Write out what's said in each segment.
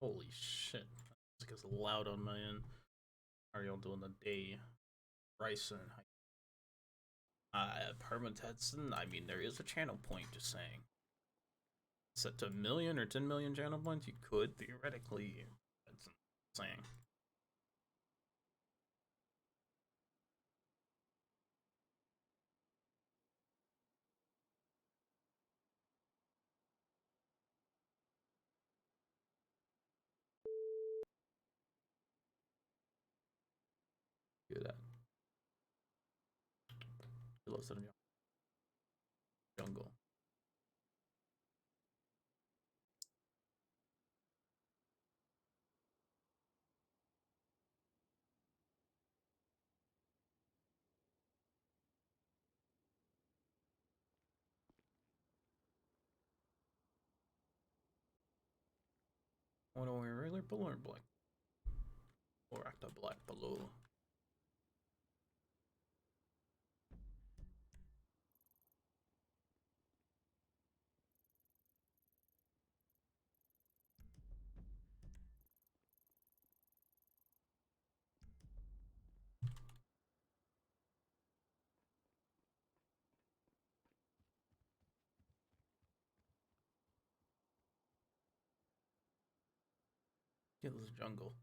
Holy shit. Music is loud on my end. How are y'all doing the day? Bryson. Perma Tetson. I mean, there is a channel point, just saying. Set to a million or 10 million channel points, you could theoretically. That's saying. Do that. Hello, jungle. What are we regular blue or black? Or act a black blue. Get this jungle.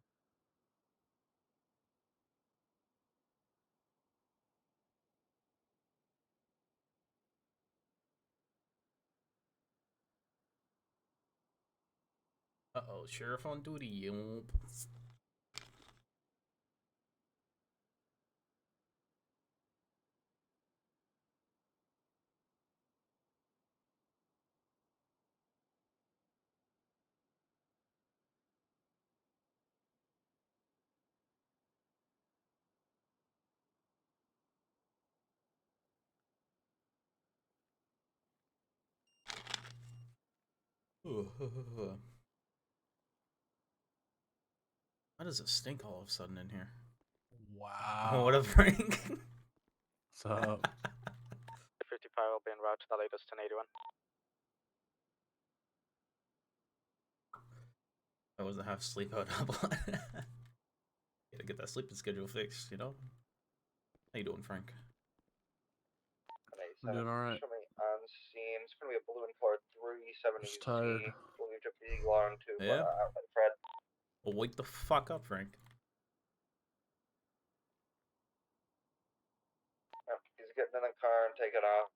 Uh-oh, sheriff on duty. Yep. Why does it stink all of a sudden in here? Wow. What a prank. What's up? 55 will be en route to the latest 1081. I wasn't half asleep out. Gotta get that sleeping schedule fixed, you know? How you doing, Frank? I'm doing alright. Show me on scene. It's going to be a blue and color 370Z. Just tired. We'll leave to be long to Yeah. outlet Fred. Well, wake the fuck up, Frank. Yep, he's getting in the car and taking off.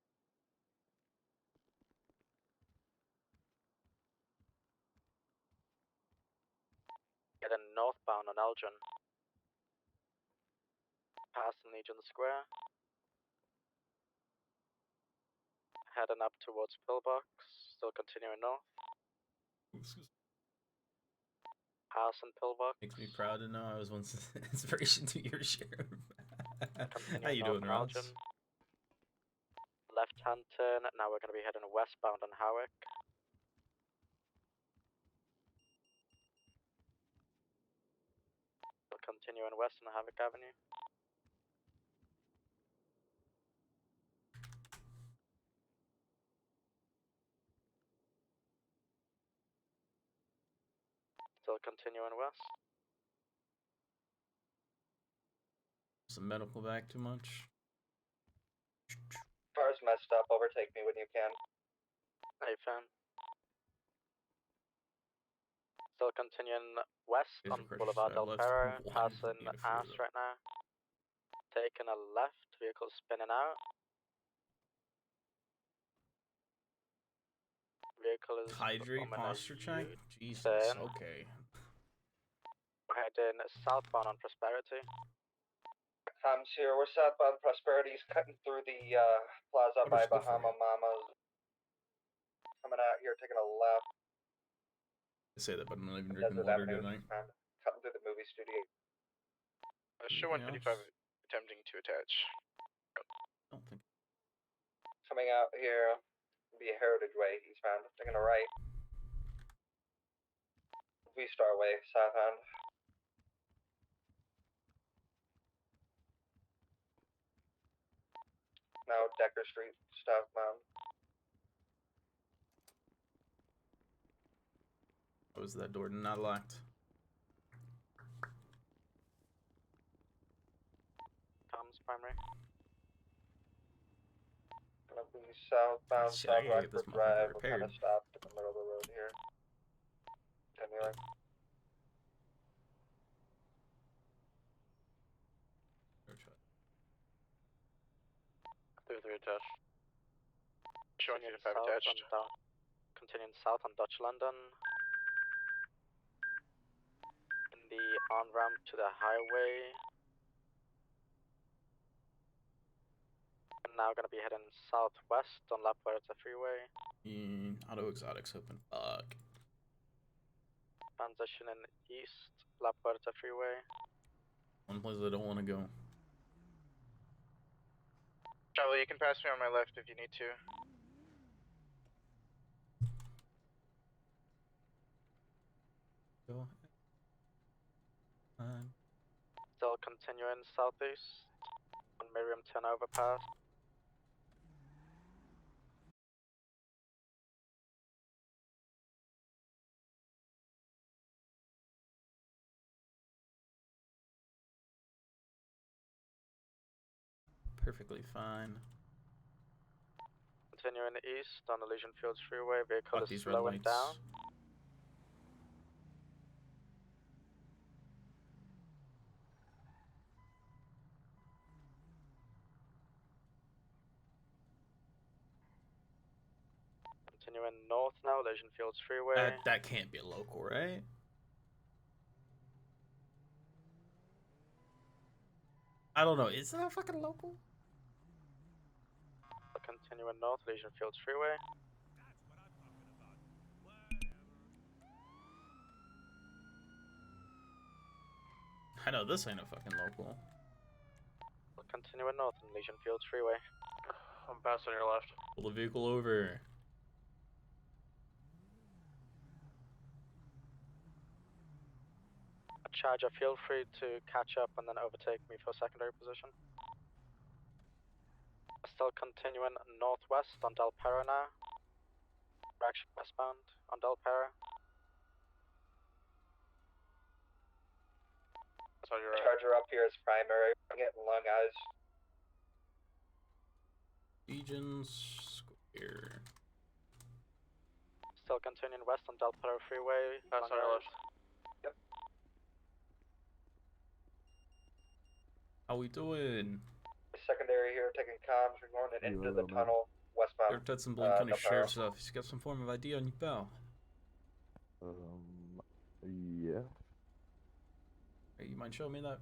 Getting northbound on Elgin. Passing Legion Square. Heading up towards Pillbox. Still continuing north. Passing Pillbox. Makes me proud to know I was once inspiration to your sheriff. How you north doing, on Ross? Elgin. Left hand turn. Now we're going to be heading westbound on Howick. Still continuing west on Havoc Avenue. Still continuing west. Some medical back too much. Car's messed up. Overtake me when you can. Hey, fam. Still continuing west These on are Boulevard crashes. Del I left Perro, one passing beautiful Ass though. right now. Taking a left, vehicle spinning out. Vehicle is Hydrate performing posture check? Jesus, turn. okay. Heading southbound on Prosperity. Comms here, we're southbound Prosperity. He's cutting through the plaza by Good for Bahama you. Mama's. Coming out here, taking a left. I say that, but I'm not even drinking Desert water Avenue, tonight. cutting through the movie studio. Show 155 attempting to attach. Don't think. Coming out here, be a Heritage Way, eastbound, taking a right. V-Star Way, southbound. Now Decker Street, southbound. How was that door not locked? Tom's primary. Gonna be southbound, Shit, I South gotta get this Rockford motherfucker Drive. We're kind repaired. of stopped in the middle of the road here. Continuing. Three attached. Showing you Continuing to 5 south attached. on down. Continuing south on Dutch London. In the on-ramp to the highway. And now gonna be heading southwest on La Puerta Freeway. Auto exotics open. Fuck. Transitioning east, La Puerta Freeway. One place I don't want to go. Charlie, you can pass me on my left if you need to. Go ahead. Still continuing southeast on Miriam 10 overpass. Perfectly fine. Continuing east on Elysian Fields Freeway, vehicle Fuck is these red slowing lights. down. Continuing north now, Elysian Fields Freeway. That can't be a local, right? I don't know. Is that a fucking local? Continuing north, Elysian Fields Freeway. I know this ain't a fucking local. Continuing north on Elysian Fields Freeway. I'm passing your left. Pull the vehicle over. Charger, feel free to catch up and then overtake me for secondary position. Still continuing northwest on Del Perro now. Direction westbound on Del Perro. That's on your right. Charger up here is primary. I'm getting lung eyes. Legions Square. Still continuing west on Del Perro Freeway. That's on your left. Yep. How we doing? Secondary here, taking comms. We're going into the man. tunnel westbound. They're Tetson Blaine County Del Perro. Sheriff's Office. You got some form of ID on your belt? Yeah. Hey, you mind showing me that?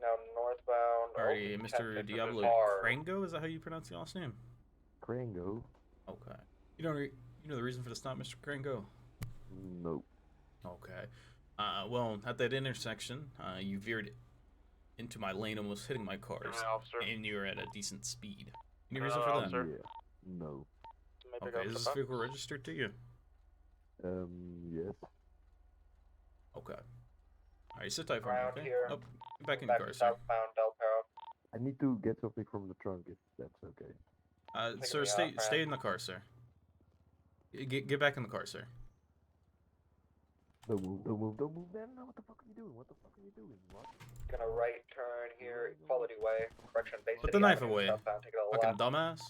Now northbound. Alrighty, open Mr. 10 Diablo car. Crango? Is that how you pronounce your last name? Crango? Okay. You know the reason for the stop, Mr. Crango? Nope. Okay. Well, at that intersection, you veered into my lane, almost hitting my cars, Officer. and you're at a decent speed. Any No, reason for that? officer. Yeah. No. Maybe Okay, go is for this bucks. vehicle registered to you? Yes. Okay. Alright, sit tight for me, Around okay? here. Oh, get back in the car, sir. Southbound Del Perro. I need to get something from the trunk if that's okay. Sir, me stay off, stay in the car, sir. Get back in the car, sir. Don't move, man. What the fuck are you doing? What? Gonna right turn here, Equality Way. Correction, Bay Put City the knife Avenue, away. Southbound, take it a Fucking left. dumbass.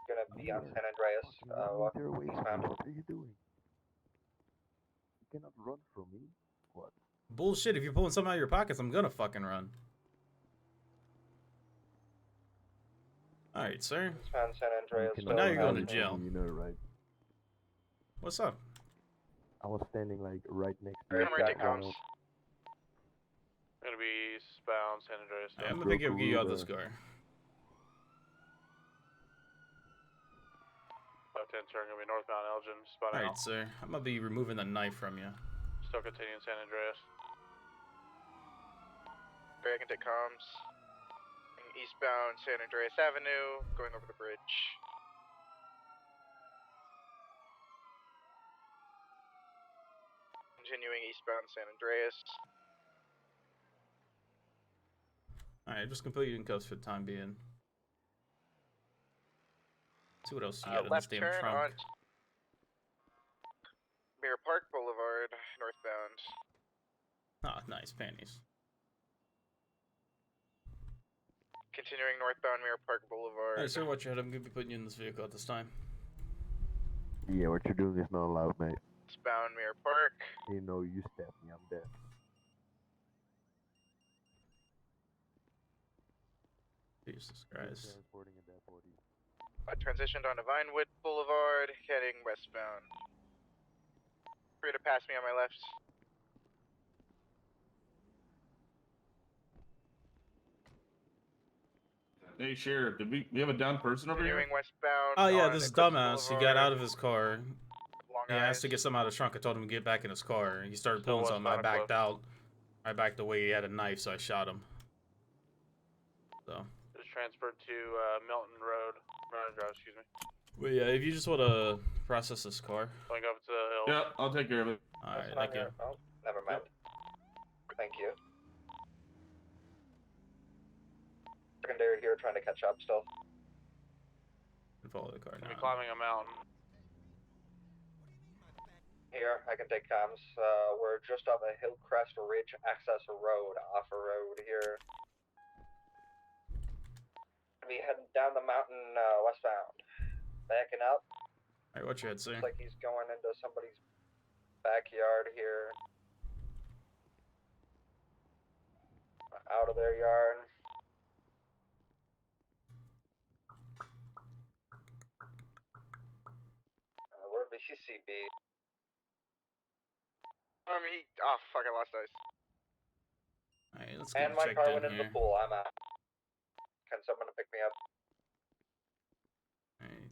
Gonna be on San Andreas. Fucking 1 meter away from me. eastbound. What are you doing? You cannot run from me. What? Bullshit, if you're pulling something out of your pockets, I'm gonna fucking run. Alright, sir. Eastbound San Andreas. You Well, now cannot you're going run to from jail. me, you know, right? What's up? I was standing like right next to Alright, you. got comms. comms. Gonna be eastbound San Andreas. I'm gonna broke pick you up, a get you out of rule this car. Left hand turn, gonna be northbound Elgin. Spot Alright, out. sir. I'm gonna be removing the knife from you. Still continuing San Andreas. I can take comms. Eastbound San Andreas Avenue, going over the bridge. Continuing eastbound San Andreas. Alright, just gonna put you in cuffs for the time being. See what else you got in this Left damn turn trunk. on. Mirror Park Boulevard, northbound. Ah, nice panties. Continuing northbound Mirror Park Boulevard. Alright, sir, watch your head. I'm gonna be putting you in this vehicle at this time. Yeah, what you're doing is not allowed, mate. Eastbound Mirror Park. You know, you step me, I'm dead. Jesus Christ. Transporting a dead body. I transitioned onto Vinewood Boulevard, heading westbound. Free to pass me on my left. Hey, Sheriff, did we have a down person over here? Continuing westbound. Oh yeah, on this Eclipse dumbass. He got Boulevard, out of his car. Long He asked to Eyes. get something out of the trunk. I told him to get back in his car. He started Still pulling something. I westbound backed out. I backed away. He had a knife, so I shot him. So. Just transferred to Milton Road. Drive, excuse me. Well, yeah, if you just want to process this car. Going up to the hill. Yeah, I'll take care of it. Alright, That's thank not you. your- Oh, never mind. Thank you. Secondary here trying to catch up still. Follow the car Gonna now. be climbing a mountain. Here, I can take comms. We're just off a Hillcrest Ridge access road, off a road here. Be heading down the mountain westbound. Backing up. Alright, watch your head, sir. Looks like he's going into somebody's backyard here. Out of their yard. Where BCCB? Oh fuck, I lost ice. Alright, let's And get my checked car in went into here. the pool. I'm out. Can someone pick me up? Alright.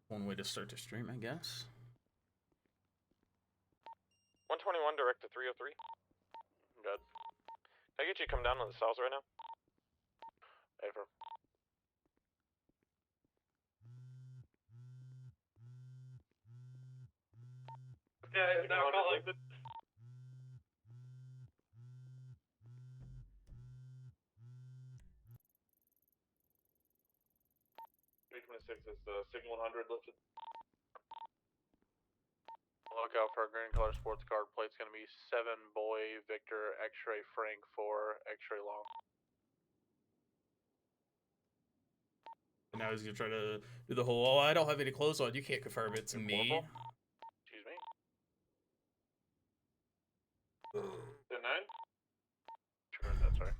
One way to start the stream, I guess. 121 direct to 303. Good. Can I get you to come down to the cells right now? Hey, for yeah, it's not like the 326 is signal 100 lifted. Look out for a green color sports card. Plate's gonna be 7 Boy Victor X-ray Frank 4 X-ray long. And now he's gonna try to do the whole, oh, I don't have any clothes on. You can't confirm it's me. Excuse me. 10-9? Sure, that's right.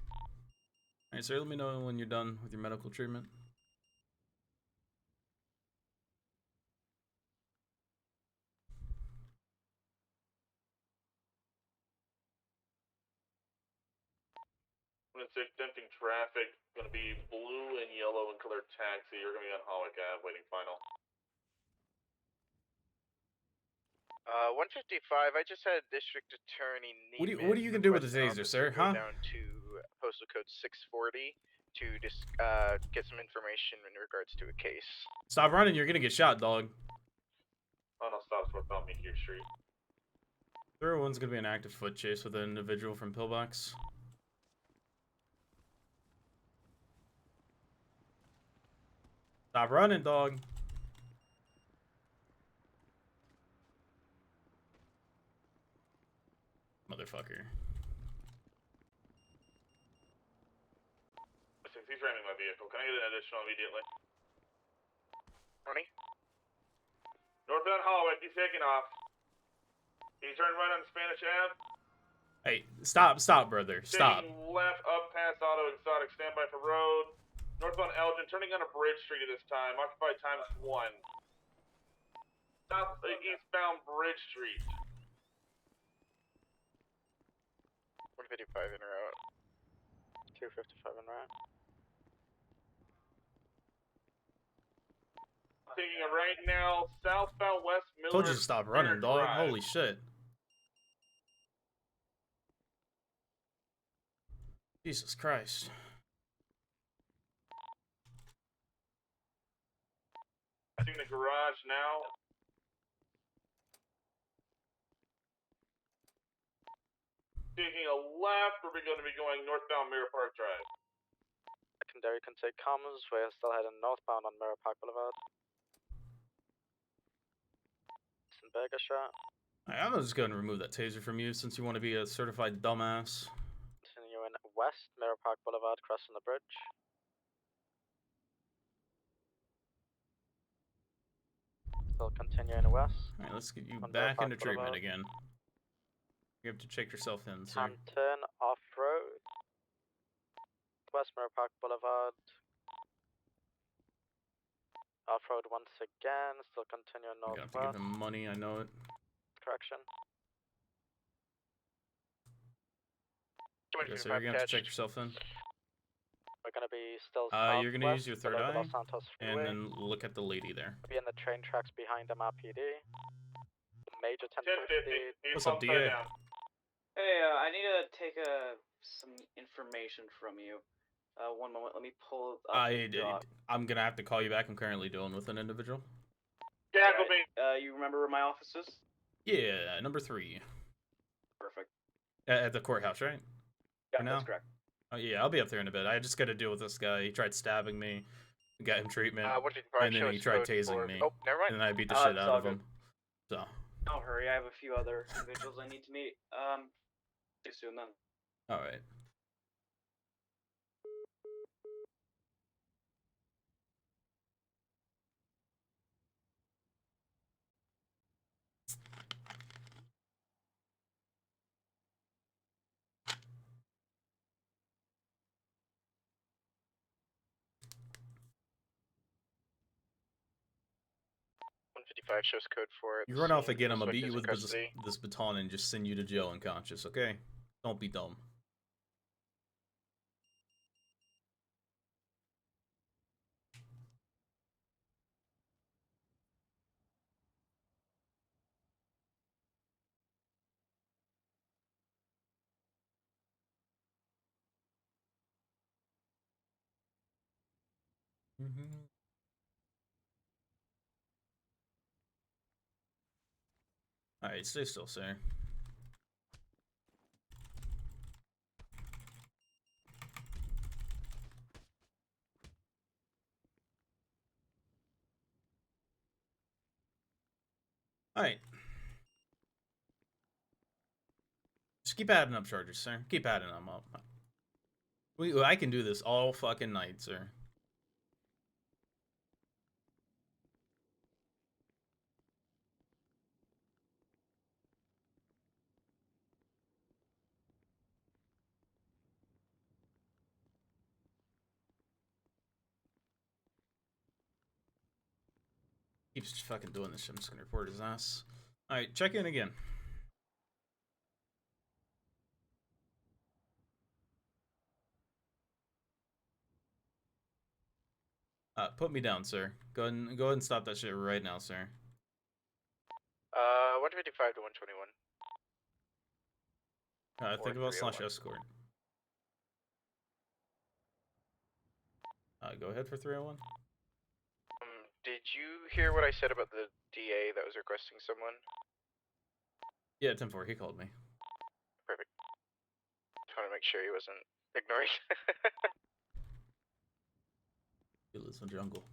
Alright, sir, let me know when you're done with your medical treatment. When it's attempting traffic, gonna be blue and yellow in color taxi. You're gonna be on Holwick Ave waiting final. 155. I just had District Attorney Neiman What are you gonna do with the request an taser, sir? officer go Huh? down to postal code 640 to just get some information in regards to a case. Stop running, you're gonna get shot, dog. Oh no, stop worth on Meteor Street. 301's gonna be an active foot chase with an individual from Pillbox. Stop running, dog. Motherfucker. Since he's ramming my vehicle, can I get an additional immediately? 20. Northbound Holwick, he's taking off. He's turning right on Spanish Ave. Hey, stop, brother. Stop. Taking left up past Auto Exotic, standby for road. Northbound Elgin, turning on a Bridge Street this time. Occupied times 1. South eastbound Bridge Street. 155 en route. 255 en route. Taking it right now, southbound West Miller. Told you to stop running, dog. Drive. Holy shit. Jesus Christ. Passing the garage now. Taking a left, we're going to be going northbound Mirror Park Drive. Secondary can take comms. We're still heading northbound on Mirror Park Boulevard. Burger shot. I'm just going to remove that taser from you since you want to be a certified dumbass. Continuing west, Mirror Park Boulevard, crossing the bridge. Still continuing west. Alright, let's get you On back Mirror into Park treatment Boulevard. again. You have to check yourself in, sir. Turn off road. West Mirror Park Boulevard. Off road once again. Still continuing You're gonna have to northwest. give him money, I know it. Correction. Okay, so you're gonna have to check yourself in. We're gonna be still southwest. You're gonna use your third below the eye, Los Santos and Freeway. then look at the lady there. We'll be in the train tracks behind MRPD. Major 1050. 1050. He's What's up, upside DA? down. Hey, I need to take some information from you. One moment, let me pull up the doc. I'm gonna have to call you back. I'm currently dealing with an individual. Gaggle me. You remember where my office is? Yeah, number 3. Perfect. At the courthouse, right? Yeah, For now? that's correct. Oh yeah, I'll be up there in a bit. I just gotta deal with this guy. He tried stabbing me, got him treatment, What did and then he tried tasing me, Oh, never mind. and then I beat the Oh, shit it's out all of him. So, Don't hurry, I have a few other individuals I need to meet. See you soon then. alright. Shows code for it. You run off again, I'm gonna Suspect beat is you in with custody. this baton and just send you to jail unconscious, okay? Don't be dumb. Alright, stay still, sir. Alright. Just keep adding up charges, sir. Keep adding them up. I can do this all fucking night, sir. Keeps fucking doing this shit. I'm just gonna report his ass. Alright, check in again. Put me down, sir. Go ahead and stop that shit right now, sir. 155 to 121. Think about slash 301. escort. Go ahead for 301. Did you hear what I said about the DA that was requesting someone? Yeah, 10-4, he called me. Perfect. Just want to make sure he wasn't ignoring. He lives in the jungle.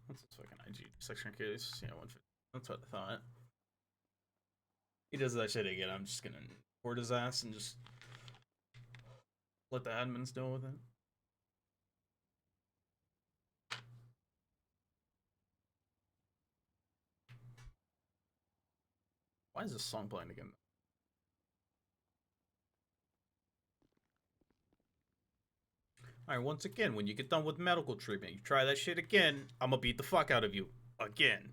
What's this fucking IG section case? Yeah, 150. That's what I thought. He does that shit again. I'm just gonna report his ass and just let the admins deal with it. Why is this song playing again? Alright, once again, when you get done with medical treatment, you try that shit again, I'm gonna beat the fuck out of you. Again.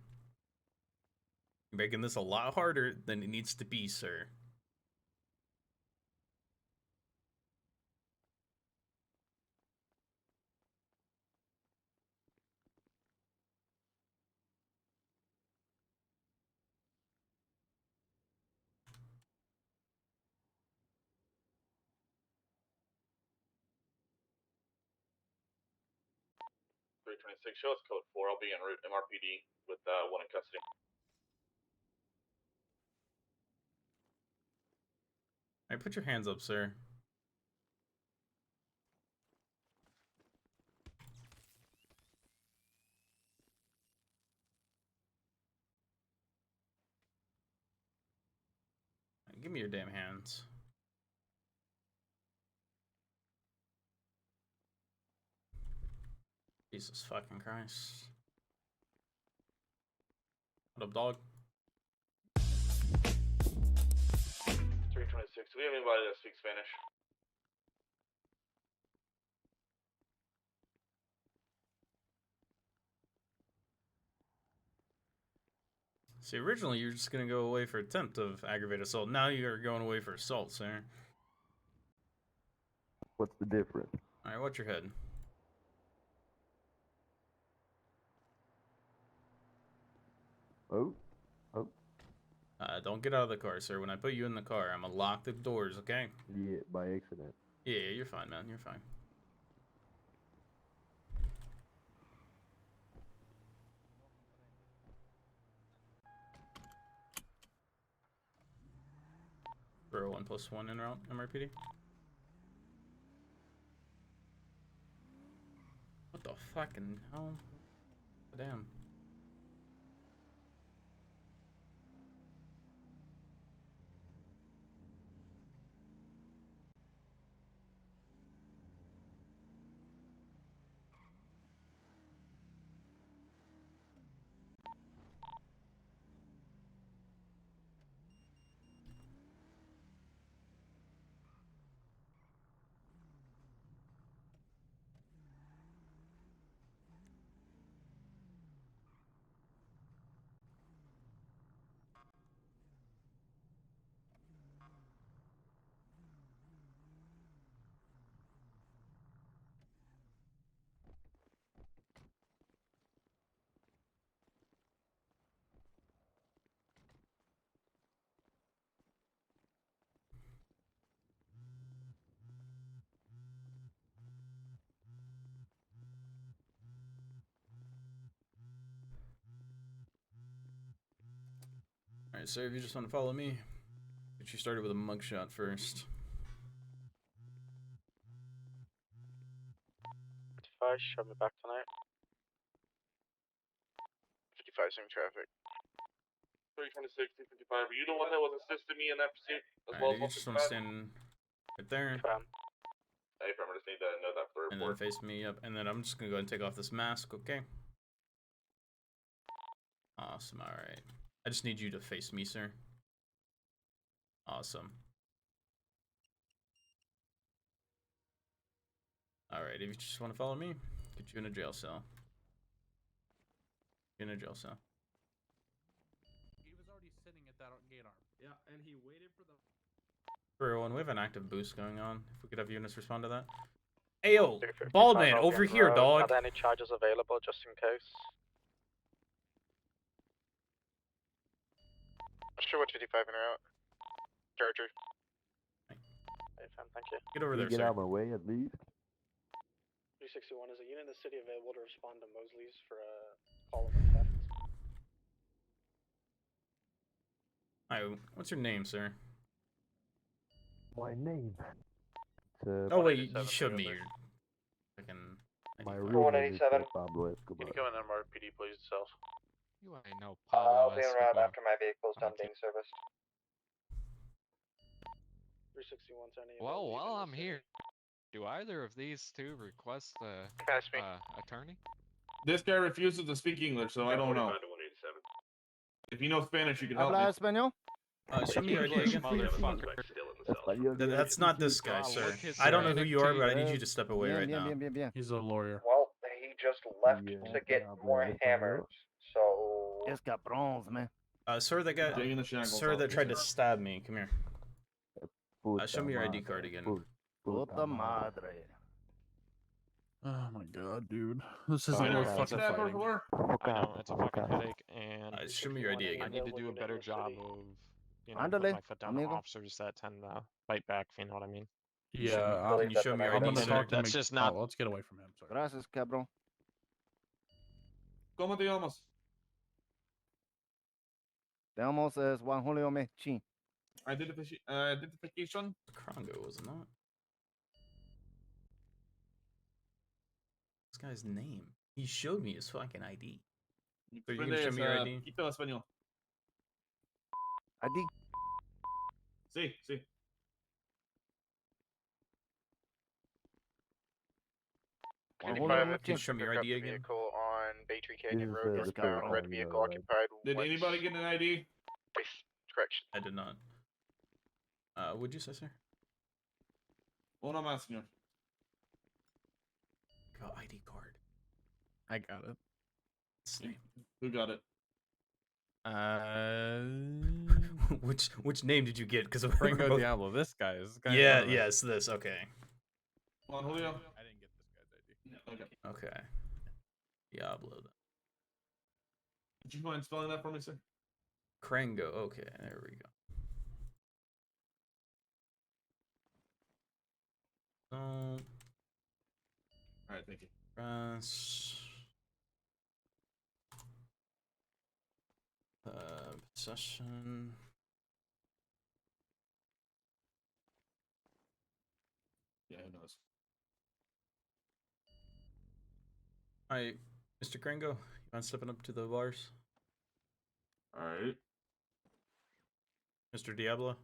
You're making this a lot harder than it needs to be, sir. 326, show us code 4. I'll be en route MRPD with one in custody. Alright, put your hands up, sir. Give me your damn hands. Jesus fucking Christ. What up, dog? 326, do we have anybody that speaks Spanish? See, originally you were just gonna go away for attempt of aggravated assault. Now you're going away for assault, sir. What's the difference? Alright, watch your head. Oh. Don't get out of the car, sir. When I put you in the car, I'm gonna lock the doors, okay? Yeah, by accident. Yeah, you're fine, man. You're fine. Throw 1+1 in route, MRPD. What the fucking hell? Damn. Alright, sir, if you just want to follow me, get you started with a mugshot first. 55, shove me back tonight. 55 seeing traffic. 326, 255, were you the one that was assisting me in that pursuit? As Alright, well if you as just want to stand right there, Hey, I just need to know that for the and then report. face me up, and then I'm just gonna go ahead and take off this mask, okay? Awesome, alright. I just need you to face me, sir. Awesome. Alright, if you just want to follow me, get you in a jail cell. In a jail cell. He was already sitting at that gate arm. Yeah, and he waited for the. Everyone, we have an active boost going on. If we could have units respond to that. Ayo, Baldman, over here, dog. Are there any charges available just in case? Sure, what 55 in route. Charger. Thank you. Get over Can there, you get sir. out of my way at least? 361, is a unit in the city available to respond to Mosley's for a call of a theft? Hi, what's your name, sir? My name. Oh wait, you showed me your fucking. My ID. real name is 187. Pablo Escobar. Can you come in MRPD, please, yourself? You ain't no I'll Pablo be en route Escobar. after my vehicle's done Okay. being serviced. 361 to any Well, available while unit in I'm the city. here, do either of these two request a Pass me. attorney? This guy refuses to speak English, so I don't know. 45 to 187. If you know Spanish, you can help me. Habla español? Show me your ID English, again. motherfucker. Still in the cell. Español. That's not this guy, Wow, sir. look his I don't know who Hispanic you are, but I too. need you to step away right now. Bien. He's a lawyer. Well, he just left Yeah, to get habla more español. hammers, so... Es cabrons, man. Sir, that guy, Taking the shackles sir, off, that tried to sir. stab me. Come here. Puta Show me your ID madre, card again. Puta madre. Oh my god, dude. This isn't I worth never fucking fucking that fighting. before. I know, it's a fucking headache, and Show me your ID I again. need to do a better job of, you know, Ándale, putting my foot down to amigo. officers that tend to fight back, if you know what I mean. Yeah, Can you show me your I'm ID, gonna sir? talk to That's Mc- just not- Oh, let's get away from him. Sorry. Gracias, cabrón. ¿Cómo te llamas? Te llamas es Juan Julio Mechin. Identification? Krongo, wasn't that? This guy's name. He showed me his fucking ID. So you can show me your ID? Quito español. ID. Sí, sí. Juan 55 Julio Can you Mechin. show me your pick up ID the again? vehicle on Baytree Canyon This is Road, the northbound, third red one, vehicle right? occupied. Did once- anybody get an ID? Correction. I did not. Would you say, sir? Uno más, señor. Got ID card. I got it. What's his name? Who got it? Which name did you get? Because of Ringo Diablo. This guy is. Yeah, yes, this. Okay. Juan Julio? I didn't get this guy's ID. Okay. Okay. Diablo. Would you mind spelling that for me, sir? Krango. Okay, there we go. Alright, thank you. Press. Possession. Yeah, who knows? Alright, Mr. Krango, you mind stepping up to the bars? Alright. Mr. Diablo?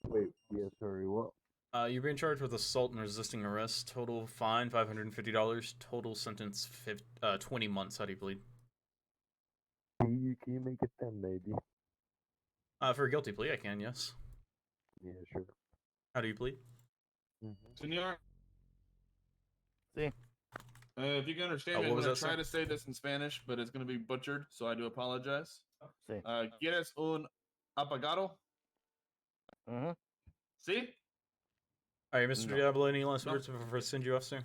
Wait, yes, sorry, what? You're being charged with assault and resisting arrest. Total fine $550. Total sentence 20 months. How do you plead? Can you make it 10, maybe? For a guilty plea, I can. Yes. Yeah, sure. How do you plead? Senor? Sí. If you can understand me, what I'm was going to that, try sir? to say this in Spanish, but it's going to be butchered, so I do apologize. Sí. ¿Quieres un apagado? ¿Sí? Alright, Mr. No. Diablo, any last No. words before I send you off, sir?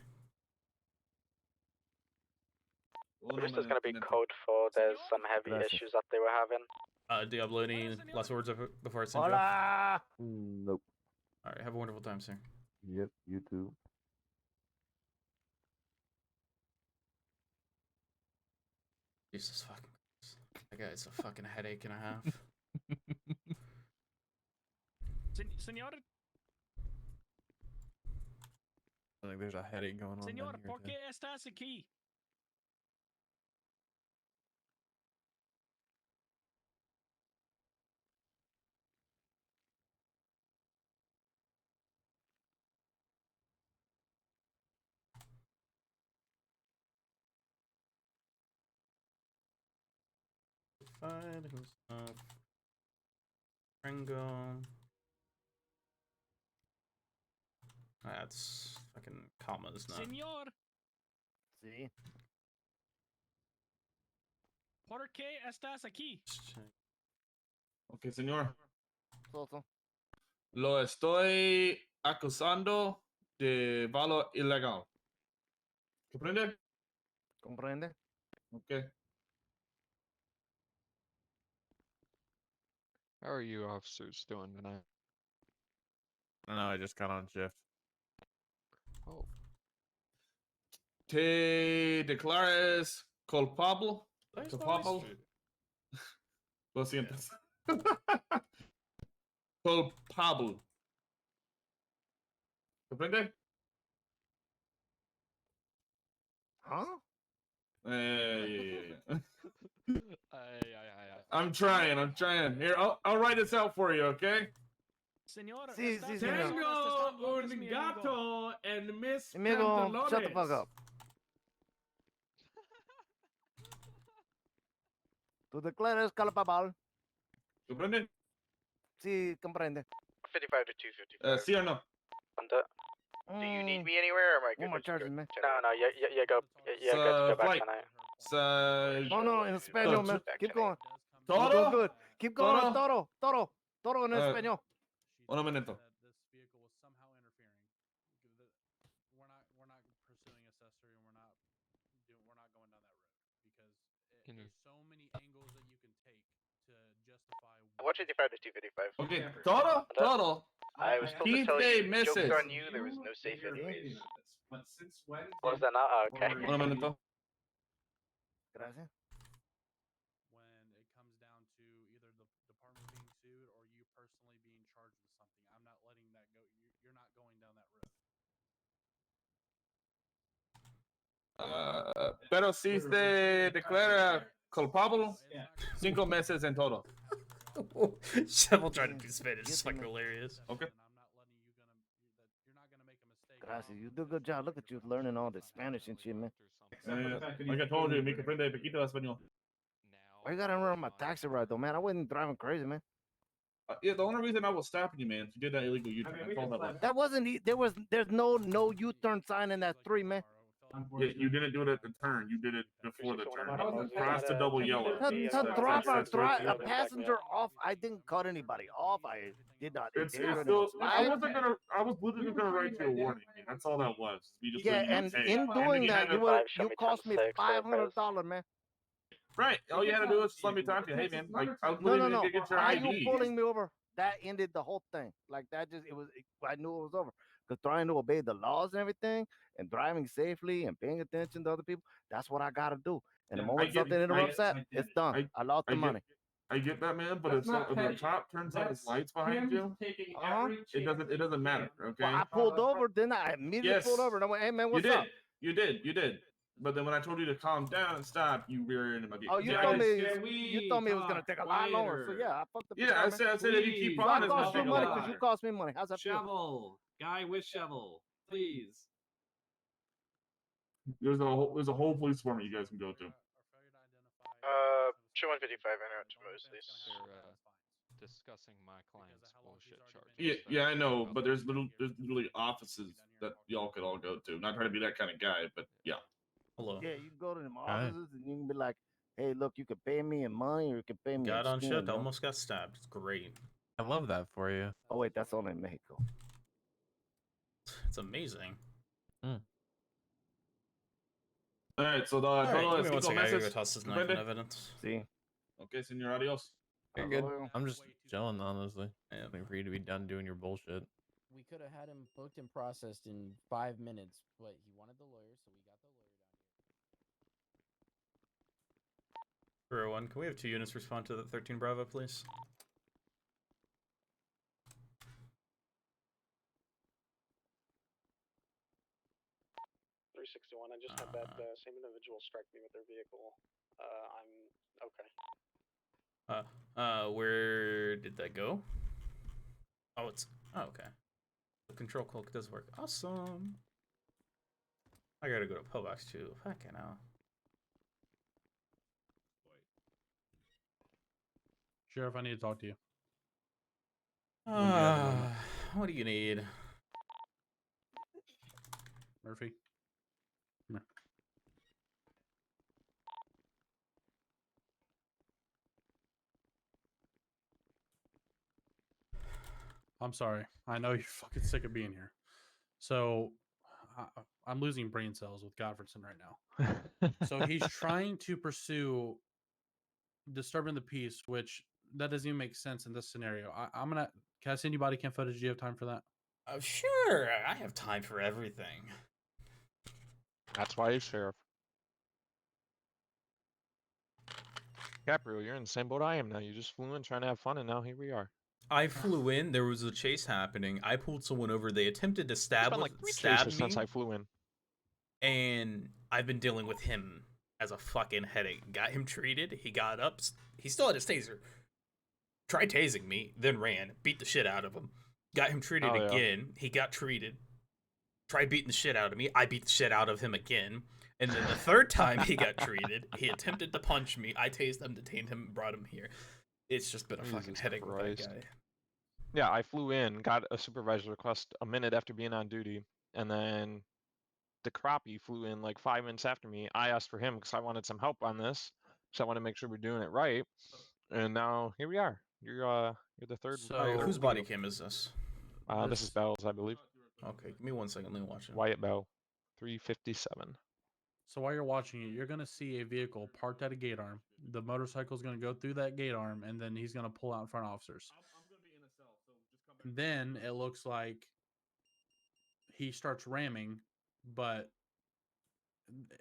This is gonna be code for there's some heavy Gracias. issues that they were having. Diablo, any last words before I send you off? Hola! Nope. Alright, have a wonderful time, sir. Yep, you too. Jesus fucking Christ. That guy's a fucking headache and a half. Señor, I think there's a headache going on. señor, down here, ¿por too. qué estás aquí? Who's Ringo. That's fucking commas, not. Señor, Sí. ¿por qué estás aquí? Ok, señor. So. Lo estoy acusando de valor ilegal. ¿Comprende? ¿Comprende? Ok. How are you officers doing tonight? I know, I just got on shift. Oh, ¿Te declaras culpable? Culpable? Lo siento. Culpable. ¿Comprende? Huh? Yeah. ay. I'm trying. Here, I'll write this out for you, okay? Señor, Sí, estas sí, señor. personas te están locas, mi amigo. gato en mis Amigo, shut the fuck up. ¿Tú declaras culpable? ¿Comprende? Sí, comprende. 55 to 255. ¿Sí o no? Do you need me anywhere, or am I good? One more to just go charges, man. No, you go. You're good to go back flight. tonight. No, in español, man. back Keep tonight. going. You're doing ¿Todo? good. Keep going, Toro en español. Un minuto. That this vehicle was somehow interfering. We're not pursuing accessory, and we're not going down that road because there's so many angles that you can take to justify. 155 to 255. Ok, todo I was told to Keith tell Day you, misses. jokes on you, there was no safe entries. Was that not? Okay. Un momento. Gracias. When it comes down to either the department being sued or you personally being charged with something, I'm not letting that go. You're not going down that road. Pero si se declara culpable, 5 meses en total. Shovel trying to do Spanish is fucking hilarious. Okay. You're not gonna make a mistake. Gracias. You do a good job. Look at you learning all this Spanish and shit, man. Like I told you, me comprende poquito español. Why you gotta run my taxi ride though, man? I wasn't driving crazy, man. Yeah, the only reason I was stopping you, man, is you did that illegal U-turn. That's all that was. That wasn't. There's no U-turn sign in that 3, man. Yeah, you didn't do it at the turn. You did it before the turn. Cross the double yellow. To drop a passenger off, I didn't cut anybody off. I did not. It's still, I was literally gonna write you a warning. That's all that was. You just Yeah, and in doing that, you cost me $500, man. Right. All you had to do was just let me talk to you. Hey, man, like, I was literally No. gonna get your Why ID. you pulling me over? That ended the whole thing. Like that I knew it was over. Because trying to obey the laws and everything, and driving safely and paying attention to other people, that's what I gotta do. And the moment something interrupts that, it's done. I lost the money. I get that, man, but if the cop turns on his lights behind you, it doesn't matter, okay? Well, I pulled over, then I immediately pulled over, and I went, "Hey, man, what's up?" You did. But then when I told you to calm down and stop, you rear into my vehicle. Oh, you told me it was gonna take a lot longer. So yeah, I fucked up. Yeah, I said if you keep on, it's gonna take money because you cost me money. How's that feel? Shovel, guy with shovel, please. There's a whole police department you guys can go to. Show 155 in out to most of these. They're discussing my client's bullshit charges. Yeah, I know, but there's literally offices that y'all could all go to. Not trying to be that kind of guy, but yeah. Hello. Yeah, you can go to them offices and you can be like, "Hey, look, you can pay me in money or you can pay me Got in on skin, shift, bro." almost got stabbed. It's great. I love that for you. Oh wait, that's only in Mexico. It's amazing. All right, so the Alright, total give is me 1 5 second. I gotta go meses. toss this knife in evidence. See? Okay, senor, adios. You're good. I'm just chilling, honestly. Waiting for you to be done doing your bullshit. We could have had him booked and processed in 5 minutes, but he wanted the lawyer, so we got the lawyer down here. 1, can we have 2 units respond to the 13 Bravo, please? I just had that same individual strike me with their vehicle. I'm okay. Where did that go? Oh, okay. The control cloak does work. Awesome. I gotta go to pillbox too. Fucking hell. Sheriff, I need to talk to you. What do you need? Murphy. Come here. I'm sorry. I know you're fucking sick of being here. So, I'm losing brain cells with Godfredson right now. So he's trying to pursue disturbing the peace, which that doesn't even make sense in this scenario. I'm gonna. Can I send you body cam footage? Do you have time for that? Sure. I have time for everything. That's why he's sheriff. Caprio, you're in the same boat I am now. You just flew in trying to have fun, and now here we are. I flew in. There was a chase happening. I pulled someone over. They attempted to stab It's been like 3 me. chases since I flew in. And I've been dealing with him as a fucking headache. Got him treated. He got up. He still had his taser. Tried tasing me, then ran. Beat the shit out of him. Got him treated again. He got treated. Tried beating the shit out of me. I beat the shit out of him again. And then the third time he got treated, he attempted to punch me. I tased him, detained him, and brought him here. It's just been a fucking headache with that guy. Yeah, I flew in, got a supervisor request a minute after being on duty, and then the crappie flew in like 5 minutes after me. I asked for him because I wanted some help on this, so I want to make sure we're doing it right. And now here we are. You're the third. So whose body cam is this? This is Bell's, I believe. Okay, give me 1 second. Let me watch it. Wyatt Bell, 357. So while you're watching it, you're gonna see a vehicle parked at a gate arm. The motorcycle is gonna go through that gate arm, and then he's gonna pull out in front of officers. I'm gonna be in a cell, so just come Then it looks like he starts ramming, but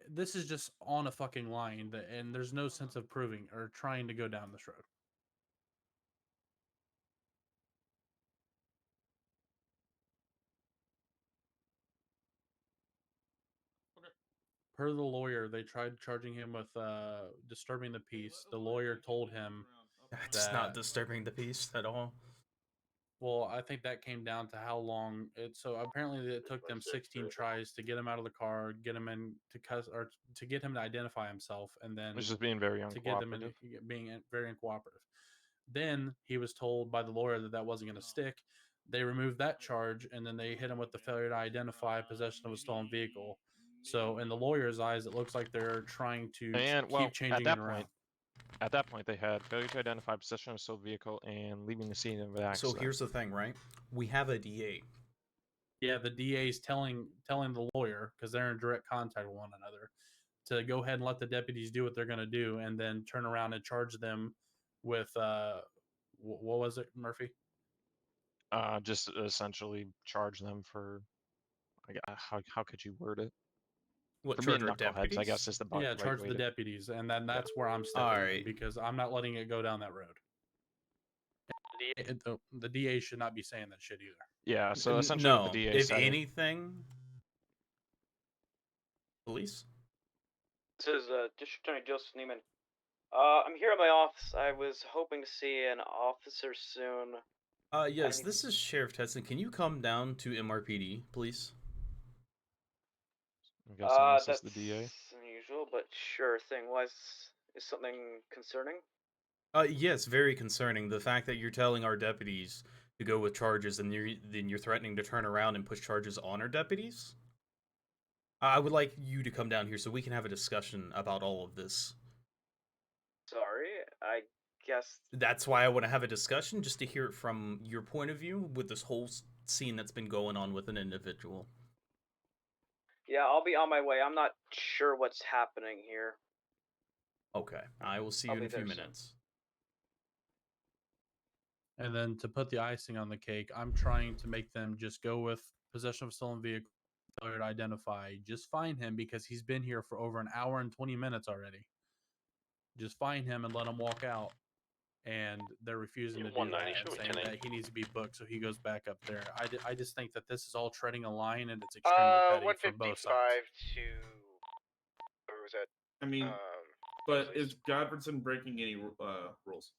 this is just on a fucking line, and there's no sense of proving or trying to go down this road. Per the lawyer, they tried charging him with disturbing the peace. The lawyer told him That's not disturbing the peace at all. Well, I think that came down to how long it. So apparently, it took them 16 tries to get him out of the car, get him in to cuss, or to get him to identify himself, and then Which is being very to get them in, being very uncooperative. Then he was told by the lawyer that wasn't going to stick. They removed that charge, and then they hit him with the failure to identify possession of a stolen vehicle. So in the lawyer's eyes, it looks like they're trying to keep changing it around. At that point, they had failure to identify possession of a stolen vehicle and leaving the scene of an accident. So here's the thing, right? We have a DA. Yeah, the DA is telling the lawyer, because they're in direct contact with one another, to go ahead and let the deputies do what they're going to do, and then turn around and charge them with what was it, Murphy? Just essentially charge them for. How could you word it? What, for charge being our knuckleheads, deputies? I guess is the Yeah, right charge way the to... deputies, and then that's where I'm stepping in, because I'm not letting it go down that road. The DA should not be saying that shit either. Yeah, so essentially no, what the DA if said... anything... Police? This is District Attorney Joseph Neiman. I'm here at my office. I was hoping to see an officer soon. Yes, this is Sheriff Tetson. Can you come down to MRPD, please? I'm guessing this that's is the DA. unusual, but sure thing. Why is something concerning? Yes, very concerning. The fact that you're telling our deputies to go with charges, and then you're threatening to turn around and push charges on our deputies. I would like you to come down here so we can have a discussion about all of this. Sorry, I guess... That's why I want to have a discussion, just to hear it from your point of view with this whole scene that's been going on with an individual. Yeah, I'll be on my way. I'm not sure what's happening here. Okay, I will see you in a few minutes. And then to put the icing on the cake, I'm trying to make them just go with possession of a stolen vehicle, failure to identify. Just find him, because he's been here for over an hour and 20 minutes already. Just find him and let him walk out. And they're refusing to do that, and saying that he needs to be booked, so he goes back up there. I just think that this is all treading a line, and it's extremely petty from both sides. 155 to... Where was that? I mean, but is Godfredson breaking any rules?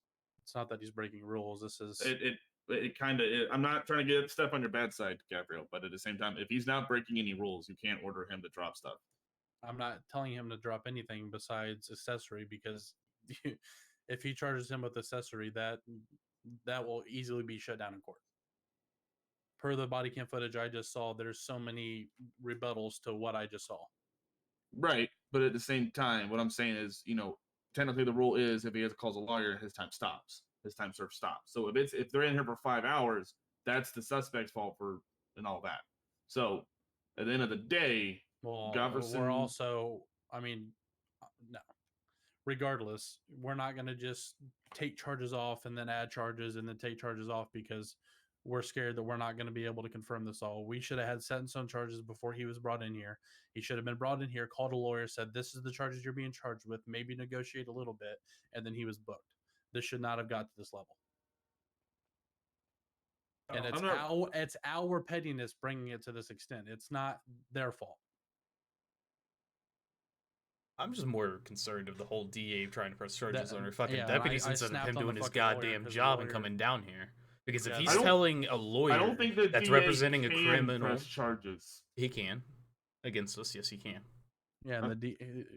It's not that he's breaking rules. This is it kind of. I'm not trying to get step on your bad side, Gabriel, but at the same time, if he's not breaking any rules, you can't order him to drop stuff. I'm not telling him to drop anything besides accessory, because if he charges him with accessory, that will easily be shut down in court. Per the body cam footage I just saw, there's so many rebuttals to what I just saw. Right, but at the same time, what I'm saying is, technically the rule is if he has to call a lawyer, his time stops. His time served stops. So if they're in here for 5 hours, that's the suspect's fault and all that. So at the end of the day, we're also, no. Regardless, we're not going to just take charges off and then add charges and then take charges off because we're scared that we're not going to be able to confirm this all. We should have had set in stone charges before he was brought in here. He should have been brought in here, called a lawyer, said, this is the charges you're being charged with, maybe negotiate a little bit, and then he was booked. This should not have got to this level. And it's our pettiness bringing it to this extent. It's not their fault. I'm just more concerned of the whole DA trying to press charges on our fucking deputies instead of him doing his goddamn job and coming down here. Because if he's telling a lawyer that's representing a criminal, press charges. He can against us. Yes, he can. Yeah, and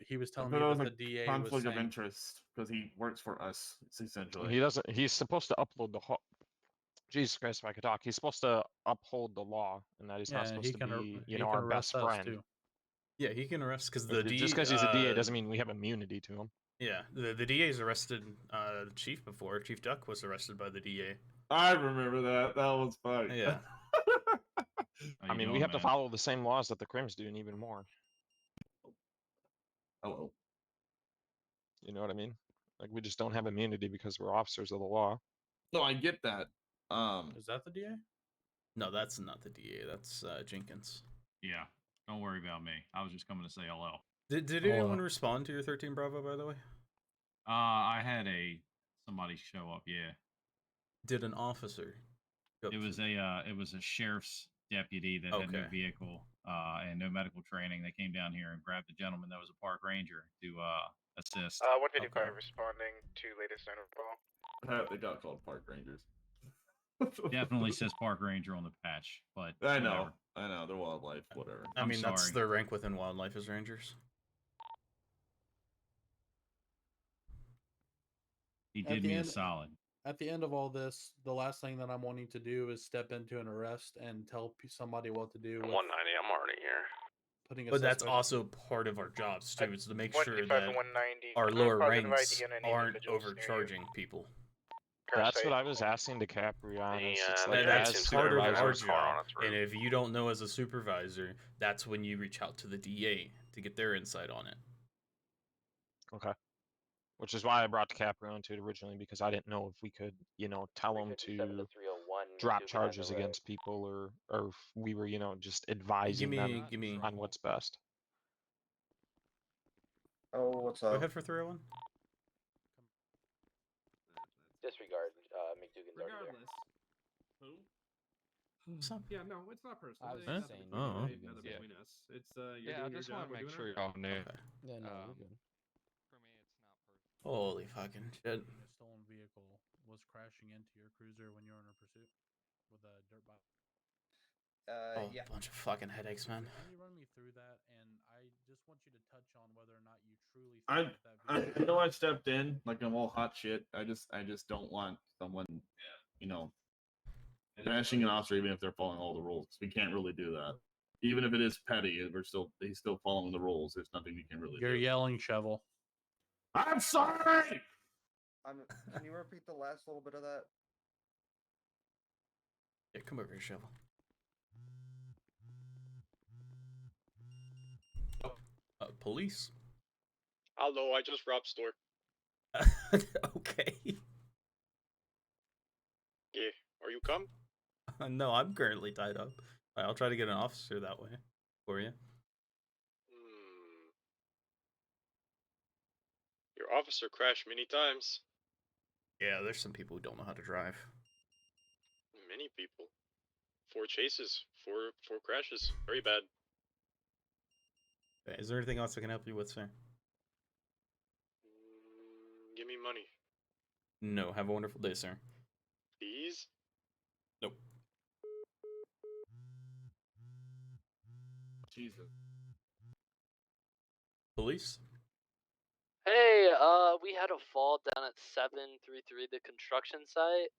he was telling me that the DA conflict of interest because he works for us. Essentially, he doesn't. He's supposed to upload the Jesus Christ, if I could talk. He's supposed to uphold the law, and that he's not supposed to be, our best friend. Too. Yeah, he can arrest because just because he's a DA doesn't mean we have immunity to him. Yeah, the DA's arrested the chief before. Chief Duck was arrested by the DA. I remember that. That was funny. Yeah. I mean, we have to follow the same laws that the crims do, and even more. Hello. You know what I mean? Like, we just don't have immunity because we're officers of the law. No, I get that. Is that the DA? No, that's not the DA. That's Jenkins. Yeah, don't worry about me. I was just coming to say hello. Did anyone respond to your 13 Bravo, by the way? I had somebody show up. Yeah. Did an officer? It was a sheriff's deputy that had no vehicle and no medical training. They came down here and grabbed the gentleman that was a park ranger to assist. 155 responding to latest interval. They got called park rangers. Definitely says park ranger on the patch, but I know, whatever. they're wildlife, whatever. I mean, that's sorry. their rank within wildlife as rangers. He did me a solid. At the end of all this, the last thing that I'm wanting to do is step into an arrest and tell somebody what to do. With 190, I'm already here. But that's also part of our jobs too, is to make sure that 190, our lower positive ranks ID on any aren't individuals near you. overcharging people. That's what I was asking DiCaprio on. That's part of our job. And if you don't know as a supervisor, that's when you reach out to the DA to get their insight on it. Okay. Which is why I brought DiCaprio into it originally, because I didn't know if we could, tell him to drop charges against people, or if we were, just advising them on what's best. Oh, what's Go up? ahead for 301. Disregard, McDougan's already there. Who? Yeah, no, it's not personal. I was There's just nothing saying. between us. It's you're Yeah, I doing your just job. want to We're make doing sure our you're all new. Yeah, no, we're good. Holy fucking shit. A stolen vehicle was crashing into your cruiser when you were in a pursuit with a dirt bike. Yeah. Bunch of fucking headaches, man. Can you run me through that? And I just want you to touch on whether or not you truly I think that know I stepped in like I'm all hot shit. I just don't want someone, bashing an officer even if they're following all the rules. We can't really do that. Even if it is petty, he's still following the rules. There's nothing we can really do. You're yelling, Shovel. I'm sorry. Can you repeat the last little bit of that? Yeah, come over here, Shovel. Police? Hello, I just robbed store. Okay. Yeah, are you come? No, I'm currently tied up. I'll try to get an officer that way for you. Your officer crashed many times. Yeah, there's some people who don't know how to drive. Many people. 4 chases, four crashes. Very bad. Okay, is there anything else I can help you with, sir? Give me money. No, have a wonderful day, sir. Please? Nope. Jesus. Police? Hey, we had a fall down at 733, the construction site.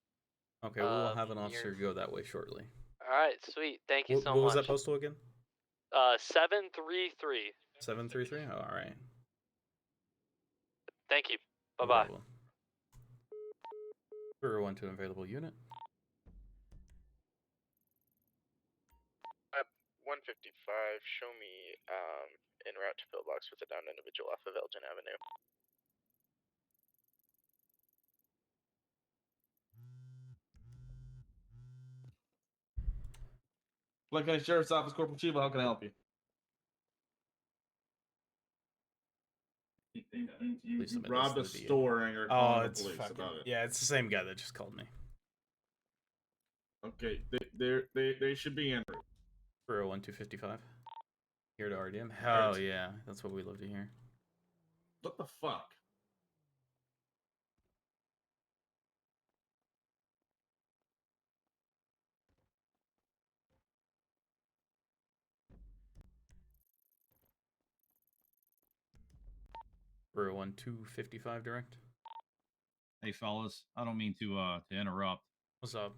Okay, we'll have an officer go that way shortly. Alright, sweet. Thank you so much. What was that postal again? 733. 733? Oh, alright. Thank you. Bye-bye. 012 available unit. 155, show me en route to pillbox with a downed individual off of Elgin Avenue. Black County Sheriff's Office, Corporal Chiba, how can I help you? Please submit Robbed a this to the DA. store and you're Oh, calling the it's police fucking, about it. yeah, it's the same guy that just called me. Okay, they should be en route. 01255. Here to RDM. Hell yeah, that's what we love to hear. What the fuck? For 1255 direct. Hey fellas, I don't mean to interrupt. What's up?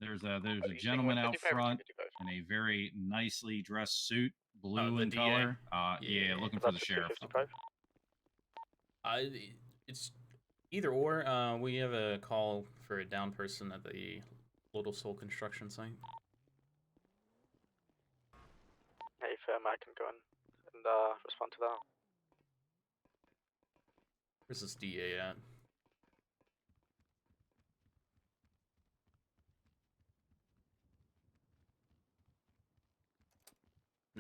There's a gentleman out front in a very nicely dressed suit, blue in DA? color. Yeah, looking for the sheriff. It's either or. We have a call for a down person at the Little Soul construction site. Hey, fam, I can go in and respond to that. Where's this DA at?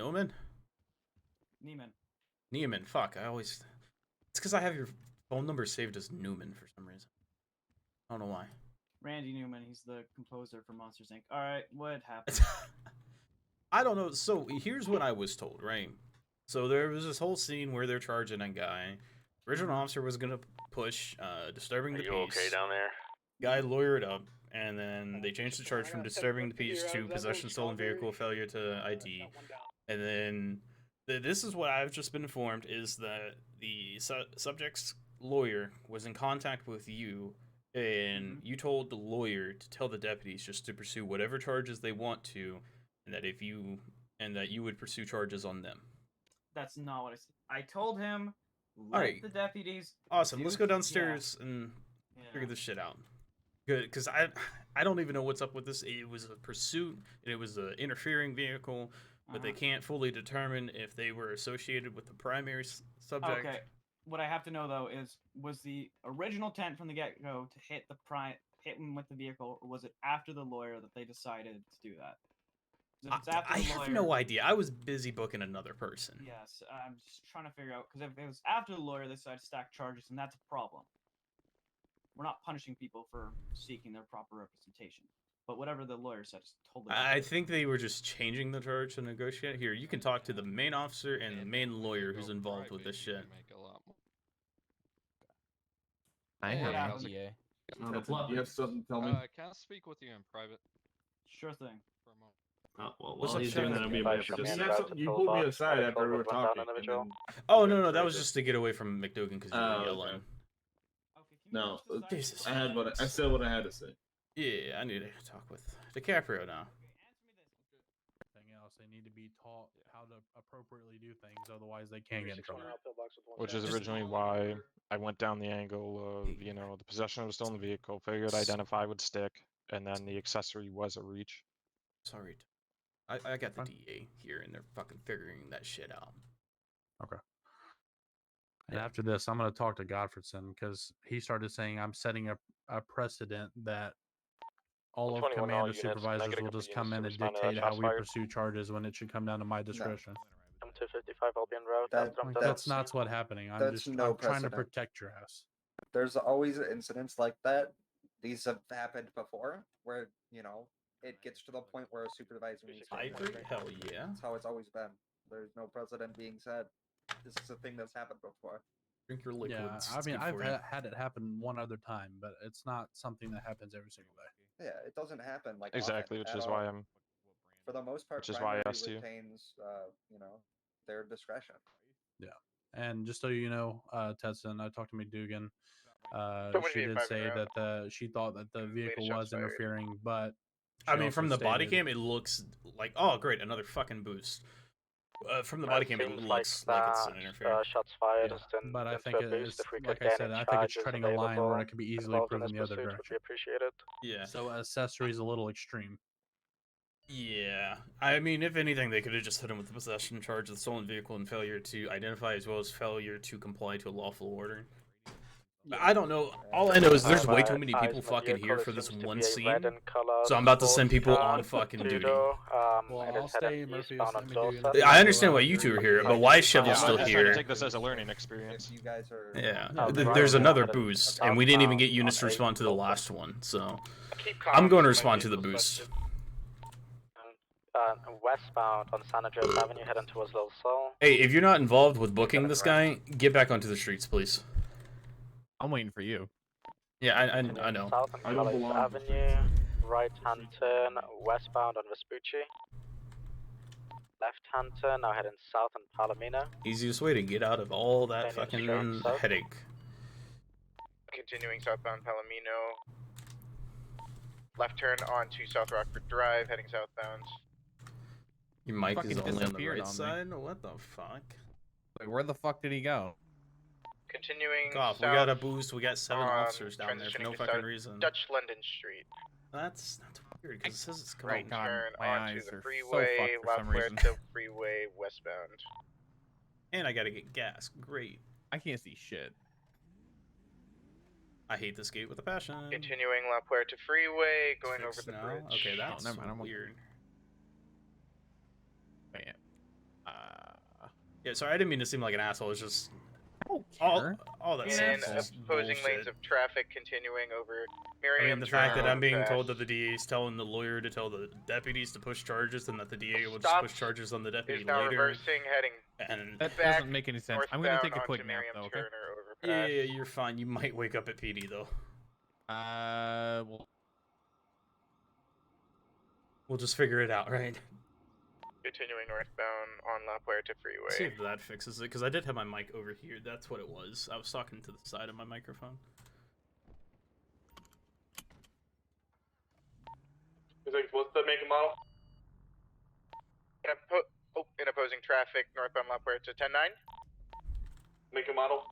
Newman? Neiman. Fuck, I always... It's because I have your phone number saved as Newman for some reason. I don't know why. Randy Newman, he's the composer for Monsters Inc. Alright, what happened? I don't know. So here's what I was told, right? So there was this whole scene where they're charging a guy. Original officer was gonna push disturbing the peace. okay down there? Guy lawyered up, and then they changed the charge from disturbing the peace to possession of stolen vehicle, failure to ID, and then this is what I've just been informed is that the subject's lawyer was in contact with you, and you told the lawyer to tell the deputies just to pursue whatever charges they want to, and that you would pursue charges on them. That's not what I said. I told him, let the deputies. Awesome. Let's go downstairs and figure this shit out. Good, because I don't even know what's up with this. It was a pursuit, and it was an interfering vehicle, but they can't fully determine if they were associated with the primary subject. Okay. What I have to know though is, was the original intent from the get-go to hit him with the vehicle, or was it after the lawyer that they decided to do that? I have no idea. I was busy booking another person. Yes, I'm just trying to figure out, because if it was after the lawyer, they decided to stack charges, and that's a problem. We're not punishing people for seeking their proper representation. But whatever the lawyer said is totally I think they were just changing the charge to negotiate. Here, you can talk to the main officer and the main lawyer who's involved with this shit. I have an DA. You have something to tell me? Can I speak with you in private? Sure thing. For a moment. Well, What's while up, he's doing Chef? that, I'll be able to just... You pulled me aside after we were talking. And then... Oh, no, that was just to get away from McDougan because you were yelling. Okay. No, I said what I had to say. Yeah, I need to talk with DiCaprio now. Anything else, they need to be taught how to appropriately do things, otherwise they can't get in trouble. Which is originally why I went down the angle of, the possession of a stolen vehicle, figured identify would stick, and then the accessory was a reach. Sorry. I got the DA here, and they're fucking figuring that shit out. Okay. And after this, I'm going to talk to Godfredson, because he started saying I'm setting a precedent that all of commander supervisors will just come in and dictate how we pursue charges when it should come down to my discretion. M255, I'll be en route. That's not what's happening. I'm trying to protect your house. There's always incidents like that. These have happened before, where it gets to the point where a supervisor needs to. I agree. Hell yeah. That's how it's always been. There's no precedent being set. This is a thing that's happened before. Drink your liquids. Yeah, I mean, I've had it happen one other time, but it's not something that happens every single day. Yeah, it doesn't happen like exactly, which is why I'm. For the most part, which is why I asked you. Retains, their discretion. Yeah, and just so you know, Tedson, I talked to McDougan. She did say that she thought that the vehicle was interfering, but I mean, from the body cam, it looks like, oh great, another fucking boost. From the body cam, it looks like it's an interference. Shots fired. Yeah. But I think it's, like I said, I think it's treading a line where it could be easily proven the other direction. Yeah. So accessory's a little extreme. Yeah. I mean, if anything, they could have just hit him with the possession charge of the stolen vehicle and failure to identify, as well as failure to comply to a lawful order. I don't know. All I know is there's way too many people fucking here for this one scene. So I'm about to send people on fucking duty. I'll stay Murphy. I understand why you two are here, but why is Shovel still here? Take this as a learning experience. You guys are. Yeah. There's another boost, and we didn't even get units to respond to the last one, so I'm going to respond to the boost. Westbound on San Andreas Avenue, heading towards Little Seoul. Hey, if you're not involved with booking this guy, get back onto the streets, please. I'm waiting for you. Yeah, I know. South and College Avenue, right-hand turn, westbound on Vespucci. Left-hand turn, now heading south on Palomino. Easiest way to get out of all that fucking headache. Continuing southbound Palomino. Left turn onto South Rockford Drive, heading southbound. Your mic is only on the right side? What the fuck? Wait, where the fuck did he go? Continuing God, we got a boost. We got 7 officers down there for no fucking reason. Dutch London Street. That's weird because it says it's coming. Right, God, Turn my onto eyes the are freeway, so fucked for some La reason. Puerta Freeway westbound. And I gotta get gas. Great. I can't see shit. I hate this gate with a passion. Continuing La Puerta Freeway, going over the now. bridge. Okay, that's never mind, weird. Wait, Yeah, sorry, I didn't mean to seem like an asshole. It's just care. all that In stuff is opposing bullshit. lanes of traffic continuing over I Miriam. mean, the fact that I'm being Trash. told that the DA is telling the lawyer to tell the deputies to push charges, and that the DA will just Stop push charges on the deputy is now later. reversing, heading And That back doesn't make any sense. I'm gonna take a northbound quick onto nap Miriam though. Okay. Turner overpass. yeah, you're fine. You might wake up at PD though. Well, We'll just figure it out, right? Continuing northbound on La Puerta Freeway. See if that fixes it, because I did have my mic over here. That's what it was. I was talking to the side of my microphone. What's the make and model? In opposing traffic, northbound La Puerta 10-9. Make and model?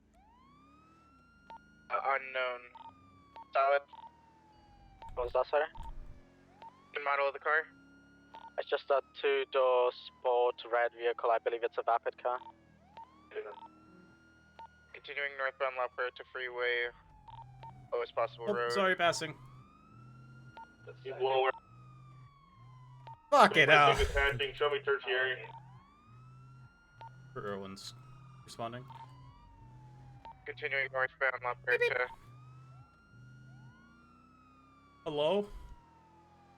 Unknown. Solid. What was that, sorry? The model of the car? It's just a two-door sport red vehicle. I believe it's a Vapid car. Continuing northbound La Puerta Freeway. Lowest possible road. Sorry, passing. Keep lower. Fuck it out. Attaching, show me tertiary. Erwin's responding. Continuing northbound La Puerta. Hello?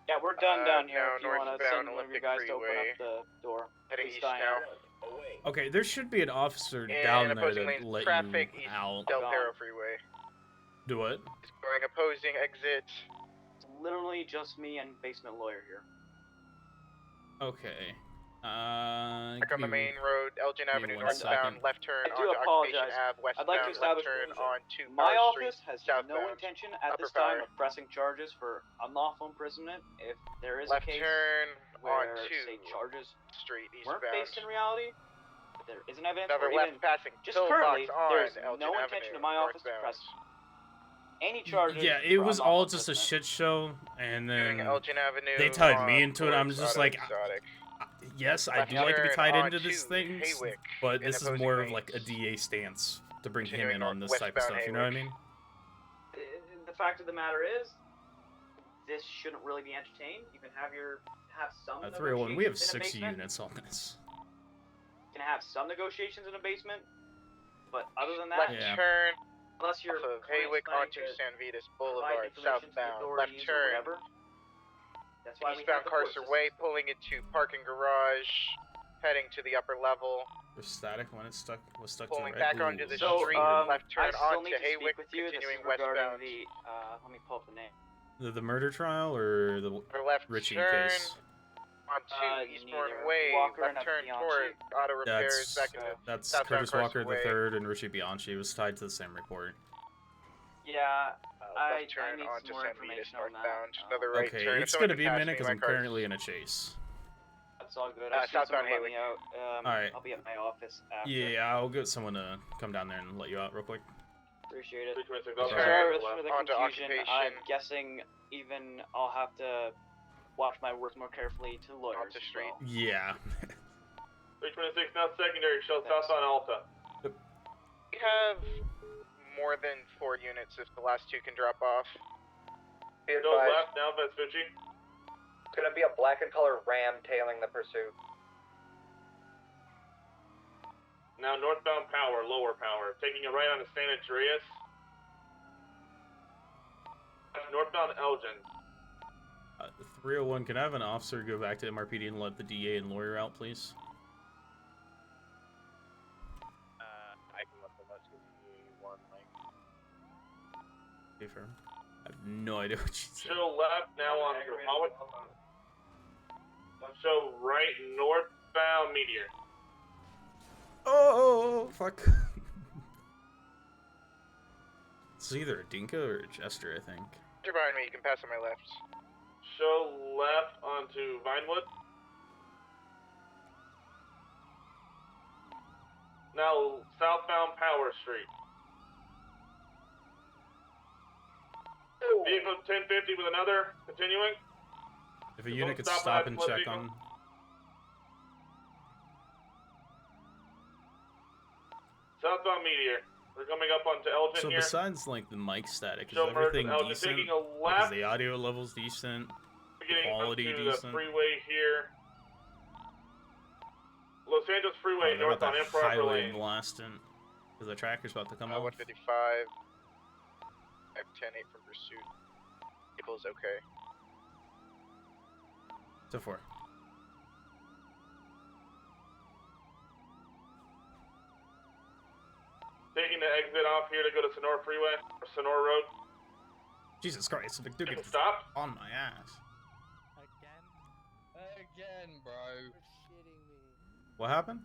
Yeah, we're done down here. No, If you want to northbound send one of your Olympic guys to open Freeway. up the door. Heading Please east die now. out. Okay, there should be an officer In down there opposing to lanes, let traffic you east out. Del Perro Freeway. Do what? Going opposing exit. It's literally just me and basement lawyer here. Okay. Back on the main road, Elgin give me Avenue one northbound, second. left turn I do onto apologize. Occupation Ave, I'd like to westbound, establish left turn one onto My Power office Street, has southbound. no intention at Upper this time Power. of pressing charges for unlawful imprisonment. If there is Left a case turn where, onto say, charges Street weren't eastbound. based in reality, but there isn't evidence Another or left even passing just pillbox currently, on there's Elgin no Avenue, intention of my office to northbound. press any charges. Yeah, it for was unlawful all just a imprisonment. shit show, and Doing then Elgin Avenue they tied me on into it. I'm towards just Auto like, Exotic. yes, I Left do like to be turn tied into onto this thing, Haywick but in this is opposing more of lanes. like a DA stance to bring him Continuing in on this type of westbound stuff. You know what I Haywick. mean? The fact of the matter is, this shouldn't really be entertained. You can have some. 301, we have negotiations in a 6 basement. units on this. You can have some negotiations in a basement, but other than that, Left Yeah. turn unless you're off of client's Haywick planning onto to San Vitas provide Boulevard, information to the southbound. Left authorities or turn whatever, that's why we eastbound have the court Carcer system. Way, pulling into parking garage, heading to the upper level, Was static when it was stuck pulling to the right. back onto the Ooh. street, left turn I still onto need to Haywick, speak with you. This continuing is regarding westbound. the, let me pull up the name. The murder trial or the Or left Richie turn case? onto Eastbourne neither. Way, Walker left and turn Bianchi. toward auto repairs, back into That's southbound Curtis Walker Carson Way. the third and Richie Bianchi. It was tied to the same report. Yeah, I left turn need onto some more San Vitas information on that. northbound. Another right Okay, turn. If it's someone gonna can be a pass minute me, because my I'm car's- currently in a chase. That's all good. I'll see southbound someone let me Haywick. out. Alright. I'll be at my office after. Yeah, I'll get someone to come down there and let you out real quick. Appreciate it. 326, Turn Sorry for the onto confusion. I'm Occupation. guessing even I'll have to watch my words more carefully to lawyers. Onto street. Yeah. 326, now secondary, show southbound Alta. We have more than 4 units if the last 2 can drop off. Go left now, Vespucci. It's gonna be a black and color Ram tailing the pursuit. Now northbound Power, lower Power. Taking a right on the San Andreas. Northbound Elgin. 301, can I have an officer go back to MRPD and let the DA and lawyer out, please? I can let them know one, like. Okay, fair. I have no idea what she said. Show left now on Howard. Show right northbound Meteor. Oh, fuck. It's either a Dinka or a Jester, I think. You're behind me, you can pass on my left. Show left onto Vinewood. Now southbound Power Street. Vehicle 1050 with another, continuing. If a unit could stop stop that and flood check vehicle. on... Southbound Meteor. We're coming up onto Elgin So here. besides, like, the mic static, is Show merge everything with Elgin. decent? Taking a Like, is left. the audio levels decent? We're getting Quality up to decent? the freeway here. Los Angeles Freeway They're north about on that improper highway lane. blasting. Because the tracker's about to come out. 155. 510-8 from pursuit. Vehicle's okay. 2-4. Taking the exit off here to go to Sonora Freeway or Sonora Road. Jesus Christ, the dude gets Stop. on my ass. Again, bro. What happened?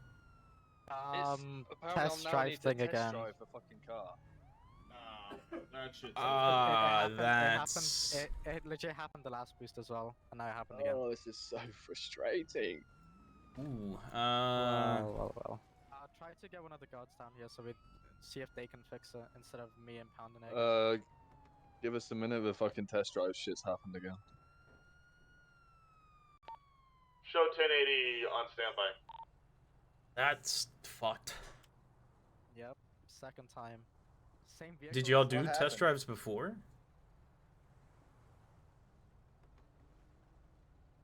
Test drive thing again. Drive the fucking car. That shit. That's. It legit happened the last boost as well, and now it happened again. Oh, this is so frustrating. Ooh. Well. Try to get one of the guards down here so we see if they can fix it instead of me impounding it. Give us a minute. The fucking test drive shit's happened again. Show 1080 on standby. That's fucked. Yep. Second time. Same vehicle. Did y'all do test drives before?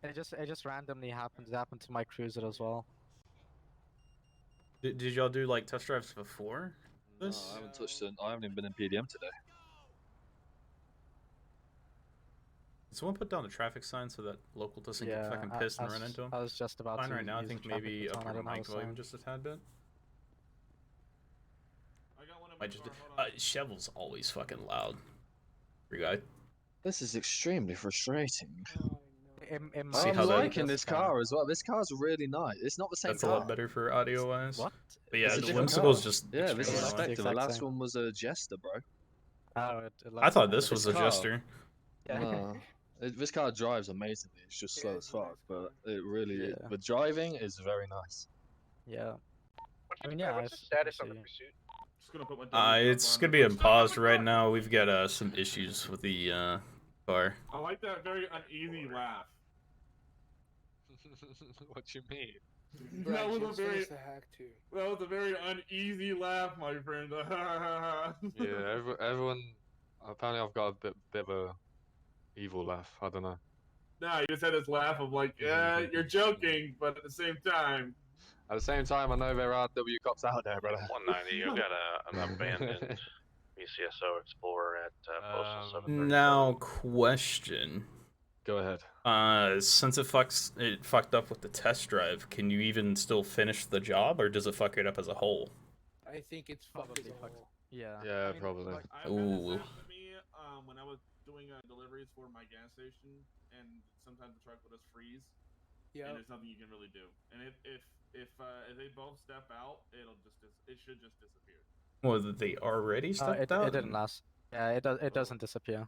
It just randomly happened. It happened to my cruiser as well. Did y'all do like test drives before this? No, I haven't touched it. I haven't even been in PDM today. Did someone put down a traffic sign so that local doesn't get fucking pissed and run into them? I was just about Fine to right now. I use think the traffic maybe baton, up I our don't know mic the volume sign. just a tad bit. Might just Chevel's always fucking loud. Free guy. This is extremely frustrating. See I'm how that- liking this car as well. This car's really nice. It's not the same That's car. a lot better for audio wise. What? But yeah, It's a the different Whimsical's car. just Yeah, this is extremely loud. Spectre. The last one was a Jester, bro. Oh, I thought this was This a car- Jester. No, this car drives amazingly. It's just slow as fuck, but it really the driving is very nice. Yeah. I mean, what's the status on the pursuit? Just gonna put my It's gonna be in pause right now. We've got some issues with the car. I like that very uneasy laugh. What you mean? That was a very uneasy laugh, my friend. Yeah, everyone. Apparently, I've got a bit of a evil laugh. I don't know. Nah, you just had this laugh of like, yeah, you're joking, but at the same time. At the same time, I know there are W cops out there, brother. 190. You got an abandoned BCSO Explorer at Postal 730. Now, question. Go ahead. Since it fucked up with the test drive, can you even still finish the job, or does it fuck it up as a whole? I think it's fucked as a whole. Yeah. Yeah, probably. Like, I've had this happen to me when I was doing deliveries for my gas station, and sometimes the truck will just freeze. Yeah. And there's nothing you can really do. And if they both step out, it should just disappear. Well, they already stepped out. It didn't last. Yeah, it doesn't disappear.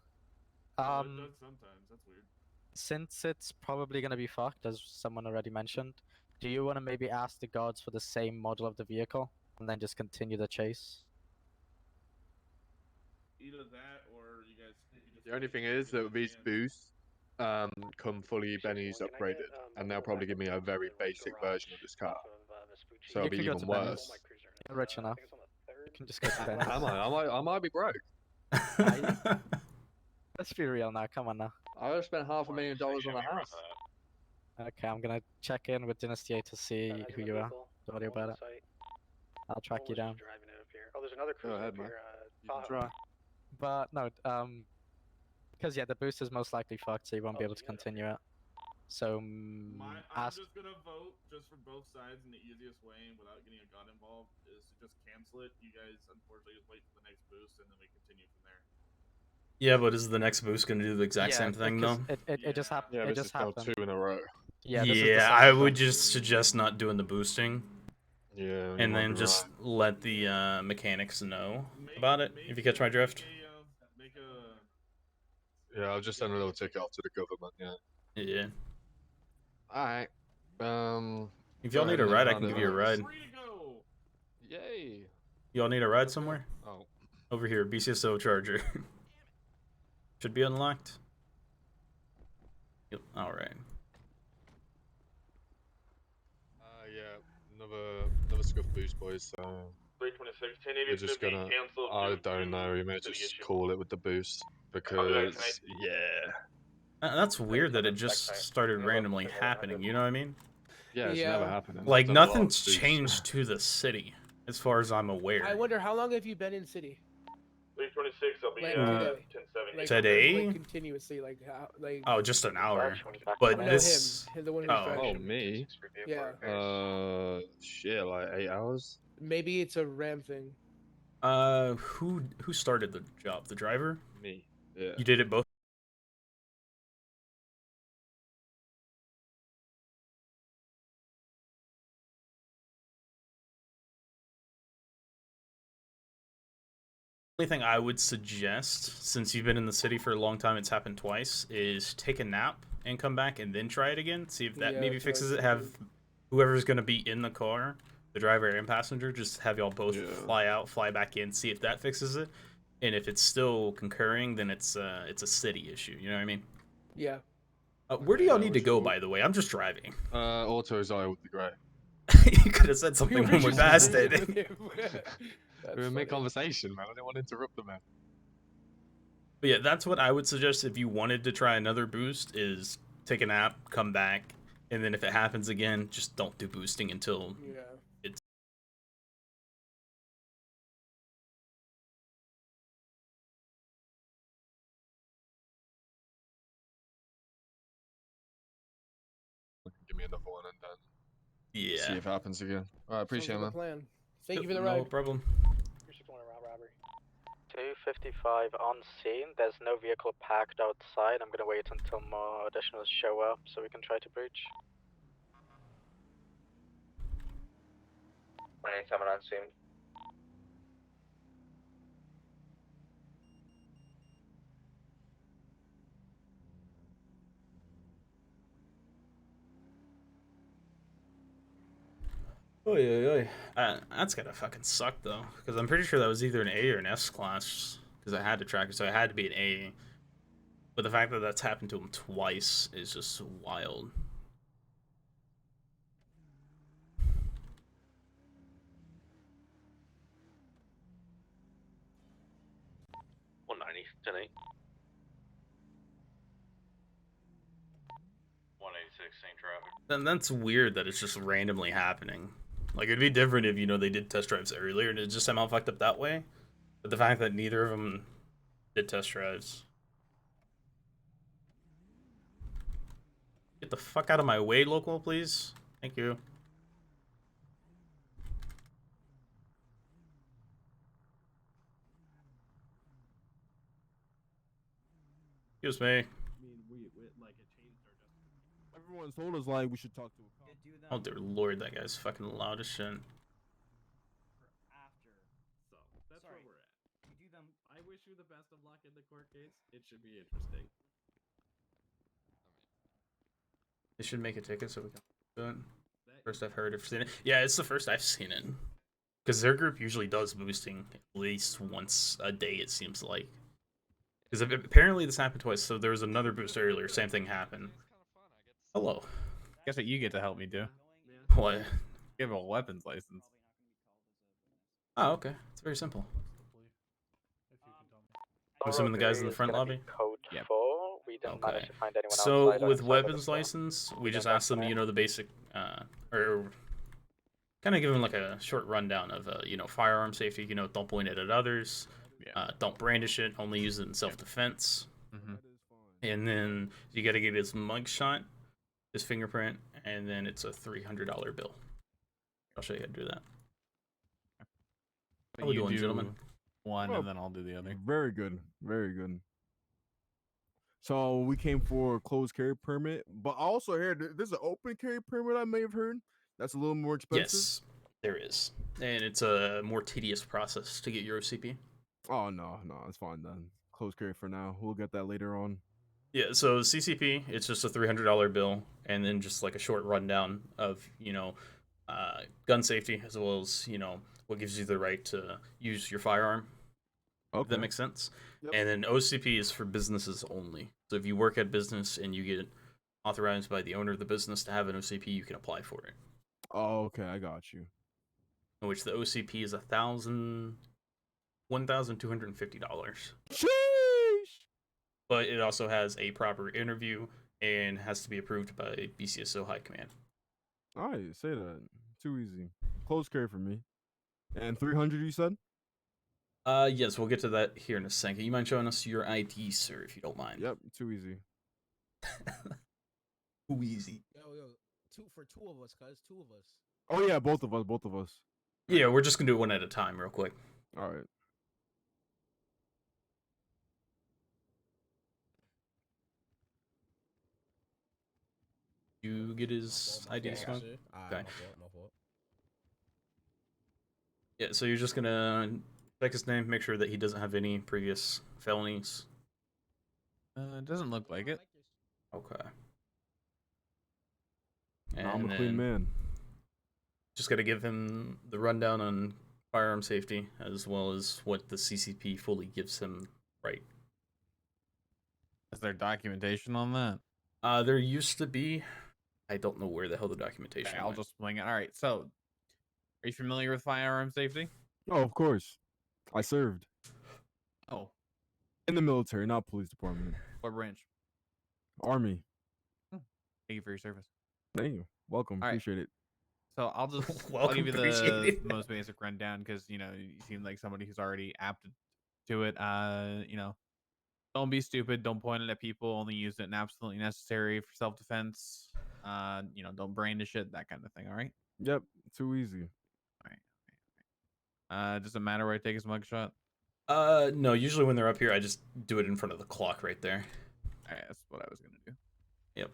It does sometimes. That's weird. Since it's probably gonna be fucked, as someone already mentioned, do you want to maybe ask the guards for the same model of the vehicle and then just continue the chase? Either that, or you guys. The only thing is that these boosts come fully Benny's upgraded, and they'll probably give me a very basic version of this car. So it'll be can go even to Benny's. worse. You're rich enough. You can just go to Benny's. I might be broke. Let's be real now. Come on now. I would spent $500,000 on a house. Okay, I'm gonna check in with Dynasty 8 to see who you are. Don't worry about it. I'll track you down. Oh, there's another cruiser ahead, up man. here. You can Tahoe. try. But no, because yeah, the boost is most likely fucked, so you won't be able to continue it. So I'm ask. just gonna vote just for both sides in the easiest way and without getting a gun involved is to just cancel it. You guys unfortunately just wait for the next boost and then we continue from there. Yeah, but is the next boost gonna do the exact Yeah, same thing because though? It just happened. Yeah, it this just is now happened. 2 in a row. Yeah, this is the Yeah, second I one. would just suggest not doing the boosting. Yeah. And then just let the mechanics know about it. If you catch my drift. Yeah, I'll just send a little ticket off to the government. Yeah. Yeah. Alright. If y'all need a ride, I can give you a ride. Yay. Y'all need a ride somewhere? Oh. Over here, BCSO Charger. Should be unlocked. Yep. All right. Yeah. Another scuff boost, boys. So 326. we're just gonna. I don't know. We may just call it with the boost because yeah. That's weird that it just started randomly happening. You know what I mean? Yeah, it's never happening. I've Like done a lot of nothing's boosts. changed to the city, as far as I'm aware. I wonder how long have you been in city? 326. I'll be Like today. Like, Today? Like continuously, like how, like. Oh, just an hour. No, But him, this. the one who's Oh. fresh. Oh, me? Yeah. Shit, like 8 hours. Maybe it's a RAM thing. Who started the job? The driver? Me. Yeah. You did it both. Only thing I would suggest, since you've been in the city for a long time, it's happened twice, is take a nap and come back and then try it again. See if that maybe fixes it. Have whoever's gonna be in the car, the driver and passenger, just have y'all both fly out, fly back in, see if that fixes it. And if it's still concurring, then it's a city issue. You know what I mean? Yeah. Where do y'all need to go, by the way? I'm just driving. Auto's eye would be great. You could have said something when we're fast dating. We're in mid-conversation, man. I didn't want to interrupt the man. But yeah, that's what I would suggest if you wanted to try another boost, is take a nap, come back, and then if it happens again, just don't do boosting until it's... Give me another one and then Yeah. see if it happens again. Alright, appreciate it, man. Plan. Thank you for the No ride. problem. 255 on scene. There's no vehicle parked outside. I'm gonna wait until more additionals show up so we can try to breach. 187 on scene. That's gotta fucking suck though, because I'm pretty sure that was either an A or an S class, because I had to track it, so it had to be an A. But the fact that that's happened to him twice is just wild. Tonight. 186, same traffic. Then that's weird that it's just randomly happening. Like, it'd be different if, you know, they did test drives earlier and it just somehow fucked up that way. But the fact that neither of them did test drives. Get the fuck out of my way, local, please. Thank you. Excuse me. Everyone's told us like we should talk to a cop. Oh dear lord, that guy's fucking loud as shit. So that's where we're at. I wish you the best of luck in the court case. It should be interesting. They should make a ticket so we can do it. First I've heard of seen it. Yeah, it's the first I've seen it. Because their group usually does boosting at least once a day, it seems like. Because apparently this happened twice, so there was another boost earlier, same thing happened. Hello. Guess what you get to help me do? What? Give a weapons license. Oh, okay. It's very simple. I'm assuming the guys in the front lobby? Code 4. We didn't manage to find anyone So outside or with inside of the weapons store. license, we just ask them, you know, the basic, or kind of give them like a short rundown of, you know, firearm safety. You know, don't point it at others. Don't brandish it. Only use it in self-defense. And then you got to get his mugshot, his fingerprint, and then it's a $300 bill. I'll show you how to do that. How we You doing, do gentlemen? one, Oh, and then I'll do the other. Very good. Very good. So we came for a closed carry permit, but I also heard there's an open carry permit I may have heard. That's a little more expensive. Yes, there is. And it's a more tedious process to get your OCP. Oh, no, it's fine then. Closed carry for now. We'll get that later on. Yeah, so CCP, it's just a $300 bill, and then just like a short rundown of, you know, gun safety, as well as, you know, what gives you the right to use your firearm. Okay. If that makes sense. Yep. And then OCP is for businesses only. So if you work at business and you get authorized by the owner of the business to have an OCP, you can apply for it. Oh, okay, I got you. In which the OCP is $1,250. Sheesh! But it also has a proper interview and has to be approved by BCSO High Command. All right, say that. Too easy. Close carry for me. And 300, you said? Yes, we'll get to that here in a second. You mind showing us your ID, sir, if you don't mind? Yep, too easy. Too easy. Yo, for two of us, cuz 2 of us. Oh yeah, both of us. Yeah, we're just gonna do it one at a time, real quick. All right. You get his ID, Smoke? Okay. My fault. Yeah, so you're just gonna check his name, make sure that he doesn't have any previous felonies. It doesn't look like it. Okay. No, I'm a clean man. Just gotta give him the rundown on firearm safety, as well as what the CCP fully gives him right. Is there documentation on that? There used to be. I don't know where the hell the documentation Okay, I'll went. just wing it. All right, so are you familiar with firearm safety? Oh, of course. I served. Oh. In the military, not police department. What branch? Army. Thank you for your service. Thank you. Welcome. All right. Appreciate it. So I'll just I'll Welcome, give you appreciate the it. most basic rundown because you seem like somebody who's already apt to it. Don't be stupid. Don't point it at people. Only use it when absolutely necessary for self-defense. Don't brandish it. That kind of thing. All right. Yep. Too easy. Does it matter where I take his mugshot? No. Usually when they're up here, I just do it in front of the clock right there. All right, that's what I was gonna do. Yep.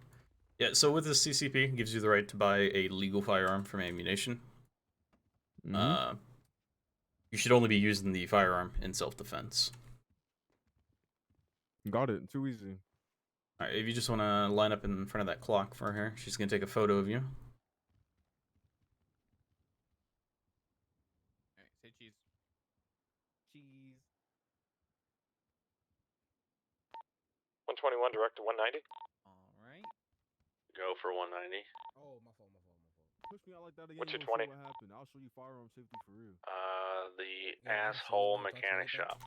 Yeah. So with the CCP, it gives you the right to buy a legal firearm from ammunition. You should only be using the firearm in self-defense. Got it. Too easy. All right. If you just want to line up in front of that clock for her, she's gonna take a photo of you. All right, say cheese. Cheese. 121 direct to 190. All right. Go for 190. Oh, my fault. Push me out like that again. What's your we'll see 20? What happened? I'll show you firearm safety for real. The Yeah, asshole absolutely. mechanic Touch shop.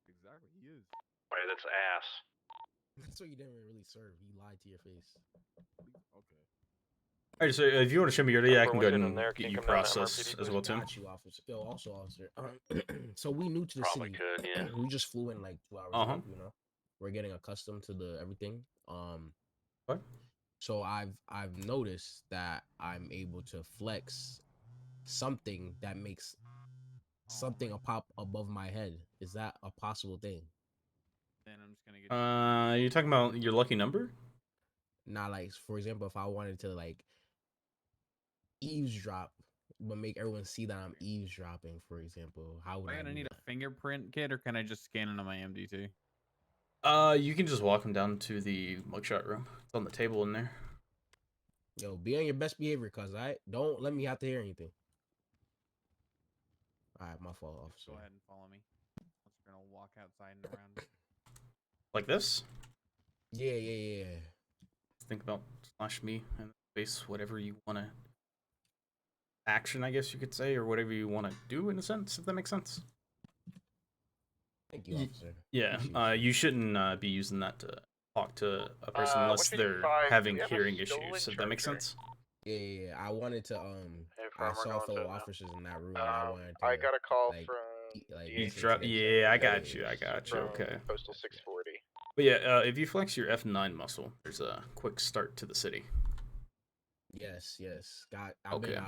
Exactly. He is. Wait, that's ass. So you didn't really serve. He lied to your face. Okay. All right. So if you want to show me your ID, I can go ahead and there, get can you come down to processed MRPD, as well too. Got you, officer. Yo, also, officer. So we new to the Probably city. could, yeah. We just flew in like 2 hours Uh-huh. ago, We're getting accustomed to the everything. What? So I've noticed that I'm able to flex something that makes something a pop above my head. Is that a possible thing? Then I'm just gonna get. You talking about your lucky number? Not like, for example, if I wanted to like eavesdrop, but make everyone see that I'm eavesdropping, for example, how would Am I I gonna do need that? a fingerprint kit, or can I just scan it on my MDT? You can just walk him down to the mugshot room. It's on the table in there. Yo, be on your best behavior, cuz don't let me have to hear anything. All right, my fault, officer. Go ahead and follow me. We're gonna walk outside and around. Like this? Yeah. Think about slash me and face whatever you want to action, I guess you could say, or whatever you want to do in a sense, if that makes sense. Thank you, officer. Yeah, you shouldn't be using that to talk to a person unless they're 155, having do we have a hearing stolen issues, if that makes charger? sense. Yeah. I wanted to I we're saw going fellow to now. officers in that room. And I wanted to. I got a call like, from Yeah, I got you. from Okay. Postal 640. But yeah, if you flex your F9 muscle, there's a quick start to the city. Yes. Okay.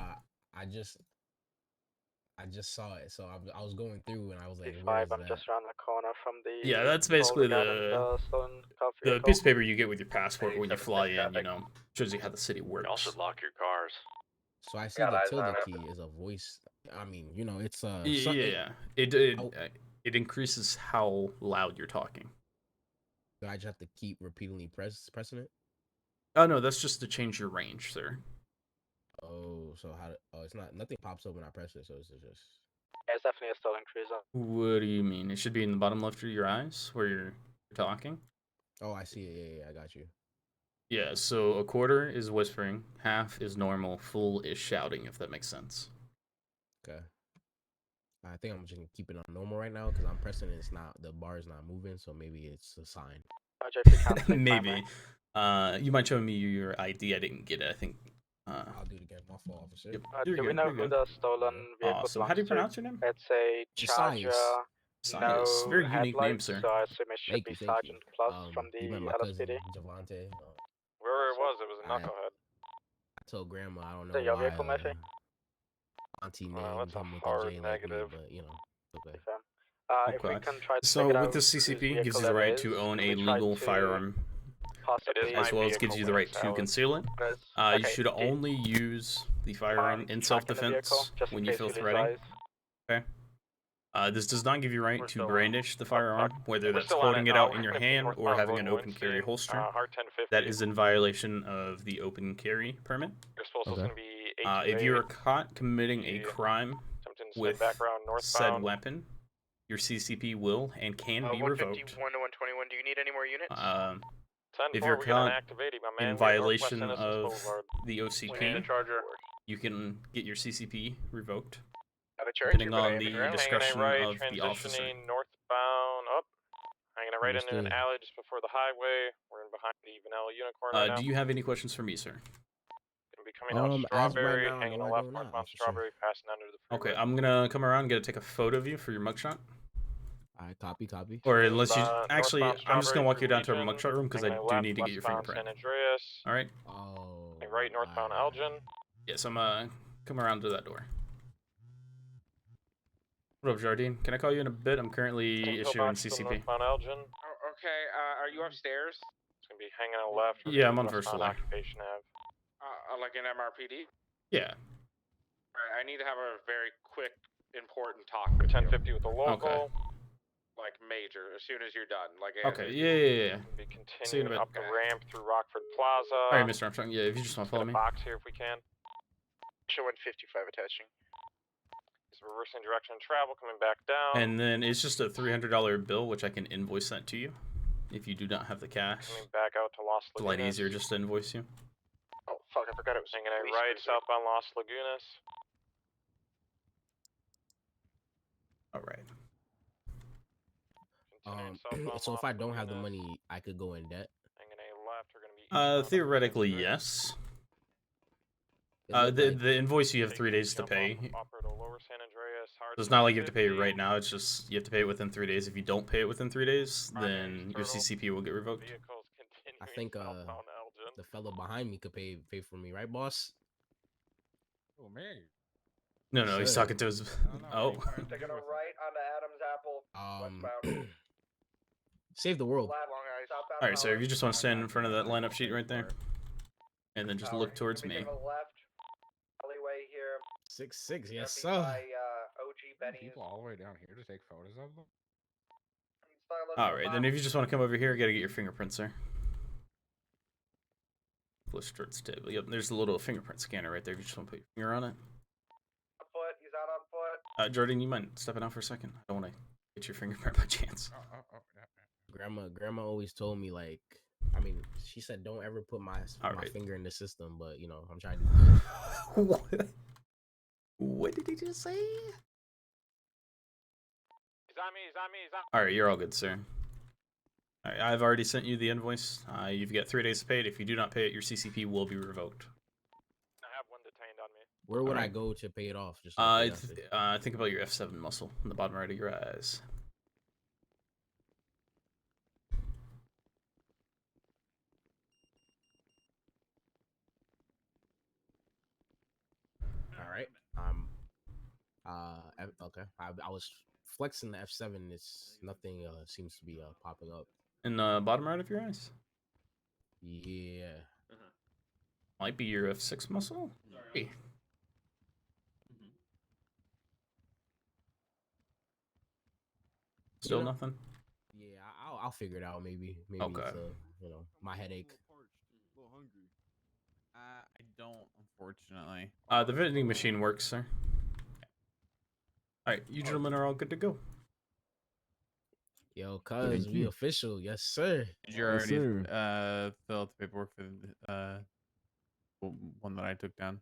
I just saw it, so I was going through and I was like, Five, where I'm is just that? around the corner from the. Yeah, that's basically stolen car the vehicle. piece of paper you get with your passport when you 87 fly in. traffic. Shows you how the city works. Y'all should lock your cars. So I see Got the eyes tilde on it. key is a voice. I mean, it's Yeah, it increases how loud you're talking. So I just have to keep repeatedly pressing it. Oh no, that's just to change your range, sir. Oh, so it's nothing pops up when I press it, so it's just. Yeah, it's definitely a stolen cruiser. What do you mean? It should be in the bottom left of your eyes where you're talking. Oh, I see it. Yeah, I got you. Yeah, so a quarter is whispering, half is normal, full is shouting, if that makes sense. Okay. I think I'm just gonna keep it on normal right now because I'm pressing it. The bar is not moving, so maybe it's a sign. Maybe. You might show me your ID. I didn't get it. I think I'll do it again. My fault, officer. Yep. Do we know who the stolen vehicle Awesome. belongs How do you to? pronounce your name? It's a Charger. Sias. No Very unique name, headlights, sir. so I assume it should Thank be you, thank you. Sergeant Plus from You met the my cousin LSPD. Javante. Wherever it was a I knucklehead. told Grandma I don't Is know it your why vehicle, Murphy? Auntie That's named a him with a hard J like me, negative. but you know, okay. If we Okay. can try to So figure with out the whose CCP, gives vehicle you the that right is, to own can a we try legal to firearm, possibly as well as gives you the right to conceal it. You should only use the firearm in self-defense when you feel threatened. Okay. This does not give you right to brandish the firearm, whether that's holding it out in your hand or having an open carry holster. Hard 1050. That is in violation of the open carry permit. Your supposed Okay. going to be If you are caught committing a crime attempting to spin with background said northbound. weapon, your CCP will and can be 151 revoked. to 121. Do you need any more units? If you're 10-4, we got an caught activating, my man. in We're at Northwest violation Innocence of Boulevard. the We need a OCP, charger. you can get your CCP revoked, Got a charger, depending but I on am the in route. discretion Hanging a right, of the officer. transitioning northbound up. Hanging a right into an Understood. alley just before the highway. We're in behind the Vanilla Unicorn right now. Do you have any questions for me, sir? Gonna be coming out As right Strawberry, now, hanging no, a I left do not, northbound officer. Strawberry, passing under the freeway. Okay, I'm gonna come around, gonna take a photo of you for your mugshot. Alright, copy. Or unless you actually, northbound I'm just gonna Strawberry walk you through down to a Legion, mugshot room because I hanging a do left need to get your westbound fingerprint. San Andreas. All right. Oh. Hanging right northbound Elgin. Yes, I'm come around to that door. What up, Jardine? Can I call you in a bit? I'm currently issuing CCP. Northbound Elgin. Oh, okay, are you upstairs? It's gonna be hanging a left. Yeah, I'm on first westbound floor. Occupation Ave. Like an MRPD? Yeah. Alright, I need to have a very quick, important talk with 1050 with the local. like major, as soon as you're done. Like Okay. Yeah. Be See you in a continuing bit. up the ramp through Rockford Plaza. All right, Mr. Armstrong. Yeah, if you just want to follow Got me. a box here if we can. Show 155 attaching. He's reversing direction of travel, coming back down. And then it's just a $300 bill, which I can invoice that to you. If you do not have the cash, Coming back out to Los it's a lot Lagunas. easier just to invoice you. Oh fuck, I forgot it was Hanging a right southbound Los Lagunas. All right. So if I don't have the money, I could go in debt. Hanging a left, we're gonna be Theoretically, yes. The invoice you have 3 days to pay. So it's not like you have to pay it right now. It's just you have to pay it within 3 days. If you don't pay it within 3 days, then your CCP will get revoked. I think the fella behind me could pay for me, right, boss? Oh man. No, he's talking to his. Oh. Taking a right onto Adams Apple. Save the world. All right, so if you just want to stand in front of that lineup sheet right there, and then just look towards me. Alleyway here. 6'6", yes sir. OG Benny's. People all the way down here to take photos of them. All right, then if you just want to come over here, gotta get your fingerprints, sir. Push towards the table. Yep, there's a little fingerprint scanner right there. If you just want to put your finger on it. He's out on foot. Jordan, you mind stepping out for a second? I don't want to get your fingerprint by chance. Grandma always told me, like, I mean, she said don't ever put my finger in the system, but you know, I'm trying to do it. What did he just say? He's on me. All right, you're all good, sir. All right, I've already sent you the invoice. You've got 3 days to pay it. If you do not pay it, your CCP will be revoked. I have one detained on me. Where would I go to pay it off? Just think about your F7 muscle in the bottom right of your eyes. All right. Okay. I was flexing the F7. It's nothing. Seems to be popping up. In the bottom right of your eyes? Yeah. Might be your F6 muscle? Hey. Still nothing? Yeah, I'll figure it out. Maybe Okay. It's my headache. I don't, unfortunately. The vending machine works, sir. All right, you gentlemen are all good to go. Yo, cuz we official, yes sir. Did you already fill out the paperwork for the one that I took down?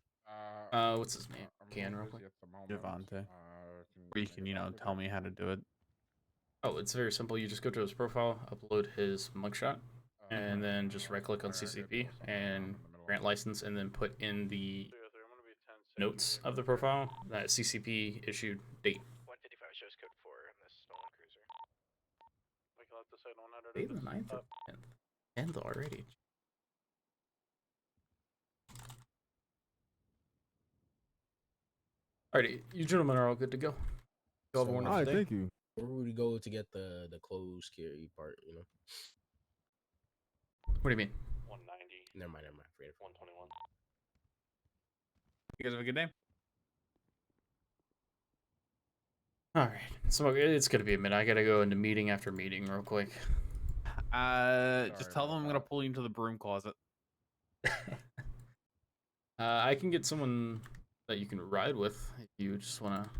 What's his name? Can real quick. Javante. Or you can, tell me how to do it. Oh, it's very simple. You just go to his profile, upload his mugshot, and then just right-click on CCP, and grant license and then put in the notes of the profile that CCP issued date. 155 shows code 4 in this stolen cruiser. We can let this item 100 Date the 9th or 10th already. Alrighty, you gentlemen are all good to go. You all have a wonderful day. Thank you. Where would we go to get the closed carry part? You know. What do you mean? 190. Never mind. Forget it. 121. You guys have a good day. All right, so it's gonna be a minute. I gotta go into meeting after meeting real quick. Just tell them I'm gonna pull you into the broom closet. I can get someone that you can ride with if you just want to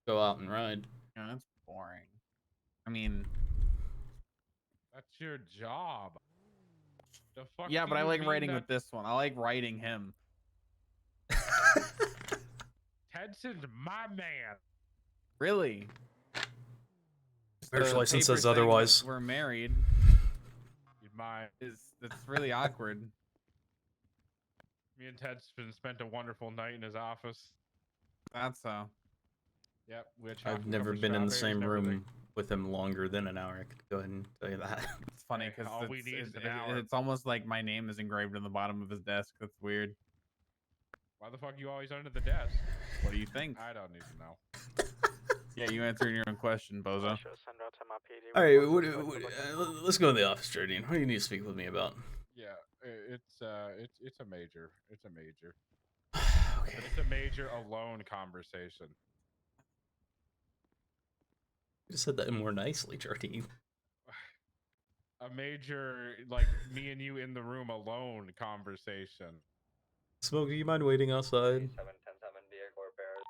go out and ride. Yeah, that's boring. I mean, that's your job. The fuck yeah, do but I you like mean riding that with this one. I like riding him. Tedson's my man. Really? Marriage The license paper says saying otherwise. We're married. It's really awkward. Me and Tedson spent a wonderful night in his office. That's so. Yep, we had I've chocolate never covered been in the strawberries same and room everything. with him longer than an hour. I could go ahead and tell you that. It's funny because all we need is an hour. it's almost like my name is engraved on the bottom of his desk. That's weird. Why the fuck are you always under the desk? What do you think? I don't need to know. Yeah, you answering your own question, bozo. All right, let's go in the office, Jardine. What do you need to speak with me about? Yeah, it's a major. Okay. It's a major alone conversation. You just said that more nicely, Jardine. A major, like, me and you in the room alone conversation. Smoke, do you mind waiting outside? 710-7 vehicle repairs.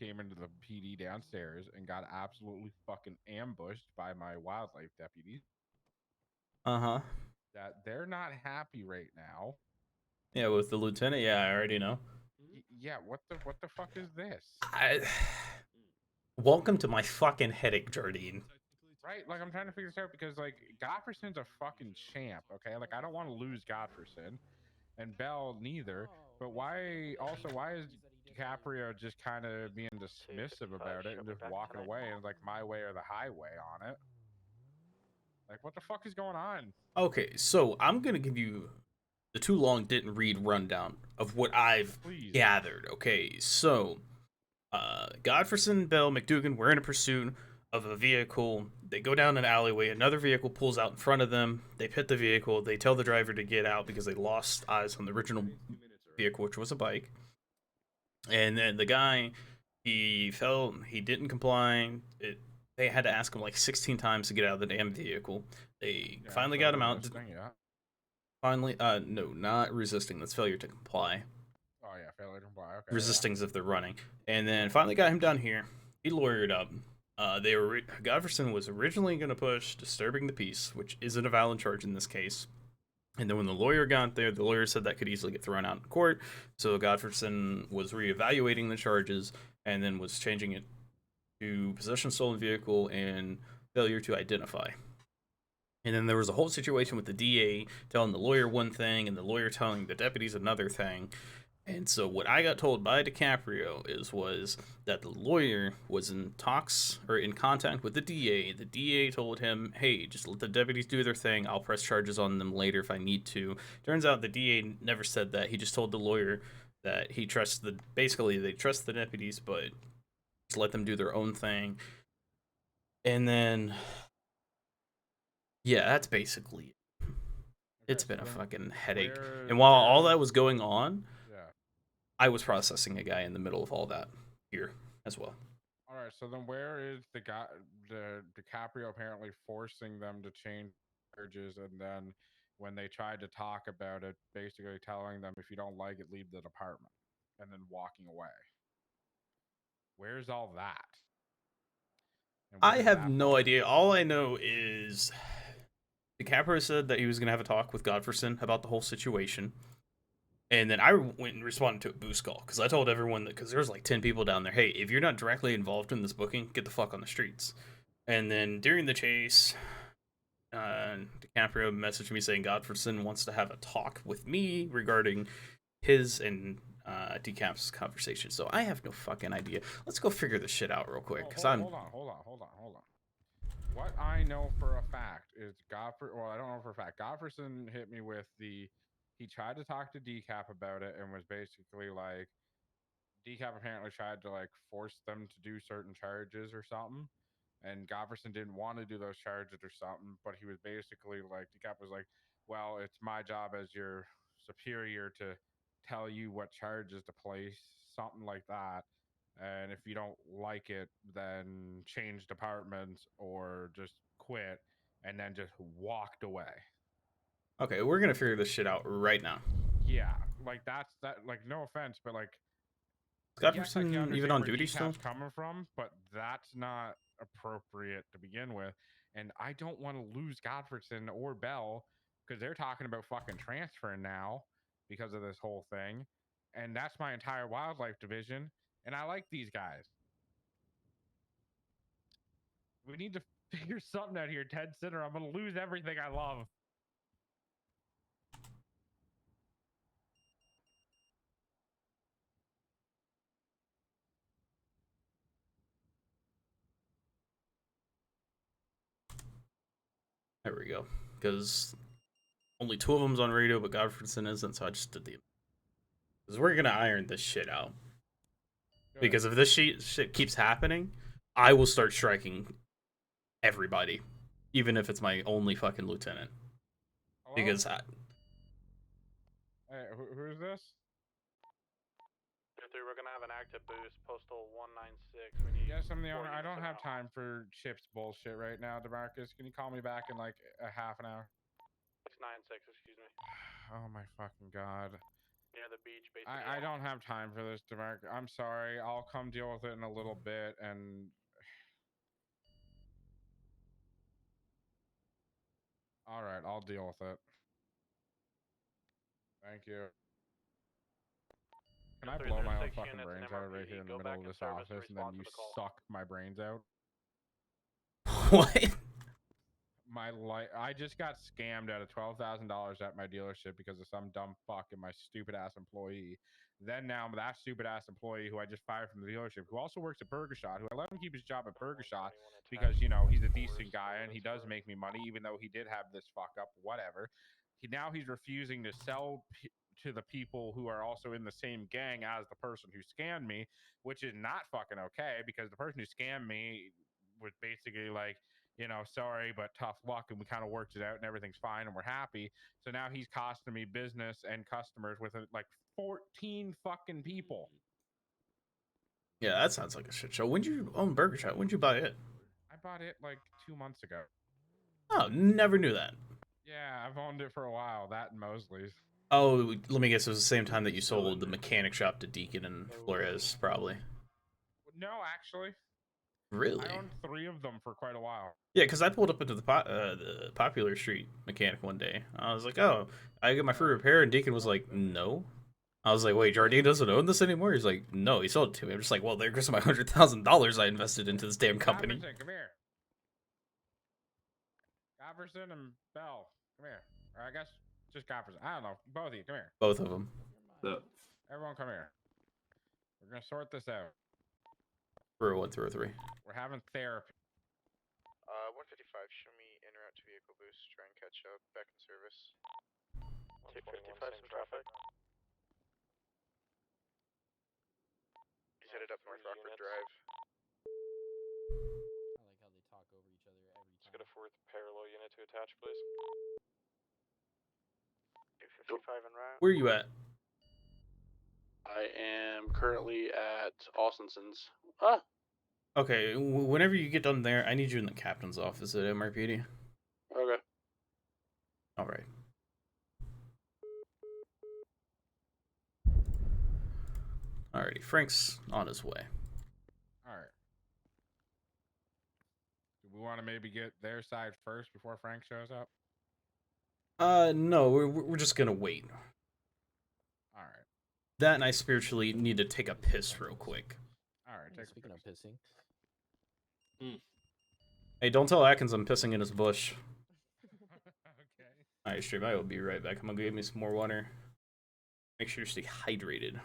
Came into the PD downstairs and got absolutely fucking ambushed by my wildlife deputies. Uh-huh. That they're not happy right now. Yeah, with the lieutenant? Yeah, I already know. Yeah, what the fuck is this? Welcome to my fucking headache, Jardine. Right, like I'm trying to figure this out because like Godfreyson's a fucking champ, okay? Like I don't want to lose Godfreyson, and Bell neither. But why is DiCaprio just kind of being dismissive about it and just walking away and like my way or the highway on it? Like what the fuck is going on? Okay, so I'm gonna give you the too long didn't read rundown of what I've gathered. Okay, so Godfreyson, Bell, McDougan were in a pursuit of a vehicle. They go down an alleyway. Another vehicle pulls out in front of them. They pit the vehicle. They tell the driver to get out because they lost eyes on the original vehicle, which was a bike. And then the guy, he fell. He didn't comply. They had to ask him like 16 times to get out of the damn vehicle. They finally got him out. Finally, no, not resisting. That's failure to comply. Oh yeah, failure to comply. Okay. Resisting as if they're running. And then finally got him down here. He lawyered up. Godfreyson was originally going to push disturbing the peace, which isn't a valid charge in this case. And then when the lawyer got there, the lawyer said that could easily get thrown out in court. So Godfreyson was reevaluating the charges and then was changing it to possession of stolen vehicle and failure to identify. And then there was a whole situation with the DA telling the lawyer one thing and the lawyer telling the deputies another thing. And so what I got told by DiCaprio was that the lawyer was in talks or in contact with the DA. The DA told him, hey, just let the deputies do their thing. I'll press charges on them later if I need to. Turns out the DA never said that. He just told the lawyer that he trusts basically they trust the deputies, but just let them do their own thing. And then, yeah, that's basically it. It's been a fucking headache. And while all that was going on, I was processing a guy in the middle of all that here as well. All right, so then where is the DiCaprio apparently forcing them to change charges, and then when they tried to talk about it, basically telling them if you don't like it, leave the department, and then walking away. Where's all that? I have no idea. All I know is DiCaprio said that he was going to have a talk with Godfreyson about the whole situation. And then I went and responded to a boost call because I told everyone that because there was like 10 people down there. Hey, if you're not directly involved in this booking, get the fuck on the streets. And then during the chase, DiCaprio messaged me saying Godfredson wants to have a talk with me regarding his and Decap's conversation. So I have no fucking idea. Let's go figure this shit out real quick because Hold on. What I know for a fact is well, I don't know for a fact. Godfredson hit me with he tried to talk to Decap about it and was basically like, Decap apparently tried to like force them to do certain charges or something. And Godfredson didn't want to do those charges or something, but he was basically like, Decap was like, well, it's my job as your superior to tell you what charges to place, something like that. And if you don't like it, then change departments or just quit, and then just walked away. Okay, we're gonna figure this shit out right now. Yeah, like that's that. Like, no offense, but like, yes, I can Godfredson even understand on where duty Decap's still? coming from, but that's not appropriate to begin with. And I don't want to lose Godfredson or Bell because they're talking about fucking transferring now because of this whole thing. And that's my entire wildlife division. And I like these guys. We need to figure something out here, Ted Sitter. I'm going to lose everything I love. There we go. Because only 2 of them's on radio, but Godfredson isn't, so I just did the. Because we're gonna iron this shit out. Good. Because if this shit keeps happening, I will start striking everybody, even if it's my only fucking lieutenant. Hello? Because Hey, who's this? We're gonna have an active boost, postal 196. We need. Yes, I'm the owner. I don't have time for Chip's bullshit right now, DeMarcus. Can you call me back in like a half an hour? 696, excuse me. Oh my fucking god. Near the beach, basically. I don't have time for this, DeMarcus. I'm sorry. I'll come deal with it in a little bit, and all right, I'll deal with it. Thank you. Can I blow my own fucking brains out right here in the middle of this office, and then you suck my brains out? What? I just got scammed out of $12,000 at my dealership because of some dumb fuck and my stupid ass employee. Then now that stupid ass employee who I just fired from the dealership, who also works at Burgershot, who I let him keep his job at Burgershot because, you know, he's a decent guy and he does make me money, even though he did have this fuck up, whatever. He's refusing to sell to the people who are also in the same gang as the person who scammed me, which is not fucking okay, because the person who scammed me was basically like, you know, sorry, but tough luck, and we kind of worked it out and everything's fine and we're happy. So now he's costing me business and customers with like 14 fucking people. Yeah, that sounds like a shit show. When'd you own Burger Shot? When'd you buy it? I bought it like 2 months ago. Oh, never knew that. Yeah, I've owned it for a while. That and Mosley's. Oh, let me guess. It was the same time that you sold the mechanic shop to Deacon and Flores, probably. No, actually. Really? I owned 3 of them for quite a while. Yeah, because I pulled up into the Popular Street mechanic one day. I was like, oh, I get my free repair, and Deacon was like, no. I was like, wait, Jardine doesn't own this anymore? He's like, no, he sold it to me. I'm just like, well, there goes my $100,000 I invested into this damn company. Gofferson, come here. Gofferson and Bell, come here. Or I guess just Gofferson. I don't know. Both of you, come here. Both of them. Everyone come here. We're going to sort this out. 301, 303. We're having therapy. 155, show me en route to vehicle boost, try and catch up, back in service. Take 55, some traffic. He's headed up North Rockford Drive. I like how they talk over each other every time. Let's get a 4th parallel unit to attach, please. 255 en route. Where are you at? I am currently at Austin's. Ah! Okay, whenever you get done there, I need you in the captain's office at MRPD. Okay. Alright. Alrighty, Frank's on his way. Alright. Do we want to maybe get their side first before Frank shows up? No, we're just gonna wait. Alright. That and I spiritually need to take a piss real quick. All right. Take Speaking of pissing. Hey, don't tell Atkins I'm pissing in his bush. Okay. Alright, stream. I will be right back. I'm gonna go get me some more water. Make sure you stay hydrated.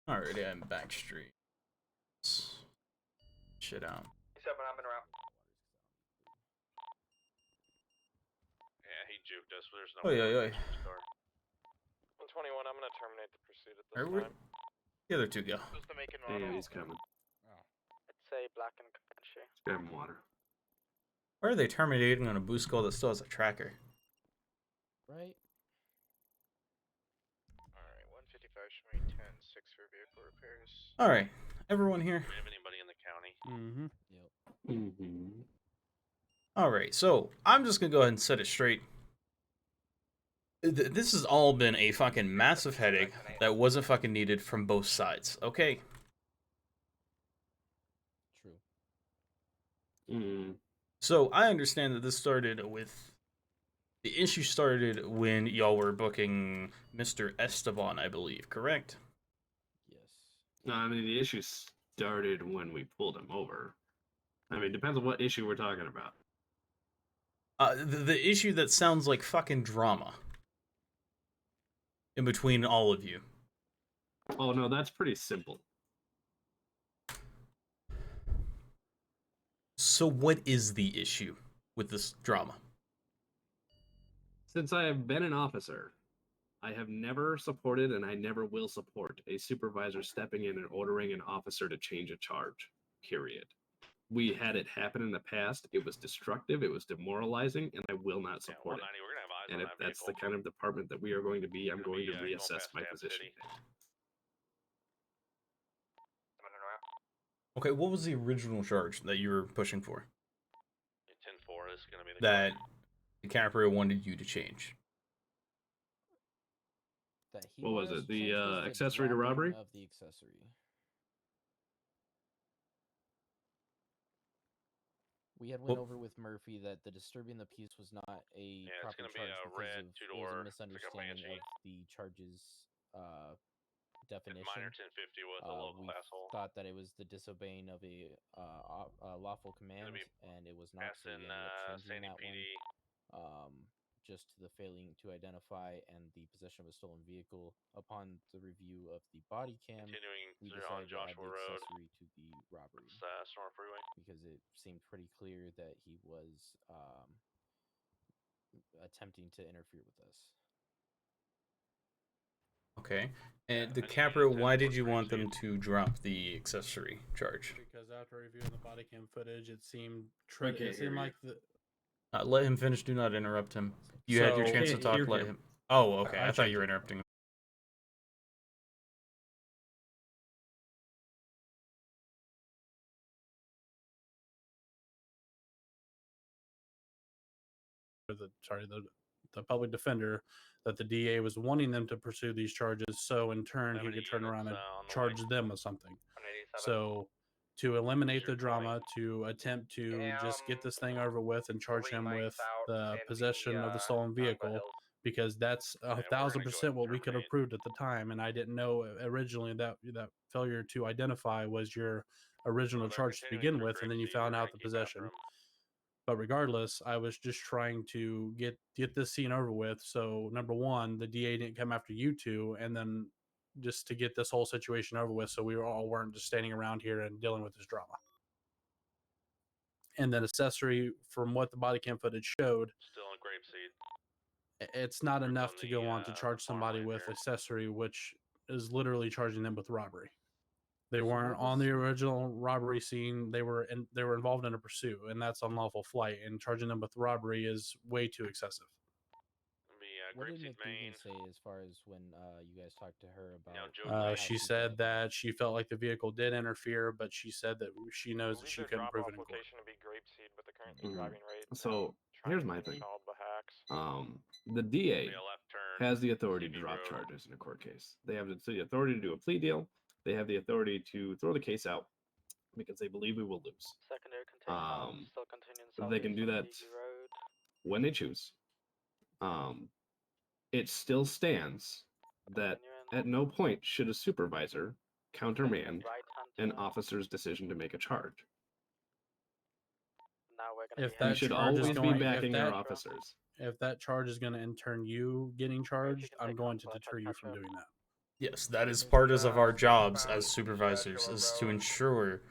Alrighty, I'm back straight. Shit out. 7, I'm in route. Yeah, he juked us. There's no Oh yeah, yeah. 121, I'm gonna terminate the pursuit at this Alright, time. the other two go. Supposed to make it Yeah, he's coming. I'd say black and Comanche. Let's grab him water. Why are they terminating on a boost goal that still has a tracker? Right. Alright, 155 should be 10, 6 for vehicle repairs. Alright, everyone here. Do we have anybody in the county? Mm-hmm. Yep. Mm-hmm. Alright, so I'm just gonna go ahead and set it straight. This has all been a fucking massive headache that wasn't fucking needed from both sides, okay? True. Mm. So I understand that this started with... The issue started when y'all were booking Mr. Esteban, I believe, correct? Yes. No, I mean, the issue started when we pulled him over. I mean, it depends on what issue we're talking about. The issue that sounds like fucking drama. In between all of you. Oh, no, that's pretty simple. So what is the issue with this drama? Since I have been an officer, I have never supported and I never will support a supervisor stepping in and ordering an officer to change a charge, period. We had it happen in the past. It was destructive, it was demoralizing, and I will not support it. And if that's the kind of department that we are going to be, I'm going to reassess my position. Okay, what was the original charge that you were pushing for? 10-4 is going to be the that DiCaprio wanted you to change. That he what was wanted it? to change was The accessory to dropping robbery? Of the accessory. We had went over with Murphy that the disturbing the peace was not a proper charge because of it was a misunderstanding of the charges definition. Minor 1050 was a local we asshole. thought that it was the disobeying of a lawful command, and it was not. So we ended up changing that one. Just to the failing to identify and the possession of a stolen vehicle. Upon the review of the body cam, we decided to add the accessory to the robbery Storm Freeway, because it seemed pretty clear that he was attempting to interfere with us. Okay. And the Capra, why did you want them to drop the accessory charge? Because after reviewing the body cam footage, it seemed can't it hear seemed you. like the Let him finish. Do not interrupt him. You had your So- chance to Can't talk. hear Let him. him. Oh, okay. I I thought checked you were it. interrupting him. the public defender that the DA was wanting them to pursue these charges, so in turn he could turn around and charge them with something. So to eliminate the drama, to attempt to just get this thing over with and charge him with the possession of the stolen vehicle, because that's 1,000% what we could have proved at the time, and I didn't know originally that failure to identify was your original charge to begin with, and then you found out the possession. But regardless, I was just trying to get this scene over with. So number one, the DA didn't come after you two, and then just to get this whole situation over with, so we weren't just standing around here and dealing with this drama. And then accessory, from what the body cam footage showed, Still in grapeseed. it's not enough to go on to charge somebody with accessory, which is literally charging them with robbery. They weren't on the original robbery scene. They were involved in a pursuit, and that's unlawful flight. And charging them with robbery is way too excessive. What did McDougal say as far as when you guys talked to her about? She said that she felt like the vehicle did interfere, but she said that she knows that she couldn't prove it in court. Location to be grapeseed, but the currently driving rate. So here's my thing. All the hacks. The DA has the authority to drop charges in a court case. They have the authority to do a plea deal. They have the authority to throw the case out because they believe we will lose. Secondary containment still continuing. They can do that when they choose. It still stands that at no point should a supervisor countermand an officer's decision to make a charge. If that we should charge is always going, be backing if our that, officers. If that charge is going to in turn you getting charged, I'm going to deter you from doing that. Yes, that is part of our jobs as supervisors, is to ensure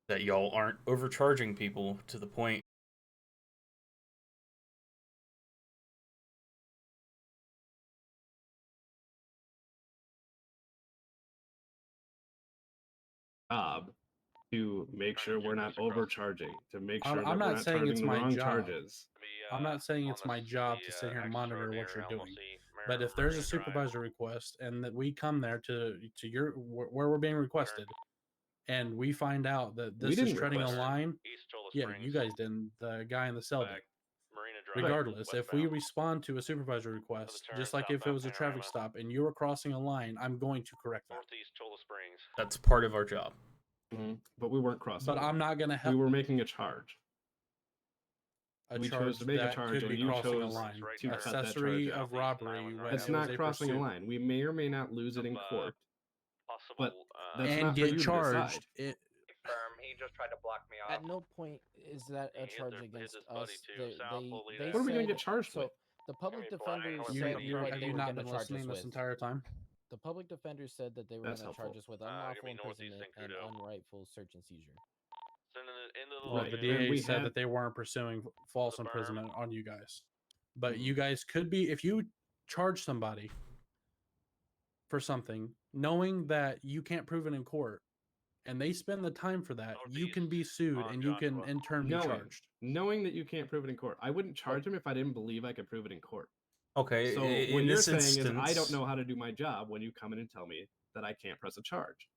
that y'all aren't overcharging people to the point. Job to make sure we're not overcharging, to make sure I'm that we're not saying it's charging the my wrong job. charges. I'm not saying it's my job to sit here and monitor what you're doing. But if there's a supervisor request and that we come there to your where we're being requested, and we find out that this is treading a line, yeah, you guys didn't. The guy in the cell did. Regardless, if we respond to a supervisor request, just like if it was a traffic stop and you were crossing a line, I'm going to correct that. That's part of our job. But we weren't crossing. But I'm not going to help. We were making a charge. We chose to make a charge, and you chose to cut that accessory charge of robbery. That's not crossing a line. We may or may not lose it in court, but that's and not for get you to charged. decide. He just tried to block me off. At no point is that a charge against us. They What are we going to said- get charged so with? The public defenders You, said you, what have they you were not going to been charge us listening this with. entire time? The public defenders said that they were going That's to charge helpful. us with unlawful imprisonment and unrightful search and seizure. Well, the DA said that they weren't pursuing false imprisonment on you guys. But you guys could be, if you charge somebody for something, knowing that you can't prove it in court, and they spend the time for that, you can be sued and you can in turn be charged. Knowing that you can't prove it in court. I wouldn't charge him if I didn't believe I could prove it in court. Okay, So in what you're this saying instance, is I don't know how to do my job when you come in and tell me that I can't press a charge.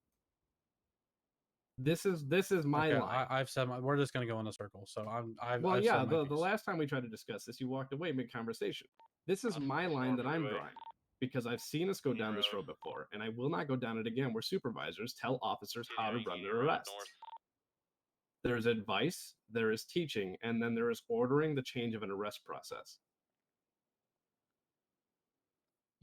This is my Okay, line. I've said we're just going to go in a circle. So I've Well, said my the piece. last time we tried to discuss this, you walked away mid-conversation. This is my line that I'm drawing because I've seen us go down this road before, and I will not go down it again where supervisors tell officers how to run their arrests. There's advice, there is teaching, and then there is ordering the change of an arrest process.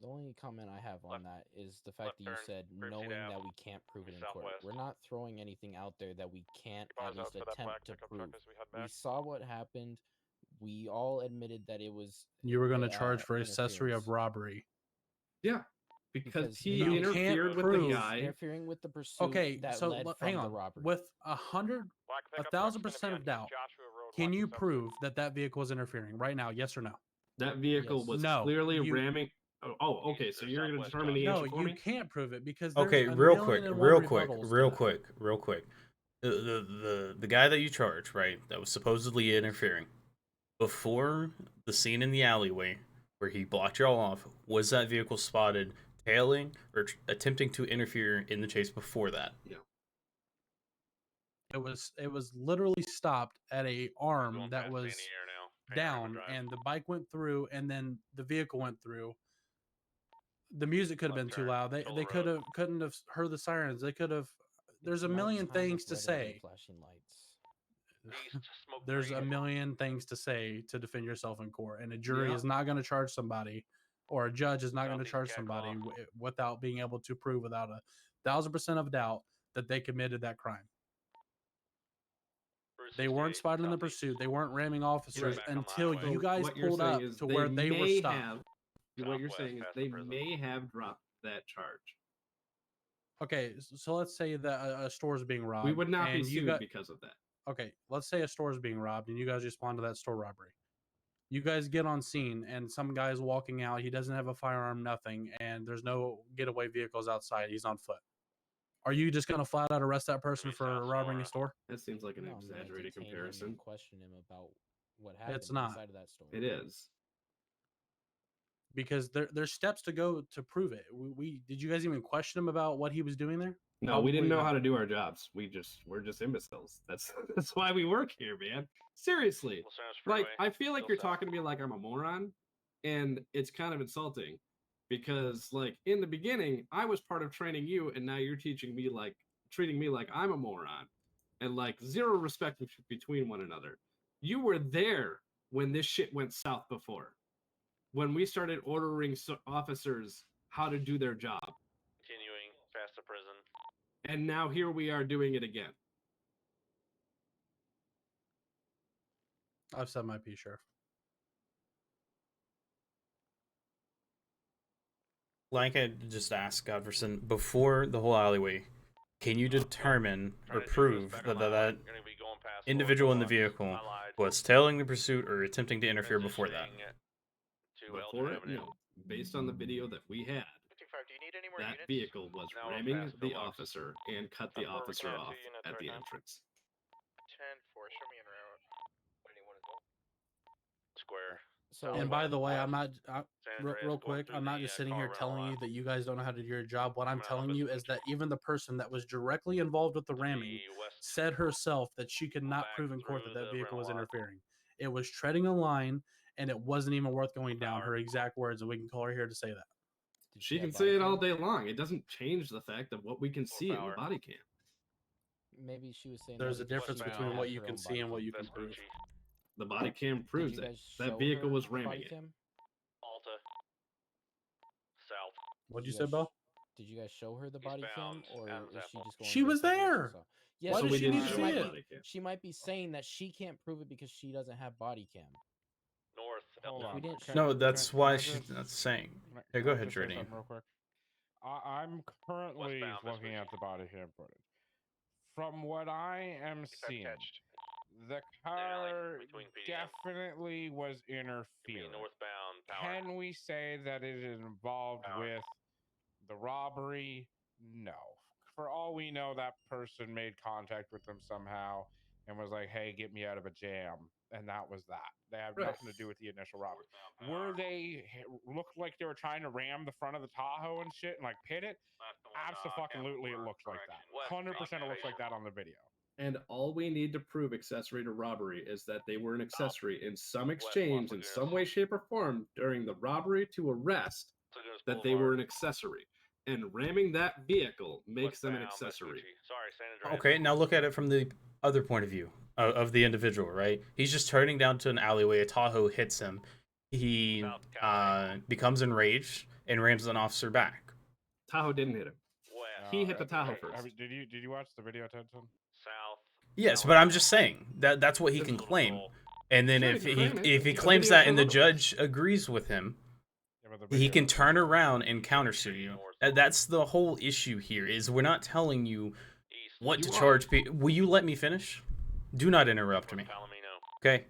The only comment I have on that is the fact that you said knowing that we can't prove it in court. We're not throwing anything out there that we can't at least attempt to prove. We saw what happened. We all admitted that it was. You were going to charge for accessory of robbery. Yeah, because he you interfered can't with prove, the guy. Interfering with the pursuit Okay, that so led hang from on. the robbery. With 1,000% of doubt, can you prove that that vehicle was interfering right now? Yes or no? That vehicle was No, clearly you- ramming. Okay. So you're going to determine the No, answer for you me? can't prove it because there's Okay, a real million quick, and one real quick, rebuttals to real that. quick, real quick. The guy that you charged, right, that was supposedly interfering, before the scene in the alleyway where he blocked y'all off, was that vehicle spotted tailing or attempting to interfere in the chase before that? Yeah. It was literally stopped at a arm that was down, and the bike went through, and then the vehicle went through. The music could have been too loud. They couldn't have heard the sirens. They could have. There's a million things to say. Flashing lights. There's a million things to say to defend yourself in court, and a jury Yeah. is not going to charge somebody, or a judge is not going to charge somebody without being able to prove without 1,000% of doubt that they committed that crime. They weren't spotted in the pursuit. They weren't ramming officers until you guys what you're pulled saying up is to where they were stopped. What you're saying is they may have dropped that charge. Okay, so let's say that a store is being robbed. We would not be and you sued got, because of that. okay, let's say a store is being robbed and you guys respond to that store robbery. You guys get on scene and some guy's walking out. He doesn't have a firearm, nothing, and there's no getaway vehicles outside. He's on foot. Are you just going to flat out arrest that person for robbing a store? That seems like an exaggerated comparison. Question him about what happened It's not. inside of that store. It is. Because there's steps to go to prove it. We did you guys even question him about what he was doing there? No, we didn't know how to do our jobs. We're just imbeciles. That's why we work here, man. Seriously. Like, I feel like you're talking to me like I'm a moron, and it's kind of insulting because, like, in the beginning, I was part of training you, and now you're treating me like I'm a moron, and like zero respect between one another. You were there when this shit went south before. When we started ordering officers how to do their job. Continuing past the prison. And now here we are doing it again. I've said my piece, Sheriff. Like I just asked Godfreyson, before the whole alleyway, can you determine or prove that individual in the vehicle was tailing the pursuit or attempting to interfere before that? Before it, no. Based on the video that we had, that vehicle was ramming the officer and cut the officer off at the entrance. 10-4, show me en route. Square. So, and by the way, I'm not real quick. I'm not just sitting here telling you that you guys don't know how to do your job. What I'm telling you is that even the person that was directly involved with the ramming said herself that she could not prove in court that that vehicle was interfering. It was treading a line, and it wasn't even worth going down. Her exact words, and we can call her here to say that. She can say it all day long. It doesn't change the fact of what we can see in the body cam. Maybe she was saying there's a difference between what you can see and what you can prove. The body cam proves it. That vehicle was ramming it. Alta. South. What'd you say, Belle? Did you guys show her the body cam, or is she just going? She was there. Yes, why did she need to see it? She might be saying that she can't prove it because she doesn't have body cam. North. No, that's why she's not saying. Hey, go ahead, Jordy. Real quick. I'm currently looking at the body cam footage. From what I am seeing, the car definitely was interfering. Can we say that it is involved with the robbery? No. For all we know, that person made contact with them somehow and was like, hey, get me out of a jam. And that was that. They have nothing to do with the initial robbery. Were they looked like they were trying to ram the front of the Tahoe and shit and like pit it? Absolutely, it looks like that. 100% it looks like that on the video. And all we need to prove accessory to robbery is that they were an accessory in some exchange, in some way, shape, or form during the robbery to arrest, that they were an accessory. And ramming that vehicle makes them an accessory. Okay, now look at it from the other point of view of the individual, right? He's just turning down to an alleyway. A Tahoe hits him. He becomes enraged and rams an officer back. Tahoe didn't hit him. He hit the Tahoe first. Did you watch the video, Tenson? South. Yes, but I'm just saying that's what he can claim. And then if he claims that and the judge agrees with him, he can turn around and countersue you. That's the whole issue here. Is we're not telling you what to charge people. Will you let me finish? Do not interrupt me. Okay.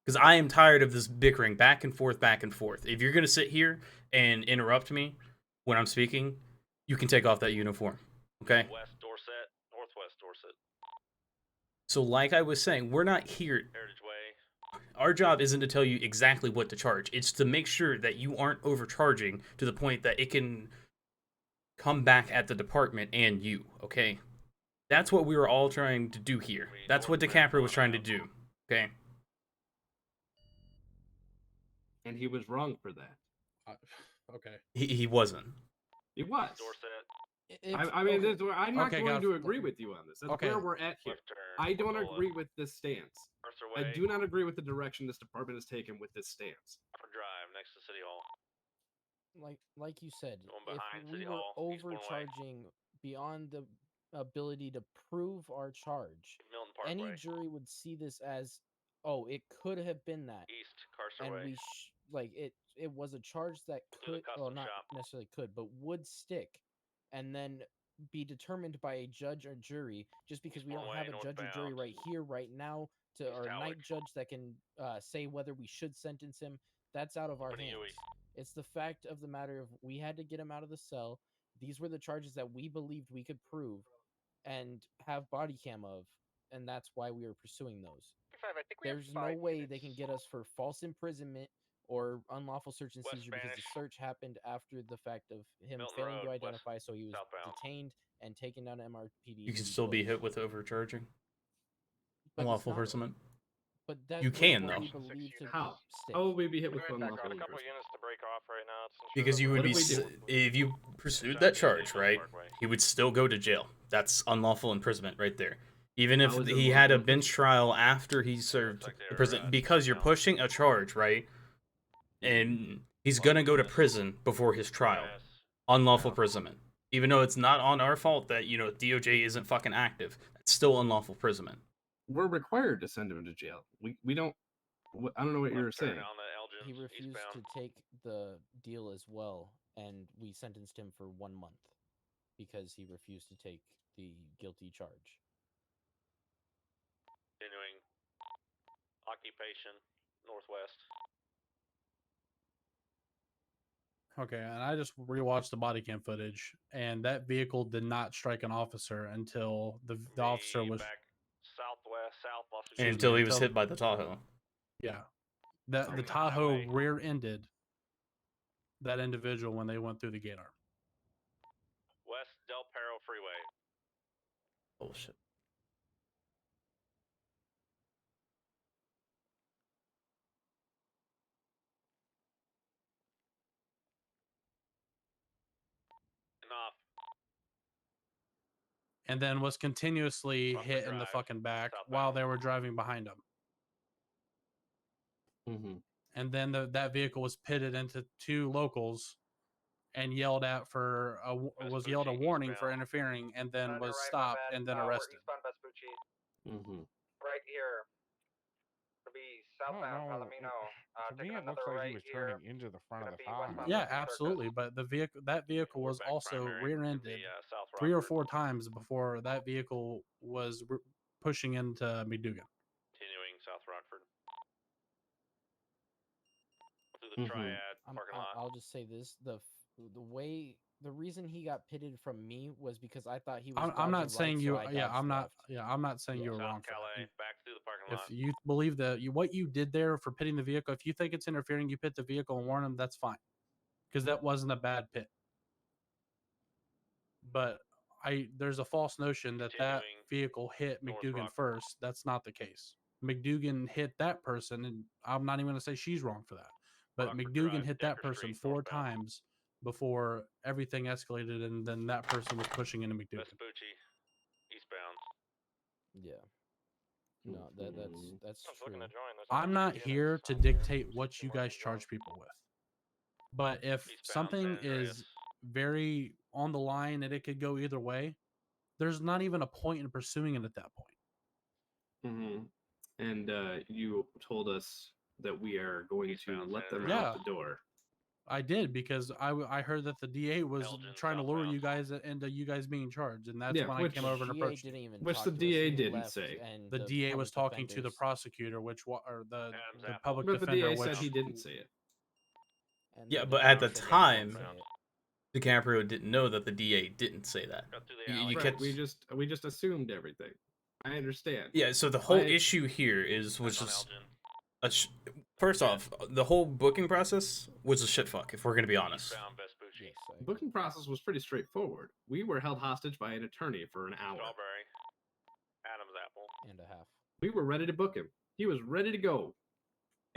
because I am tired of this bickering back and forth, back and forth. If you're gonna sit here and interrupt me when I'm speaking, you can take off that uniform, okay? West Dorset, Northwest Dorset. So like I was saying, we're not here. Heritage Way. Our job isn't to tell you exactly what to charge. It's to make sure that you aren't overcharging to the point that it can come back at the department and you, okay? That's what we were all trying to do here. That's what DiCaprio was trying to do, okay? And he was wrong for that. Okay. He wasn't. He was. Dorset. I mean, I'm not Okay, going Gav. to agree with you on this. That's Okay. where we're at here. I don't agree with this stance. I do not agree with the direction this department has taken with this stance. Drive next to City Hall. Like you said, Going if behind we City were Hall, east one way. overcharging beyond the ability to prove our charge, Milton any Parkway. jury would see this as, oh, it could have been that, East Carcer and Way. it was a charge that Through the could, well, custom not shop. necessarily could, but would stick, and then be determined by a judge or jury, just because we East don't one have way, a judge or jury northbound. right here, right now, or a night Howick. judge that can say whether we should sentence him. That's out of our Open to hands. Huey. It's the fact of the matter of we had to get him out of the cell. These were the charges that we believed we could prove and have body cam of, and that's why we were pursuing those. There's no way they can get us for false imprisonment or unlawful search and West seizure because the Spanish. search happened after the fact of him Milton failing to Road, identify, so he was southbound. detained and taken down to MRPD. You can to still be closed. hit with overcharging. But it's Unlawful not- imprisonment. But that You was can, what though. we believe to How? stick. How will we be hit with We're gonna unlawful got a couple imprisonment? units to break off right now. To ensure Because that you we're- would What be, do we do? if you pursued that charge, right? He would still go to jail. That's unlawful imprisonment right there. Even if How is it he had a unlawful bench trial after he served prison, because you're pushing a charge, right? And he's gonna go to prison before his trial. Unlawful imprisonment. Even though it's not on our fault that, you know, DOJ isn't fucking active, it's still unlawful imprisonment. We're required to send him to jail. We don't. I don't know what you're saying. He refused to take the deal as well, and we sentenced him for 1 month because he refused to take the guilty charge. Continuing. Occupation, Northwest. Okay, and I just rewatched the body cam footage, and that vehicle did not strike an officer until the officer was Back southwest, south Los And Angeles. until he was hit by the Tahoe. Yeah, the From the Tahoe highway. rear-ended that individual when they went through the gate arm. West Del Perro Freeway. Bullshit. Enough. And then was continuously Buffer hit in the Drive, fucking back while they were driving behind him. Mm-hmm. And then that vehicle was pitted into two locals and yelled at for was yelled a warning for interfering, and then was stopped and then arrested. We're eastbound Vespucci. Mm-hmm. Right here. To be southbound know. Palomino. To me, Taking it looks another like right he was here. turning into the front of the be Tahoe. westbound Yeah, Circus. absolutely. But that vehicle was back also primary rear-ended to the, South 3 or Rockford. 4 times before that vehicle was pushing into McDougan. Continuing South Rockford. Through the Triad parking lot. I'll just say this: the reason he got pitted from me was because I thought he was. I'm not dodging saying right, you. so I Yeah, dodged I'm not. left. Yeah, I'm not saying you were South wrong for Calais, that. back through the parking If lot. you believe that what you did there for pitting the vehicle, if you think it's interfering, you pit the vehicle and warn them. That's fine, because that wasn't a bad pit. But there's a false notion that that Continuing vehicle hit North McDougan Rockford. first. That's not the case. McDougan hit that person, and I'm not even going to say she's wrong for that. But Rockford McDougan Drive, hit that Decker person Street, 4 northbound. times before everything escalated, and then that person was pushing into McDougan. Vespucci, eastbound. Yeah. No, that's I was looking true. to join. There's I'm not units here to on there. dictate what you guys charge people with. But if Eastbound something San Andreas. is very on the line and it could go either way, there's not even a point in pursuing it at that point. Mm-hmm. And you told us that we are going to let them Yeah. out the door. I did because I heard that the DA was trying to lure you guys into you guys being charged, and that's when I came over and approached. Which the DA didn't say. The DA was talking to the prosecutor, or the public But the defender, DA which said he didn't say it. Yeah, but at the time, DiCaprio didn't know that the DA didn't say that. You Right, catch- we just assumed everything. I understand. Yeah, so the whole issue here is first off, the whole booking process was a shit fuck, if we're gonna be honest. Booking process was pretty straightforward. We were held hostage by an attorney for an hour. Strawberry. Adam's apple. And a half. We were ready to book him. He was ready to go.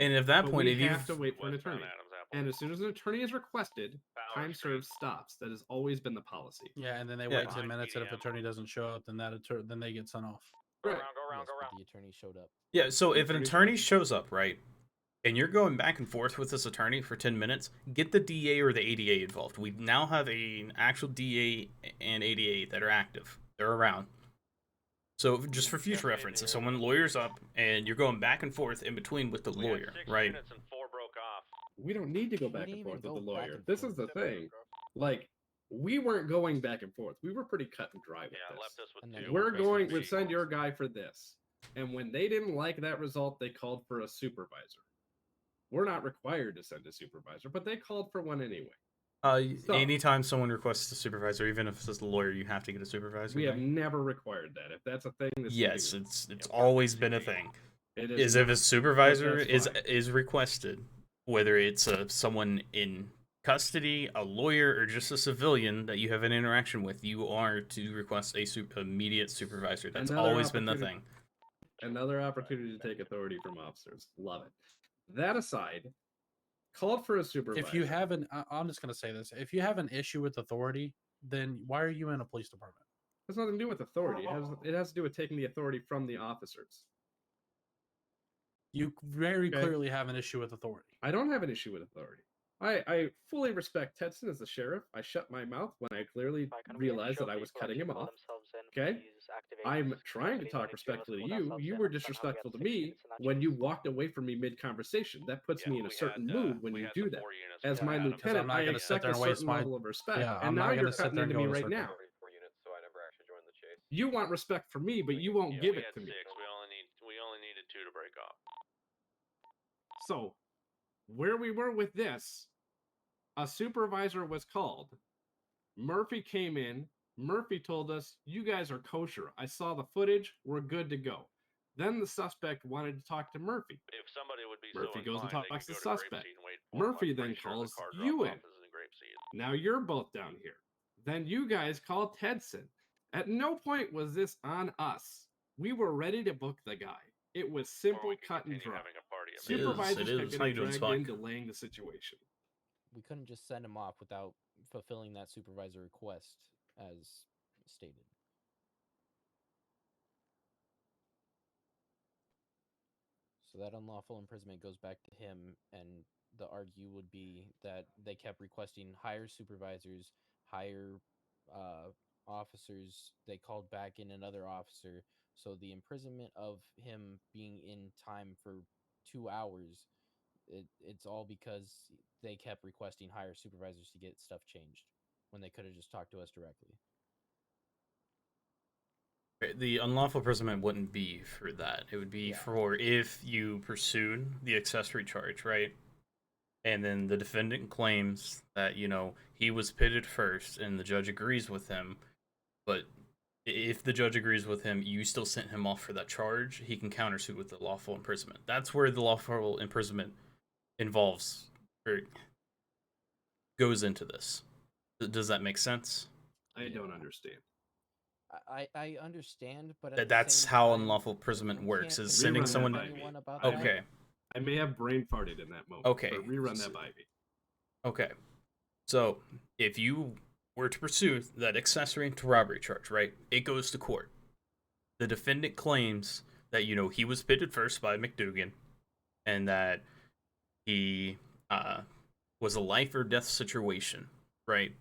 And at that But point, we if you have to wait for an attorney. And as soon as an attorney is requested, time served stops. That has always been the policy. Yeah, and then they wait 10 minutes, and if attorney doesn't show up, then then they get sent off. Go around. The attorney showed up. Yeah, so if an attorney shows up, right, and you're going back and forth with this attorney for 10 minutes, get the DA or the ADA involved. We now have an actual DA and ADA that are active. They're around. So just for future reference, if someone lawyers up and you're going back and forth in between with the lawyer, right? We don't need to go back and forth with the lawyer. This is the thing. Like, we weren't going back and forth. We were pretty cut and dry with this. We'd send your guy for this. And when they didn't like that result, they called for a supervisor. We're not required to send a supervisor, but they called for one anyway. Anytime someone requests a supervisor, even if it's a lawyer, you have to get a supervisor. We have never required that. If that's a thing, yes, it's always been a thing. It is if a supervisor is requested, whether it's someone in custody, a lawyer, or just a civilian that you have an interaction with, you are to request a immediate supervisor. That's always been the thing. Another opportunity to take authority from officers. Love it. That aside, called for a supervisor. If you have I'm just going to say this. If you have an issue with authority, then why are you in a police department? It has nothing to do with authority. It has to do with taking the authority from the officers. You very clearly have an issue with authority. I don't have an issue with authority. I fully respect Tedson as the sheriff. I shut my mouth when I clearly realized that I was cutting him off. Okay? I'm trying to talk respectfully to you. You were disrespectful to me when you walked away from me mid-conversation. That puts me in a certain mood when you do that. As my lieutenant, I expect a certain level of respect. And now you're cutting into me right now. You want respect for me, but you won't give it to me. We only needed 2 to break off. So, where we were with this, a supervisor was called. Murphy came in. Murphy told us, you guys are kosher. I saw the footage. We're good to go. Then the suspect wanted to talk to Murphy. If somebody would be Murphy so goes and inclined, talks to they the could go to suspect. Grapeseed and wait for him. Murphy I'm then pretty sure the calls car you drop-off in. is in Grapeseed. Now you're both down here. Then you guys called Tedson. At no point was this on us. We were ready to book the guy. It was simple cut and dry. Supervisors kept getting dragged in, delaying the situation. We couldn't just send him off without fulfilling that supervisor request, as stated. So that unlawful imprisonment goes back to him, and the argue would be that they kept requesting higher supervisors, higher officers. They called back in another officer. So the imprisonment of him being in time for 2 hours, it's all because they kept requesting higher supervisors to get stuff changed when they could have just talked to us directly. The unlawful imprisonment wouldn't be for that. It would be for if you pursued the accessory charge, right? And then the defendant claims that, he was pitted first and the judge agrees with him. But if the judge agrees with him, you still sent him off for that charge, he can countersue with the lawful imprisonment. That's where the lawful imprisonment involves, or goes into this. Does that make sense? I don't understand. I understand, but that's how unlawful imprisonment works. Is sending someone. Okay. I may have brain farted in that moment. Okay. But rerun that by me. Okay. So if you were to pursue that accessory to robbery charge, right? It goes to court. The defendant claims that he was pitted first by McDougan, and that he was a life or death situation, right?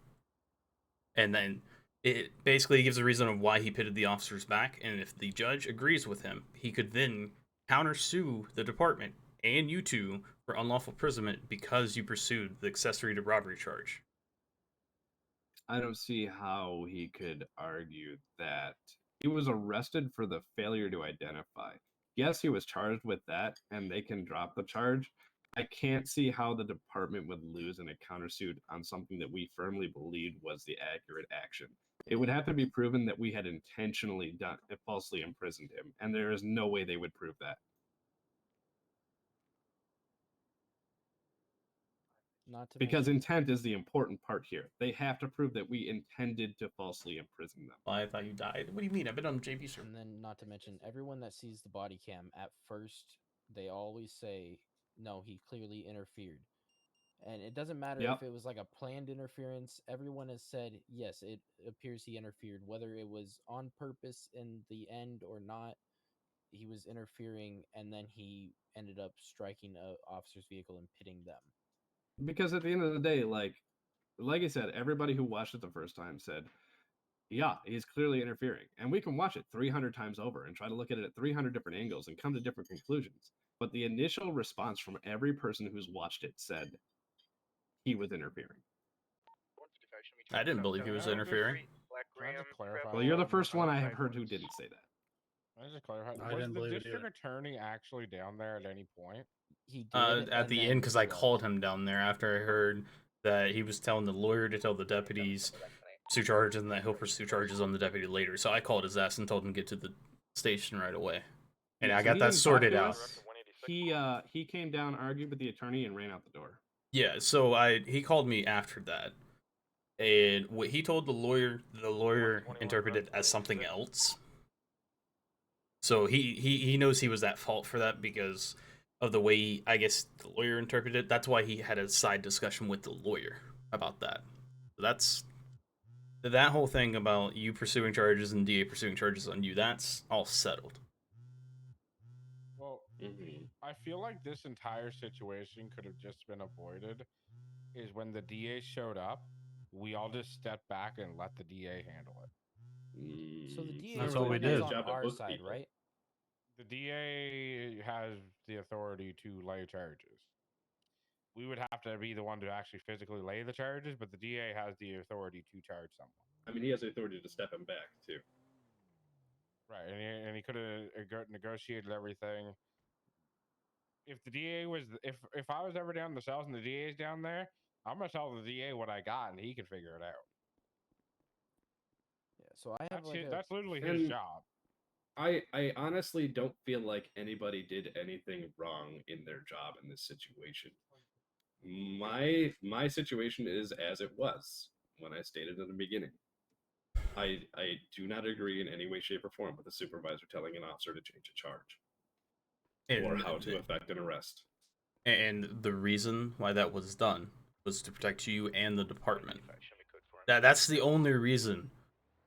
And then it basically gives a reason of why he pitted the officers back, and if the judge agrees with him, he could then countersue the department and you two for unlawful imprisonment because you pursued the accessory to robbery charge. I don't see how he could argue that he was arrested for the failure to identify. Yes, he was charged with that, and they can drop the charge. I can't see how the department would lose in a countersuit on something that we firmly believed was the accurate action. It would have to be proven that we had intentionally done falsely imprisoned him, and there is no way they would prove that. Not to Because mention, intent is the important part here. They have to prove that we intended to falsely imprison them. I thought you died. What do you mean? I've been on JP server. And then, not to mention, everyone that sees the body cam at first, they always say, "No, he clearly interfered." And it doesn't matter if it was like a planned interference. Everyone has said, yes, it appears he interfered, whether it was on purpose in the end or not. He was interfering, and then he ended up striking a officer's vehicle and pitting them. Because at the end of the day, like I said, everybody who watched it the first time said, yeah, he's clearly interfering. And we can watch it 300 times over and try to look at it at 300 different angles and come to different conclusions. But the initial response from every person who's watched it said he was interfering. I didn't believe he was interfering. Well, you're the first one I have heard who didn't say that. Can I just clarify? I Was didn't the believe it district either. attorney actually down there at any point? He did. At the end, because I called him down there after I heard that he was telling the lawyer to tell the deputies pursue charges and that he'll pursue charges on the deputy later. So I called his ass and told him to get to the station right away. And I got that sorted out. He came down, argued with the attorney, and ran out the door. Yeah, so he called me after that. And what he told the lawyer interpreted as something else. So he knows he was at fault for that because of the way I guess the lawyer interpreted it. That's why he had a side discussion with the lawyer about that. So that's that whole thing about you pursuing charges and DA pursuing charges on you. That's all settled. Well, I feel like this entire situation could have just been avoided. Is when the DA showed up, we all just stepped back and let the DA handle it. So the DA That's is what the we one that's did. on our side, right? The DA has the authority to lay charges. We would have to be the one to actually physically lay the charges, but the DA has the authority to charge someone. I mean, he has the authority to step him back, too. Right, and he could have negotiated everything. If the DA was, if I was ever down in the cells and the DA's down there, I'm gonna tell the DA what I got, and he can figure it out. Yeah, so I have that's literally his job. I honestly don't feel like anybody did anything wrong in their job in this situation. My situation is as it was when I stated in the beginning. I do not agree in any way, shape, or form with a supervisor telling an officer to change a charge or how to effect an arrest. And the reason why that was done was to protect you and the department. That's the only reason.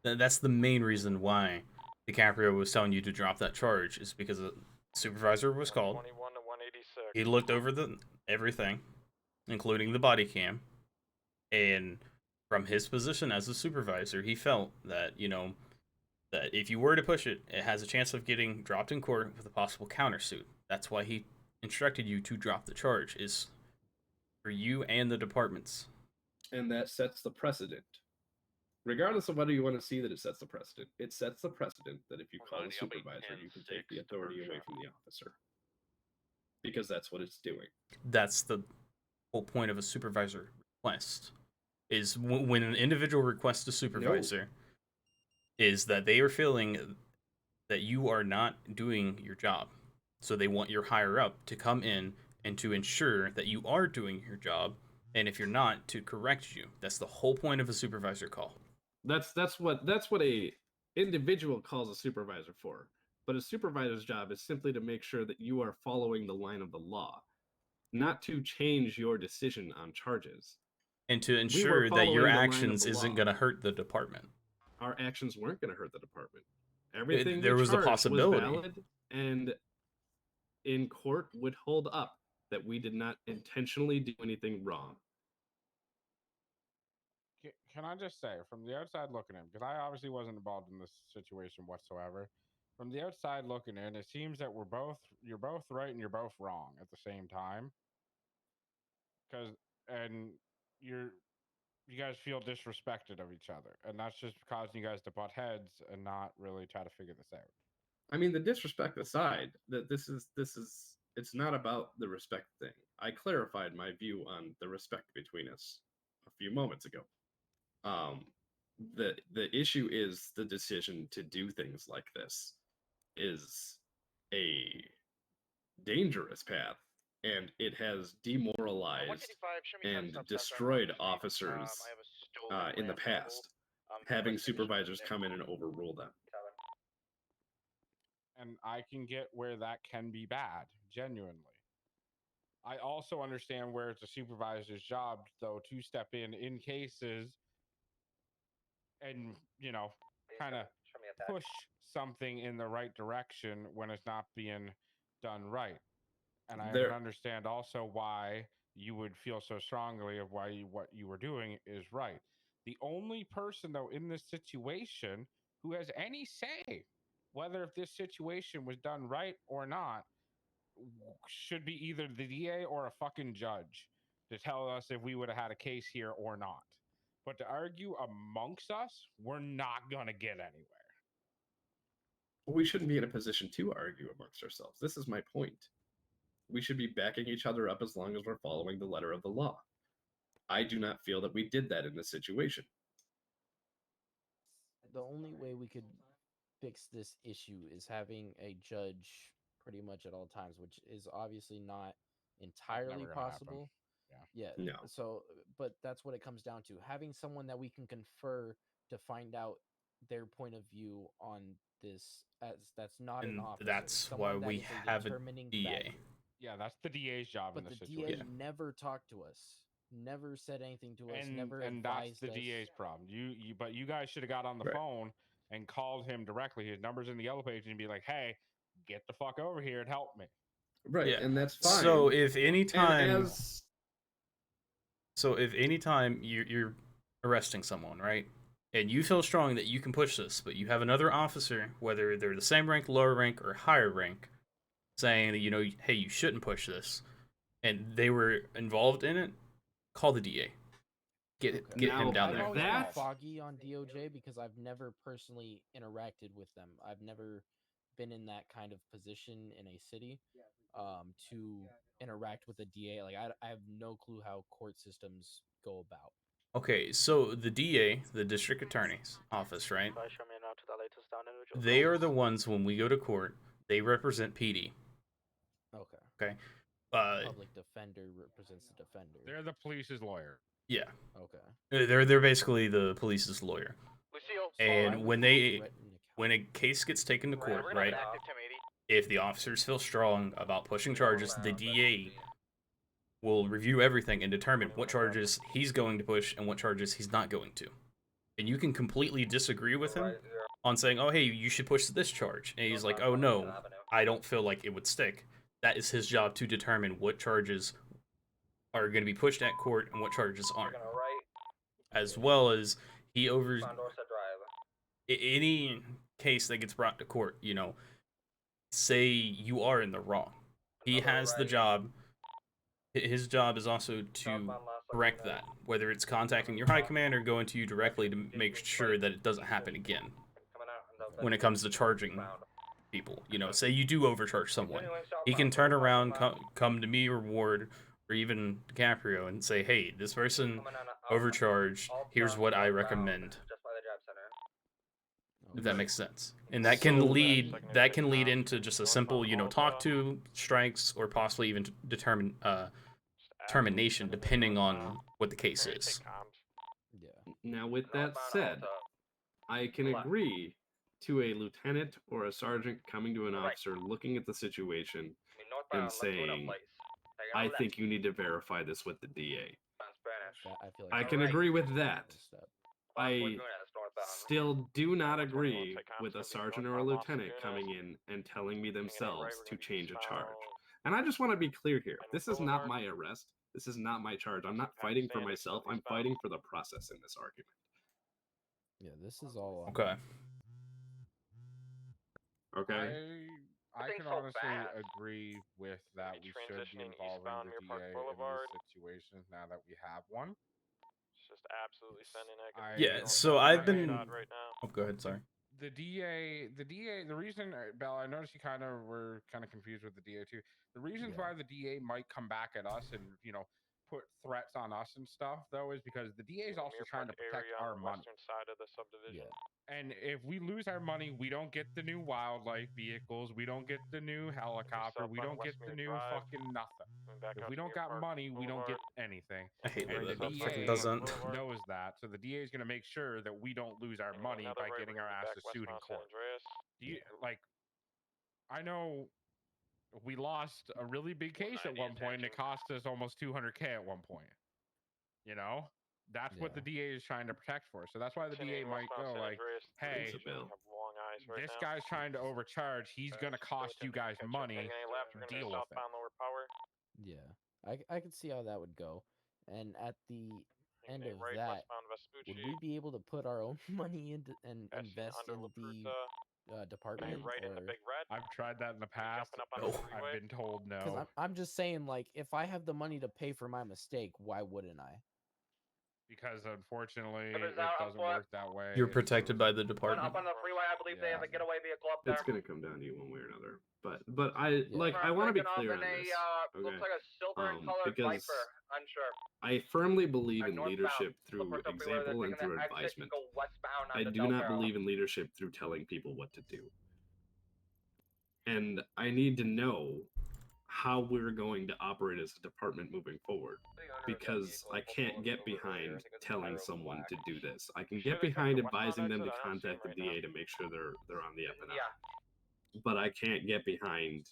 That's the main reason why DiCaprio was telling you to drop that charge, is because the supervisor was called. He looked over everything, including the body cam, and from his position as a supervisor, he felt that, that if you were to push it, it has a chance of getting dropped in court with a possible countersuit. That's why he instructed you to drop the charge, is for you and the departments. And that sets the precedent. Regardless of whether you want to see that it sets the precedent, it sets the precedent that if you call a supervisor, you can take the authority away from the officer. Because that's what it's doing. That's the whole point of a supervisor request. Is when an individual requests a supervisor, is that they are feeling that you are not doing your job. So they want your higher up to come in and to ensure that you are doing your job, and if you're not, to correct you. That's the whole point of a supervisor call. That's what a individual calls a supervisor for. But a supervisor's job is simply to make sure that you are following the line of the law, not to change your decision on charges. And to ensure that your actions isn't going to hurt the department. Our actions weren't going to hurt the department. Everything there was the possibility. was valid, and in court would hold up that we did not intentionally do anything wrong. Can I just say, from the outside looking in, because I obviously wasn't involved in this situation whatsoever, from the outside looking in, it seems that you're both right and you're both wrong at the same time. And you guys feel disrespected of each other, and that's just causing you guys to butt heads and not really try to figure this out. I mean, the disrespect aside, that this is it's not about the respect thing. I clarified my view on the respect between us a few moments ago. The issue is the decision to do things like this is a dangerous path, and it has demoralized and destroyed officers in the past, having supervisors come in and overrule them. And I can get where that can be bad, genuinely. I also understand where it's a supervisor's job, though, to step in cases and, kind of push something in the right direction when it's not being done right. And I There- understand also why you would feel so strongly of what you were doing is right. The only person, though, in this situation who has any say whether if this situation was done right or not should be either the DA or a fucking judge to tell us if we would have had a case here or not. But to argue amongst us, we're not going to get anywhere. We shouldn't be in a position to argue amongst ourselves. This is my point. We should be backing each other up as long as we're following the letter of the law. I do not feel that we did that in this situation. The only way we could fix this issue is having a judge pretty much at all times, which is obviously not entirely never gonna possible. happen. Yeah. No. So, but that's what it comes down to. Having someone that we can confer to find out their point of view on this, as that's not an And officer. that's why someone that we is a have a determining DA. factor. Yeah, that's the DA's job But in the this DA situation. never talked to us, never said anything to us, And never that's advised the us. DA's problem. But you guys should have got on the Right. phone and called him directly. His number's in the yellow page, and be like, "Hey, get the fuck over here and help me." Right, Yeah. and that's fine. So if any time, as you're arresting someone, right, and you feel strong that you can push this, but you have another officer, whether they're the same rank, lower rank, or higher rank, saying that hey, you shouldn't push this, and they were involved in it, call the DA. Get him down I've there. always been foggy on DOJ because I've never personally interacted with them. I've never been in that kind of position in a city to interact with a DA. Like I have no clue how court systems go about. Okay, so the DA, the district attorney's office, right? Show me now to the latest down individual. They are the ones when we go to court. They represent PD. Okay. Okay. Public defender represents the defender. They're the police's lawyer. Yeah. Okay. They're basically the police's lawyer. And when a case gets taken to court, right? If the officers feel strong about pushing charges, the DA will review everything and determine what charges he's going to push and what charges he's not going to. And you can completely disagree with him on saying, "Oh, hey, you should push this charge." And he's like, "Oh, no, I don't feel like it would stick." That is his job to determine what charges are going to be pushed at court and what charges aren't. As well as any case that gets brought to court, say you are in the wrong. He has the job. His job is also to correct that, whether it's contacting your high command or going to you directly to make sure that it doesn't happen again. When it comes to charging people, say you do overcharge someone, he can turn around, come to me or Ward or even DiCaprio and say, "Hey, this person overcharged. Here's what I recommend." If that makes sense. And that can lead into just a simple, talk to, strikes, or possibly even determine termination, depending on what the case is. Now, with that said, I can agree to a lieutenant or a sergeant coming to an officer, looking at the situation, and saying, "I think you need to verify this with the DA." I can agree with that. I still do not agree with a sergeant or a lieutenant coming in and telling me themselves to change a charge. And I just want to be clear here. This is not my arrest. This is not my charge. I'm not fighting for myself. I'm fighting for the process in this argument. Yeah, this is all. Okay. Okay. I can honestly agree with that. We should be involving the DA in these situations now that we have one. It's just absolutely sending it. Yeah, so I've been. Right now. Oh, go ahead. Sorry. The reason, Bell, I noticed you kind of were kind of confused with the DA too. The reasons why the DA might come back at us and, put threats on us and stuff, though, is because the DA is also trying to protect our money. Western side of the subdivision. And if we lose our money, we don't get the new wildlife vehicles, we don't get the new helicopter, we don't get the new fucking nothing. If we don't got money, we don't get anything. I hate And that the it fucking DA doesn't. knows that, so the DA is going to make sure that we don't lose our money by getting our asses sued in court. Do you, I know we lost a really big case at one point, and it cost us almost 200K at one point. That's what the DA is trying to protect for. So that's why the DA might go like, hey, this guy's trying to overcharge. He's going to cost you guys money. Deal with it. Yeah, I could see how that would go. And at the end of that, would we be able to put our own money into and invest in the department? I've tried that in the past. I've been told no. Because I'm just saying, like, if I have the money to pay for my mistake, why wouldn't I? Because unfortunately, it doesn't work that way. You're protected by the department. Up on the freeway, I believe they have a getaway vehicle up there. It's gonna come down to you one way or another. But I want to be clear on this. Okay. Looks like a silver and colored because Viper. Unsure. I firmly believe in leadership through example and through advisement. I do not believe in leadership through telling people what to do. And I need to know how we're going to operate as a department moving forward, because I can't get behind telling someone to do this. I can get behind advising them to contact the DA to make sure they're on the up and up. But I can't get behind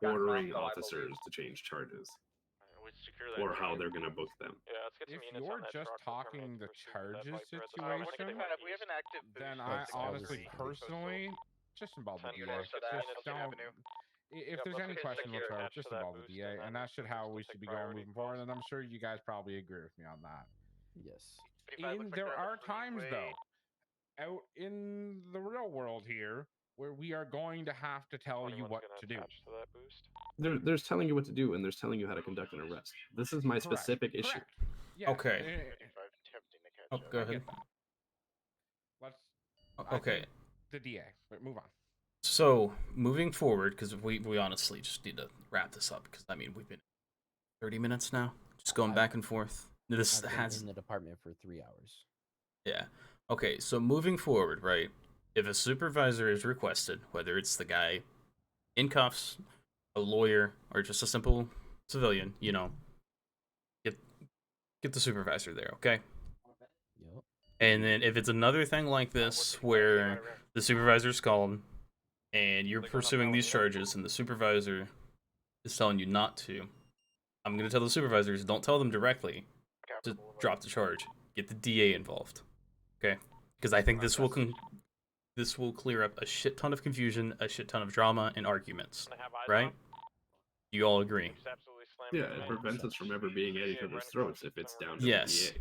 ordering officers to change charges or how they're going to book them. If you're just talking the charges situation, then I honestly, personally, just involve the DA. Just don't. If there's any questionable charge, just involve the DA, and that's how we should be going moving forward. And I'm sure you guys probably agree with me on that. Yes. There are times though, out in the real world here, where we are going to have to tell you what to do. There's telling you what to do, and there's telling you how to conduct an arrest. This is my specific issue. Yeah. Okay. Oh, go ahead. Okay. The DA. Wait, move on. So, moving forward, because we honestly just need to wrap this up, because, I mean, we've been 30 minutes now, just going back and forth. This I've has... been in the department for 3 hours. Yeah. Okay, so moving forward, right, if a supervisor is requested, whether it's the guy in cuffs, a lawyer, or just a simple civilian, get the supervisor there, okay? Yep. And then if it's another thing like this, where the supervisor's called, and you're pursuing these charges, and the supervisor is telling you not to, I'm going to tell the supervisors, don't tell them directly to drop the charge. Get the DA involved, okay? Because I think this will clear up a shit ton of confusion, a shit ton of drama, and arguments, right? You all agree? Yeah, it prevents us from ever being at each other's throats if it's down to the DA.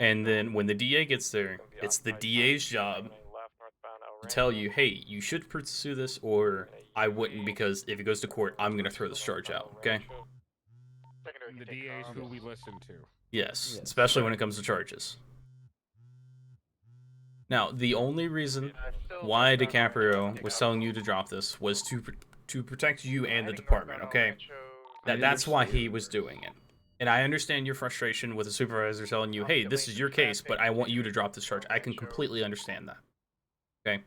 And then when the DA gets there, it's the DA's job to tell you, hey, you should pursue this, or I wouldn't, because if it goes to court, I'm going to throw this charge out, okay? The DA's who we listen to. Yes, especially when it comes to charges. Now, the only reason why DiCaprio was telling you to drop this was to protect you and the department, okay? That's why he was doing it. And I understand your frustration with the supervisor telling you, hey, this is your case, but I want you to drop this charge. I can completely understand that. Okay?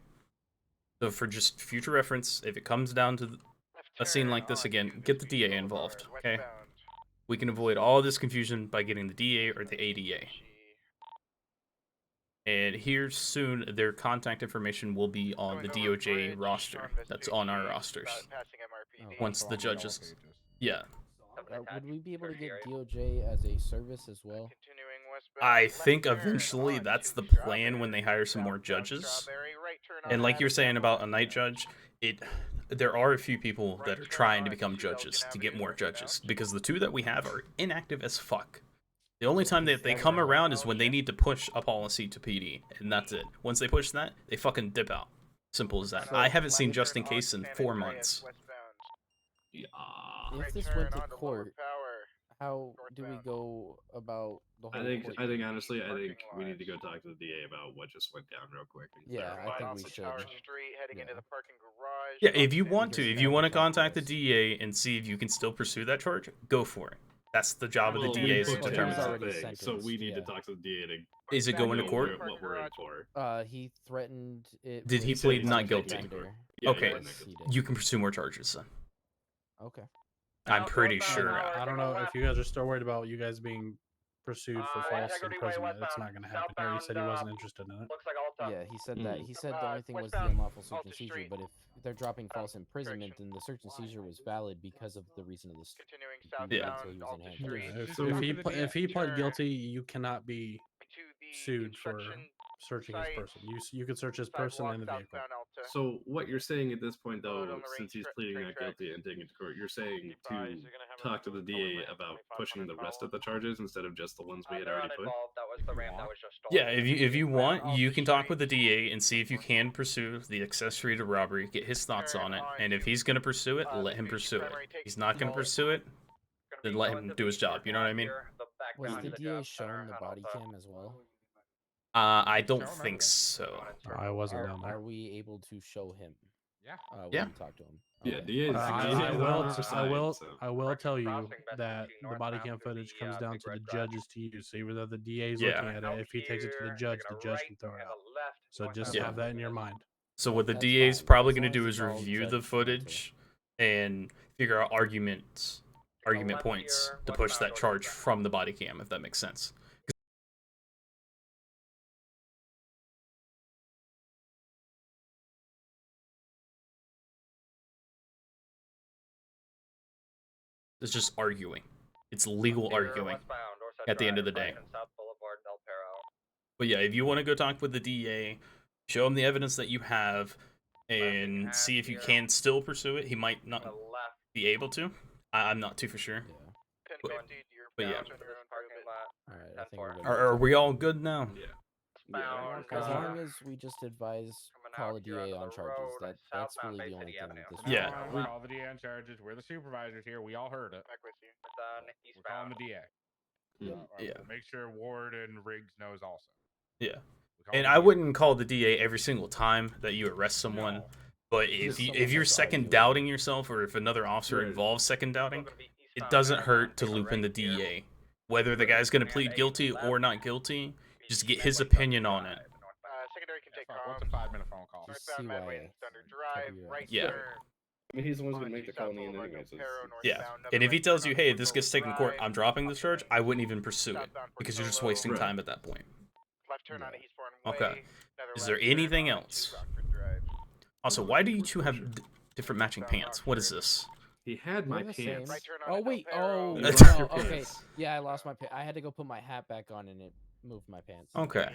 So for just future reference, if it comes down to a scene like this again, get the DA involved, okay? We can avoid all this confusion by getting the DA or the ADA. And here soon, their contact information will be on the DOJ roster. That's on our rosters. Once the judges... Yeah. Would we be able to get DOJ as a service as well? I think eventually that's the plan when they hire some more judges. And like you were saying about a night judge, there are a few people that are trying to become judges, to get more judges, because the two that we have are inactive as fuck. The only time that they come around is when they need to push a policy to PD, and that's it. Once they push that, they fucking dip out. Simple as that. So- I haven't seen Just in Case in 4 months. If this went to court, how do we go about the whole? I think honestly, I think we need to go talk to the DA about what just went down real quick. And Yeah, I think we should. Street, heading into the parking garage. Yeah, if you want to, if you want to contact the DA and see if you can still pursue that charge, go for it. That's the job of the DA is to determine that. So we need to talk to the DA to. Is it going to court? What we're in for. He threatened it. Did he with plead a not public guilty? defender. Okay, Yes, he did. you can pursue more charges then. Okay. I'm pretty sure. I don't know if you guys are still worried about you guys being pursued for false imprisonment. It's not going to happen here. He said he wasn't interested in it. Yeah, he said that. He said the only thing was the unlawful search and seizure. But if they're dropping false imprisonment, then the search and seizure was valid because of the reason of this. Yeah. Until he was in handcuffs. So if he pled guilty, you cannot be sued for searching his person. You could search his person and the vehicle. So what you're saying at this point, though, since he's pleading not guilty and taking it to court, you're saying to talk to the DA about pushing the rest of the charges instead of just the ones we had already put. Yeah, if you want, you can talk with the DA and see if you can pursue the accessory to robbery, get his thoughts on it, and if he's going to pursue it, let him pursue it. If he's not going to pursue it, then let him do his job. You know what I mean? Was the DA shown the body cam as well? I don't think so. I wasn't down there. Are we able to show him? Yeah. When Yeah. we talk to him. Yeah, Okay. DA is. I will tell you that the body cam footage comes down to the judges to use. So even though the DA is looking at it, if he takes it to the judge can throw it out. So just have that in your mind. So what the That's DA is fine, probably as going to long do as is it's all review the judge footage and figure out argument points to push that charge from the body cam, if that makes sense. It's just arguing. It's legal arguing at the end of the day. But yeah, if you want to go talk with the DA, show him the evidence that you have, and see if you can still pursue it. He might not be able to. I'm not too for sure. But yeah. Alright, I think we're good. Are we all good now? As long as we just advise call a DA on charges, that's really the only thing. This Yeah. We're all the DA on charges. We're the supervisors here. We all heard it. We're calling the DA. Yeah. We'll make sure Ward and Riggs knows also. Yeah. And I wouldn't call the DA every single time that you arrest someone, but if you're second doubting yourself, or if another officer involves second doubting, it doesn't hurt to loop in the DA. Whether the guy's going to plead guilty or not guilty, just get his opinion on it. Secondary can take what's a 5-minute phone call? Yeah. I mean, he's the one who's gonna make the call in the end anyways. Yeah. And if he tells you, hey, this gets taken to court, I'm dropping the charge, I wouldn't even pursue it, because you're just wasting time at that point. Okay. Is there anything else? Also, why do you two have different matching pants? What is this? He had my They're the same. pants. Oh wait. Oh. You no, lost your okay. pants. Yeah, I lost my. I had to go put my hat back on, and it moved my pants. Okay.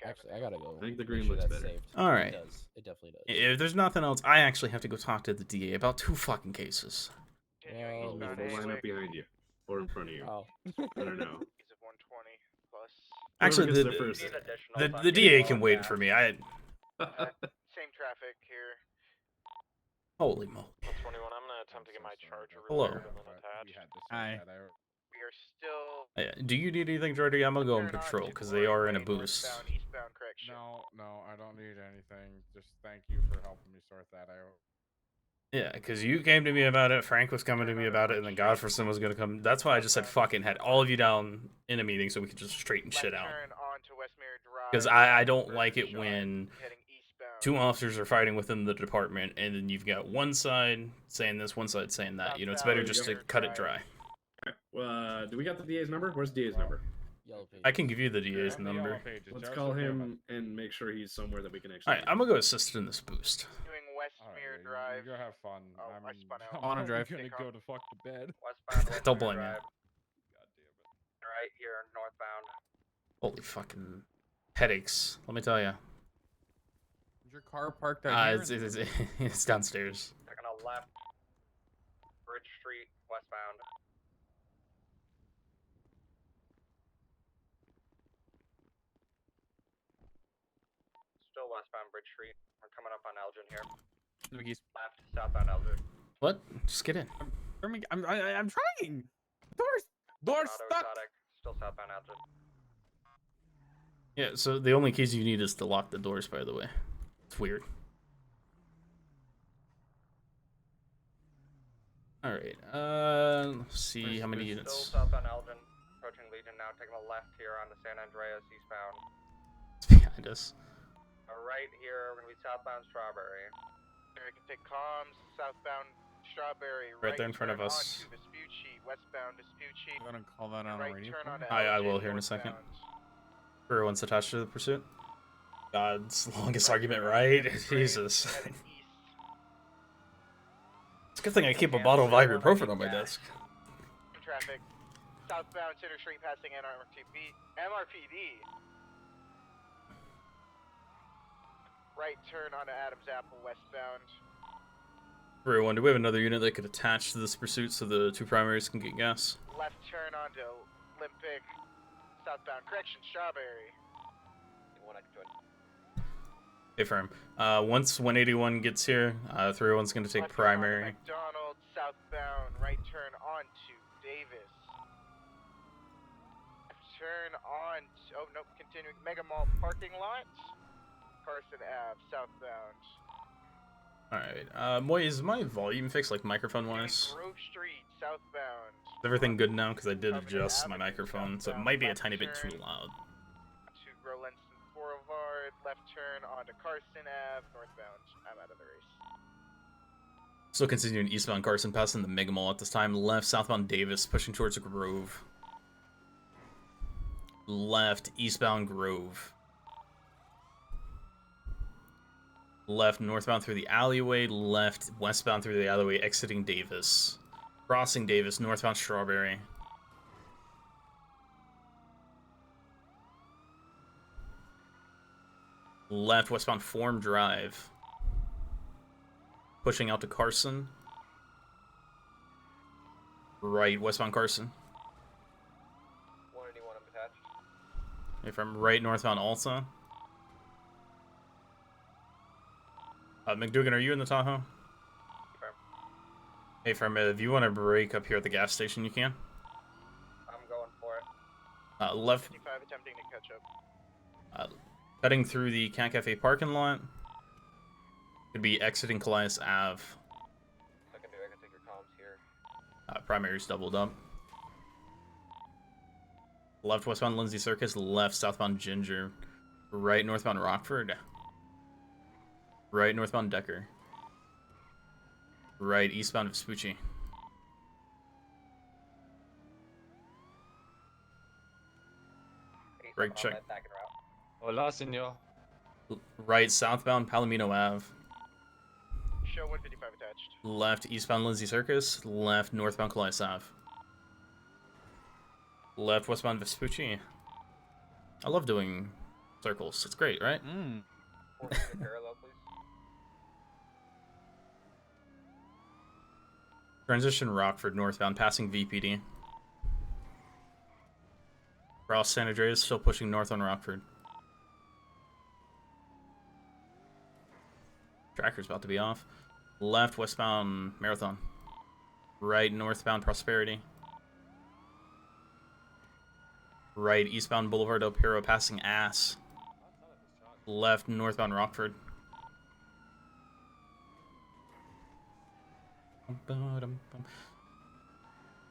Actually, I gotta go. I think the make green sure looks that's better. saved. All right. It does. It definitely does. If there's nothing else, I actually have to go talk to the DA about 2 fucking cases. Well, We'll line up behind you or in front of you. Oh. I don't know. Actually, Whoever gets there first. the DA can wait for me. Same traffic here. Holy moly. 21, I'm gonna attempt to get my charger Hello. repaired and then attached. Hi. We are still Do you need anything, Jordy? I'm gonna go on patrol because they are in a boost. eastbound correction. No, I don't need anything. Just thank you for helping me sort that out. Yeah, because you came to me about it, Frank was coming to me about it, and then Godfreyson was gonna come. That's why I just said fucking had all of you down in a meeting so we could just straighten shit out. Because I don't like it when 2 officers are fighting within the department, and then you've got one side saying this, one side saying that. You know, it's better just to cut it dry. Do we got the DA's number? Where's the DA's number? I can give you the DA's number. Let's call him and make sure he's somewhere that we can actually. Alright, I'm gonna go assist in this boost. Doing Westmere Drive. You go have fun. I'm on a drive. gonna go to fuck to bed. Don't blame me. Right here, northbound. Holy fucking headaches, let me tell you. Is your car parked out here? It's downstairs. Taking a left. Bridge Street, westbound. Still westbound Bridge Street. We're coming up on Elgin here. Left, southbound Elgin. What? Just get in. I'm trying. Doors stuck. Still southbound Elgin. Yeah, so the only keys you need is to lock the doors, by the way. It's weird. Alright, let's see how many units. Still southbound Elgin, approaching Legion now, taking a left here on the San Andreas eastbound. It's behind us. Right here, we're gonna be southbound Strawberry. There, you can take comms, southbound Strawberry. Right there in front of turn us. onto Vespucci, westbound Vespucci. I'm gonna call that on a radio. Turn onto I will Elgin, here in a second. northbound. Everyone's attached to the pursuit. God's longest argument, right? Jesus. It's a good thing I keep a bottle of ibuprofen on my desk. Traffic, southbound Center Street passing MRPD. Right turn onto Adams Apple, westbound. Everyone, do we have another unit that could attach to this pursuit so the two primaries can get gas? Left turn onto Olympic, southbound correction, Strawberry. Hey, firm. Once 181 gets here, 301's going to take primary. McDonald, southbound, right turn onto Davis. Turn on, oh nope, continuing Mega Mall parking lot. Carson Ave, southbound. Alright, Moy, is my volume fixed, like microphone-wise? Grove Street, southbound. Is everything good now? Because I did adjust my microphone, so it might be a tiny bit too loud. To Rolenson Boulevard, left turn onto Carson Ave, northbound. I'm out of the race. Still continuing eastbound Carson, passing the Mega Mall at this time. Left, southbound Davis, pushing towards Grove. Left, eastbound Grove. Left, northbound through the alleyway. Left, westbound through the alleyway, exiting Davis. Crossing Davis, northbound Strawberry. Left, westbound Form Drive. Pushing out to Carson. Right, westbound Carson. 181, I'm attached. If I'm right, northbound Alta. McDougan, are you in the Tahoe? Firm. Hey, firm, if you want to break up here at the gas station, you can. I'm going for it. Left, 55 attempting to catch up. cutting through the Cat Cafe parking lot. Could be exiting Calais Ave. I can take your comms here. Primary's doubled up. Left, westbound Lindsay Circus. Left, southbound Ginger. Right, northbound Rockford. Right, northbound Decker. Right, eastbound Vespucci. Brake check. Hola, senor. Right, southbound Palomino Ave. Show 155 attached. Left, eastbound Lindsay Circus. Left, northbound Calais Ave. Left, westbound Vespucci. I love doing circles. It's great, right? Parallel, please. Transition Rockford northbound, passing VPD. Cross San Andreas, still pushing north on Rockford. Tracker's about to be off. Left, westbound Marathon. Right, northbound Prosperity. Right, eastbound Boulevard Del Piro, passing Ass. Left, northbound Rockford.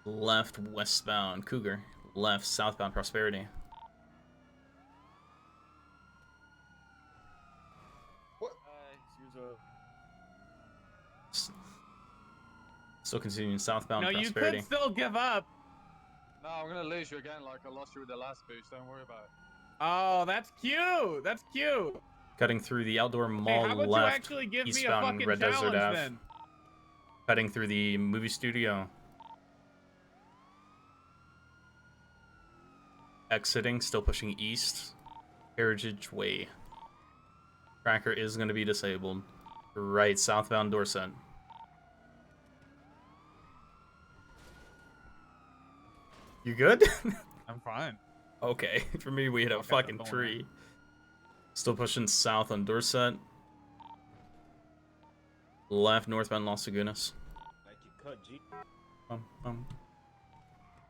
Left, westbound Cougar. Left, southbound Prosperity. What? Still continuing southbound No, Prosperity. you could still give up. No, I'm gonna lose you again like I lost you with the last boost. Don't worry about it. Oh, that's cute. That's cute. Cutting through the outdoor Hey, mall how about you left, actually give me a eastbound fucking Red Desert challenge Ave. then? Cutting through the movie studio. Exiting, still pushing east. Heritage Way. Tracker is going to be disabled. Right, southbound Dorset. You good? I'm fine. Okay, for me we hit a fucking tree. Still pushing south on Dorset. Left northbound Los Lagunas.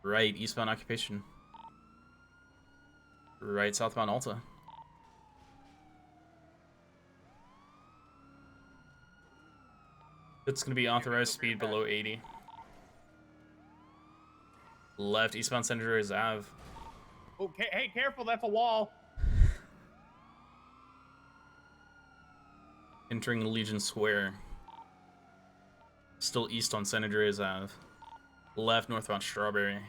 Right eastbound Occupation. Right southbound Alta. It's going to be authorized speed below 80. Left eastbound Senator is Ave. Okay, hey, careful, that's a wall. Entering Legion Square. Still east on Senator is Ave. Left northbound Strawberry.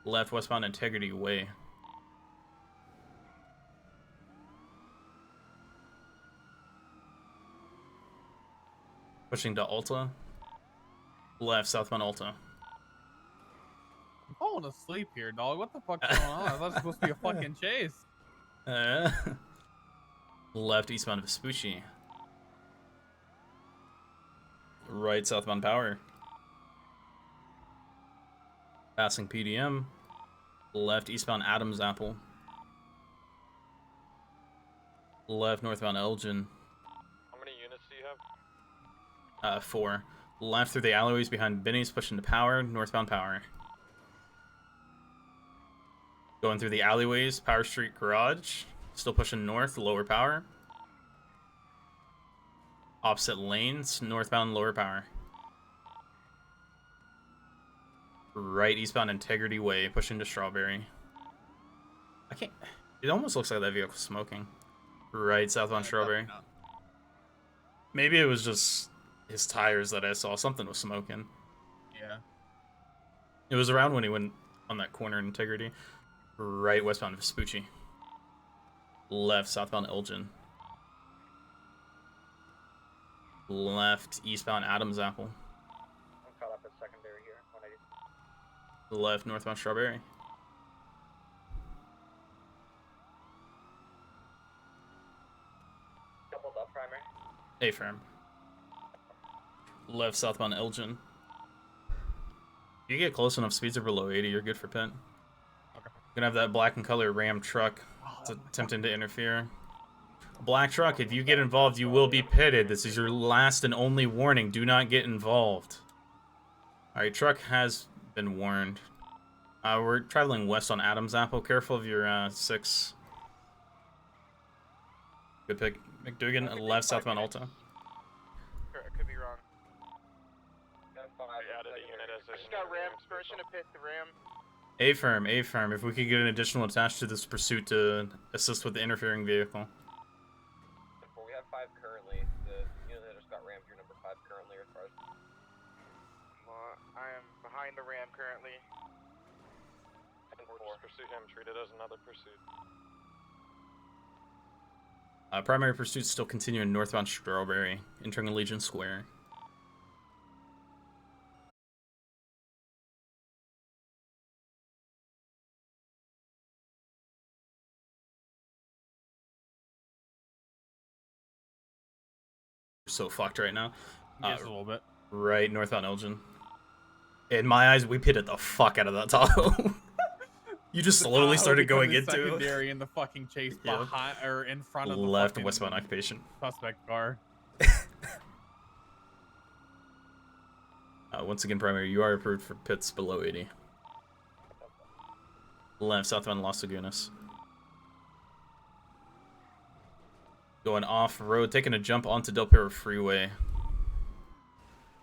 Left westbound Integrity Way. Pushing to Alta. Left southbound Alta. I'm falling asleep here, dog. What the fuck's going on? I thought it was supposed to be a fucking chase. Left eastbound Vespucci. Right southbound Power. Passing PDM. Left eastbound Adams Apple. Left northbound Elgin. How many units do you have? 4. Left through the alleyways behind Benny's, pushing to Power. Northbound Power. Going through the alleyways, Power Street Garage. Still pushing north, lower Power. Opposite lanes, northbound lower Power. Right eastbound Integrity Way, pushing to Strawberry. I can't... It almost looks like that vehicle's smoking. Right southbound Strawberry. Maybe it was just his tires that I saw. Something was smoking. Yeah. It was around when he went on that corner in Integrity. Right westbound Vespucci. Left southbound Elgin. Left eastbound Adams Apple. I'm caught up at secondary here. 180. Left northbound Strawberry. Doubled up primary. A-firm. Left southbound Elgin. If you get close enough, speeds are below 80, you're good for pit. Okay. Gonna have that black and color Ram truck. It's attempting to interfere. Black truck, if you get involved, you will be pitted. This is your last and only warning. Do not get involved. Alright, truck has been warned. We're traveling west on Adams Apple. Careful of your 6. Good pick. McDougan, left southbound Alta. Could be wrong. I added a unit as I just got Ram's permission to pit the Ram. A-firm, A-firm. If we could get an additional attached to this pursuit to assist with the interfering vehicle. We have 5 currently. The unit that just got rammed, your number 5 currently as far as. I am behind the Ram currently. Or just pursue him, treat it as another pursuit. Primary pursuit still continuing northbound Strawberry, entering Legion Square. We're so fucked right now. Yes, a little bit. Right northbound Elgin. In my eyes, we pitted the fuck out of that Tahoe. You just slowly started going into secondary in the fucking chase behind or in front of the left westbound Occupation. Suspect car. Once again, primary, you are approved for pits below 80. Left southbound Los Lagunas. Going off road, taking a jump onto Del Perro Freeway.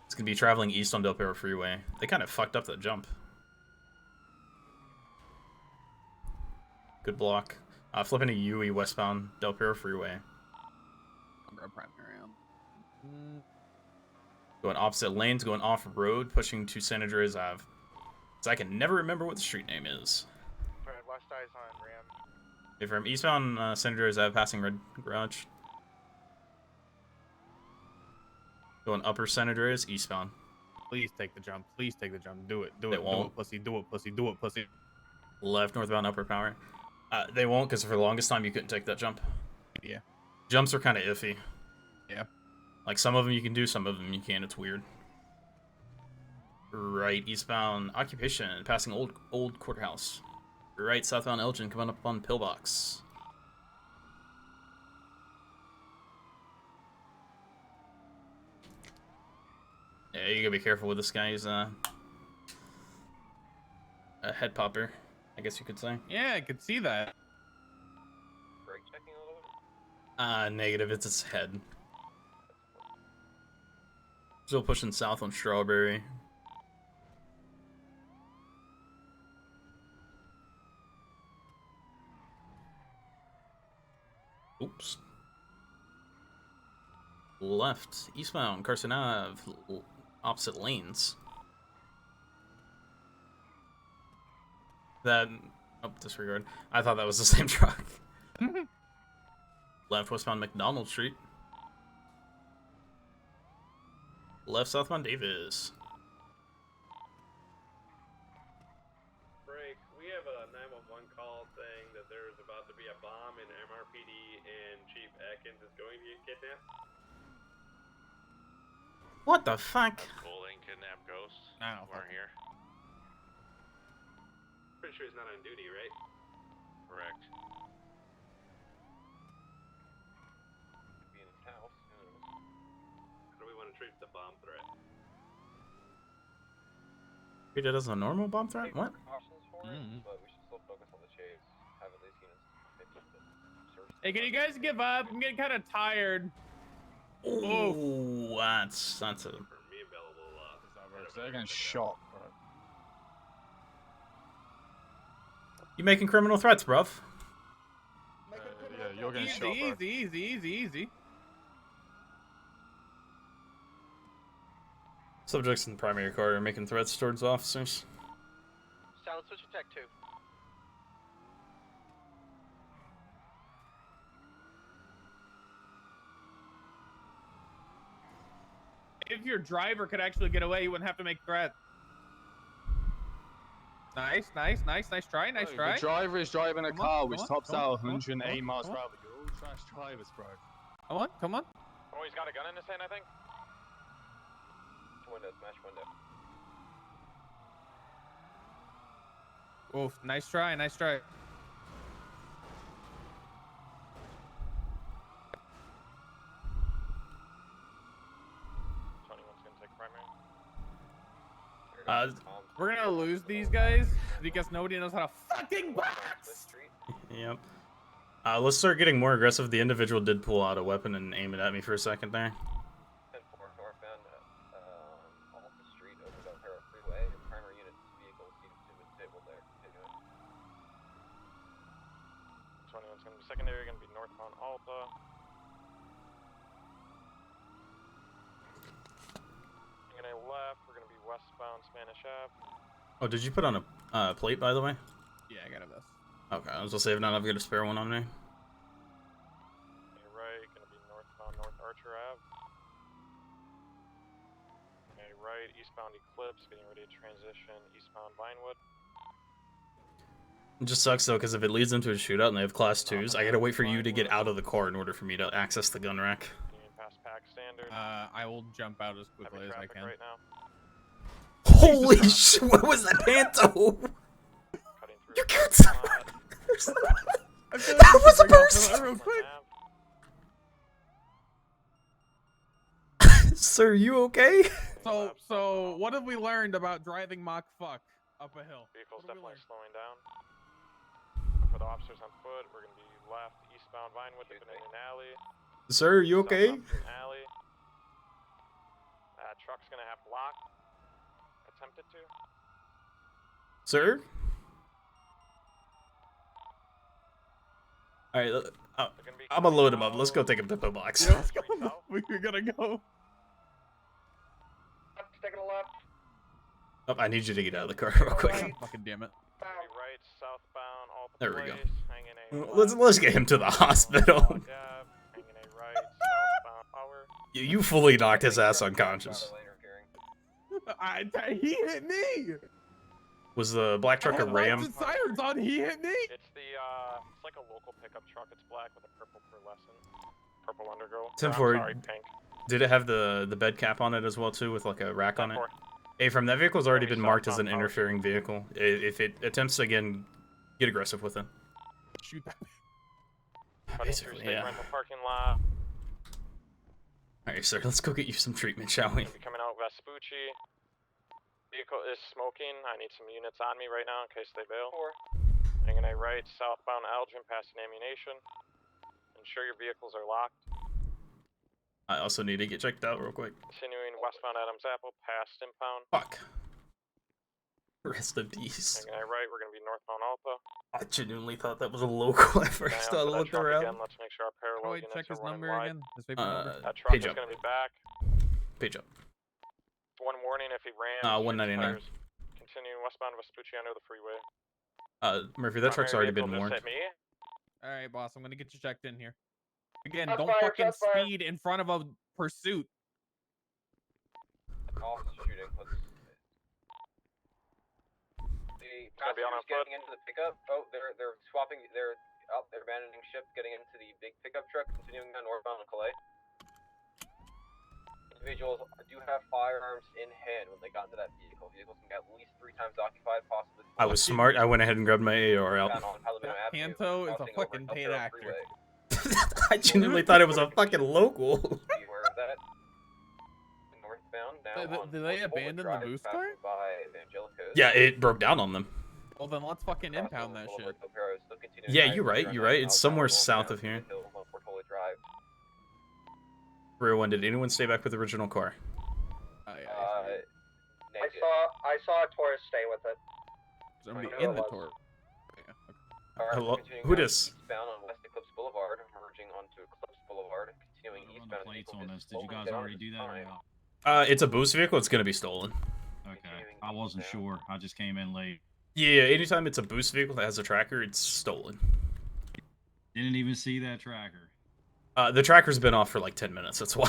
It's gonna be traveling east on Del Perro Freeway. They kind of fucked up that jump. Good block. Flipping to UE westbound Del Perro Freeway. I'll grab primary on. Going opposite lanes, going off road, pushing to San Andreas Ave. So I can never remember what the street name is. Alright, last eyes on Ram. If from eastbound San Andreas Ave, passing Red Garage. Going upper San Andreas, eastbound. Please take the jump. Please take the jump. Do it. Do it. They won't. Do it, pussy. Do it, pussy. Do it, pussy. Left northbound upper Power. They won't, because for the longest time you couldn't take that jump. Yeah. Jumps are kind of iffy. Yeah. Like some of them you can do, some of them you can't. It's weird. Right eastbound Occupation, passing old courthouse. Right southbound Elgin, coming up on Pillbox. Yeah, you gotta be careful with this guy. He's a head popper, I guess you could say. Yeah, I could see that. Brake checking a little bit? Negative. It's its head. Still pushing south on Strawberry. Oops. Left, eastbound, Carson Ave, opposite lanes. That, oh, disregard. I thought that was the same truck. Left, westbound McDonald Street. Left, southbound Davis. Break. We have a 911 call saying that there's about to be a bomb in MRPD and Chief Atkins is going to get kidnapped. What the fuck? Holding kidnapped ghosts. No. We're here. Pretty sure he's not on duty, right? Correct. Be in his house. How do we want to treat the bomb threat? Treat it as a normal bomb threat? What? But we should still focus on the chase. Have at least units. Hey, can you guys give up? I'm getting kind of tired. Ooh, that's a. They're getting shot, bro. You making criminal threats, bruv? Yeah, you're getting shot, bro. Easy. Subjects in the primary car are making threats towards officers. Silent switch attack 2. If your driver could actually get away, you wouldn't have to make threats. Nice try. The driver is driving a car which tops out 108 miles per hour. You're all trash drivers, bro. Come on. Oh, he's got a gun in his hand, I think. Window, smash window. Oof, nice try. 21's gonna take primary. We're gonna lose these guys because nobody knows how to fucking box. Yep. Let's start getting more aggressive. The individual did pull out a weapon and aim it at me for a second there. 10-4 northbound, off the street over the O'Hara Freeway. Primary unit vehicle seems to be disabled there. 21's gonna be secondary, gonna be northbound Alta. Gonna left, we're gonna be westbound Spanish Ave. Oh, did you put on a plate, by the way? Yeah, I got a vest. Okay, I was gonna say if not, I've got a spare one on me. Okay, right, gonna be northbound North Archer Ave. Okay, right, eastbound Eclipse, getting ready to transition eastbound Vinewood. It just sucks though, because if it leads into a shootout and they have class 2s, I gotta wait for you to get out of the car in order for me to access the gun rack. Pass pack standard. I will jump out as quickly as I can. Right now. Holy shit! What was that panto? You killed someone. That was a person. Real quick. Sir, you okay? So what have we learned about driving Mach fuck up a hill? Vehicle's definitely slowing down. For the officers on foot, we're gonna be left eastbound Vinewood, dipping in an alley. Sir, you okay? Alley. Truck's gonna have block. Attempted to. Sir? Alright, I'm gonna load him up. Let's go take him to Pillbox. Yeah, let's go. We're gonna go. Taking a left. Oh, I need you to get out of the car real quick. Fucking damn it. Right, southbound, all the There we go. Hanging a Let's get him to the hospital. hanging a right, southbound power. You fully knocked his ass unconscious. He hit me. Was the black truck a Ram? Sirens on. He hit me. It's the it's like a local pickup truck. It's black with a purple pearlescent, purple undergirl. 10-4. Sorry, pink. Did it have the bed cap on it as well too, with like a rack on it? Hey, from that vehicle's already been marked as an interfering vehicle. If it attempts to again, get aggressive with it. Shoot that. Basically, rental parking lot. Alright, sir, let's go get you some treatment, shall we? Be coming out Vespucci. Vehicle is smoking. I need some units on me right now in case they bail. Hanging a right, southbound Elgin, passing ammunition. Ensure your vehicles are locked. I also need to get checked out real quick. Continuing westbound Adams Apple, past impound. Fuck. Rest in peace. Hanging a right, we're gonna be northbound Alpha. I genuinely thought that was a local at first. I looked around. Again. Let's make sure our parallel units check his are running number wide. again. His paper number. That truck Page is up. gonna be back. Page up. One warning if he rams. 199. Continuing westbound Vespucci under the freeway. Murphy, that truck's already been Vehicle warned. just hit me. All right, boss. I'm gonna get you checked in here. Again, Shots don't fired, fucking shots fired. speed in front of a pursuit. Officer shooting. The Gonna be on passengers getting into the pickup. Oh, they're swapping. They're abandoning ship, getting into the big pickup truck, continuing on northbound on Calais. Individuals do have firearms in hand when they got into that vehicle. Vehicles can be at least 3 times occupied, possibly. I was smart. I went ahead and grabbed my AR out. Panto is a fucking paid actor. I genuinely thought it was a fucking local. Be aware of that. Northbound now. Did they abandon the boost car? By Evangelicos. Yeah, it broke down on them. Well, then let's fucking impound that shit. Yeah, you're right. You're right. It's somewhere south of here. 301. Did anyone stay back with the original car? Oh yeah. I saw a Taurus stay with it. Somebody in the Taurus. Hello? Who dis? Eastbound on West Eclipse Boulevard, merging onto Eclipse Boulevard, continuing eastbound. Plates on this. Did you guys already do that or not? It's a boost vehicle. It's gonna be stolen. Okay. I wasn't sure. I just came in late. Yeah, anytime it's a boost vehicle that has a tracker, it's stolen. Didn't even see that tracker. The tracker's been off for like 10 minutes. That's why.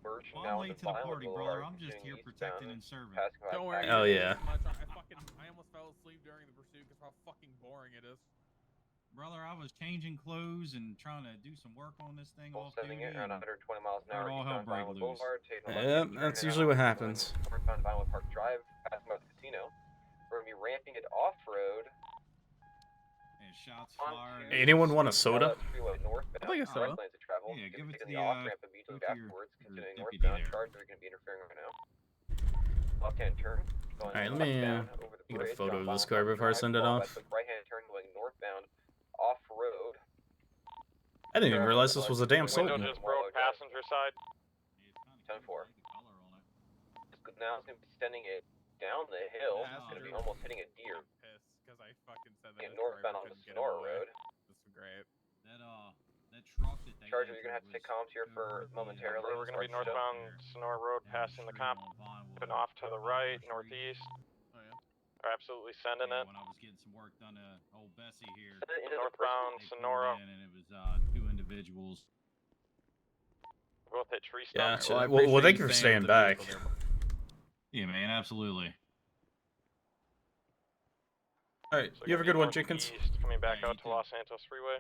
Well, I'm late to the party, brother. I'm just here protecting and serving. Don't worry. Oh yeah. I almost fell asleep during the pursuit because how fucking boring it is. Brother, I was changing clothes and trying to do some work on this thing off duty. Around 120 miles an hour. All hell break loose. Yep, that's usually what happens. Northbound Vinewood Park Drive, passing by the casino. We're gonna be ramping it off-road. And shots fired. Anyone want a soda? I think a soda. Yeah, give it to the the off-ramp immediately go to your afterwards, continuing deputy northbound. there. Charger are gonna be interfering right now. Left-hand turn. Alright, let me get a photo of this car before I send it off. Right-hand turn going northbound, off-road. I didn't even realize this was a damn Window Sultan. just broke passenger side. 10-4. Now it's gonna be sending it down the hill. Yeah, It's gonna be almost hitting a deer. Because I fucking said that. Northbound on the Sonora Road. That's great. That truck that they Charger, you're gonna have to take comms here for momentarily. We're gonna be northbound Sonora Road, passing the comp, and off to the right, northeast. Oh yeah. Are absolutely sending it. When I was getting some work done to old Bessie here. Northbound they pulled Sonora. in and it was 2 individuals. Both hit tree Yeah, stumps. so- well, thank you for staying back. Yeah, man, absolutely. Alright, So you have a gonna good be one, Jenkins. northeast, coming back out to Los Santos Freeway.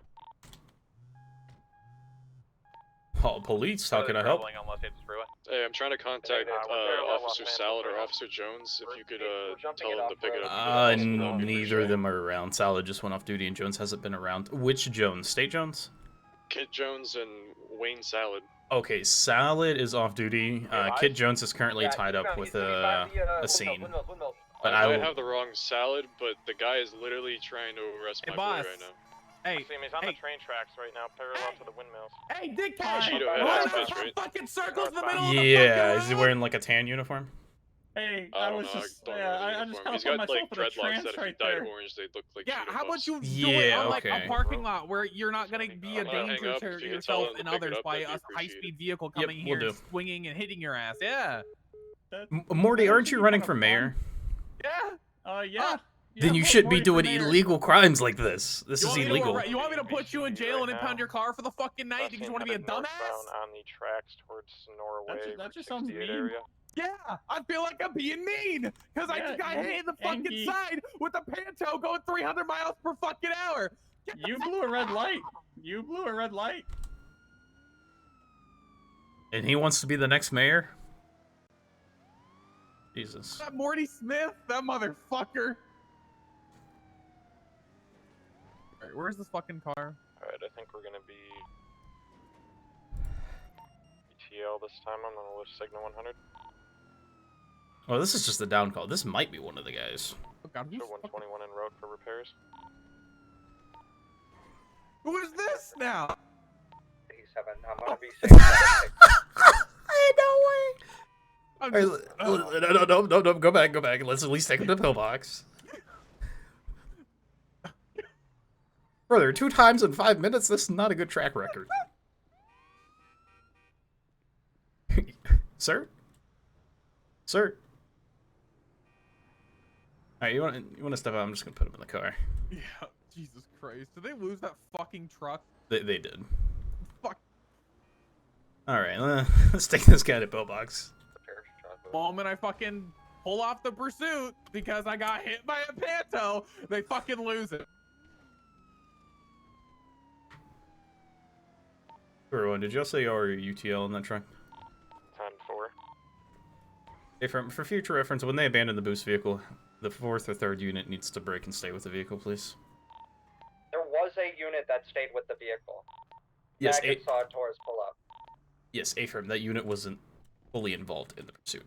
Oh, police, how can I help? Traveling on Los Santos Freeway. Hey, I'm trying to contact Officer Salad or Officer Jones. If you could tell them to pick it up. Neither of them are around. Salad just went off duty and Jones hasn't been around. Which Jones? State Jones? Kit Jones and Wayne Salad. Okay, Salad is off duty. Kit Jones is currently tied up with a scene. But I I might have the wrong Salad, but the guy is literally trying to arrest my boy boss. right now. Hey, See him, he's on the train tracks right now, parallel to the windmills. Hey, dickhead! Cheeto Why head are ass there bitch, right? fucking circles in the middle of the Yeah, fucking is he road? wearing like a tan uniform? Hey, I I don't was know. just, I don't yeah, know the I just uniform. kind of He's put got myself like in a dreadlocks trance that if right he dyed there. orange, they'd look like Yeah, Cheeto how about puffs. you do Yeah, it on like a okay. parking lot where you're not gonna be a I'm gonna hang danger up. to If you could yourself tell them and to pick it others up, by that'd be a appreciated. high-speed vehicle Yep, coming we'll here, do. swinging and hitting your ass? Yeah. Morty, aren't you running for mayor? Yeah. Yeah. Then you shouldn't be doing illegal crimes like this. This You is want me to illegal. You want me to put you in jail and impound your car for the fucking night because you want to be a dumbass? On the tracks towards Sonora Way. That just sounds 68 mean. area. Yeah, I feel like I'm being mean because I Yeah, just got you hit in the fucking Angie. side with a Panto going 300 miles per fucking hour. You blew a red light. You blew a red light. And he wants to be the next mayor? Jesus. That Morty Smith, that motherfucker. Alright, where's this fucking car? Alright, I think we're gonna be ETL this time. I'm gonna lift signal 100. Oh, this is just the down call. This might be one of the guys. Oh God, So 121 en route for repairs. who is this now? 87. I'm gonna be safe. No way. No, go back. Let's at least take him to the pillbox. Brother, 2 times in 5 minutes. This is not a good track record. Sir. All right, you want to step out? I'm just gonna put him in the car. Yeah, Jesus Christ! Did they lose that fucking truck? They did. Fuck. All right, let's take this guy to pillbox. The moment I fucking pull off the pursuit because I got hit by a panto, they fucking lose it. Everyone, did y'all say y'all were UTL in that truck? 10-4. Hey, for future reference, when they abandon the boost vehicle, the 4th or 3rd unit needs to break and stay with the vehicle, please. There was a unit that stayed with the vehicle. Yes, Back and saw Torres pull up. Yes, A-firm, that unit wasn't fully involved in the pursuit.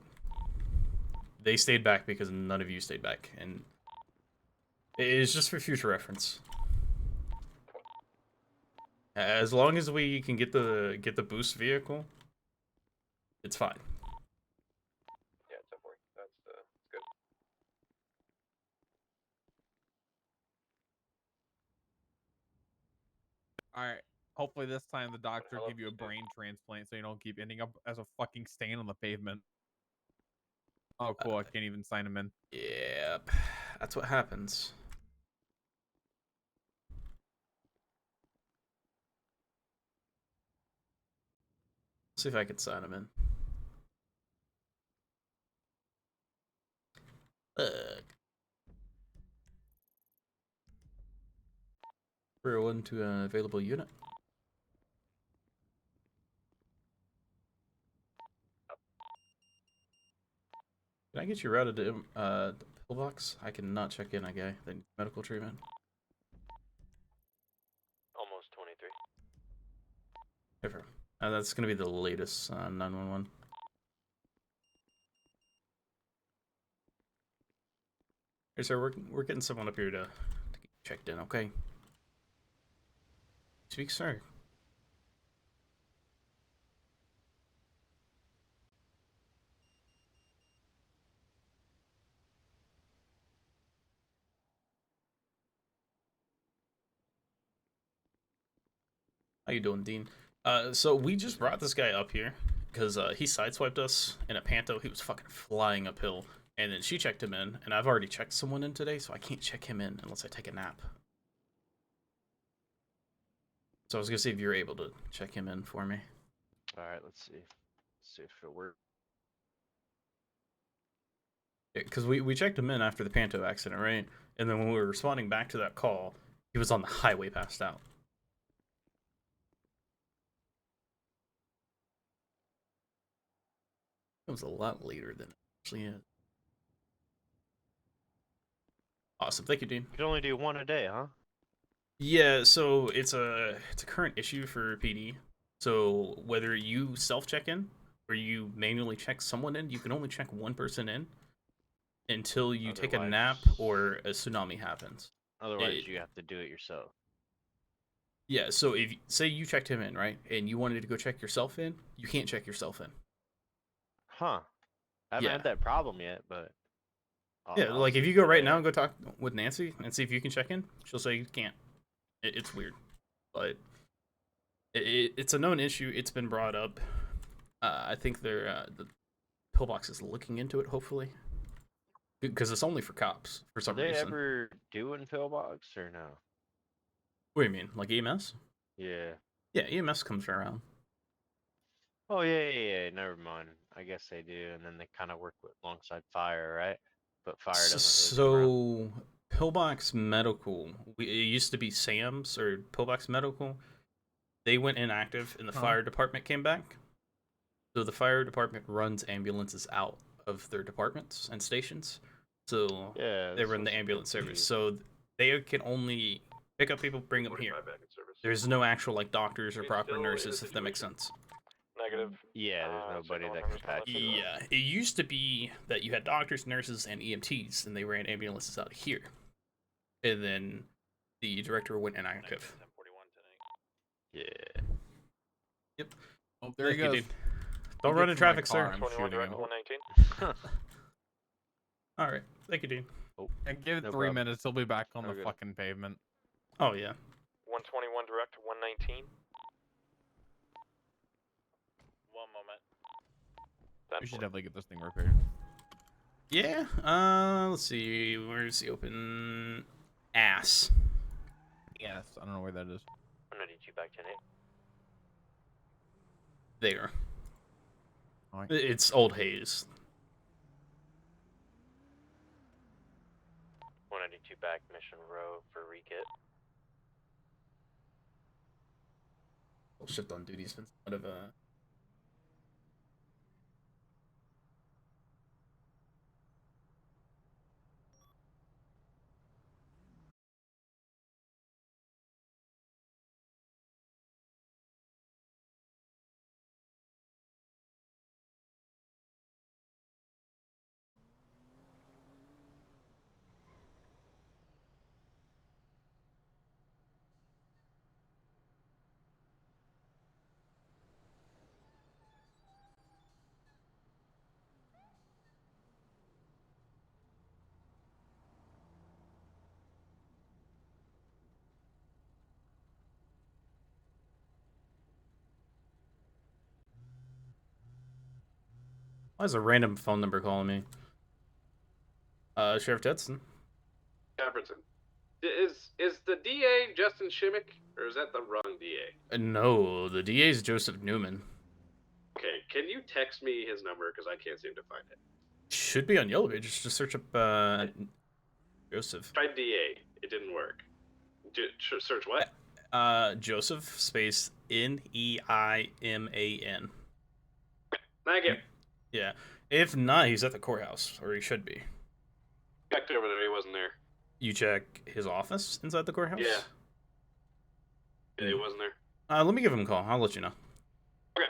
They stayed back because none of you stayed back, and it is just for future reference. As long as we can get the boost vehicle, it's fine. Yeah, 10-4. That's good. All right. Hopefully this time the doctor give you a brain transplant so you don't keep ending up as a fucking stain on the pavement. Oh, cool. I can't even sign him in. Yep. That's what happens. Let's see if I can sign him in. Everyone to an available unit. Can I get you routed to the pillbox? I cannot check in a guy that needs medical treatment. Almost 23. Ever. That's gonna be the latest 911. Hey, sir, we're getting someone up here to get checked in. Okay. Speak, sir. How you doing, Dean? So we just brought this guy up here because he sideswiped us in a panto. He was fucking flying uphill, and then she checked him in, and I've already checked someone in today, so I can't check him in unless I take a nap. So I was gonna see if you're able to check him in for me. All right, let's see. Let's see if it works. Because we checked him in after the panto accident, right? And then when we were responding back to that call, he was on the highway, passed out. It was a lot later than it actually is. Awesome, thank you, Dean. You can only do one a day, huh? Yeah, so it's a current issue for PD. So whether you self-check in or you manually check someone in, you can only check one person in until you take a nap or a tsunami happens. Otherwise, you have to do it yourself. Yeah, so if say you checked him in, right, and you wanted to go check yourself in, you can't check yourself in. Huh. I haven't had that problem yet, but... I'll like if you go right now and go talk with Nancy and see if you can check in, she'll say you can't. It's weird, but it's a known issue. It's been brought up. I think the pillbox is looking into it, hopefully, because it's only for cops for some reason. Are they ever doing pillbox or no? What do you mean, like EMS? Yeah. Yeah, EMS comes around. Oh yeah. Never mind. I guess they do, and then they kind of work alongside fire, right? But fire doesn't really come around. Pillbox Medical, it used to be Sam's or Pillbox Medical. They went inactive, and the fire department came back. So the fire department runs ambulances out of their departments and stations. So they run the ambulance service. So they can only pick up people, bring them here. There's no actual like doctors or proper nurses, if that makes sense. negative. Yeah, there's nobody second that one can patch it. Yeah, it used to be that you had doctors, nurses, and EMTs, and they ran ambulances out of here. And then the director went inactive. Yeah. Yep. Oh, there he Thank you, goes. dude. Don't run in traffic, sir. 21 direct 119. All right. Thank you, dude. Oh, And give it no 3 problem. minutes, he'll be back on the Okay. fucking pavement. Oh, yeah. 121 direct 119. One moment. We should definitely get this thing repaired. Yeah. Let's see. Where's the open ass? Yes, I don't know where that is. 192 back 10 There. All right. It's Old Hayes. 192 back Mission Row for rekit. Shift on duty's been somewhat of a. Why is a random phone number calling me? Sheriff Judson. Jefferson. Is the DA Justin Shimmick, or is that the wrong DA? No, the DA is Joseph Newman. Okay, can you text me his number, because I can't seem to find it. Should be on Yellow Pages. Just search up Joseph. Tried DA, it didn't work. Search what? Joseph space Neiman. Thank you. Yeah. If not, he's at the courthouse, or he should be. Checked over there, he wasn't there. You check his office inside the courthouse? Yeah. Yeah, he wasn't there. Let me give him a call. I'll let you know. Okay.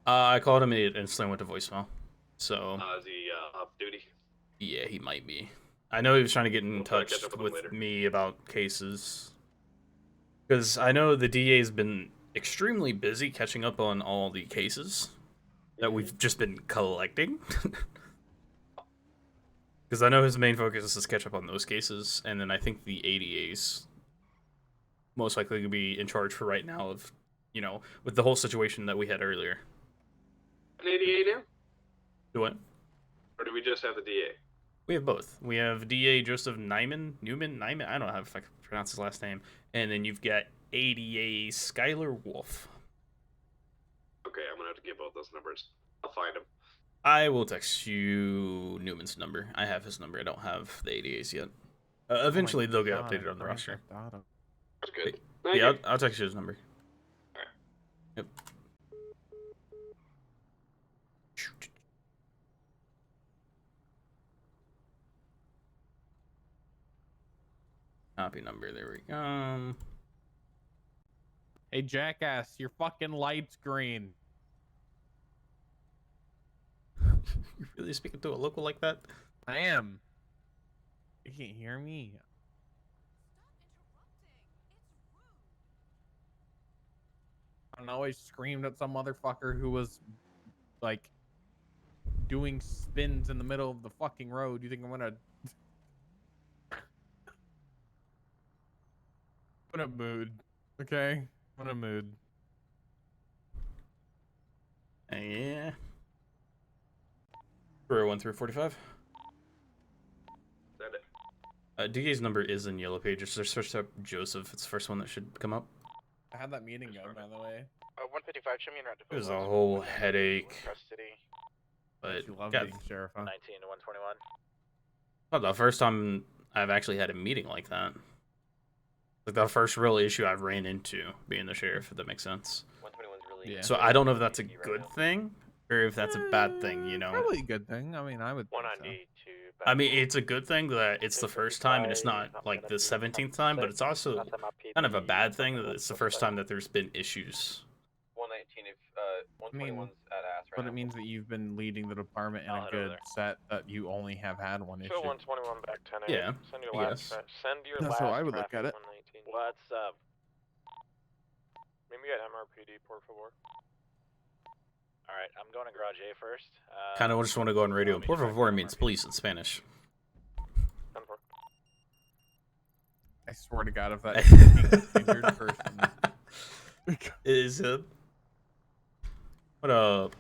I called him and it instantly went to voicemail. So. Is he off duty? Yeah, he might be. I know he was trying to get in touch catch up with him with later. me about cases. Because I know the DA's been extremely busy catching up on all the cases that we've just been collecting. Because I know his main focus is to catch up on those cases, and then I think the ADA's most likely to be in charge for right now of, you know, with the whole situation that we had earlier. An ADA now? Do what? Or do we just have the DA? We have both. We have DA Joseph Neiman. I don't know if I can pronounce his last name. And then you've got ADA Skylar Wolf. Okay, I'm gonna have to get both those numbers. I'll find him. I will text you Newman's number. I have his number. I don't have the ADA's yet. Eventually, they'll get updated on the roster. That's good. Yeah, I'll text you his number. Alright. Yep. Copy number. There we go. Hey, jackass, your fucking light's green. You really speaking to a local like that? I am. You can't hear me. I always screamed at some motherfucker who was like doing spins in the middle of the fucking road. You think I'm gonna I'm in a mood? Okay, I'm in a mood. Yeah. 1 through 45. Is that it? DA's number is in Yellow Pages. Just search up Joseph. It's the first one that should come up. I had that meeting go, by the way. 155, show me en route to It was a Fort whole Worth. headache. Custody. But You love God, being sheriff, huh? 19 to 121. not the first time I've actually had a meeting like that. Like the first real issue I've ran into being the sheriff, if that makes sense. 121's really. So I don't know if that's a good thing or if that's a bad thing, you know. Probably a good thing. I mean, I would. One think on so. I mean, it's a good thing that it's the first time and it's not like the 17th time, but it's also kind of a bad thing that it's the first time that there's been issues. 119 if I mean, 121's at ass right but now. it means that you've been leading the department in I'll a head over good there. set that you only have had one issue. Show 121 back 10 Yeah, Send your I last guess. Send your That's last how I would look traffic, at it. 119. What's up? Maybe at MRPD, por favor. Alright, I'm going to Garage A first. Kind of just want to go on radio. Por favor means please in Spanish. I swear to God, if that fucking injured person. Is it? What up?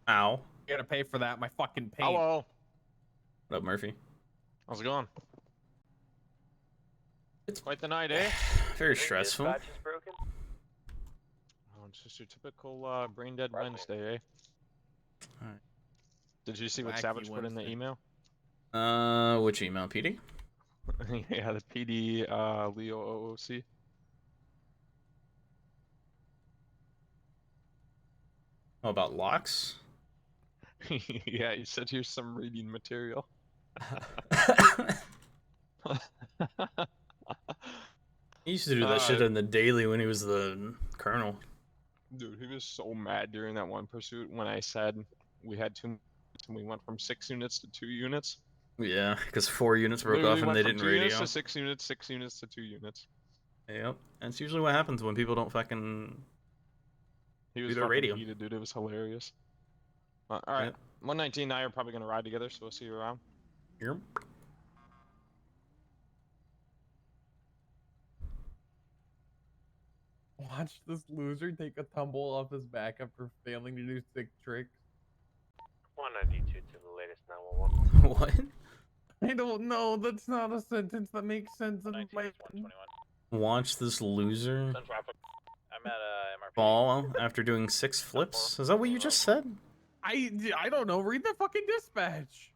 Ow. You gotta pay for that. My fucking paint. Hello. What up, Murphy? How's it going? It's quite the night, eh? Very stressful. Dispatch is broken. Oh, it's just your typical brain dead Wednesday, eh? Alright. Did you see what Wacky Savage put in the Wednesday. email? Which email, PD? Yeah, the PD Leo OOC. Oh, about locks? Yeah, he said here's some reading material. He used to do that shit in the daily when he was the colonel. Dude, he was so mad during that one pursuit when I said we had 2 units and we went from 6 units to 2 units. Yeah, because 4 units broke Literally off and went they from didn't 2 units radio. to 6 units, 6 units to 2 units. Yep, that's usually what happens when people don't fucking He was do their fucking radio. heated, dude. It was hilarious. All right, Yep. 119 and I are probably gonna ride together, so we'll see you around. Yep. Watch this loser take a tumble off his back after failing to do sick tricks. 192 to the latest 911. What? I don't know. That's not a sentence that makes sense in my. Watch this loser Send traffic. I'm at MRPD. fall after doing 6 flips? Is that what you just said? I don't know. Read the fucking dispatch.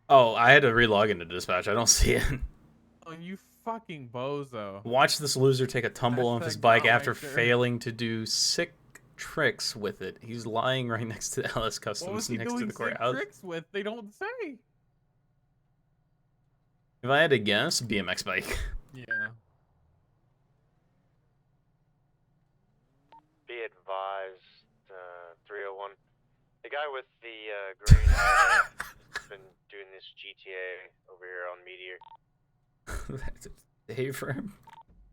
Oh, I had to relog into dispatch. I don't see it. Oh, you fucking bozo. Watch this loser take a tumble off his Hashtag bike not after right there. failing to do sick tricks with it. He's lying right next to LS What was Customs he next to doing the sick courthouse. tricks with? They don't say. If I had to guess, BMX bike. Yeah. Be advised, 301. The guy with the green hat has been doing this GTA over here on Meteor. That's a day for him.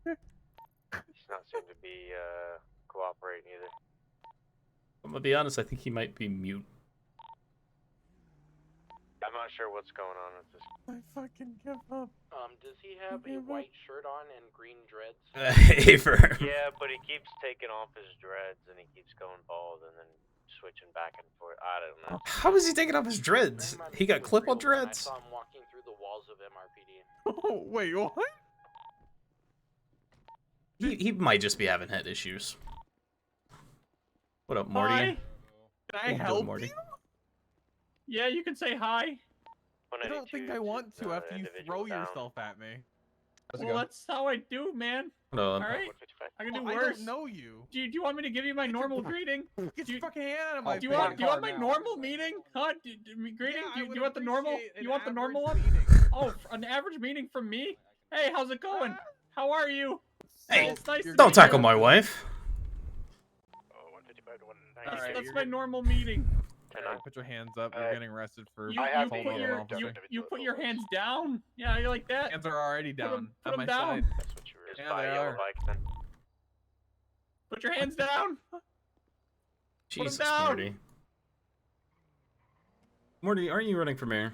He's not seem to be cooperating either. I'm gonna be honest, I think he might be mute. I'm not sure what's going on with this. I fucking give up. Does he have a white shirt on and green dreads? Hey for him. Yeah, but he keeps taking off his dreads and he keeps going bald and then switching back and forth. I don't know. How is he taking off his dreads? He got clip on I dreads. saw him walking through the walls of MRPD. Oh, wait, what? He might just be having head issues. What up, Morty? Hi. Can I How you doing, help Morty? you? Yeah, you can say hi. I 192 don't think I want to is, after you individual throw down. yourself at me. Well, that's how I do, man. What up? Alright? I can do Well, I worse. don't know you. Do you want me to give you my normal greeting? Get your fucking hand out of my Do you face. want my normal meeting? Huh? Greeting? Yeah, I do would you want the normal? appreciate You an want the normal average one? Oh, an average meeting from me? Hey, how's it going? How are you? Hey, it's nice to don't meet tackle you. my wife. That's my normal meeting. Alright, put your hands up. You're getting arrested for You assaulting put an your officer. you put your hands down. Yeah, you like that? Hands are already down. Put at 'em my down. side. Just Yeah, buy they a yellow are. bike then. Put your hands down. Jesus, down. Morty. Morty, aren't you running for mayor?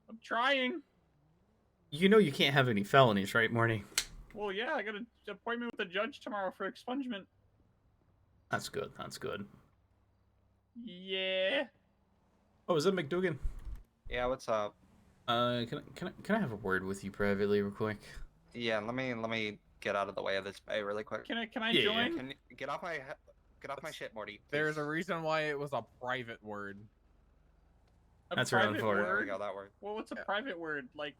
I'm trying. You know you can't have any felonies, right, Morty? Well, yeah, I got an appointment with the judge tomorrow for expungement. That's good. That's good. Yeah. Oh, is that McDougan? Yeah, what's up? Can I have a word with you privately, real quick? Yeah, let me get out of the way of this bay really quick. Can I Yeah. join? Can you get off my shit, Morty. There's please. a reason why it was a private word. A That's around private for it. There we word? go, that word. Well, what's a private word? Like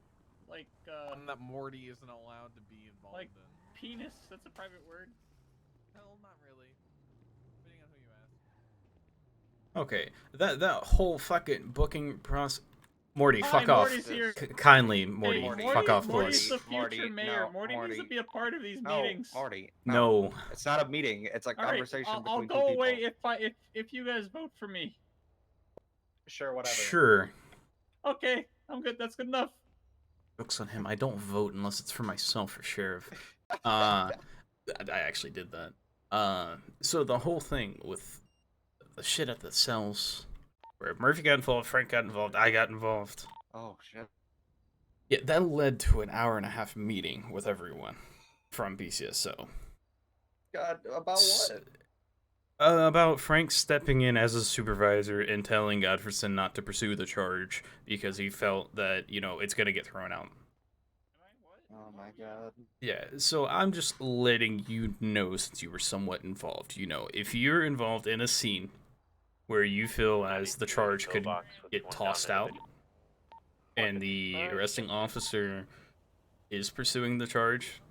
Like, One that Morty isn't allowed to be involved like in. penis. That's a private word. Hell, not really. Depending on who you ask. Okay, that whole fucking booking process. Morty, Hi, fuck off. Morty's here. Kindly, Morty, Hey, fuck off, Morty's please. the future mayor. no, Morty needs to Morty. be a part of these No, meetings. Morty. No. It's not a meeting. It's a All right, conversation I'll between go two people. away if you guys vote for me. Sure, whatever. Sure. Okay, I'm good. That's good enough. Jokes on him. I don't vote unless it's for myself for sheriff. I actually did that. So the whole thing with the shit at the cells, where Murphy got involved, Frank got involved, I got involved. Oh shit. Yeah, that led to an 1.5-hour meeting with everyone from BCSO. God, about what? About Frank stepping in as a supervisor and telling Godfredson not to pursue the charge because he felt that, it's going to get thrown out. Oh my god. Yeah, so I'm just letting you know, since you were somewhat involved, if you're involved in a scene where you feel as the charge could get tossed out and the arresting officer is pursuing the charge,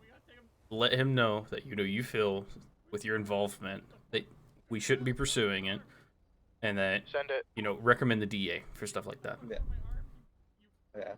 let him know that, you feel with your involvement that we shouldn't be pursuing it, and that, recommend the DA for stuff like that. Yeah. Yeah.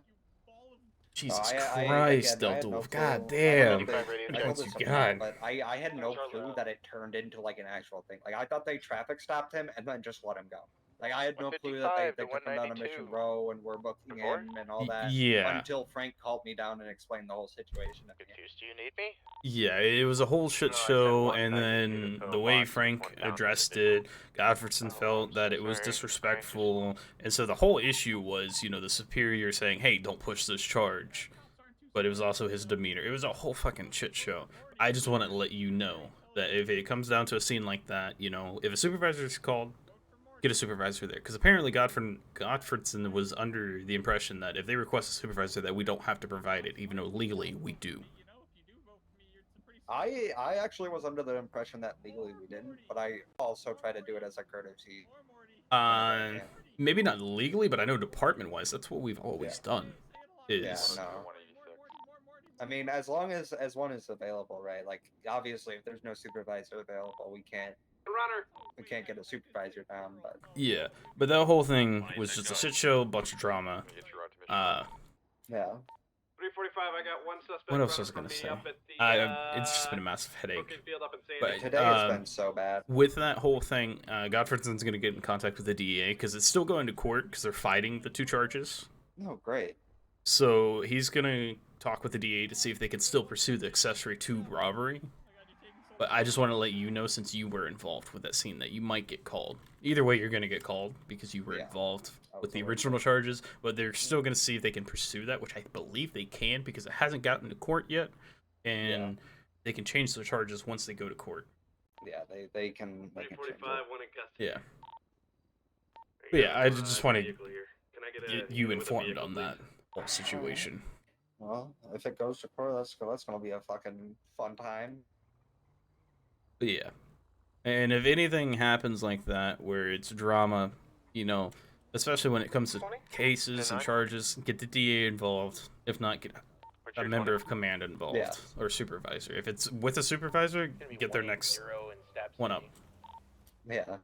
Jesus I Christ, had Delta no Wolf. clue. God I damn. told What this you to Frank, got? but I had no clue that it turned into like an actual thing. Like I thought they traffic stopped him and then just let him go. Like I had no clue that they took him down to Mission Row and were booking him and all that. Yeah. Until Frank called me down and explained the whole situation. Do you need me? Yeah, it was a whole shit show, and then the way Frank addressed it, Godfredson felt that it was disrespectful, and so the whole issue was, the superior saying, hey, don't push this charge, but it was also his demeanor. It was a whole fucking shit show. I just want to let you know that if it comes down to a scene like that, if a supervisor is called, get a supervisor there, because apparently Godfredson was under the impression that if they request a supervisor that we don't have to provide it, even though legally we do. I actually was under the impression that legally we didn't, but I also try to do it as a courtesy. Maybe not legally, but I know department-wise, that's what we've always done. Yeah, no. I mean, as long as one is available, right? Like, obviously, if there's no supervisor available, we can't get a supervisor down. But yeah, but that whole thing was just a shit show, bunch of drama. Yeah. 345. I got one suspect. What else was I gonna say? It's just been a massive headache. But today has been so bad. With that whole thing, Godfredson's gonna get in contact with the DEA because it's still going to court because they're fighting the 2 charges. Oh, great. So he's gonna talk with the DA to see if they can still pursue the accessory to robbery. But I just want to let you know, since you were involved with that scene, that you might get called. Either way, you're gonna get called because you were involved with the original charges. But they're still gonna see if they can pursue that, which I believe they can because it hasn't gotten to court yet, and they can change the charges once they go to court. Yeah, they can. 345. When it gets. Yeah. But yeah, I just want to get you informed on that whole situation. Well, if it goes to court, that's gonna be a fucking fun time. But yeah. And if anything happens like that, where it's drama, especially when it comes to cases and charges, get the DA involved. If not, get a member of command involved, or supervisor. If it's with a supervisor, get their next one up. Yeah.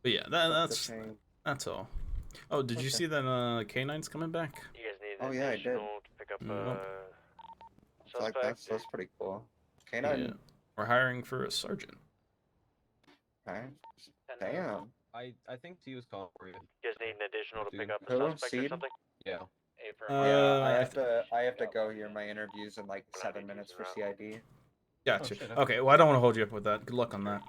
But yeah, that's all. Oh, did you see that K9's coming back? You guys need Oh yeah, I did. to pick up Like that's pretty cool. K9. Yeah. We're hiring for a sergeant. Alright. Damn. I think T was calling for you. You guys need an additional to pick up a Who? suspect or Seed? something? Yeah. I have to go here. My interview's in like 7 minutes for CID. Gotcha. Oh, shit, okay, well, I don't want to hold you up with that. Good luck on that.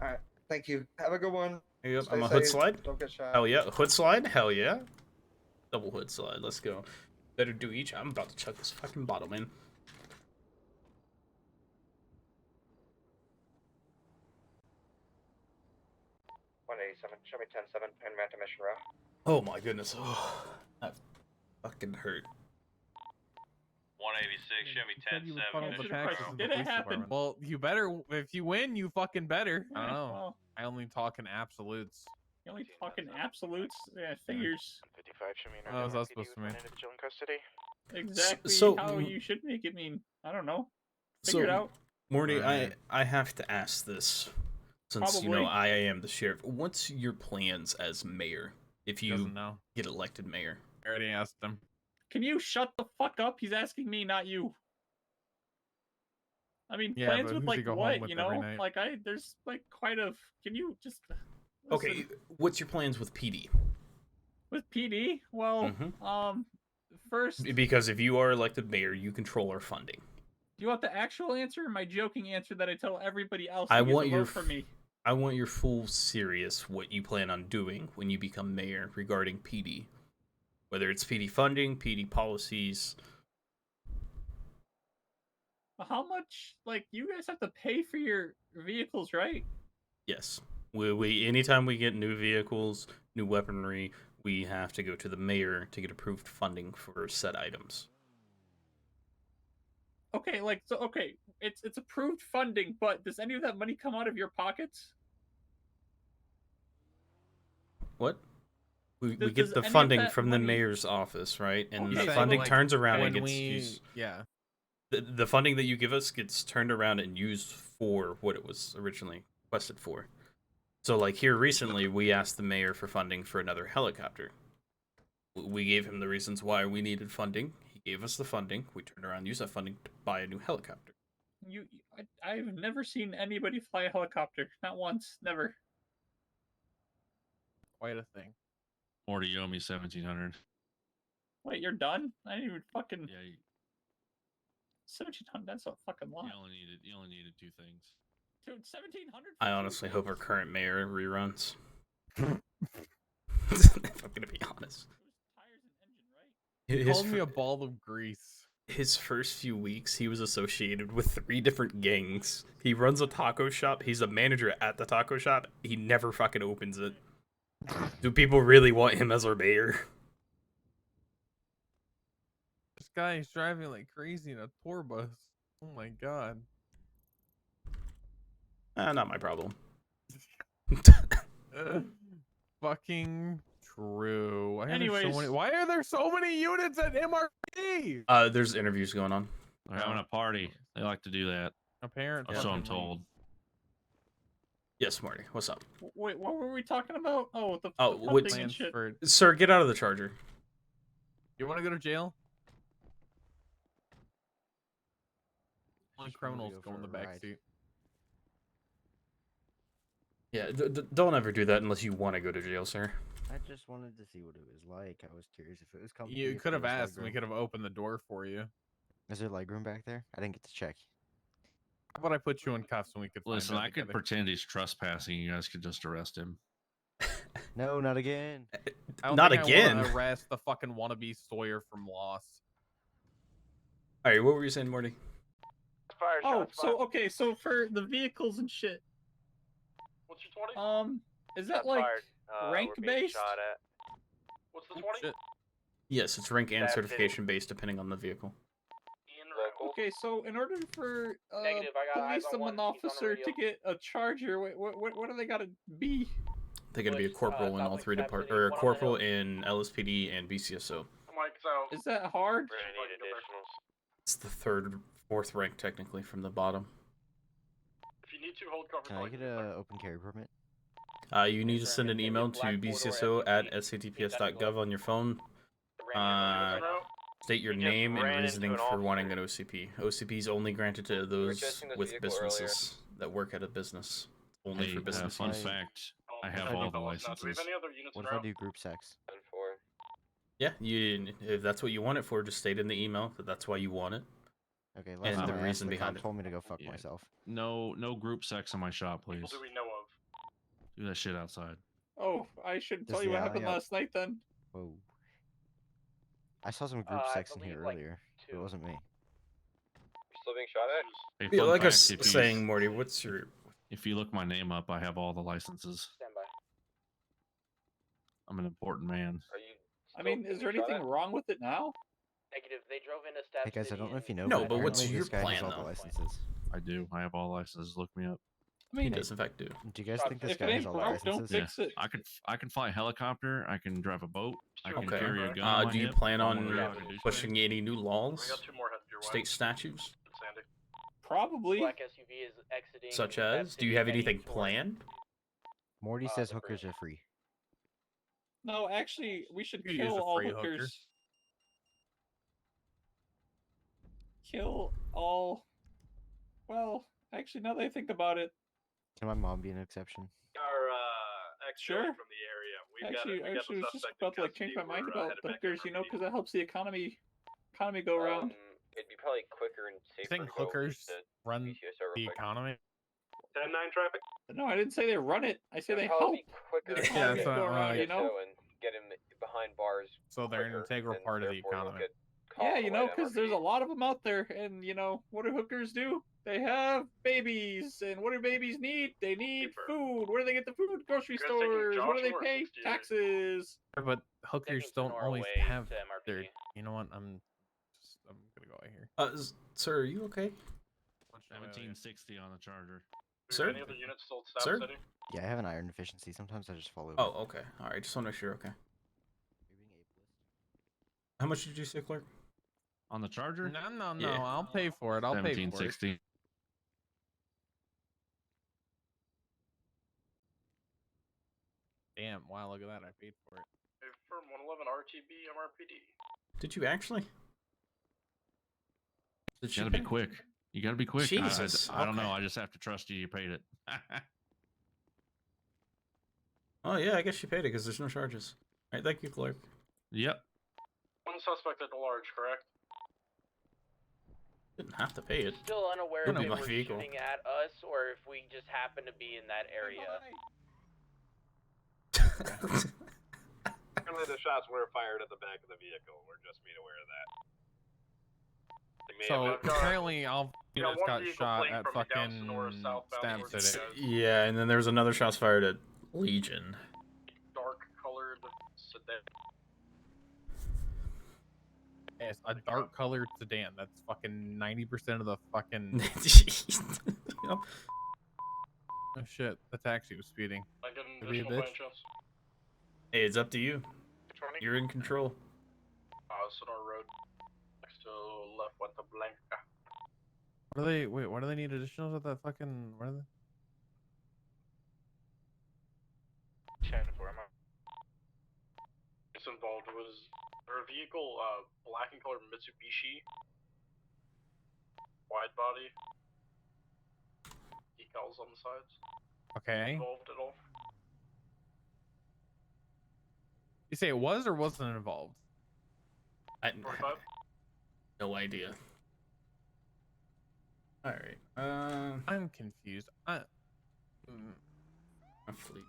Alright, thank you. Have a good one. Yep, Stay I'm a hood safe. slide. Don't get shot. Hell yeah. Hood slide? Hell yeah. Double hood slide. Let's go. Better do each. I'm about to chug this fucking bottle, man. Show me 10-7, and Manta Mission Row. Oh my goodness. Oh, that fucking hurt. 186, show me 10-7. Did it happen? Well, you better. If you win, you fucking better. I don't know. I only talk in absolutes. You only talking absolutes? Yeah, figures. 55 should mean Oh, that's supposed to mean. individual in custody. Exactly how you should make it mean. I don't know. Figure it out. Morty, I have to ask this, since you know I am the sheriff. What's your plans as mayor if you get elected mayor? I already asked him. Can you shut the fuck up? He's asking me, not you. I mean, Yeah, plans but with who's he like go home what, with you every know? night? Like there's like quite a. Can you just? Okay, listen. what's your plans with PD? With PD? Well, first. Because if you are elected mayor, you control our funding. Do you want the actual answer or my joking answer that I tell everybody else? I to want your vote for me. I want your full serious what you plan on doing when you become mayor regarding PD. Whether it's PD funding, PD policies. How much? Like, you guys have to pay for your vehicles, right? Yes. We anytime we get new vehicles, new weaponry, we have to go to the mayor to get approved funding for said items. Okay, like it's approved funding, but does any of that money come out of your pockets? What? We get the funding from the mayor's office, right? And the funding turns around and gets used. Yeah. The funding that you give us gets turned around and used for what it was originally requested for. So, like here recently, we asked the mayor for funding for another helicopter. We gave him the reasons why we needed funding. He gave us the funding. We turned around and used that funding to buy a new helicopter. I've never seen anybody fly a helicopter. Not once. Never. Quite a thing. Morty, you owe me 1,700. Wait, you're done? I didn't even fucking. Yeah. 1,700. That's a fucking lot. You only needed 2 things. Dude, 1,700. I honestly hope our current mayor reruns. If I'm gonna be honest. He called me a ball of grease. His first few weeks, he was associated with 3 different gangs. He runs a taco shop. He's a manager at the taco shop. He never fucking opens it. Do people really want him as our mayor? This guy is driving like crazy in a tour bus. Oh my god. Not my problem. Fucking true. Anyways, why are there so many units at MRP? There's interviews going on. They're having a party. They like to do that. Apparently. So I'm told. Yes, Marty. What's up? Wait, what were we talking about? Oh, the what's funding and shit. Sir, get out of the Charger. You want to go to jail? Only criminals go in the back seat. Yeah, don't ever do that unless you want to go to jail, sir. I just wanted to see what it was like. I was curious if it was coming. You could have asked, and we could have opened the door for you. Is there legroom back there? I didn't get to check. How about I put you in cuffs and we could Listen, find out I could together? pretend he's trespassing. You guys could just arrest him. No, not again. I don't Not think again. I want to arrest the fucking wannabe Sawyer from Lost. All right, what were you saying, Morty? Okay, so for the vehicles and shit. What's your 20? Is that like rank we're being based? shot at. What's the 20? Yes, it's rank and That's certification based depending on the vehicle. Okay, so in order for Negative, I got eyes on one. policeman He's on the officer radio. to get a charger, what do they gotta be? They got to be a corporal in all 3 departments, or a corporal in LSPD and BCSO. Is that hard? It's the 3rd, 4th rank technically from the bottom. If you need to, hold cover. Can I get a open carry permit? You need to send an email to bcso@sctps.gov on your phone. State your name and reasoning for wanting an OCP. OCP is only granted to those with businesses that work at a business. Only for business fun use. fact, I have all the licenses. What if I do group sex? Yeah, if that's what you want it for, just state in the email that that's why you want it. Okay, last And time the I asked, reason the cop behind it. told me to go fuck myself. No group sex in my shop, please. What do we know of? Do that shit outside. Oh, I should Does tell you the what happened alley last night then. Whoa. I saw some group sex in here earlier. It wasn't me. Still being shot at? Hey, Yeah, fun like I fact, was if you- saying, Morty, what's your... If you look my name up, I have all the licenses. Stand by. I'm an important man. Are you? I mean, is there anything wrong with it now? Negative. They drove into Stab Hey guys, I don't know if you know. No, but what's apparently your this guy has plan, all the though? licenses. I do. I have all licenses. Look me up. I mean, he does in fact do. Do you guys think this if guy it has ain't all broke, don't licenses? fix it. I can fly a helicopter. I can drive a boat. I can Okay. carry a gun. on my Do you hip. plan I'm on one of the pushing any new laws, We got 2 more heads your way. state statutes, Sandy. Probably. Black SUV is exiting. such as? Do you have anything planned? Morty says hookers are free. No, actually, we should You use kill a all free hookers. hooker. Kill all. Well, actually, now that I think about it, Can my mom be an exception? Our sure. from the area. We've Actually, got I was just suspect about to like change my mind about the hookers, you know, because that helps the economy go around. It'd be probably quicker and You safer think to go hookers to run BTSO the real quick. economy? 10-9 traffic. No, I didn't say they run it. I say they help. Probably be quicker the to Yeah, economy that's go what, around, you know. and get him behind bars. So they're an quicker, integral and part of the therefore you'll economy. get Yeah, caught you away know, to because there's a MRP. lot of them out there, and you know, what do hookers do? They have babies, and what do babies need? They need food. Where do they get the food? Grocery You guys taking stores. What do they Joshua or pay? 68? Taxes. But hookers don't Sonora always away have to MRPD. their. You know what? I'm gonna go out here. Sir, are you okay? 1760 on the Charger. Sir? Any other units still at Staff Sir? City? Yeah, I have an iron deficiency. Sometimes I just fall over. Oh, okay. All right. Just want to make sure. Okay. How much did you say, Clark? On the Charger? No. Yeah. I'll pay for it. I'll pay for it. 1760. Damn! Wow, look at that. I paid for it. Firm 111 RTB MRPD. Did you actually? Did You gotta be quick. You gotta be quick. Jesus. I don't okay. know. I just have to trust you. You paid it. Oh yeah, I guess you paid it because there's no charges. All right. Thank you, Clark. Yep. One suspect at the large, correct? Didn't have to pay it. Still unaware It'll if be they my were vehicle. shooting at us or if we just happen to be in that area. Apparently the shots were fired at the back of the vehicle. We're just made aware of that. So apparently, I'll we got got one vehicle shot plane at from down fucking Sonora southbound Stab City. Yeah, and then there was another shots fired at Legion. Dark colored sedan. Yes, a dark colored sedan. That's fucking 90% of the fucking. Yep. Oh shit! The taxi was speeding. I get an Could be a additional by bitch. chance. Hey, it's up to you. 20? You're in control. Sonora Road. Next to La Fuente Blanca. What do they? Wait, what do they need additionals at that fucking? What are they? 10-4, I'm out. It's involved was her vehicle, black and colored Mitsubishi. Wide body. Decals on the sides. Okay. Involved at all? You say it was or wasn't involved? I 45? no idea. All right. I'm confused. A fleet.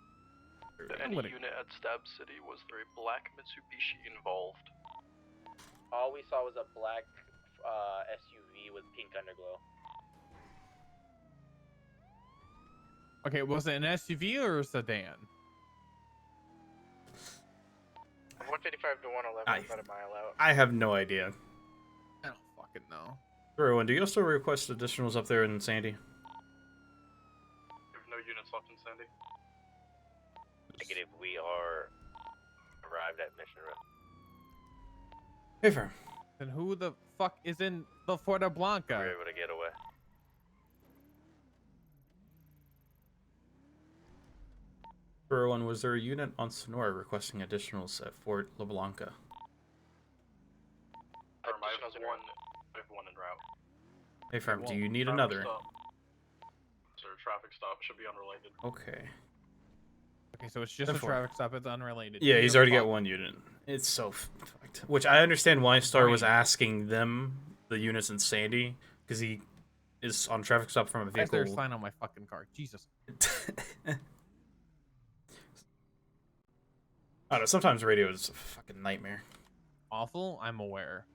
Any unit at Stab City, was there a black Mitsubishi involved? All we saw was a black SUV with pink underglow. Okay, was it an SUV or a sedan? 155 to 111, about a mile out. I have no idea. I don't fucking know. Everyone, do you also request additionals up there in Sandy? You have no units left in Sandy? Negative, we are arrived at Mission Road. Hey, firm. Then who the fuck is in the Fuerte Blanca? We were able to get away. Everyone, was there a unit on Sonora requesting additionals at Fort La Blanca? I have one en route. Hey, firm, do you need Traffic another? Stop. Sir, traffic stop should be unrelated. Okay. Okay, so it's just Then a four. traffic stop. It's unrelated. Yeah, Who he's the already fuck? got one unit. It's so fucked. Which I understand why Star was Fine. asking them, the units in Sandy, because he is on traffic stop from a Why is there a vehicle. sign on my fucking car? Jesus. I don't know, sometimes radio is a fucking nightmare. Awful? I'm aware.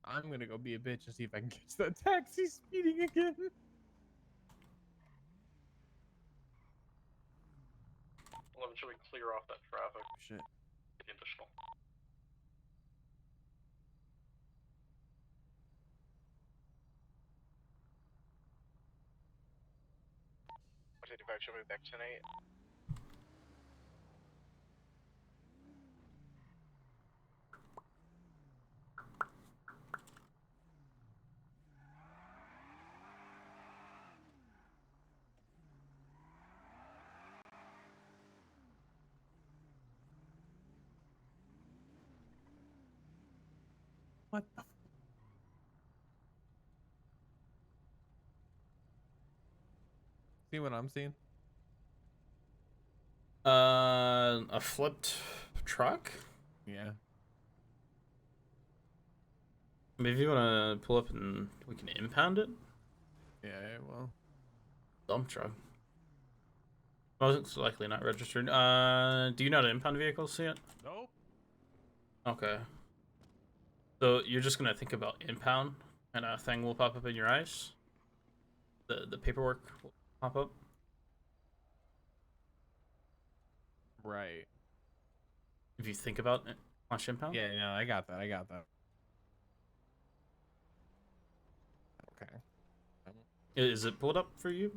I'm gonna go be a bitch and see if I can catch that taxi speeding again. 11, should we clear off that traffic? Shit. Get the additional. 85, should we back tonight? What the? See what I'm seeing? A flipped truck? Yeah. Maybe you want to pull up and we can impound it? Yeah, well. Dump truck. Most likely not registered. Do you know how to impound vehicles yet? Nope. Okay. So you're just gonna think about impound, and a thing will pop up in your eyes? The paperwork will pop up? Right. If you think about it, launch impound? Yeah, no, I got that. I got that. Okay. Is it pulled up for you?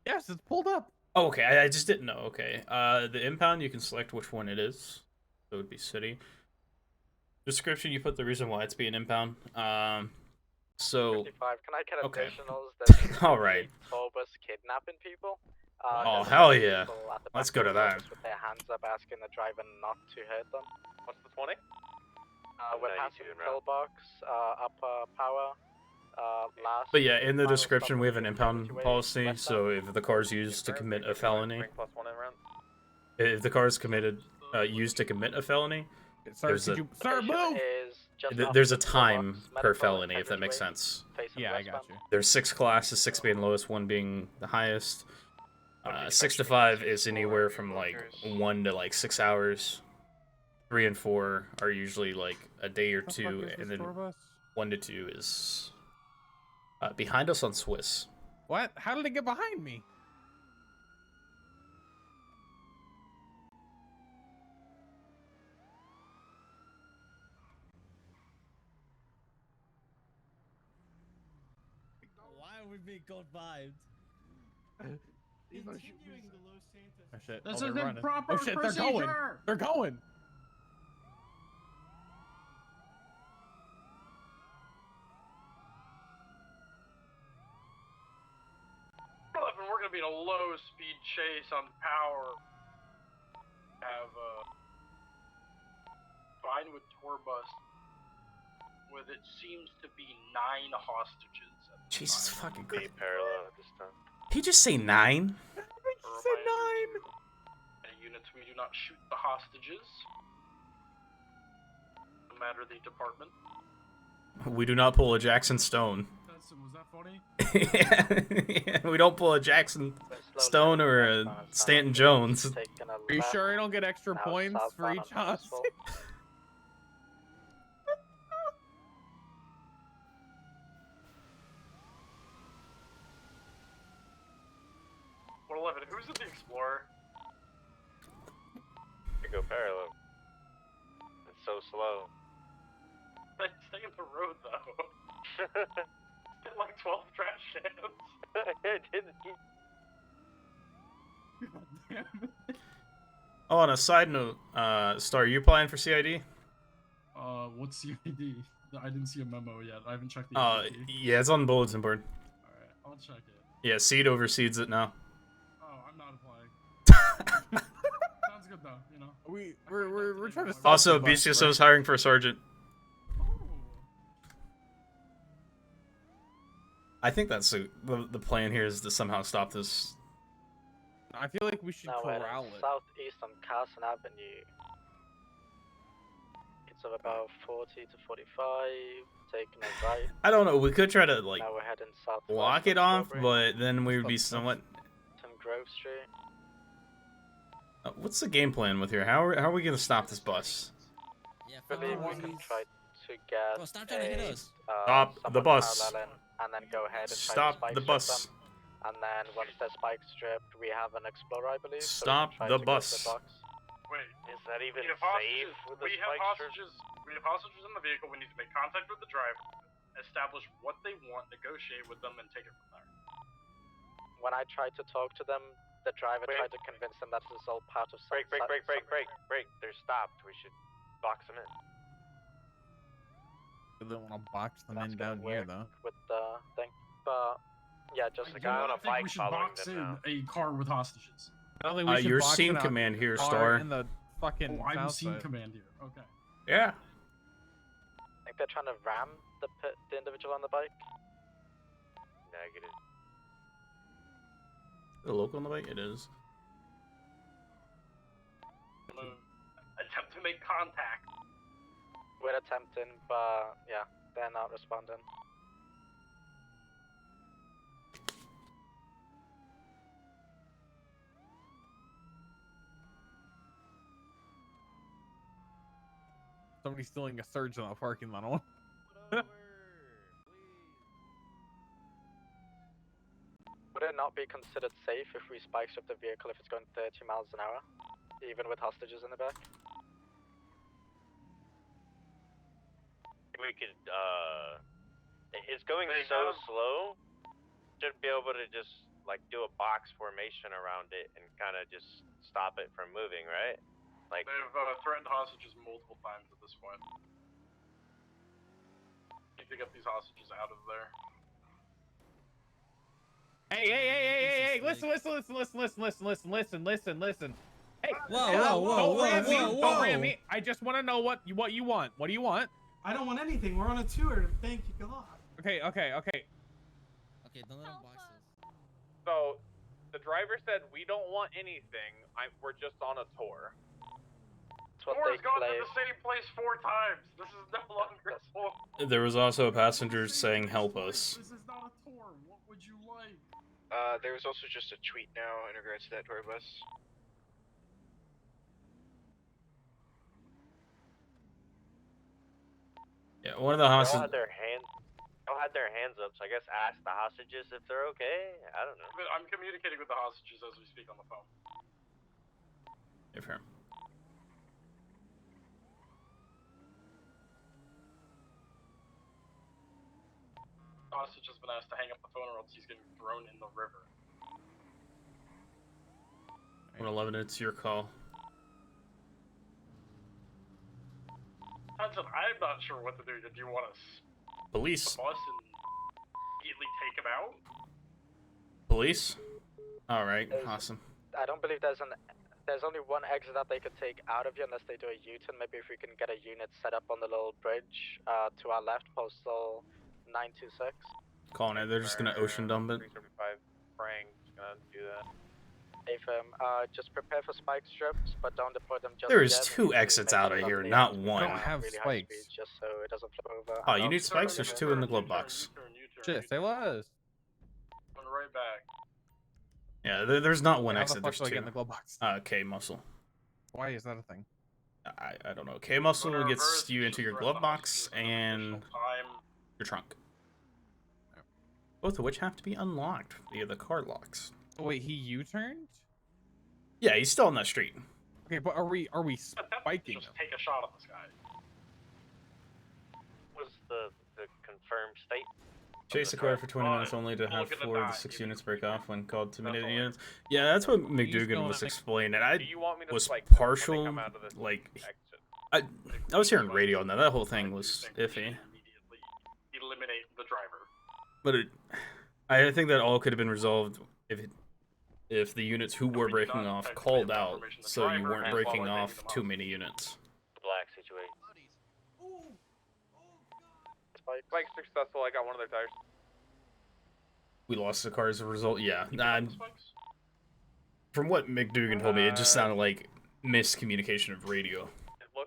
Yes, it's pulled up. Oh, okay. I just didn't know. Okay. The impound, you can select which one it is. So it would be city. Description, you put the reason why it's being impound. So. 55, can I get Okay. additionals? There's All right. tour bus kidnapping people. Oh, there's hell people yeah. at the Let's back go of to the that. bus with their hands up, asking the driver not to hurt them. What's the 20? We're passing pillbox, upper power. Last. But yeah, in the description, we have an impound policy. So if the car is used to commit a felony, if the car is used to commit a felony, there's a time per felony, if that makes sense. Yeah, I got you. There's 6 classes, 6 being lowest, 1 being the highest. 6 to 5 is anywhere from like 1 to like 6 hours. 3 and 4 are usually like a day or 2, and then 1 to 2 is behind us on Swiss. What? How did it get behind me? Why are we being called vibed? Continuing the Los Santos. Oh shit. This they're isn't running. proper Oh shit, they're going. procedure. They're going. We're gonna be in a low speed chase on power. Have Vinewood tour bus with it seems to be 9 hostages. Jesus fucking Christ. Parallel at this time. Did he just say 9? He said 9. Units, we do not shoot the hostages. No matter the department. We do not pull a Jackson Stone. Was that funny? Yeah, we don't pull a Jackson Stone or a Stanton Jones. Are you sure I don't get extra points for each hostage? 111, who's in the Explorer? You go parallel. It's so slow. Stay in the road though. Get like 12 trash cans. Oh, on a side note, Star, are you applying for CID? What's CID? I didn't see a memo yet. I haven't checked the yeah, it's on the bulletin board. Alright, I'll check it. Yeah, Seed oversees it now. Oh, I'm not applying. Sounds good though, you know. We're trying to stop Also, the bus, BCSO right? is hiring for a sergeant. I think that's the plan here is to somehow stop this. I feel like we should Now we're corral it. southeast on Carson Avenue. It's of about 40 to 45, taking a right. I don't know. We could try to like Now we're heading south. block it off, but then we would be somewhat. Grove Street. What's the game plan with here? How are we gonna stop this bus? I believe we can try to get Bro, stop trying to hit us. Stop the bus. and then go ahead and try to Stop spike the shot bus. them. And then once the spike stripped, we have an explorer, I believe. Stop so we can try the to go to bus. The box. Wait, Is that even we have safe hostages. with the We have spike strip? hostages. We have hostages in the vehicle. We need to make contact with the driver, establish what they want, negotiate with them, and take it from there. When I tried to talk to them, the driver tried to convince them that this is all part of Break. They're stopped. We should box them in. We don't want to box them That's in gonna down here, work though. with the thing. But yeah, just I don't think we should box in a car with hostages. I don't think we should your box scene in a command here, car Star. in the fucking I'm south scene side. command here. Okay. Yeah. I think they're trying to ram the individual on the bike. Negative. The local on the bike? It is. Attempt to make contact. We're attempting, but yeah, they're not responding. Somebody's stealing a surge in the parking lot. Would it not be considered safe if we spike strip the vehicle if it's going 30 miles an hour, even with hostages in the back? We could, it's going so slow, should be able to just, like, do a box formation around it and kind of just stop it from moving, right? Like, They've threatened hostages multiple times at this point. Need to get these hostages out of there. Hey, listen. Hey, Whoa. Don't ram me. I just want to know what you want. What do you want? I don't want anything. We're on a tour. Thank you, God. Okay. Okay, don't let him box us. So, the driver said we don't want anything. We're just on a tour. Moore's gone to the same place 4 times. This is no longer a tour. There was also a passenger saying, "Help us." This is not a tour. What would you like? There was also just a tweet now in regards to that tour bus. Yeah, one of the They all hostages. had their hands up, so I guess ask the hostages if they're okay. I don't know. I'm communicating with the hostages as we speak on the phone. If her. The hostage has been asked to hang up the phone or else he's getting thrown in the river. 111, it's your call. Hudson, I'm not sure what to do. Do you want us Police. the bus and immediately take him out? Police? Alright, awesome. I don't believe there's only one exit that they could take out of here unless they do a U-turn. Maybe if we can get a unit set up on the little bridge to our left, postal 926. Calling it, they're just gonna ocean dump it. 335 Frank, just gonna do that. Just prepare for spike strips, but don't deploy them just There is yet. 2 exits out of here, not 1. Don't have Really high spikes. speed, just so it doesn't flip over. Oh, you need spikes? There's 2 in the glove box. Shit, say less. Going right back. Yeah, there's not 1 How the exit, fuck there's do I 2. get in the glove box? K muscle. Why is that a thing? I don't know. K muscle gets you into your glove box and your trunk. Both of which have to be unlocked via the car locks. Oh, wait, he U-turned? Yeah, he's still on that street. Okay, but are we spiking him? Just take a shot at this guy. What's the confirmed state? Chase the car for 20 minutes only to have 4 of the 6 units break off when called to minute units. Yeah, that's what McDougan was explaining. And I was partial, like, I was hearing radio on that. That whole thing was iffy. Eliminate the driver. But I think that all could have been resolved if the units who were breaking off called out, so you weren't breaking off too many units. Black situation. Spike successful. I got one of their tires. We lost the car as a result. Yeah, from what McDougan told me, it just sounded like miscommunication of radio.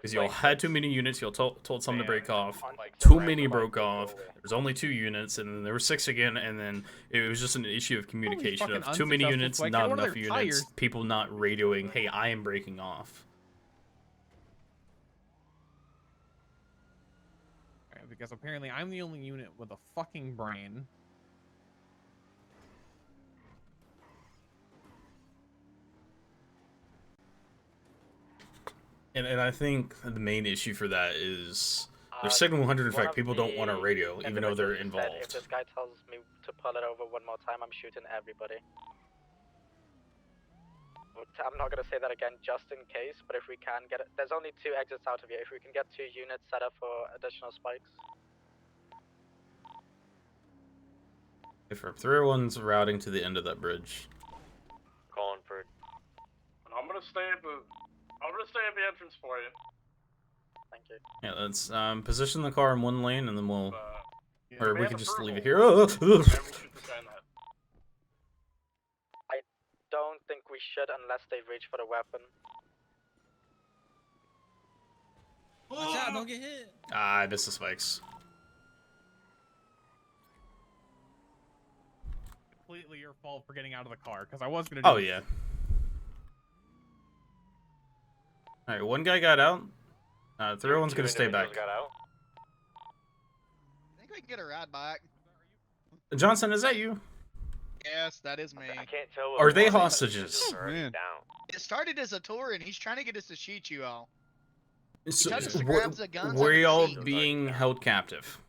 Because y'all had too many units, y'all told some to break off. Too many broke off. There was only 2 units, and then there were 6 again, and then it was just an issue of communication of too many units, not enough units, people not radioing, hey, I am breaking off. Right, because apparently I'm the only unit with a fucking brain. And I think the main issue for that is there's signal 100 in fact people don't want a radio even though they're involved. If this guy tells me to pull it over one more time, I'm shooting everybody. I'm not gonna say that again just in case, but if we can get it, there's only 2 exits out of here. If we can get 2 units set up for additional spikes. If 301's routing to the end of that bridge. Calling for. I'm gonna stay at the entrance for you. Thank you. Yeah, let's position the car in one lane and then we'll, or we can just leave it here. I don't think we should unless they reach for the weapon. Watch out, don't get hit. Ah, I missed the spikes. Completely your fault for getting out of the car, because I was gonna. Oh yeah. All right, one guy got out. 301's gonna stay back. Got out. I think we can get a ride back. Johnson, is that you? Yes, that is me. I can't tell. Are they hostages? It started as a tour, and he's trying to get us to shoot you all. So, told us to grab the guns were under the y'all seat. being held captive?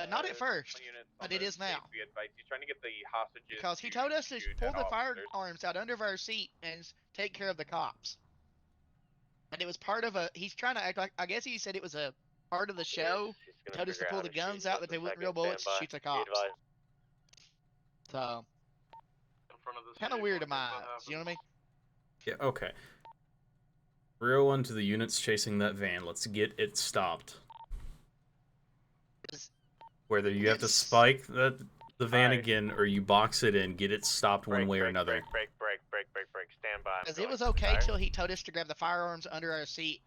Not at first, but it is now. He's trying to get the hostages. Because he told us to pull the firearms out under our seat and take care of the cops. And it was part of a. He's trying to act like. I guess he said it was a part of the show. He told us to pull the guns out that they weren't real bullets to shoot the cops. So. Kind of weird in my eyes. You know what I mean? Yeah. Okay. 301 to the units chasing that van. Let's get it stopped. Whether you have to spike the van again or you box it in, get it stopped one way or another. Break. Stand by. Because it was okay till he told us to grab the firearms under our seat.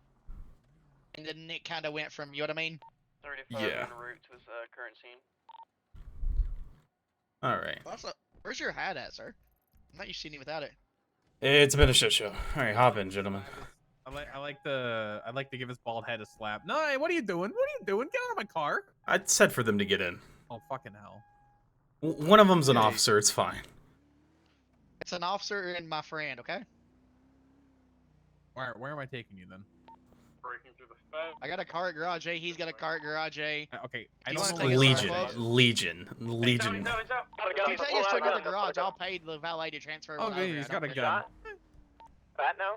And then it kind of went from, you know what I mean? 35 Yeah. en route to his current scene. Alright. Where's your hat at, sir? I'm not used to seeing you without it. It's been a shit show. Alright, hop in, gentlemen. I like to give his bald head a slap. No, hey, what are you doing? What are you doing? Get out of my car. I said for them to get in. Oh, fucking hell. One of them's an officer, it's fine. It's an officer and my friend, okay? Where am I taking you then? Breaking through the fence. I got a car at Garage A, he's got a car at Garage A. Okay, I don't Legion. If you take us to another garage, I'll pay the valet to transfer one over. He's got a gun. Bat now?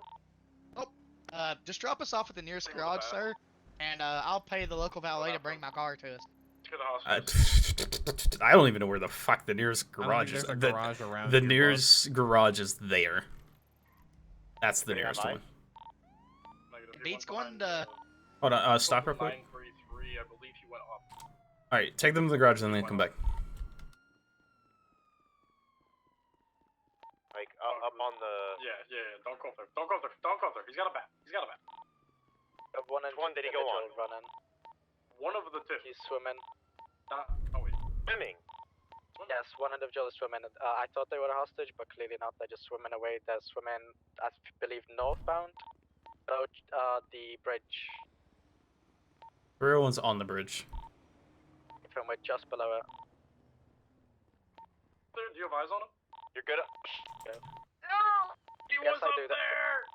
Just drop us off at the nearest garage, sir, and I'll pay the local valet to bring my car to us. I don't even know where the fuck the nearest I don't garage think is. there's a garage around The here, nearest garage is there. That's the nearest one. Beats going to... Hold on, stop real quick. 933, I believe he went off. Alright, take them to the garage and then come back. Like up on the. Yeah. Don't go there. He's got a bat. One did he go on? Running. One of the 2. He's swimming. Oh wait. Swimming. Yes, one individual is swimming. I thought they were a hostage, but clearly not. They're just swimming away. They're swimming, I believe, northbound. The bridge. 301's on the bridge. From we're just below it. Do you have eyes on him? You're good. Yeah. No! He Yes, was I up do. there!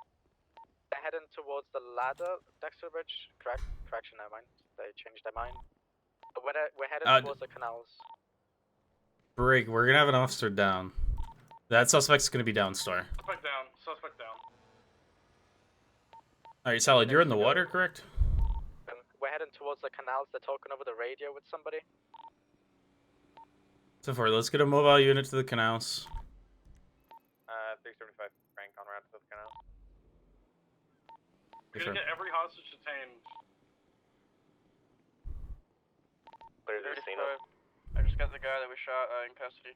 They're heading towards the ladder next to the bridge. Correction, never mind. They changed their mind. But we're heading towards the canals. Break, we're gonna have an officer down. That suspect's gonna be down, Star. Suspect down. Alright, Salad, you're in the water, correct? We're heading towards the canals. They're talking over the radio with somebody. So far, let's get a mobile unit to the canals. 375 Frank on route to the canal. We're gonna get every hostage detained. Clear the scene. I just got the guy that was shot in custody.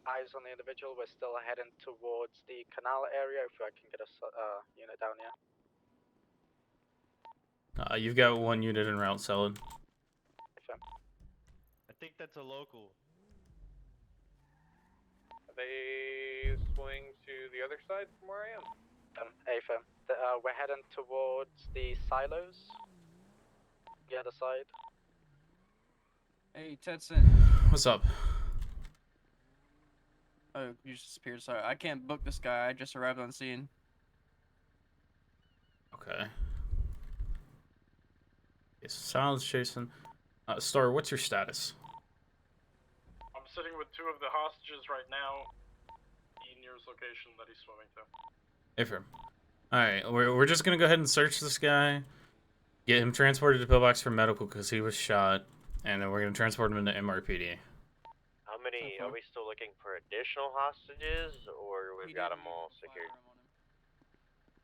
Eyes on the individual. We're still heading towards the canal area. If I can get a unit down here. You've got one unit en route, Salad. I think that's a local. They swing to the other side from where I am. AFM. We're heading towards the silos. The other side. Hey, Tetson. What's up? Oh, you just disappeared. Sorry, I can't book this guy. I just arrived on scene. Okay. Yes, Silence Jason. Star, what's your status? I'm sitting with 2 of the hostages right now. The nearest location that he's swimming to. Affirm. Alright, we're just gonna go ahead and search this guy. Get him transported to Pillbox for medical because he was shot. And then we're gonna transport him into MRPD. How many, are we still looking for additional hostages, or we've got them all secured?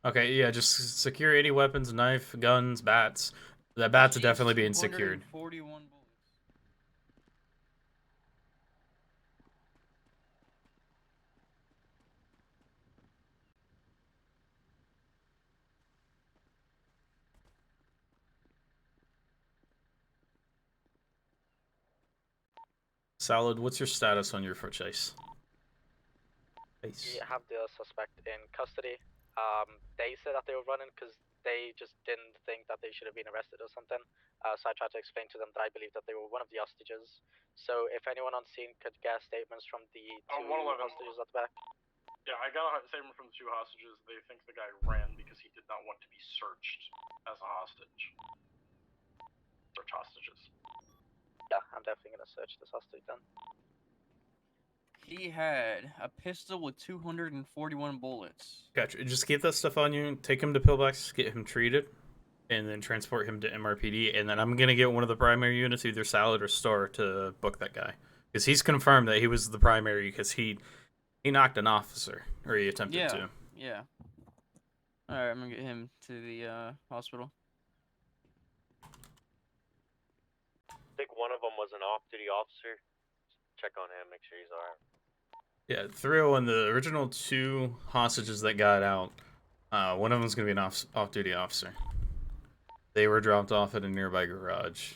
Okay, yeah, just secure 80 weapons, knife, guns, bats. That bat's definitely being secured. 41 bullets. Salad, what's your status on your foot chase? We have the suspect in custody. They said that they were running because they just didn't think that they should have been arrested or something. So I tried to explain to them that I believe that they were one of the hostages. So if anyone on scene could get statements from the 2 hostages at the back. Yeah, I got a statement from the 2 hostages. They think the guy ran because he did not want to be searched as a hostage. Search hostages. Yeah, I'm definitely gonna search this hostage then. He had a pistol with 241 bullets. Gotcha. Just keep that stuff on you. Take him to Pillbox, get him treated, and then transport him to MRPD. And then I'm gonna get one of the primary units, either Salad or Star, to book that guy because he's confirmed that he was the primary because he knocked an officer, or he attempted to. Yeah. All right, I'm gonna get him to the hospital. I think one of them was an off-duty officer. Check on him, make sure he's alright. Yeah, 301, the original 2 hostages that got out, one of them's going to be an off-duty officer. They were dropped off at a nearby garage.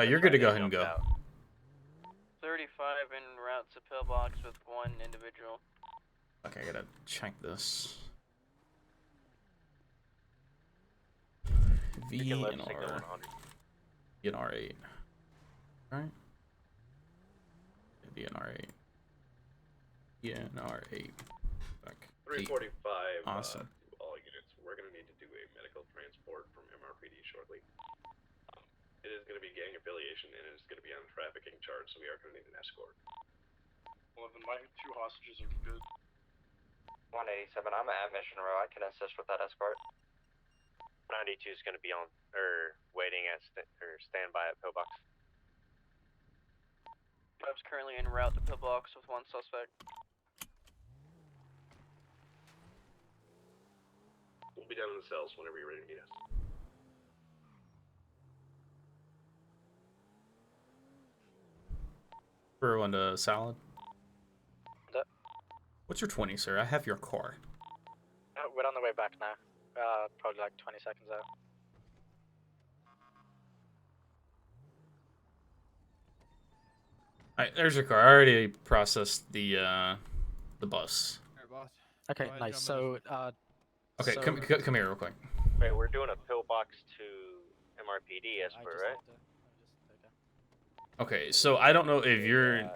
You're good to go ahead and go. 35 en route to pillbox with 1 individual. Okay, I gotta check this. VNR. VNR8. Alright. VNR8. VNR8. Back. 345. Awesome. To all units, we're going to need to do a medical transport from MRPD shortly. It is going to be gang affiliation and it's going to be on a trafficking charge, so we are going to need an escort. Well, then my 2 hostages are good. 187, I'm at Mission Row. I can assist with that escort. 92 is going to be on, or waiting at, standby at pillbox. Bob's currently en route to pillbox with 1 suspect. We'll be down in the cells whenever you're ready to meet us. Throw into Salad. That. What's your 20, sir? I have your car. We're on the way back now. Probably like 20 seconds out. Alright, there's your car. I already processed the bus. Okay, nice. So, Okay, so... come here real quick. Wait, we're doing a pillbox to MRPD escort, right? Okay, so I don't know if you're...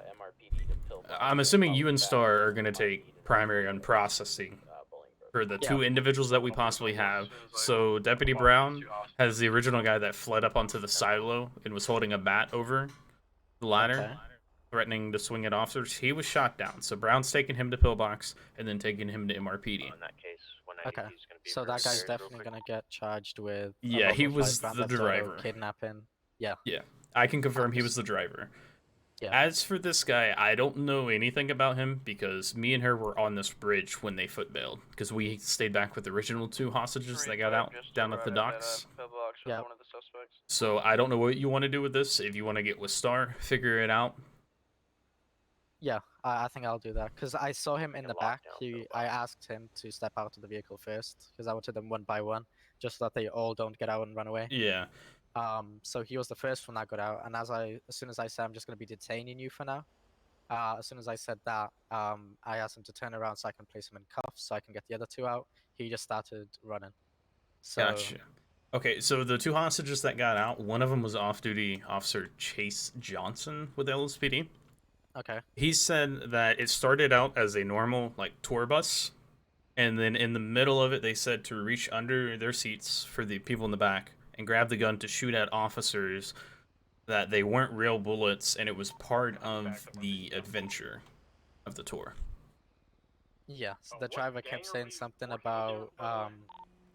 I'm assuming you and Star are going to take primary on processing for the 2 individuals that we possibly have. So Deputy Brown has the original guy that fled up onto the silo and was holding a bat over the ladder, threatening to swing at officers. He was shot down. So Brown's taking him to Pillbox and then taking him to MRPD. In that case, Okay, so that guy's definitely gonna get charged with. Yeah, he was the driver. Kidnapping. Yeah. Yeah, I can confirm he was the driver. Yeah. As for this guy, I don't know anything about him because me and her were on this bridge when they foot bailed because we stayed back with the original 2 hostages that got out down at the docks. Yeah. So I don't know what you want to do with this. If you want to get with Star, figure it out. Yeah, I think I'll do that because I saw him in the back. I asked him to step out of the vehicle first because I wanted them 1 by 1, just so that they all don't get out and run away. Yeah. So he was the first one that got out, and as soon as I said I'm just going to be detaining you for now, as soon as I said that, I asked him to turn around so I can place him in cuffs so I can get the other 2 out. He just started running. So, gotcha. Okay, so the 2 hostages that got out, one of them was off-duty Officer Chase Johnson with LSPD. Okay. He said that it started out as a normal like tour bus, and then in the middle of it, they said to reach under their seats for the people in the back and grab the gun to shoot at officers. That they weren't real bullets, and it was part of the adventure of the tour. Yeah, so the driver kept saying something about what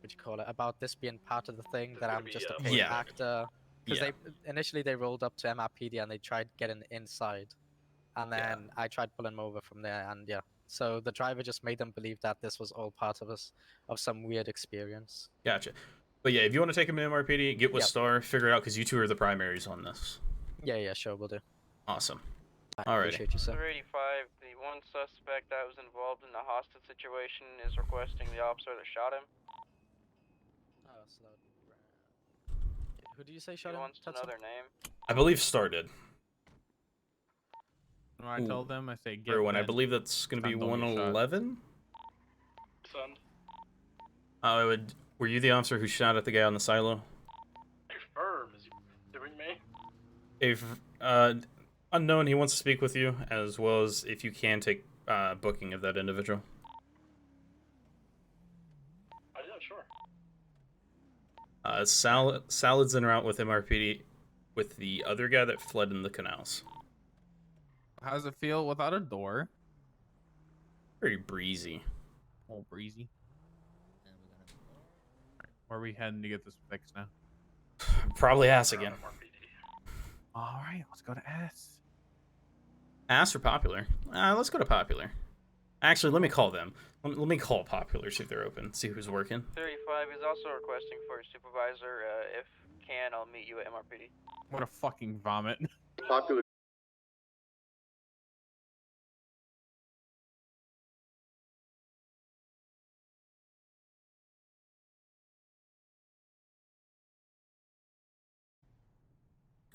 do you call it? About this being part of the thing, that I'm just a paid Yeah. actor. Because Yeah. they initially they rolled up to MRPD and they tried getting inside, and then I tried pulling them over from there, and yeah. So the driver just made them believe that this was all part of some weird experience. Gotcha. But yeah, if you want to take him to MRPD, get with Yep. Star, figure it out, because you two are the primaries on this. Yeah, sure, we'll do. Awesome. I Alrighty. appreciate you, sir. 385, the one suspect that was involved in the hostage situation is requesting the officer that shot him. Oh, slow down. Who do you say shot him? He wants to know their name. I believe Star did. When I tell them, I say get Everyone, I Ben. believe that's going to be Son, don't get shot. 111. Send. Were you the officer who shot at the guy on the silo? Firm, is he doing me? If unknown, he wants to speak with you, as well as if you can take booking of that individual. Yeah, sure. Salad's en route with MRPD with the other guy that fled in the canals. How does it feel without a door? Very breezy. Oh, breezy. Where are we heading to get this fixed now? Probably ass again. All right, let's go to ass. Ass or popular? Let's go to popular. Actually, let me call them. Let me call popular, see if they're open, see who's working. 35 is also requesting for a supervisor. If can, I'll meet you at MRPD. What a fucking vomit. Popular.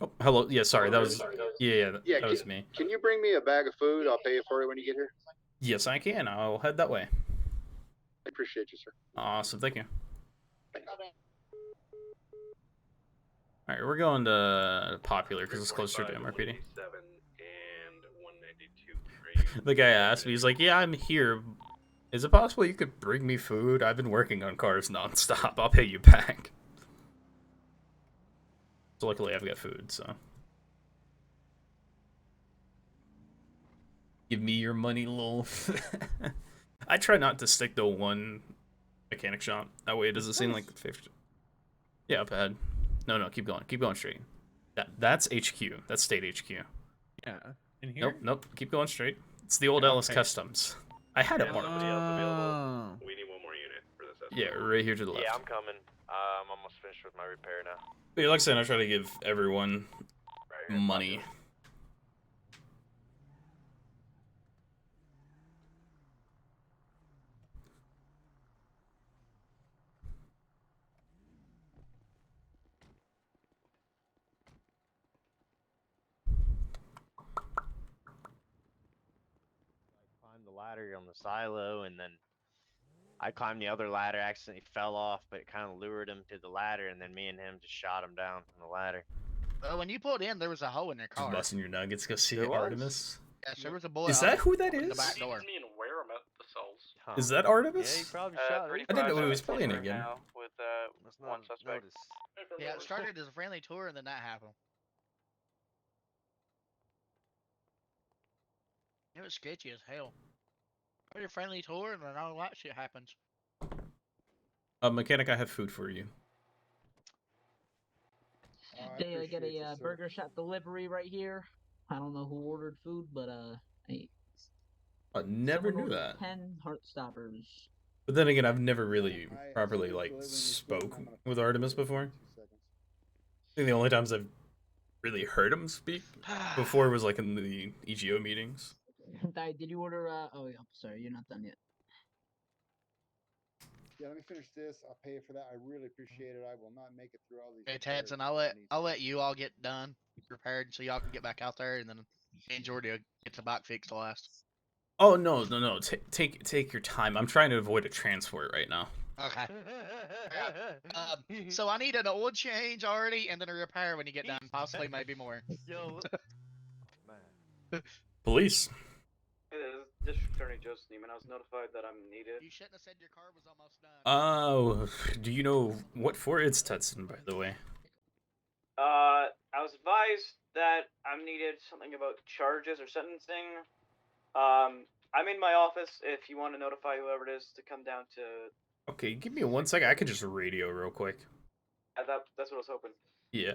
Oh, hello. Yeah, sorry. That was that was me. Can you bring me a bag of food? I'll pay for it when you get here. Yes, I can. I'll head that way. I appreciate you, sir. Awesome. Thank you. All right, we're going to popular because it's closer to MRPD. The guy asked me, he's like, "Yeah, I'm here. Is it possible you could bring me food? I've been working on cars nonstop. I'll pay you back." So luckily I've got food, so. Give me your money, lol. I try not to stick to one mechanic shop. That way it doesn't seem like 50. Yeah, up ahead. No, keep going. Keep going straight. That's HQ. That's state HQ. Yeah. In here? Nope. Keep going straight. It's the old Ellis Customs. I had it marked. We need one more unit for this. Yeah, right here to the left. Yeah, I'm coming. I'm almost finished with my repair now. Yeah, like I said, I try to give everyone money. Climbed the ladder on the silo, and then I climbed the other ladder, accidentally fell off, but it kind of lured him to the ladder, and then me and him just shot him down from the ladder. When you pulled in, there was a hole in your car. Just busting your nuggets. Go see There was? Artemis. Yes, there was a bullet. Is that who that in the is? back door. Me and where I'm at the cells. Is that Artemis? Yeah, he probably shot him. I didn't know he was playing again. Now with one suspect. Yeah, it started as a friendly tour and then that happened. It was sketchy as hell. It was a friendly tour and then all that shit happens. Mechanic, I have food for you. I get a burger shop delivery right here. I don't know who ordered food, but I never knew that. 10 Heartstoppers. But then again, I've never really properly spoke with Artemis before. I think the only times I've really heard him speak before was like in the EGO meetings. Did you order? Oh, yeah. Sorry, you're not done yet. Yeah, let me finish this. I'll pay you for that. I really appreciate it. I will not make it through all these. Hey, Tedson, I'll let you all get done, repaired, so y'all can get back out there, and then me and Jordy will get the bike fixed last. Oh no! Take your time. I'm trying to avoid a transport right now. Okay. So I need an oil change already, and then a repair when you get done. Possibly, maybe more. Yo. Police. Hey, this is District Attorney Joseph Neiman. I was notified that I'm needed. You shouldn't have said your car was almost done. Oh, do you know what for? It's Tetson, by the way. I was advised that I'm needed something about charges or sentencing. I'm in my office if you want to notify whoever it is to come down to. Okay, give me 1 second. I could just radio real quick. That's what I was hoping. Yeah.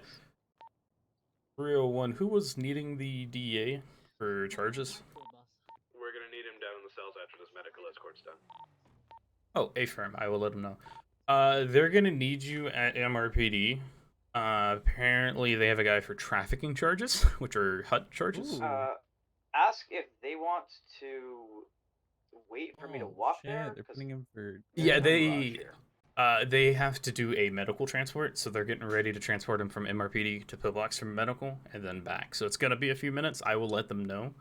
301. Who was needing the DEA for charges? We're gonna need him down in the cells after this medical escort's done. Oh, A-Firm. I will let them know. They're gonna need you at MRPD. Apparently they have a guy for trafficking charges, which are HUD charges. Ask if they want to wait for me to walk there. They're putting him for. Yeah, they have to do a medical transport, so they're getting ready to transport him from MRPD to Pillbox for medical and then back. So it's gonna be a few minutes. I will let them know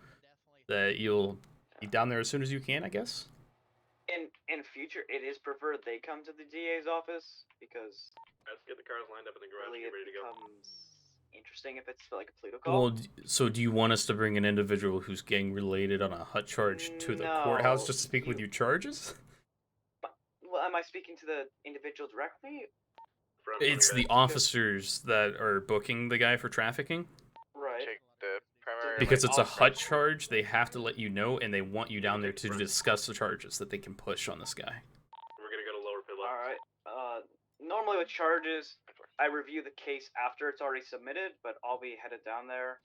that you'll be down there as soon as you can, I guess. In future, it is preferred they come to the DA's office because Let's get the cars lined up in the garage really and get ready to go. becomes interesting if it's like a Pluto call. Well, so do you want us to bring an individual who's gang related on a HUD charge to the courthouse just to speak with you charges? Well, am I speaking to the individual directly? It's the officers that are booking the guy for trafficking. Right. Because it's a HUD charge, they have to let you know, and they want you down there to discuss the charges that they can push on this guy. We're gonna go to lower Pillbox. Alright. Normally with charges, I review the case after it's already submitted, but I'll be headed down there.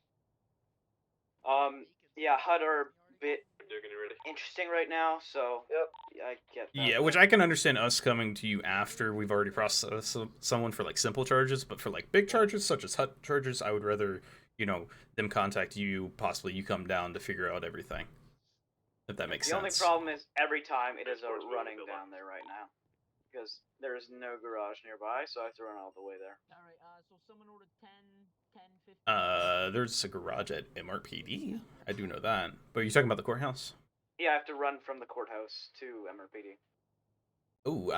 Yeah, HUD are a bit interesting right now, so I get that. Yeah, which I can understand us coming to you after we've already processed someone for like simple charges, but for like big charges such as HUD charges, I would rather, you know, them contact you, possibly you come down to figure out everything. If that makes sense. The only problem is every time it is a running down there right now. Because there is no garage nearby, so I have to run all the way there. Alright, so someone ordered 10, 15... There's a garage at MRPD. I do know that. But are you talking about the courthouse? Yeah, I have to run from the courthouse to MRPD. Oh,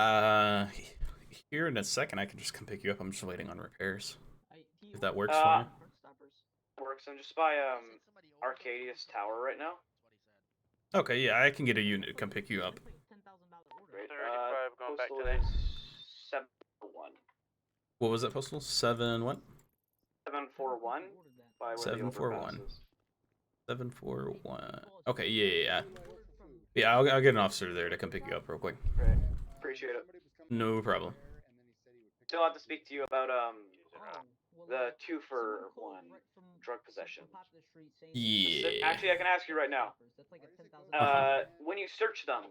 here in a second I can just come pick you up. I'm just waiting on repairs. If that works for you. Works. I'm just by Arcadius Tower right now. Okay, yeah, I can get a unit to come pick you up. Great. 35 going back Postal today. is 741. What was that postal? 7 what? 741. By where the 741. overpass is. 741. Okay, yeah. Yeah, I'll get an officer there to come pick you up real quick. Great. Appreciate it. No problem. Still have to speak to you about the 2-for-1 drug possession. Yeah. Actually, I can ask you right now. When you search them,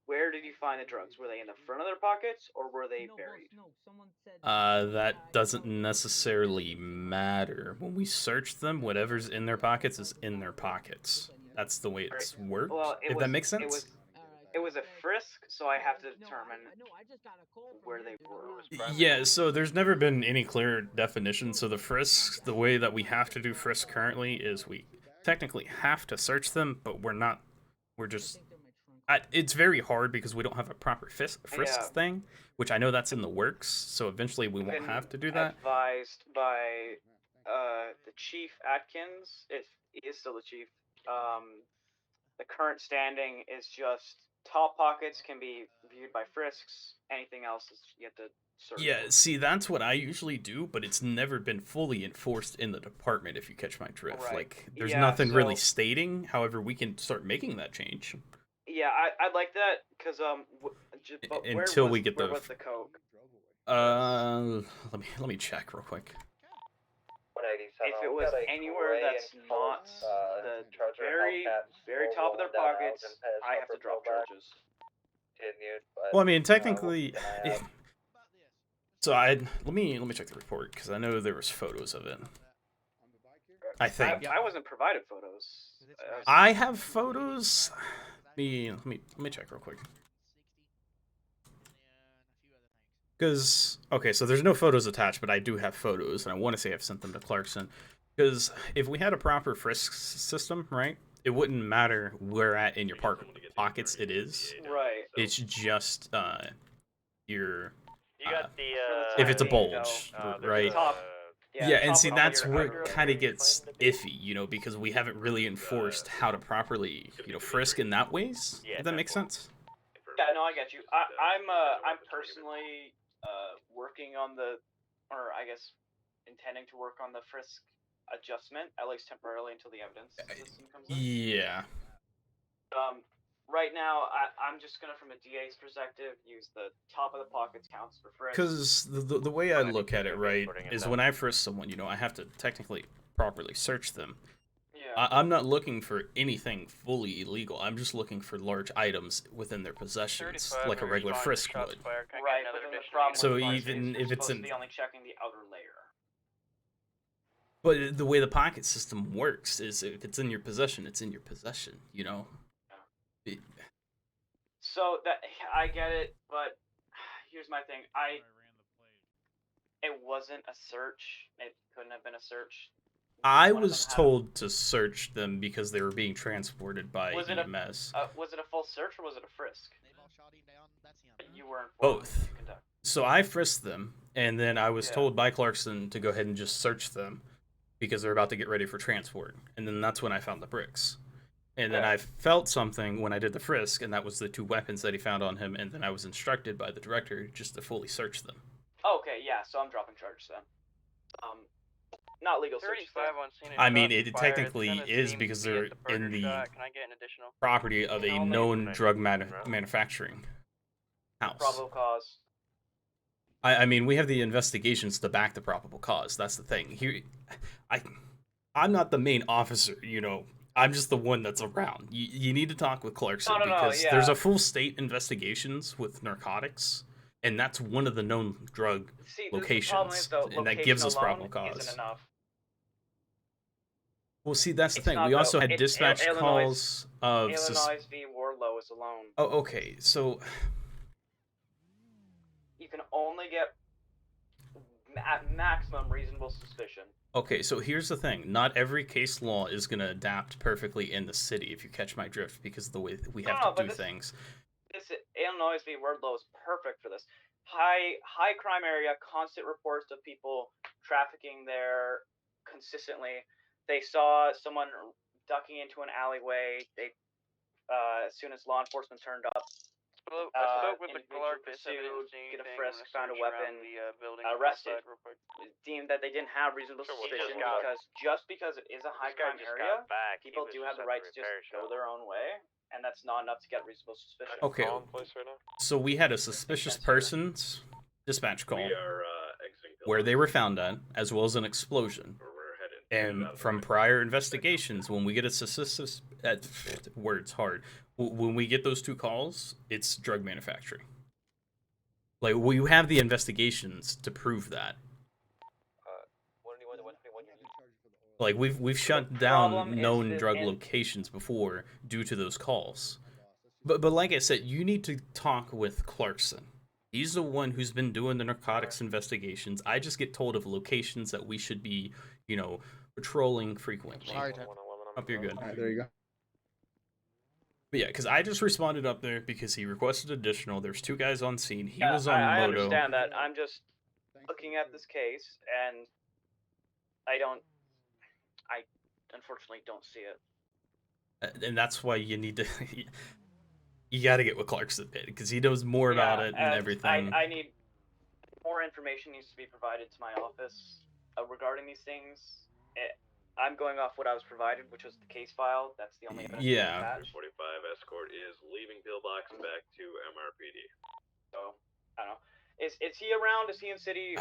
where did you find the drugs? Were they in the front of their pockets or were they buried? That doesn't necessarily matter. When we search them, whatever's in their pockets is in their pockets. That's the way it's worked. Well, if that makes sense. It was a frisk, so I have to determine where they were. Yeah, so there's never been any clear definition. So the frisk, the way that we have to do frisk currently is we technically have to search them, but we're just... it's very hard because we don't have a proper frisk thing, which I know that's in the works, so eventually we won't have to do that. Advised by the Chief Atkins, if he is still the chief, the current standing is just top pockets can be viewed by frisks, anything else is you have to search. Yeah, see, that's what I usually do, but it's never been fully enforced in the department, if you catch my drift. Right. Like, there's nothing really stating, however, we can start making that change. Yeah, I'd like that, because, but until we get where was the coke? Let me check real quick. If it was anywhere that's not the very top of their pockets, I have to drop charges. Well, I mean, technically, so let me check the report because I know there was photos of it. I think I wasn't provided photos. I have photos. Let me check real quick. Because, okay, so there's no photos attached, but I do have photos, and I want to say I've sent them to Clarkson. Because if we had a proper frisk system, right, it wouldn't matter where at in your pockets it is. Right. It's just your... You got the, if it's a bulge, right? Yeah, and see, that's where it kind of gets iffy, you know, because we haven't really enforced how to properly, you know, frisk in that ways. If that makes sense. Yeah, no, I get you. I'm personally working on the, or I guess intending to work on the frisk adjustment, at least temporarily until the evidence system comes in. Yeah. Right now, I'm just gonna, from a DA's perspective, use the top of the pockets counts for frisk. Because the way I look at it, right, is when I frisk someone, you know, I have to technically properly search them. Yeah. I'm not looking for anything fully illegal. I'm just looking for large items within their possessions, like a regular frisk would. Right, but then the problem So with frisk even is if you're it's supposed in, to be only checking the outer layer. but the way the pocket system works is if it's in your possession, it's in your possession. You know. It, So that I get it, but here's my thing. It wasn't a search. It couldn't have been a search. I was told to search them because they were being transported by Was it EMS. was it a full search or was it a frisk? You weren't Both. So I frisked them, and then I was told by Clarkson to go ahead and just search them because they're about to get ready for transport. And then that's when I found the bricks. And then I felt something when I did the frisk, and that was the 2 weapons that he found on him. And then I was instructed by the director just to fully search them. Okay, yeah. So I'm dropping charges then. Not legal search. I mean, it technically is because they're in the property of a known drug manufacturing house. Probable cause. I mean, we have the investigations to back the probable cause. That's the thing. Here, I'm not the main officer, you know. I'm just the one that's around. You need to talk with Clarkson because there's a full state investigations with narcotics, and that's one of the known drug locations, and that gives us probable cause. Isn't enough. Well, see, that's the thing. We also had dispatch calls of Illinois v. Warlow is alone. Oh, okay. So you can only get at maximum reasonable suspicion. Okay, so here's the thing. Not every case law is going to adapt perfectly in the city, if you catch my drift, because of the way we have to do things. This Illinois v. Wardlow is perfect for this. High crime area, constant reports of people trafficking there consistently. They saw someone ducking into an alleyway. They, as soon as law enforcement turned up, I spoke with the clerk. They said they didn't see get a anything frisk, found a weapon, building arrested. Deemed that they didn't have reasonable suspicion because just because it is a high crime area, people do have the right to just go their own way, and that's not enough to get reasonable suspicion. Okay, so we had a suspicious person's dispatch call where they were found at, as well as an explosion. And from prior investigations, when we get a suspicious when we get those 2 calls, it's drug manufacturing. Like, we have the investigations to prove that. Like, we've shut down known drug locations before due to those calls. But like I said, you need to talk with Clarkson. He's the one who's been doing the narcotics investigations. I just get told of locations that we should be, you know, patrolling frequently. Sorry, Hope you're good. Alright, there you go. But yeah, because I just responded up there because he requested additional. There's 2 guys on scene. He was on I moto. understand that. I'm just looking at this case, and I unfortunately don't see it. And that's why you need to... you got to get with Clarkson because he knows more about it and everything. I need more information needs to be provided to my office regarding these things. I'm going off what I was provided, which was the case file. That's the only evidence. Yeah. 45 escort is leaving pillbox back to MRPD. So I don't know. Is he around? Is he in city?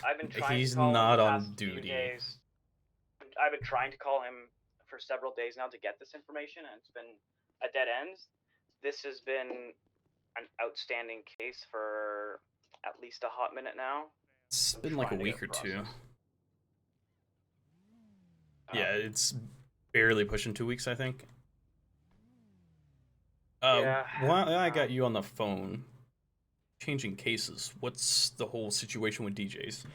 I've been trying. He's to call not him the on past few duty. days. I've been trying to call him for several days now to get this information, and it's been a dead end. This has been an outstanding case for at least a hot minute now. It's been like a week or 2. Yeah, it's barely pushing 2 weeks, I think. While I got you on the phone, changing cases, what's the whole situation with DJs?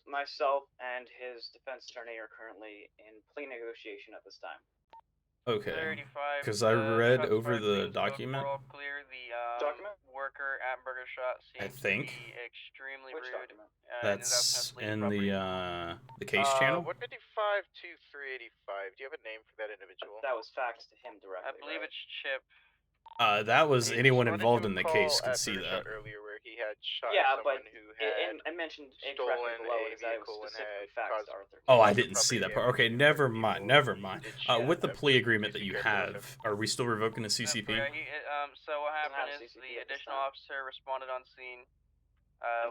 Myself and his defense attorney are currently in plea negotiation at this time. Okay. 35. Because I read shots over fired, the clean smoke, document. we're all clear. The Document? worker at Burger Shot I seems to think be extremely Which rude. document? And is asking us that's to leave in property. the case channel. 155 to 385. Do you have a name for that individual? That was faxed to him directly. I believe right? it's Chip. That was He anyone responded involved to a in the call case could at see Burger that. Shot earlier where he had shot Yeah, someone but who had I mentioned it directly stolen below a it is that it was vehicle and specifically had faxed caused to Arthur. Oh, I loss of didn't see that property part. Okay, damage never to mind. people. Never mind. Did check. With the plea agreement that Please be you careful with have, are we still revoking the CCP? So what Doesn't have happened a is CCP the at this additional time. officer responded on scene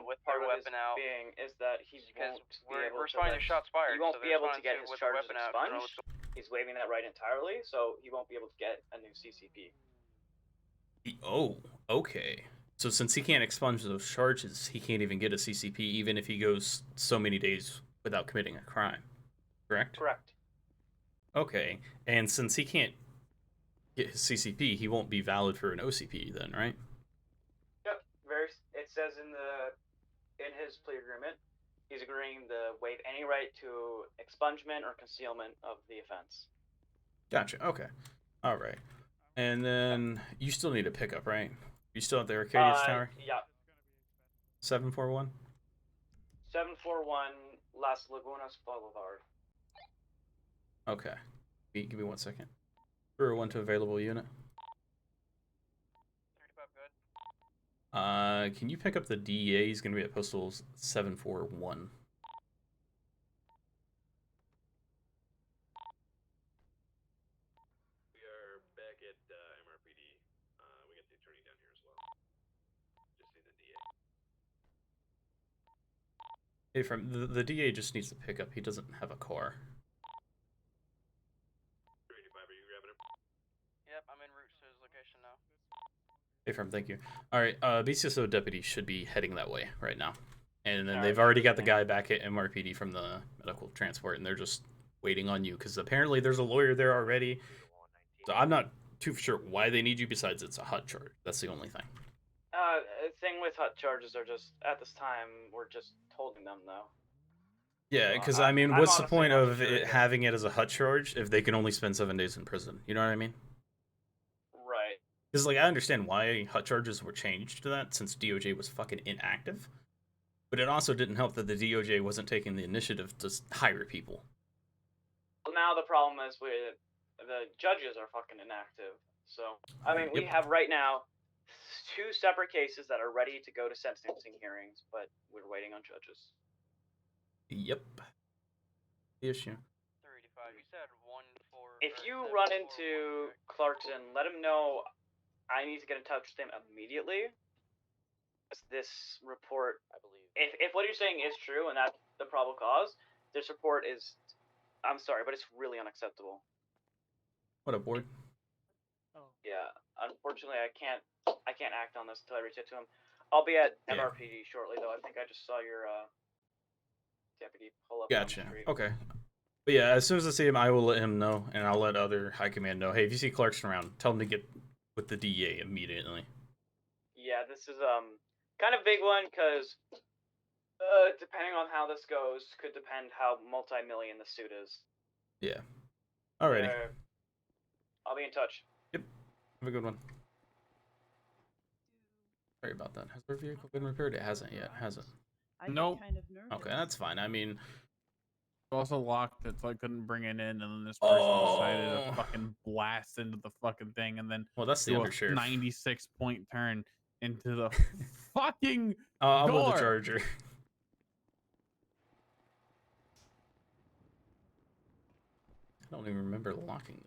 with Part their of his weapon out. being is that he Because won't be we're able to responding to shots fired. He won't so be able to responding get his with their charges weapon out. Don't know what's expunged. He's waiving that right entirely, so he won't be able to get a new CCP. Oh, okay. So since he can't expunge those charges, he can't even get a CCP, even if he goes so many days without committing a crime. Correct? Correct. Okay. And since he can't get his CCP, he won't be valid for an OCP then, right? Yep. It says in his plea agreement, he's agreeing to waive any right to expungement or concealment of the offense. Gotcha. Okay. All right. And then you still need a pickup, right? You still at the Arcadius Tower? Yeah. 741? 741 Las Lagunas Boulevard. Okay. Give me 1 second. 301 to available unit. 35 good. Can you pick up the DEA? He's gonna be at postal 741. We are back at MRPD. We got the attorney down here as well. Just need the DA. Hey, from the DA just needs to pick up. He doesn't have a car. 385, are you grabbing him? Yep, I'm en route to his location now. Hey, from thank you. All right, BCSO deputy should be heading that way right now, and then All they've right, already got the guy back at MRPD from the medical transport, and they're just waiting on you because apparently there's a lawyer there already. So I'm not too sure why they need you. Besides, it's a hot charge. That's the only thing. Thing with hot charges are just at this time we're just holding them though. Yeah, because I mean, what's the point of it having it as a hut charge if they can only spend 7 days in prison? You know what I mean? Right. Because like I understand why hut charges were changed to that since DOJ was fucking inactive, but it also didn't help that the DOJ wasn't taking the initiative to hire people. Well, now the problem is the judges are fucking inactive. So I mean, we have right now 2 separate cases that are ready to go to sentencing hearings, but we're waiting on judges. Yep. The issue. 35. You said 1-4. If you run into Clarkson, let him know I need to get in touch with him immediately. This report, I believe, if what you're saying is true and that's the probable cause, this report is, I'm sorry, but it's really unacceptable. What up, board? Yeah, unfortunately, I can't act on this until I reach out to him. I'll be at MRPD shortly, though. I think I just saw your deputy pull up. Gotcha. Okay. But yeah, as soon as I see him, I will let him know, and I'll let other high command know. Hey, if you see Clarkson around, tell him to get with the DEA immediately. Yeah, this is kind of big one because depending on how this goes, could depend how multi-million the suit is. Yeah. Alrighty. I'll be in touch. Yep. Have a good one. Sorry about that. Has their vehicle been repaired? It hasn't yet, has it? Nope. Okay, that's fine. I mean, also locked it, so I couldn't bring it in, and then this person decided to fucking blast into the fucking thing, and then that's the do a undersheriff. 96-point turn into the fucking I'll move door. the charger. I don't even remember locking it.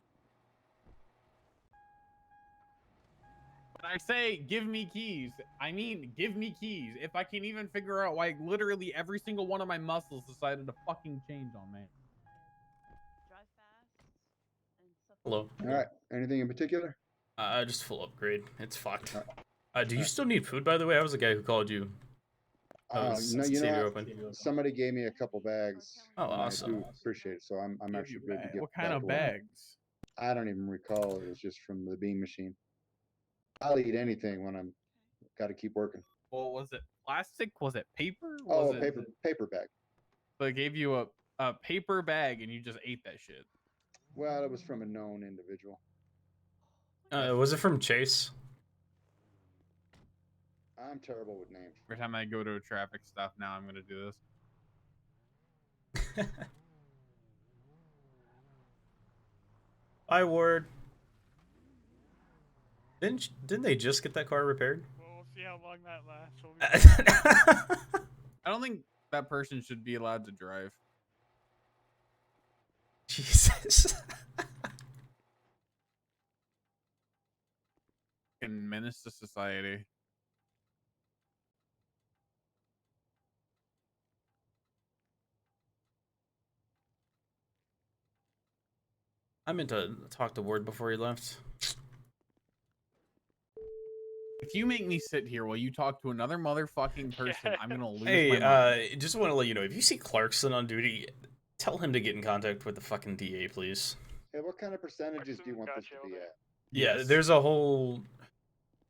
When I say give me keys, I mean give me keys. If I can even figure out why literally every single one of my muscles decided to fucking change on me. Hello. All right. Anything in particular? Just full upgrade. It's fucked. Do you still need food, by the way? I was the guy who called you. No, somebody gave me a couple bags. Oh, awesome. I do appreciate it. So I'm actually good to get. What kind back of to work. bags? I don't even recall. It was just from the bean machine. I'll eat anything when I'm got to keep working. Well, was it plastic? Was it paper? Oh, Was paper bag. So they gave you a paper bag and you just ate that shit. Well, it was from a known individual. Was it from Chase? I'm terrible with names. Every time I go to a traffic stop now, I'm gonna do this. Hi, Ward. Didn't they just get that car repaired? Well, we'll see how long that lasts. I don't think that person should be allowed to drive. Jesus. Fucking menace to society. I meant to talk to Ward before he left. If you make me sit here while you talk to another motherfucking person, I'm gonna lose my Hey, mind. just want to let you know, if you see Clarkson on duty, tell him to get in contact with the fucking DA, please. Hey, what kind of percentages do you want this to be at? Yeah, there's a whole...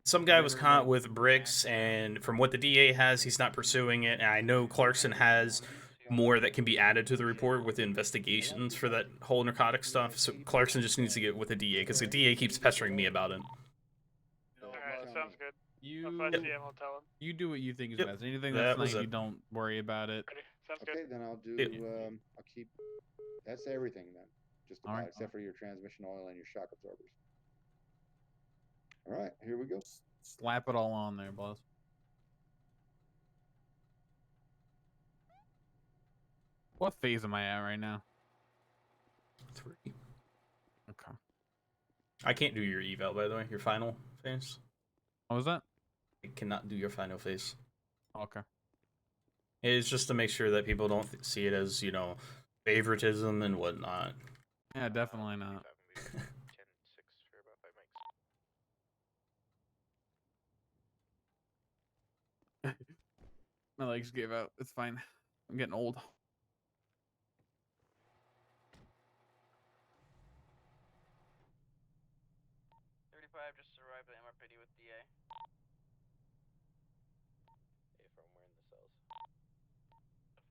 Some guy was caught with bricks, and from what the DA has, he's not pursuing it. And I know Clarkson has more that can be added to the report with investigations for that whole narcotic stuff. So Clarkson just needs to get with the DA, because the DA keeps pestering me about it. Alright, sounds good. You, If I see him, I'll tell him. You do what you think is Yep, best. Anything that that's was nice, it. you don't worry about it. Sounds Okay, good. then I'll do. I'll keep. That's everything then. Just about, Alright. except for your transmission oil and your shock absorbers. All right, here we go. Slap it all on there, boss. What phase am I at right now? 3. Okay. I can't do your eval, by the way, your final phase. What was that? I cannot do your final phase. Okay. It's just to make sure that people don't see it as, you know, favoritism and whatnot. Yeah, definitely not. My legs gave out. It's fine. I'm getting old. 35 just arrived at MRPD with DA.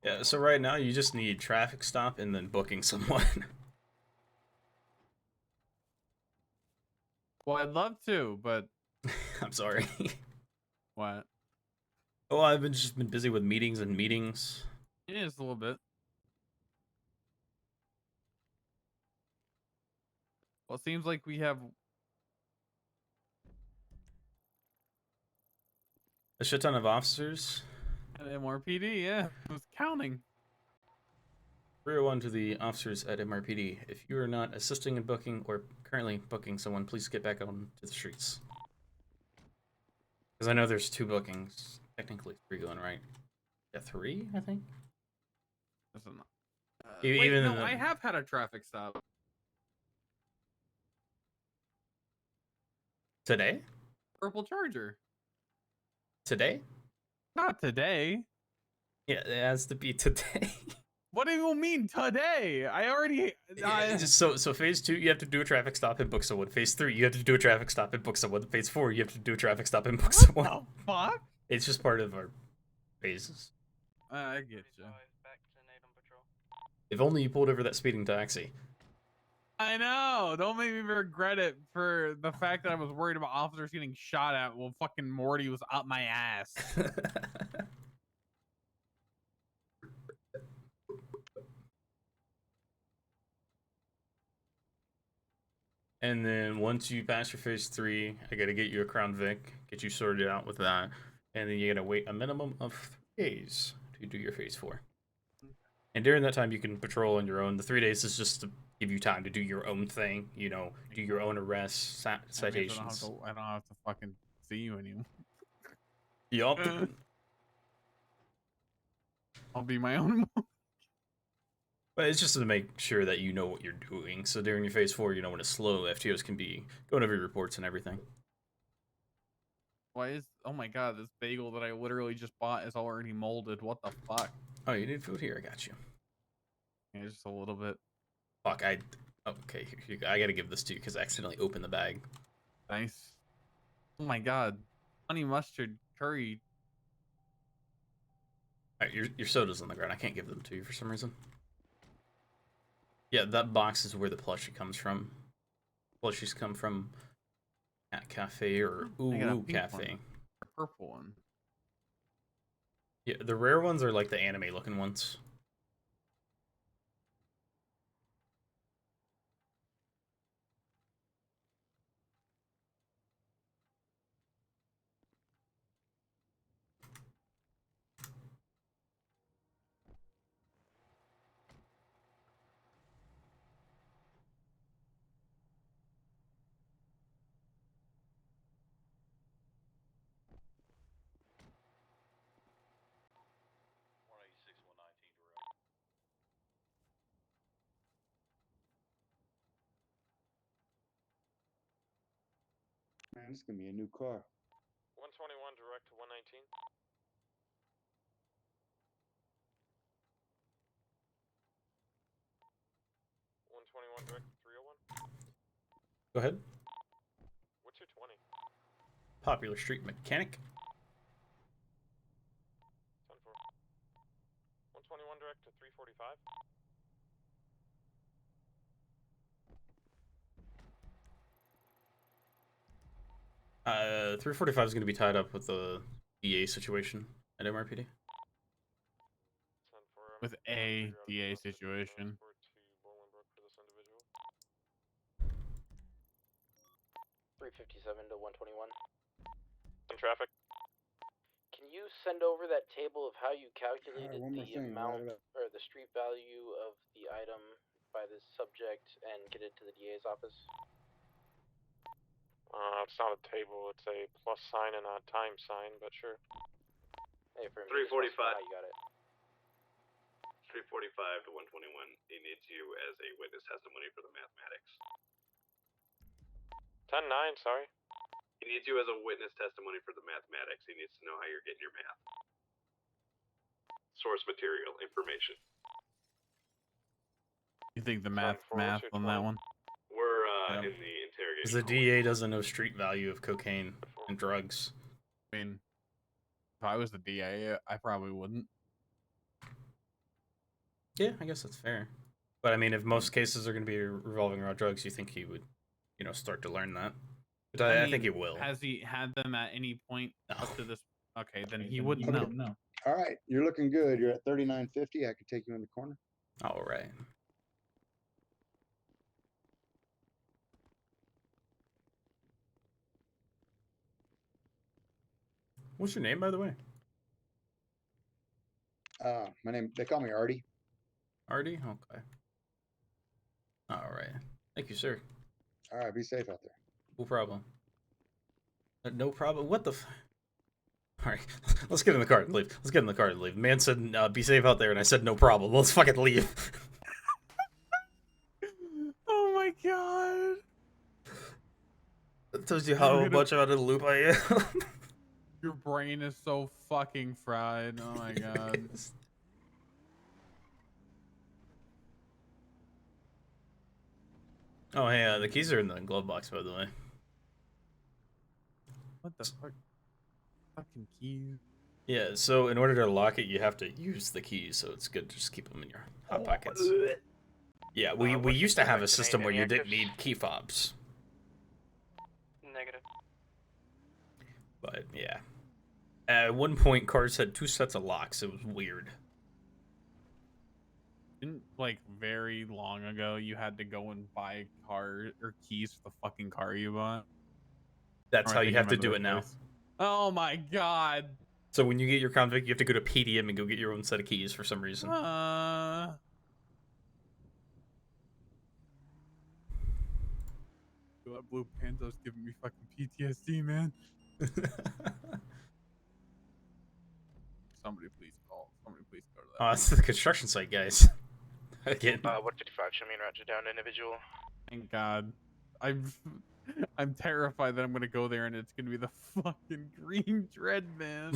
Yeah, so right now you just need traffic stop and then booking someone. Well, I'd love to, but I'm sorry. what? Oh, I've just been busy with meetings and meetings. It is a little bit. Well, it seems like we have A shit ton of officers. an MRPD. Yeah, I was counting. 301 to the officers at MRPD. If you are not assisting in booking or currently booking someone, please get back on to the streets. Because I know there's 2 bookings. Technically 3 going, right? Yeah, 3, I think? Wait, Even no, in the- I have had a traffic stop. Today? Purple Charger. Today? Not today. Yeah, it has to be today. What do you mean today? I already. So phase 2, you have to do a traffic stop and book someone. Phase 3, you have to do a traffic stop and book someone. Phase 4, you have to do a traffic stop and book someone. What the fuck? It's just part of our phases. I get you. If only you pulled over that speeding taxi. I know. Don't make me regret it for the fact that I was worried about officers getting shot at while fucking Morty was up my ass. And then once you pass your phase 3, I gotta get you a Crown Vic, get you sorted out with that, and then you gotta wait a minimum of 3 days to do your phase 4. And during that time, you can patrol on your own. The 3 days is just to give you time to do your own thing, you know, do your own arrests, citations. I don't have to fucking see you anymore. Yup. I'll be my own. But it's just to make sure that you know what you're doing. So during your phase 4, you know, when it's slow, FTOs can be going over your reports and everything. Why is? Oh my god, this bagel that I literally just bought is already molded. What the fuck? Oh, you need food here? I got you. Yeah, just a little bit. Fuck, okay, here you go. I gotta give this to you because I accidentally opened the bag. Nice. Oh my god. Honey mustard curry. Alright, your soda's on the ground. I can't give them to you for some reason. Yeah, that box is where the plushie comes from. Plushies come from Cat Cafe or I got a Ooh pink Cafe. one. A purple one. Yeah, the rare ones are like the anime looking ones. Man, this is gonna be a new car. 121 direct to 119. 121 direct to 301. Go ahead. What's your 20? Popular Street Mechanic. 10-4. 121 direct to 345. Uh, 345 is going to be tied up with the DA situation at MRPD. With a DA situation. 357 to 121. In traffic. Can you send over that table of how you calculated one more the thing, amount write it up. or the street value of the item by the subject and get it to the DA's office? It's not a table, it's a plus sign and a time sign, but sure. Hey, for 345. how you got it. 345 to 121. He needs you as a witness testimony for the mathematics. 10-9, sorry. He needs you as a witness testimony for the mathematics. He needs to know how you're getting your math. Source material, information. You think the math on that one? We're in the interrogation. Because the DA doesn't know street value of cocaine and drugs. I mean, if I was the DA, I probably wouldn't. Yeah, I guess that's fair. But I mean, if most cases are going to be revolving around drugs, you think he would, start to learn that. But I think he will. Has he had them at any point up to this? Okay, then he wouldn't know. All right, you're looking good. You're at 3950. I can take you in the corner. All right. What's your name, by the way? My name, they call me Artie. Artie? Okay. All right. Thank you, sir. All right, be safe out there. No problem. No problem. What the All right, let's get in the car and leave. Let's get in the car and leave. Man said, be safe out there, and I said, no problem. Let's fucking leave. Oh my god. That tells you how much out of the loop I am. Your brain is so fucking fried. Oh my god. Oh, hey, the keys are in the glove box, by the way. What the fuck? Fucking keys. Yeah, so in order to lock it, you have to use the keys, so it's good to just keep them in your hot pockets. Yeah, we used to have a system where you didn't need key fobs. Negative. But, yeah. At one point, cars had 2 sets of locks. It was weird. Didn't, like, very long ago, you had to go and buy car or keys for the fucking car you bought? That's how you have to do it now. Oh my god. So when you get your convict, you have to go to PDM and go get your own set of keys for some reason. That blue Panto's giving me fucking PTSD, man. Somebody please call. Somebody please go to that. Oh, it's the construction site, guys. Again. 155, show me and roger down individual. Thank God. I'm terrified that I'm gonna go there and it's gonna be the fucking green dread man.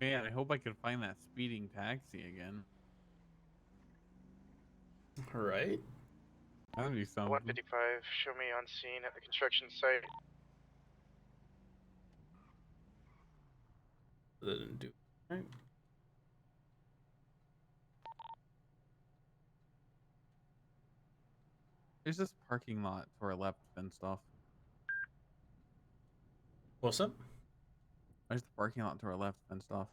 Man, I hope I can find that speeding taxi again. Right. That'd be something. 155, show me on scene at the construction site. That didn't do right. There's this parking lot to our left fenced off. What's up? There's the parking lot to our left fenced off.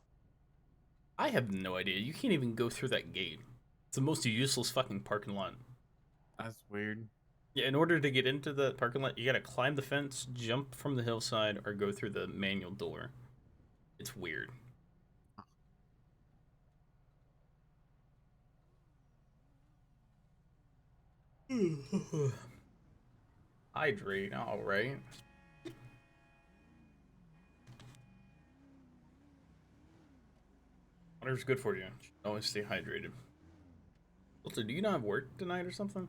I have no idea. You can't even go through that gate. It's the most useless fucking parking lot. That's weird. Yeah, in order to get into the parking lot, you gotta climb the fence, jump from the hillside, or go through the manual door. It's weird. Hydrate, alright. Water's good for you. You should always stay hydrated. Also, do you not have work tonight or something?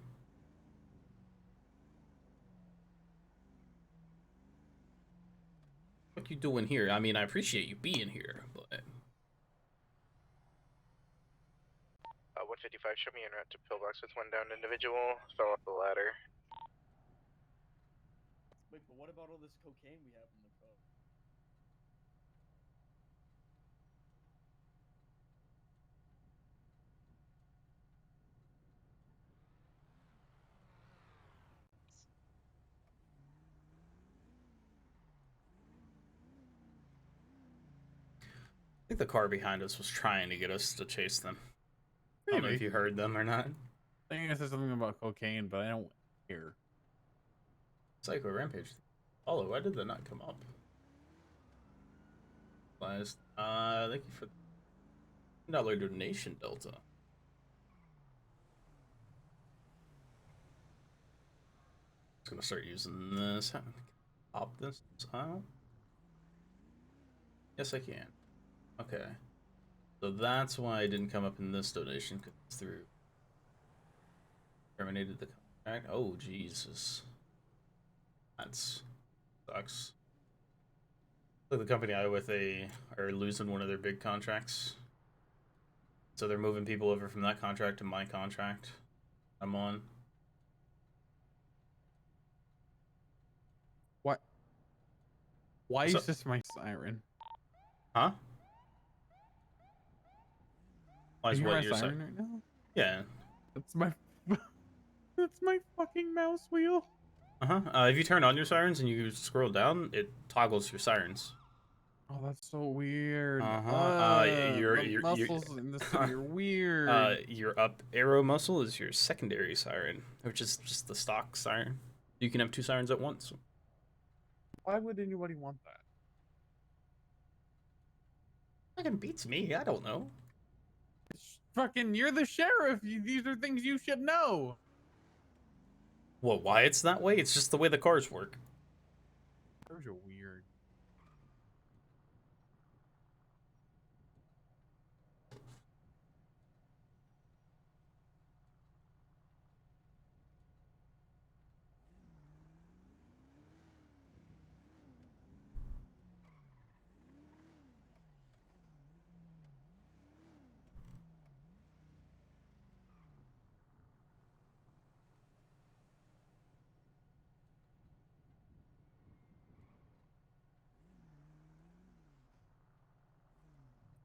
What you doing here? I mean, I appreciate you being here, but... 155, show me en route to pillbox with one downed individual. Fell off the ladder. Wait, but what about all this cocaine we have in the car? I think the car behind us was trying to get us to chase them. I don't know if Maybe. you heard them or not. I think I said something about cocaine, but I don't care. Psycho Rampage. Follow, why did that not come up? Last, thank you for the $1 donation, Delta. Just gonna start using this. Pop this out. Yes, I can. Okay. So that's why I didn't come up in this donation, because it's through. Terminated the contract. Oh, Jesus. That's sucks. Like the company I with are losing one of their big contracts. So they're moving people over from that contract to my contract I'm on. What? Why So, is this my siren? huh? Why is you what hear your my siren right now? Yeah. That's my that's my fucking mouse wheel. If you turn on your sirens and you scroll down, it toggles your sirens. Oh, that's so weird. Your muscles in the city are weird. Your up arrow muscle is your secondary siren, which is just the stock siren. You can have 2 sirens at once. Why would anybody want that? Fucking beats me. I don't know. Fucking, you're the sheriff. These are things you should know. Well, why it's that way? It's just the way the cars work. Cars are weird.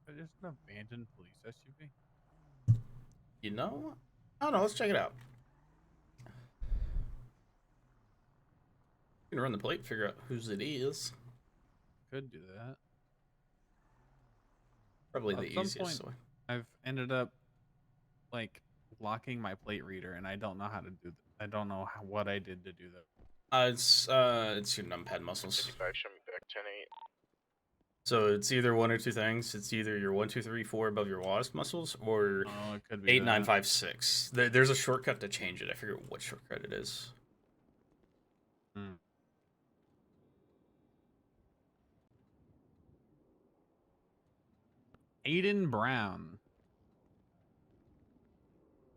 Is just an abandoned police SUV? You know? I don't know. Let's check it out. You can run the plate, figure out whose it is. Could do that. Probably the At some easiest point, way. I've ended up like locking my plate reader, and I don't know how to do that. I don't know what I did to do that. It's your numpad muscles. 55, show me back 10-8. So it's either one or two things. It's either your 1, 2, 3, 4 above your WASP muscles, or it could be 8, 9, 5, 6. There's a shortcut to change it. I forget what shortcut it is. Aiden Brown.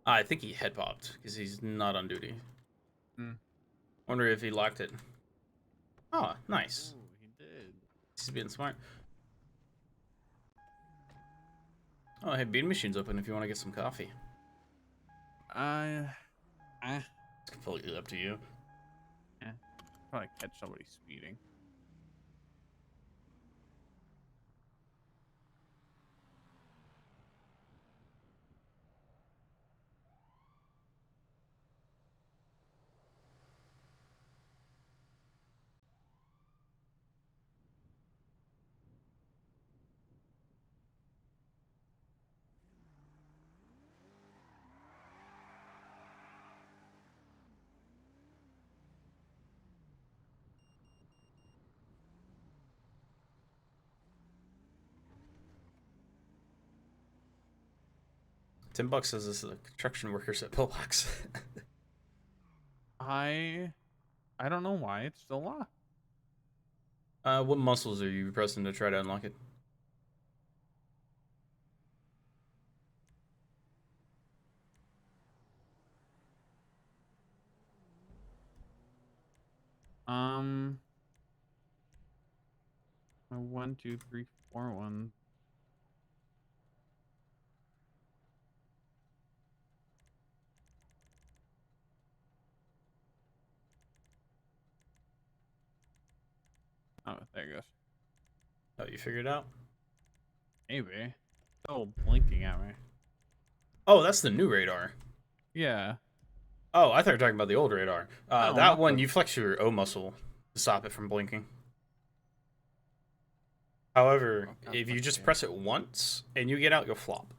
I think he head popped because he's not on duty. Wonder if he locked it. Oh, nice. Ooh, he did. He's being smart. Oh, hey, bean machine's open if you want to get some coffee. It's completely up to you. Yeah, probably catch somebody speeding. $10 says this is a construction workers at pillbox. I don't know why it's still locked. What muscles are you pressing to try to unlock it? My 1, 2, 3, 4 1. Oh, there it goes. Oh, you figured it out? Maybe. Still blinking at me. Oh, that's the new radar. Yeah. Oh, I thought you were talking about the old radar. No, that not one, the- you flex your O muscle to stop it from blinking. However, if you just press it once and you get out, you'll flop.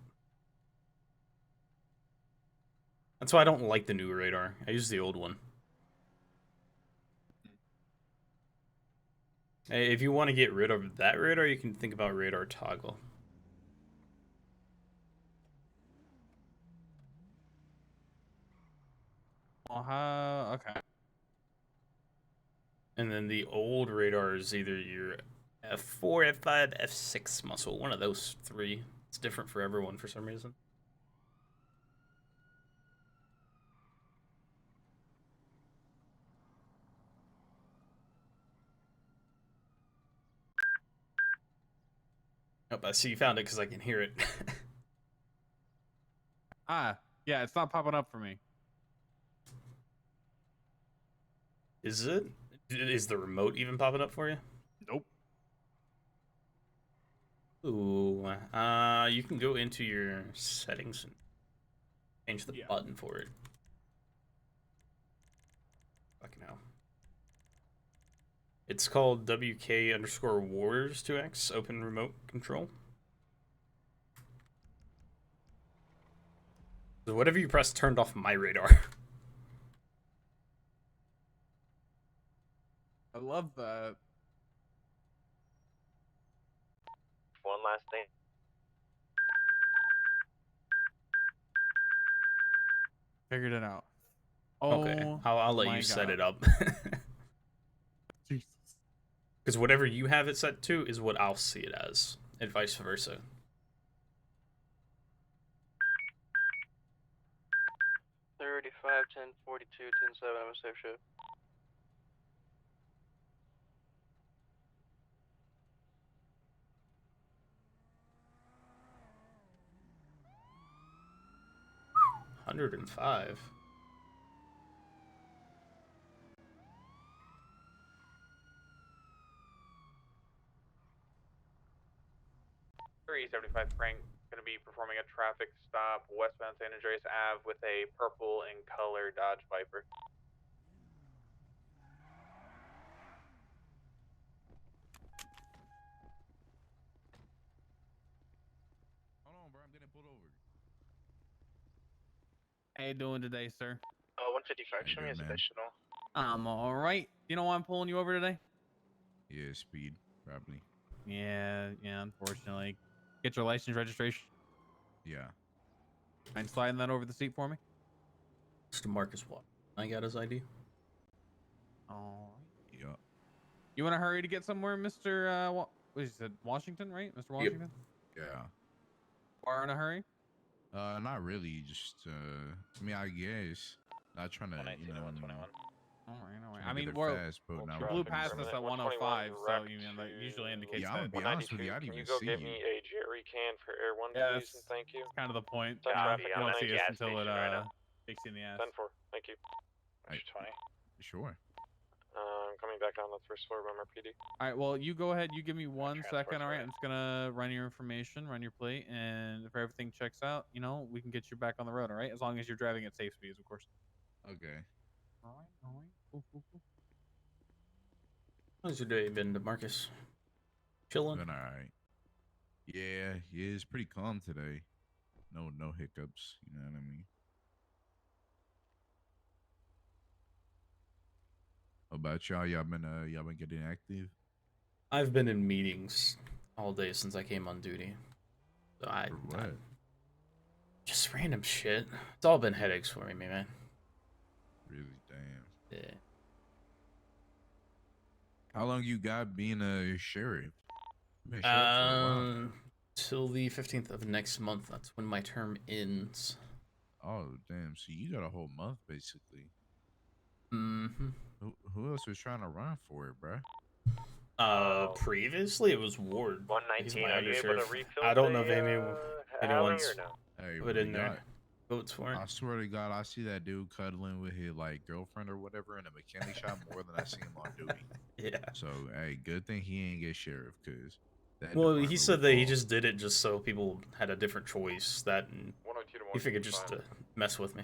That's why I don't like the new radar. I use the old one. If you want to get rid of that radar, you can think about radar toggle. Okay. And then the old radar is either your F4, F5, F6 muscle. One of those three. It's different for everyone for some reason. Oh, I see you found it because I can hear it. Yeah, it's not popping up for me. Is it? Is the remote even popping up for you? Nope. Ooh, you can go into your settings and change the button for it. Fucking hell. It's called WK_Wars2X Open Remote Control. So whatever you press turned off my radar. I love that. One last thing. Figured it out. Okay, Oh, I'll let my you set God. it up. Because whatever you have it set to is what I'll see it as, and vice versa. $35, $10, $42, $10, $7. I'm a safe shift. $105. 375 Frank going to be performing a traffic stop westbound San Andreas Ave with a purple in color Dodge Viper. Hold on, bro. I'm getting pulled over. How you doing today, sir? 155. Show me as additional. I'm all right. You know why I'm pulling you over today? Yeah, speed, probably. Yeah, unfortunately. Get your license registration. Yeah. Mind sliding that over the seat for me? Mr. Marcus Watt. I got his ID. All right. Yeah. You want to hurry to get somewhere, Mr. What is it? Washington, right? Mr. Washington? Yeah. Are in a hurry? Not really. Just, I mean, I guess. Not trying to, you know. 121. All right. I mean, together we're fast, but now you blew past us at 105, so you mean that usually indicates Yeah, I'm that. gonna be honest with you. I didn't Can you even go see get you. me a jerry can for Air 1, Yeah, please, and thank you? That's kind of the point. Sun traffic You on don't that see us gas until it station right now. kicks you in the ass. 10-4, thank you. I- 20. Sure. I'm coming back down the first floor of MRPD. All right, well, you go ahead. You give me 1 transport second. All right, for I'm just gonna run your information, run your plate, and if everything checks out, you know, we can get you back on the road. All right, as long as you're driving at safe speeds, of course. Okay. All right, all right. Cool, cool, cool. How's your day been, Marcus? Chilling? Been all right. Yeah, it's pretty calm today. No hiccups. You know what I mean? How about y'all? Y'all been getting active? I've been in meetings all day since I came on duty. So I just random shit. It's all been headaches for me, man. Really, damn. Yeah. How long you got being a sheriff? You've been sheriff for a while. Till the 15th of next month. That's when my term ends. Oh, damn. So you got a whole month, basically. Mm-hmm. Who else was trying to run for it, bruh? Previously it was Ward. He's 119, my are you able undersheriff. to refill I don't know if the, anyone's alley or no? Hey, put bro, in their votes for it. I swear to God, I see that dude cuddling with his like girlfriend or whatever in a mechanic shop more than I see him on duty. Yeah. So hey, good thing he ain't get sheriff, cause that Well, he department said would that he fall. just did it just so people had a different choice. That and 102 to he figured just 155. to mess with me.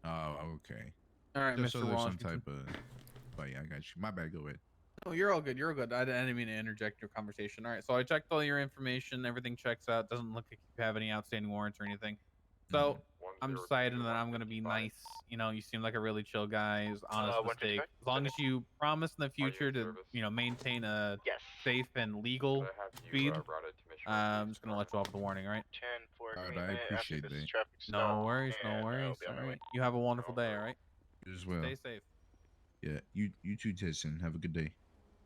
Oh, okay. All right, Just so Mr. there's some Washington. type of. But yeah, I got you. My bad. Go ahead. Oh, you're all good. You're all good. I didn't mean to interject your conversation. All right, so I checked all your information. Everything checks out. Doesn't look like you have any outstanding warrants or anything. So I'm deciding that I'm gonna be nice. You know, you seem like a really chill guy. Who's honest mistake. As long as you promise in the future to, you know, maintain a safe and legal speed, I'm just gonna let you off the warning. All right. 10-4. Alright, I appreciate that. No worries. No worries. All right. You have a wonderful day. All right. You as well. Stay safe. Yeah, you too, Tyson. Have a good day.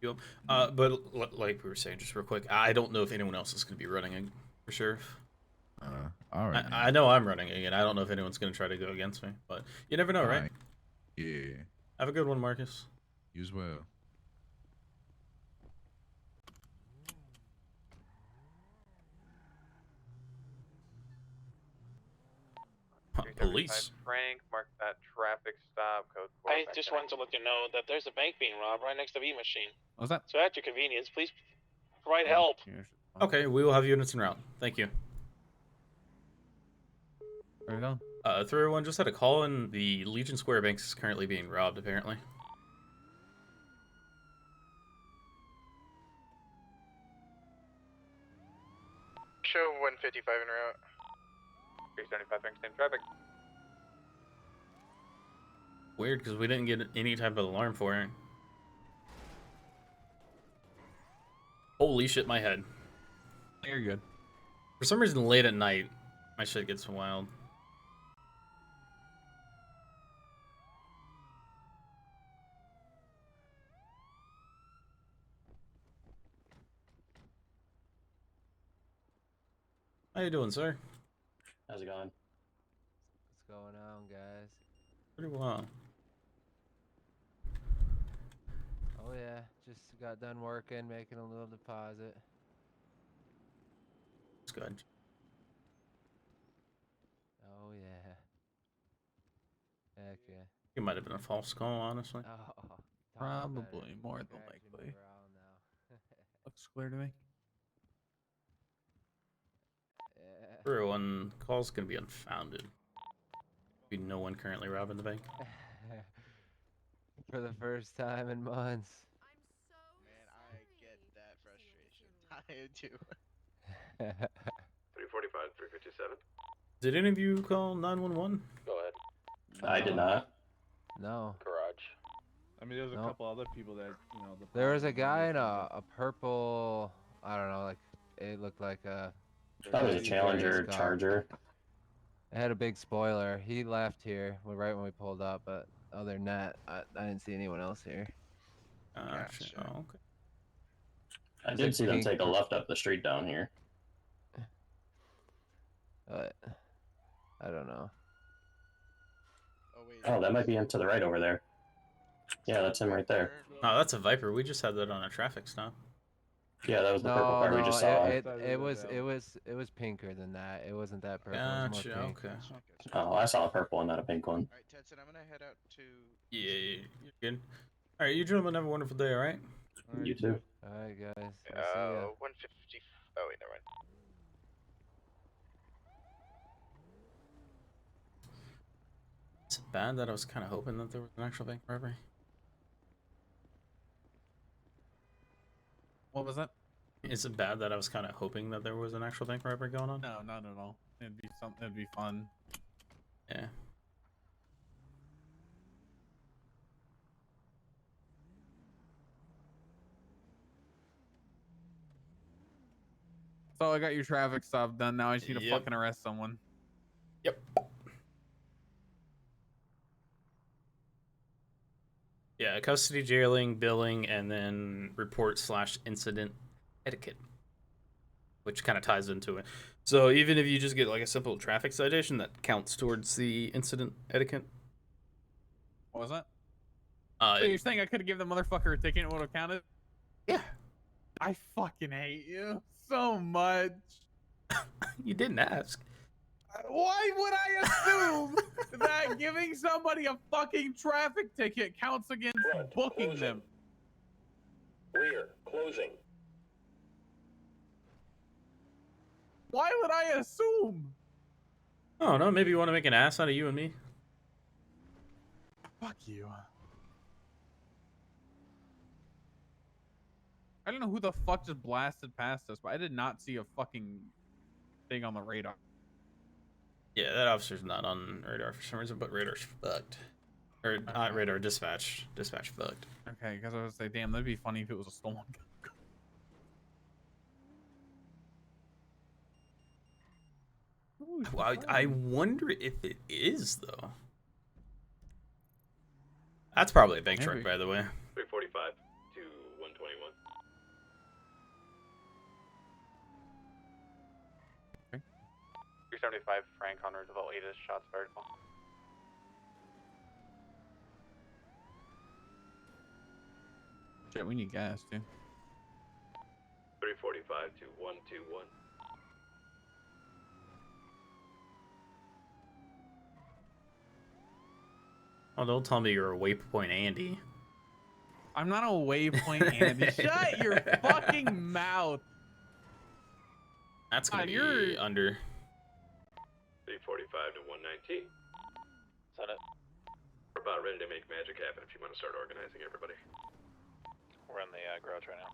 Yep. But like we were saying, just real quick, I don't know if anyone else is going to be running for sheriff. All right. I know I'm running again. I don't know if anyone's going to try to go against me, but you never know, All right? right. Yeah. Have a good one, Marcus. You as well. Police. Frank, mark that traffic stop. Code 4. I just wanted to let you know that there's a bank being robbed right next to V machine. What's that? So at your convenience, please provide help. Okay, we will have units en route. Thank you. Where are you going? 301 just had a call in. The Legion Square Bank is currently being robbed, apparently. Show 155 en route. 375 Frank, same traffic. Weird, because we didn't get any type of alarm for it. Holy shit, my head. You're good. For some reason, late at night, my shit gets wild. How you doing, sir? How's it going? What's going on, guys? Pretty well. Oh yeah, just got done working, making a little deposit. It's good. Oh yeah. Heck yeah. It might have been a false call, honestly. Oh, Probably, more than likely. Looks clear to me. Yeah. Everyone call's gonna be unfounded. Be no one currently robbing the bank. For the first time in months. Man, I get that frustration. I do. 345, 357. Did any of you call 911? Go ahead. I did not. No. Garage. I mean, there's a Nope. couple other people that, you know. There was a guy in a purple, I don't know, like, it looked like a... That was a Challenger car. Charger. It had a big spoiler. He left here right when we pulled up, but other than that, I didn't see anyone else here. Gotcha. Oh, okay. I did see them take a left up the street down here. But I don't know. Oh, that might be him to the right over there. Yeah, that's him right there. Oh, that's a Viper. We just had that on a traffic stop. Yeah, that was the purple car we just saw. It was pinker than that. It wasn't that purple. It was Gotcha. more pink. Okay. Oh, I saw a purple one, not a pink one. Alright, Tetson, I'm gonna head out to... Yeah, you're good. All right, you gentlemen have a wonderful day. All right. You too. Alright, guys. I'll see ya. 150... Oh, wait, never mind. Is it bad that I was kind of hoping that there was an actual bank robbery? What was that? Is it bad that I was kind of hoping that there was an actual bank robbery going on? No, not at all. It'd be something. It'd be fun. Yeah. So I got your traffic stop done. Now I just need to Yep. fucking arrest someone. Yep. Yeah, custody, jailing, billing, and then report/incident etiquette, which kind of ties into it. So even if you just get like a simple traffic citation, that counts towards the incident etiquette. What was that? So you're saying I could have given the motherfucker a ticket and it would have counted? Yeah. I fucking hate you so much. You didn't ask. Why would I assume that giving somebody a fucking traffic ticket counts against booking them? Rear, closing. Why would I assume? I don't know. Maybe you want to make an ass out of you and me. Fuck you. I don't know who the fuck just blasted past us, but I did not see a fucking thing on the radar. Yeah, that officer's not on radar for some reason, but radar's fucked. Or not radar, dispatch. Dispatch fucked. Okay, because I was like, damn, that'd be funny if it was a stolen car. Well, I wonder if it is, though. That's probably a bank truck, by the way. 345 to 121. Okay. 375 Frank on Roosevelt, latest shots fired. Shit, we need gas, too. 345 to 121. Oh, don't tell me you're a waypoint Andy. I'm not a waypoint Andy. Shut your fucking mouth. That's gonna be under. 345 to 119. Send it. We're about ready to make magic happen if you want to start organizing everybody. We're in the garage right now.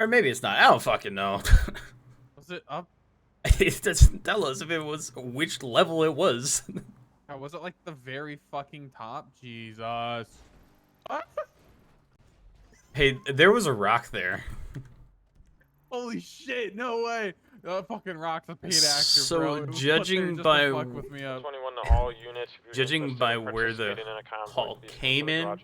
Or maybe it's not. I don't fucking know. Was it up? It doesn't tell us if it was which level it was. Was it like the very fucking top? Jesus. Hey, there was a rock there. Holy shit, no way. Fucking Rock's a paid actor, So bro. He was put there judging just by to fuck with me up. 21 to all units. Judging by where the call came in,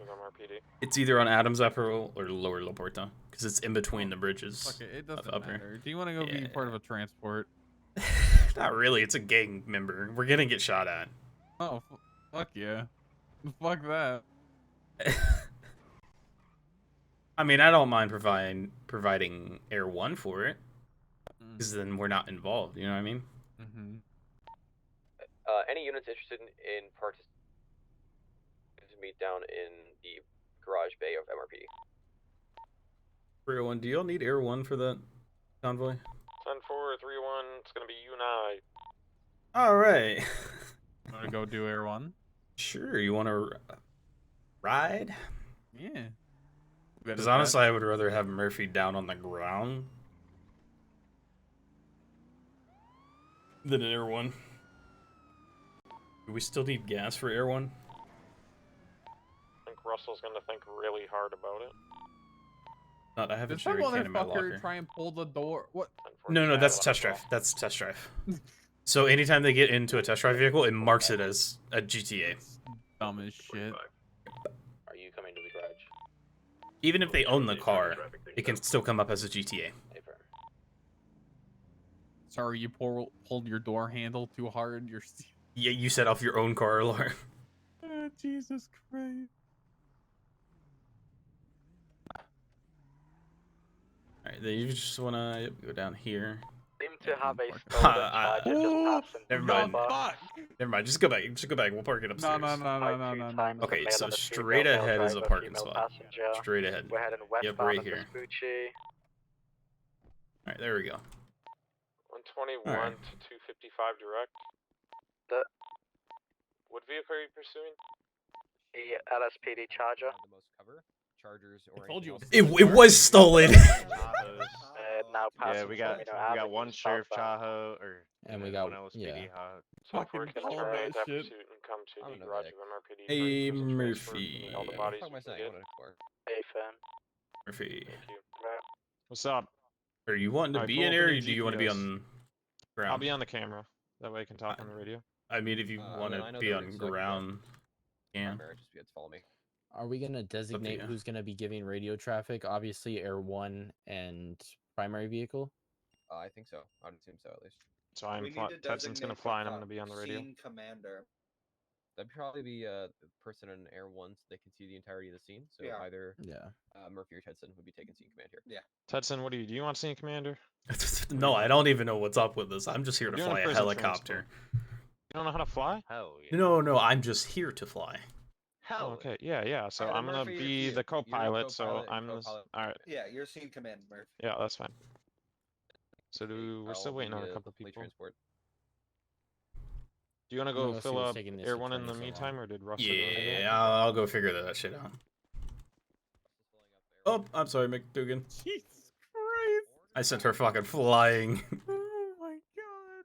it's either on Adams Upper or Lower La Porta, because it's in between the bridges. Fuck it, it doesn't up matter. here. Do you want to go be part of a transport? Not really. It's a gang member. We're gonna get shot at. Oh, fuck yeah. Fuck that. I mean, I don't mind providing Air 1 for it, because then we're not involved. You know what I mean? Mm-hmm. Any units interested in participating to meet down in the garage bay of MRPD? 301, do y'all need Air 1 for that convoy? 10431. It's gonna be you and I. All right. Want to go do Air 1? Sure. You want to ride? Yeah. Because honestly, I would rather have Murphy down on the ground than an Air 1. Do we still need gas for Air 1? I think Russell's gonna think really hard about it. Not, I have a Did some jerry can in my locker. motherfucker try and pull the door? What? No, that's test drive. That's test drive. So anytime they get into a test drive vehicle, it marks it as a GTA. Dumb as shit. Are you coming to the garage? Even if they own the car, it can still come up as a GTA. Sorry, you pulled your door handle too hard. You're Yeah, you set off your own car alarm. It's Jesus Christ. Alright, then you just wanna go down here. Seem to have a stolen charger just Oh, passing Never the mind. box. Never mind. Just go back. Just go back. We'll park it No, upstairs. no, no, no, no, no, no, no. Okay, Male so and a straight female, male ahead is a driver, parking female spot. passenger. Straight ahead. We're heading Yep, westbound right at here. Vespucci. Alright, there we go. 121 Alright. to 255 direct. The What vehicle are you pursuing? LSPD Charger. The most cover, chargers, or told you It was stolen. Now Yeah, passing we got Avenue one Sheriff southbound. Tahoe, or And we then got one LSPD. So if we're Fucking gonna call terminate that that shit. pursuit and come to I'm the an garage medic. of MRPD Hey, for prison transport, Murphy. and all the What bodies the fuck am I we can saying? get. What a core. Hey, fam. Murphy. Thank you. What's up? Are you wanting to Alright, be pull in up here, or any do you want to be GPS. on ground? I'll be on the camera. That way I can talk on the radio. I mean, if you want I to know be the on route, so I can ground, yeah. Primary, just be able to follow me. Are we gonna designate you. who's gonna be giving radio traffic? Obviously, Air 1 and primary vehicle. I think so. I'd assume so, at least. So Tedson's gonna fly, and I'm gonna be on the radio. Commander. That'd probably be the person in Air 1, so they can see the entirety of the scene. So Yeah. either Yeah. Murphy or Tedson would be taking scene command here. Yeah. Tedson, what do you want, scene commander? No, I don't even know what's up with this. I'm just here We're to doing a fly a prison helicopter. You don't know how to fly? Hell yeah. No, I'm just here to fly. Oh, okay, yeah. So Alright, I'm gonna Murphy, be you're the co-pilot. So co-pilot and I'm the. co-pilot. All right. Yeah, you're scene command, Murphy. Yeah, that's fine. So we're still I'll waiting on be, a couple fleet people. Transport. Do you want to I'm go gonna see fill what's up taking this Air to 1 in turn the so long. meantime, or did Russell go ahead? Yeah, I'll go figure that shit out. Oh, I'm sorry, McDougan. Jesus Christ. I sent her fucking flying. Oh my god.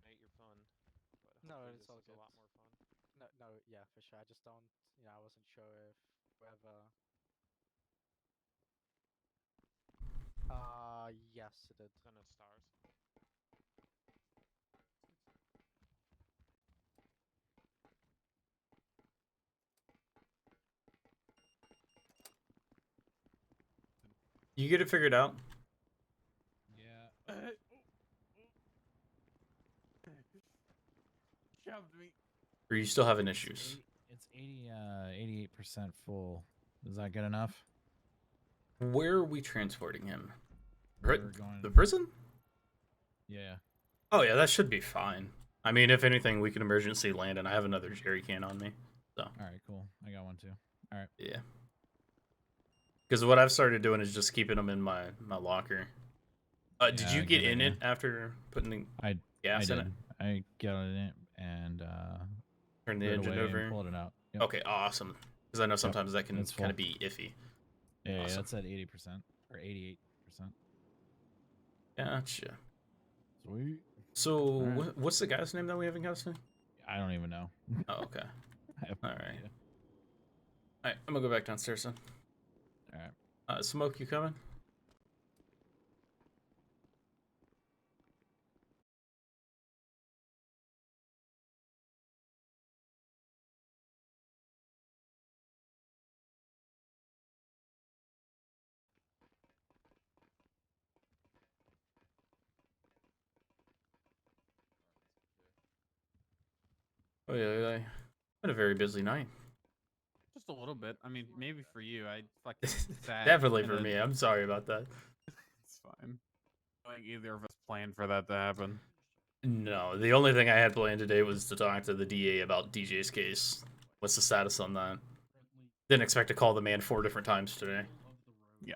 Nate, you're fun. But No, hopefully it's this all is good. a lot more fun. No, yeah, for sure. I just don't, I wasn't sure if whether. Yes, it did. Ton of stars. You get it figured out? Yeah. Shoved me. Or are you still having issues? It's 88% full. Is that good enough? Where are we transporting him? Right, We're going- the prison? Yeah. Oh yeah, that should be fine. I mean, if anything, we can emergency land, and I have another jerry can on me. So. All right, cool. I got one too. All right. Yeah. Because what I've started doing is just keeping them in my locker. Did Yeah, you get good in idea. it after putting the I gas in did. it? I got it in and Turn the put it engine away and over. pulled it out. Yep. Okay, awesome. Because I know sometimes that can it's kind of full. be iffy. Yeah, Awesome. that's at 80% or 88%. Gotcha. Sweet. So, Alright. what's the guy's name that we have in custody? I don't even know. Oh, okay. I have no All right. idea. All right, I'm gonna go back downstairs then. All right. Smoke, you coming? Oh yeah, I had a very busy night. Just a little bit. I mean, maybe for you. I fucking sat. Definitely in for a- me. I'm sorry about that. It's fine. I don't think either of us planned for that to happen. No, the only thing I had planned today was to talk to the DA about DJ's case. What's the status on that? Didn't expect to call the man 4 different times today. Yeah.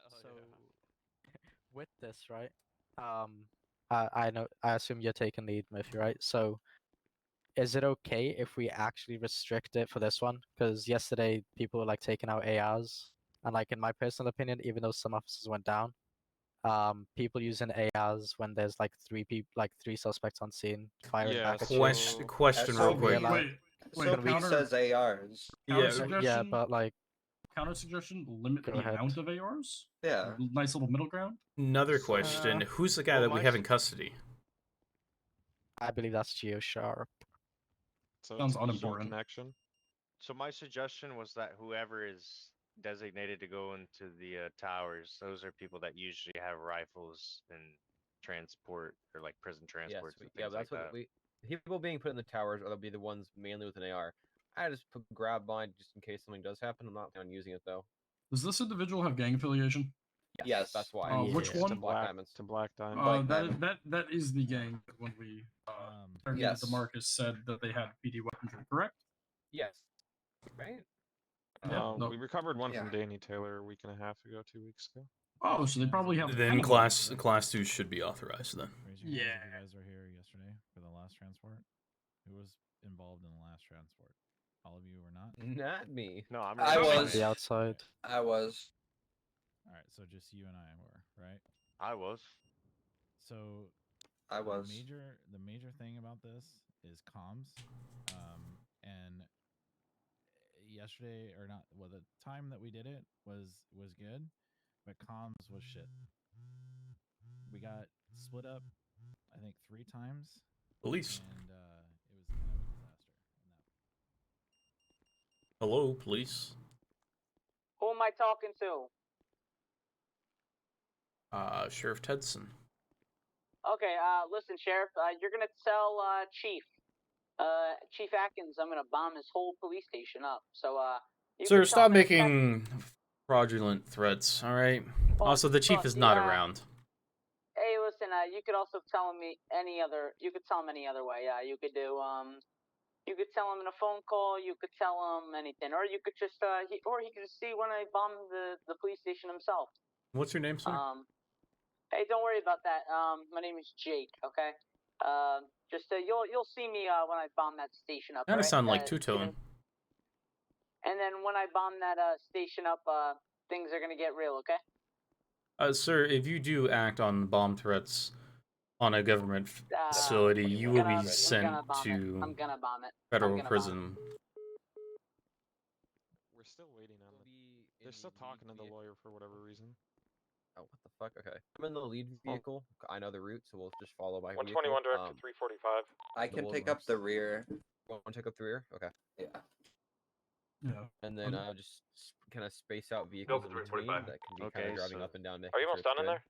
So, with this, right? I know. I assume you're taking lead, Murphy, right? So, is it okay if we actually restrict it for this one? Because yesterday people were like taking out ARs, and like in my personal opinion, even though some officers went down, people using ARs when there's like three suspects on scene firing Yeah, back at Question real quick. Can we says ARs. Yeah, suggestion? but like Counter suggestion: limit Go the ahead. amount of ARs. Yeah. Nice little middle ground. Another question. Who's the guy that we have in custody? I believe that's Geo Sharp. So Sounds it's a visual unimportant. connection. So my suggestion was that whoever is designated to go into the towers, those are people that usually have rifles and transport or like prison Yes, transports and yeah, things that's like what that. people being put in the towers, or they'll be the ones mainly with an AR. I just grab mine just in case something does happen. I'm not planning on using it though. Does this individual have gang affiliation? Yes, that's why. Which one? Black Diamonds. To Black Diamond. That is the gang that when we targeted the Marcus said that they had PD weaponry, correct? Yes. Right? We recovered one from Danny Taylor a week and a half ago, 2 weeks ago. Oh, so they probably have. Then class 2 should be authorized then. Raise your hands if you guys were here yesterday for the last transport. Who was involved in the last transport? All of you were not? Not me. No, I was. The outside. I was. All right, so just you and I were, right? I was. So I was. The major thing about this is comms, and yesterday or not, well, the time that we did it was good, but comms was shit. We got split up, I think 3 times. Police. And it was kind of a disaster. Hello, police. Who am I talking to? Sheriff Tedson. Okay, listen, Sheriff, you're gonna tell Chief Atkins I'm gonna bomb his whole police station up. So you Sir, can tell stop him in a making fraudulent threats, alright? Also, the chief is not around. Hey, listen, you could also tell him any other way. You could do you could tell him in a phone call, you could tell him anything, or you could just he could just see when I bomb the police station himself. What's your name, sir? Hey, don't worry about that. My name is Jake. Okay. Just you'll see me when I bomb that station up. Kinda right? sound like two-tone. And then when I bomb that station up, things are gonna get real. Okay. Sir, if you do act on bomb threats on a government facility, you will be sent to I'm gonna bomb it. federal prison. We're still waiting on They're still talking to the lawyer for whatever reason. Oh, what the fuck? Okay. I'm in the lead vehicle. I know the route, so we'll just follow my 121 vehicle. direct to 345. I can pick up the rear. Want to take up the rear? Okay. Yeah. Yeah. And then just kind of space out vehicles in between that can be kind of driving up and down. Are you almost done in there?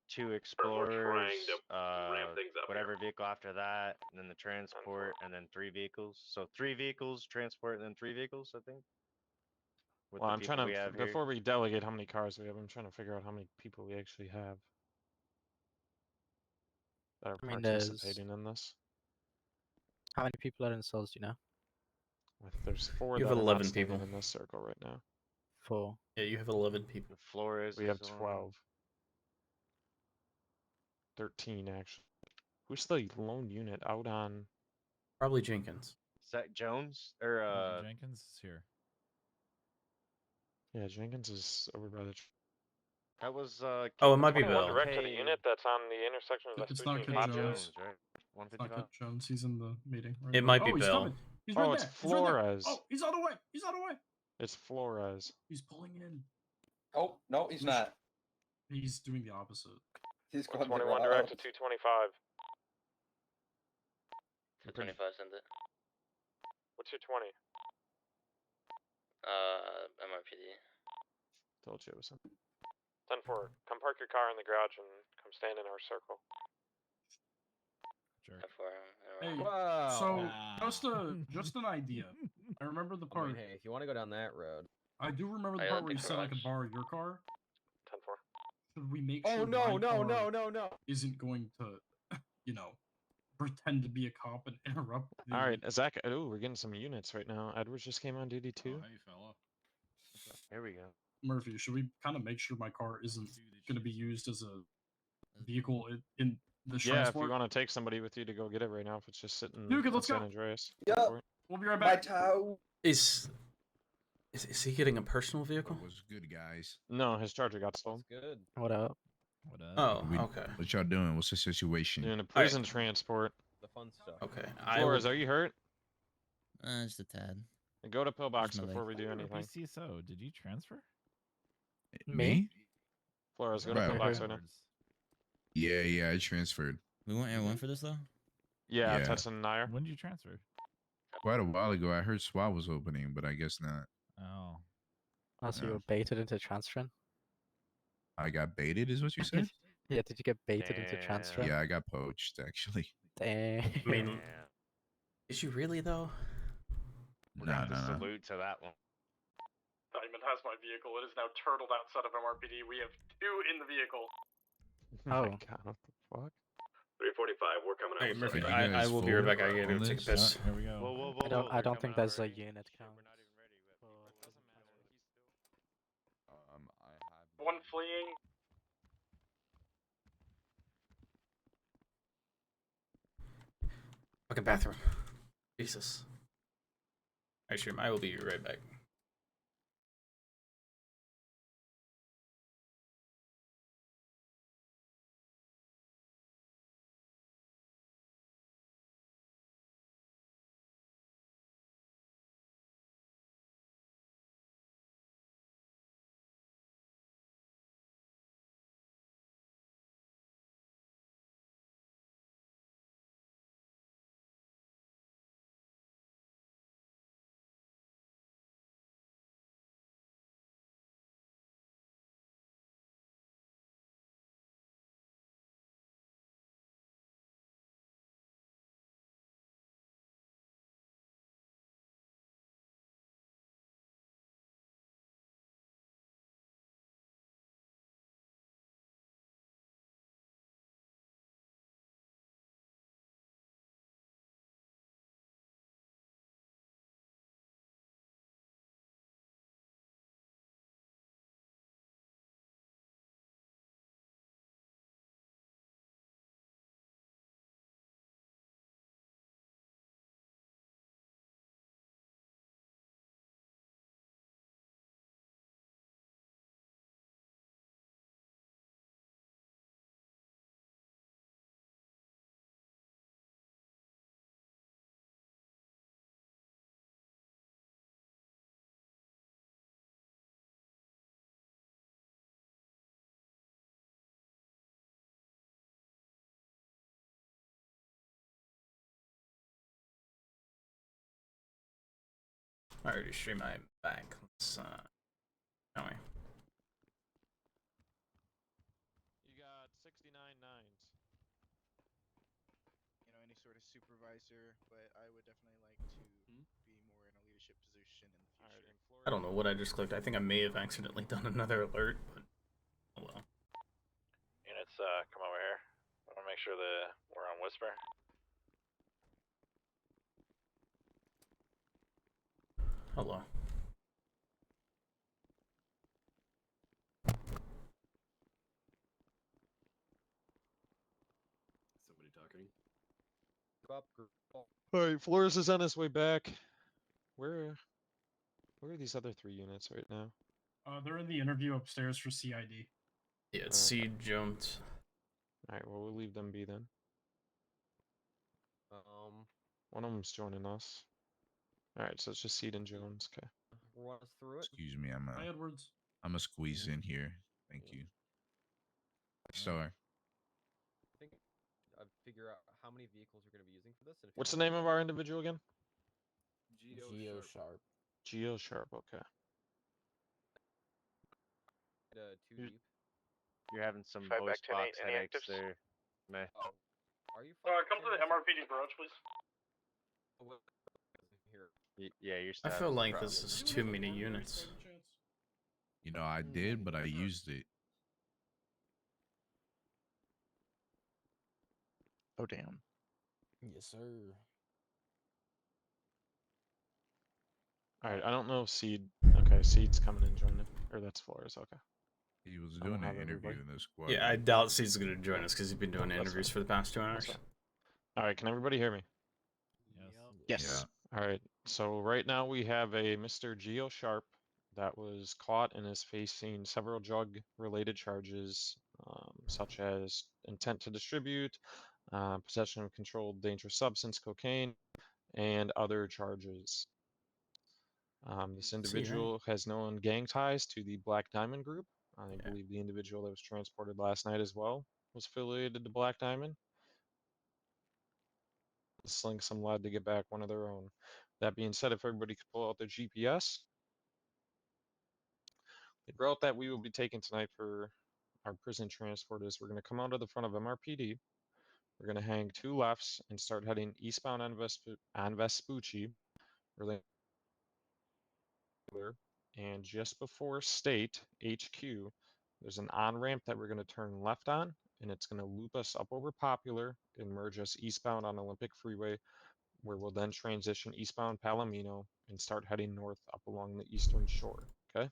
2 explorers, whatever vehicle after that, and then the transport, and then 3 vehicles. So 3 vehicles, transport, and then 3 vehicles, I think. With Well, the I'm trying people we have to, here. before we delegate how many cars we have, I'm trying to figure out how many people we actually have that are participating in this. How many people are in cells, do you know? There's 4 You that have are 11 not standing people in this circle right now. 4. Yeah, you have 11 people. Flores. We have 12. 13 actually. Who's the lone unit out on? Probably Jenkins. Is that Jones or Jenkins is here. Yeah, Jenkins is over by the. That was Oh, it might be 21 Bill. direct to the unit that's on the intersection of It's not Vespucci Kid and Jones. right? It's not Kid Jones. He's in the meeting. Right It now. might be he's Bill. coming. He's right it's there. He's right there. Flores. Oh, he's on the way. He's on the way. It's Flores. He's pulling in. Oh, no, he's not. He's doing the opposite. He's going 21 direct to 225. 225 sent it. What's your 20? MRPD. Told you it was him. 10-4. Come park your car in the garage and come stand in our circle. Sure. Hey, Wow. so just an idea. I remember the part. Hey, if you want to go down that road. I do remember the part where you said I could borrow your car. 10-4. Should we make Oh sure no, my no, car no, no, no. isn't going to, pretend to be a cop and interrupt? All right, Zach. Oh, we're getting some units right now. Edwards just came on duty too. Oh, hey, fella. Here we go. Murphy, should we kind of make sure my car isn't going to be used as a vehicle in the Yeah, transport? if you want to take somebody with you to go get it right now, if it's just sitting Dude, in let's San go. Andreas. Yep. We'll be right My back. toe. Is he getting a personal vehicle? That was good, guys. No, his charger got stolen. Good. What up? What up? Oh, okay. What y'all doing? What's the situation? Doing a prison transport. The fun stuff. Okay. Flores, are you hurt? Just a tad. And go to pillbox Just my before leg. we do anything. PCSO, did you transfer? Me? Flores, go to Right. pillbox right now. Yeah, I transferred. We went Air 1 for this though? Yeah, Tetson and Nair. When did you transfer? Quite a while ago, I heard SWAT was opening, but I guess not. Oh. Oh, so Yeah. you were baited into transferring? I got baited, is what you said? Yeah, did you get baited into transferring? Yeah, I got poached, actually. Damn. I mean, Did you really though? We're gonna have to salute to that one. Diamond has my vehicle. It is now turtled outside of MRPD. We have 2 in the vehicle. Oh my god, what the fuck? 345, we're coming out. Hey, with Murphy, something. I will be right back. I gotta go take a piss. Here we go. I don't think there's a unit count. I have 1 fleeing. Fucking bathroom. Jesus. I stream. I will be right back. I already streamed my back. Let's anyway. You got 69 nines. You know, any sort of supervisor, but I would definitely like to be more in a leadership position in the future. I don't know what I just clicked. I think I may have accidentally done another alert, but oh well. Units, come over here. I want to make sure that we're on whisper. Hello. Somebody talking? Alright, Flores is on his way back. Where are these other 3 units right now? They're in the interview upstairs for CID. Yeah, Seed jumped. Alright, well, we'll leave them be then. One of them's joining us. Alright, so it's just Seed and Jones, okay. Run us through it. Excuse me, Hi, Edwards. I'm a squeeze in here. Thank you. Sorry. I think I figure out how many vehicles we're going to be using for this. And if What's the name of our individual again? Geo Sharp. Geo Sharp, okay. 2 deep. You're having some Five back host 10-8, box any headaches actives? there, May. Are you? Come to the MRPD garage, please. Yeah, you're. I feel like this is too many units. You know, I did, but I used it. Oh damn. Yes, sir. Alright, I don't know if Seed. Okay, Seed's coming in joining. Or that's Flores, okay. He was I don't doing have an interview everybody. in the squad. Yeah, I doubt Seed's gonna join us because he's been doing That's interviews fine. for the past 2 hours. Alright, can everybody hear me? Yes. Alright, so right now we have a Mr. Geo Sharp that was caught and is facing several drug-related charges, such as intent to distribute, possession of controlled dangerous substance, cocaine, and other charges. This individual has known gang ties to the Black Diamond Group. I believe the individual that was transported last night as well was affiliated to Black Diamond. Sling some lad to get back one of their own. That being said, if everybody could pull out their GPS, the route that we will be taking tonight for our prison transport is we're going to come out of the front of MRPD. we're going to hang 2 lefts and start heading eastbound on Vespucci, and just before State HQ, there's an on-ramp that we're going to turn left on, and it's going to loop us up over Popular and merge us eastbound on Olympic Freeway, where we'll then transition eastbound Palomino and start heading north up along the eastern shore, okay?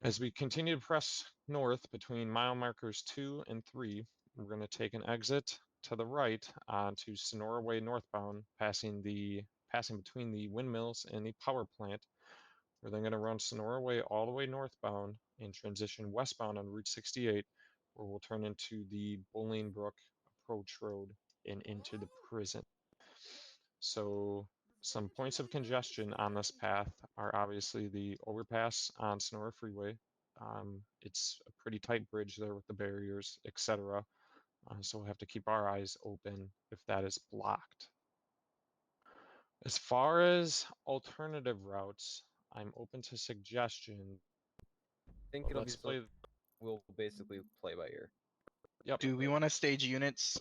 As we continue to press north between mile markers 2 and 3, we're going to take an exit to the right onto Sonora Way northbound, passing between the windmills and the power plant. We're then going to run Sonora Way all the way northbound and transition westbound on Route 68, where we'll turn into the Bolingbrook Approach Road and into the prison. So some points of congestion on this path are obviously the overpass on Sonora Freeway. It's a pretty tight bridge there with the barriers, etc. So we'll have to keep our eyes open if that is blocked. As far as alternative routes, I'm open to suggestion. I think it'll be we'll basically play by ear. Yep. Do we want to stage units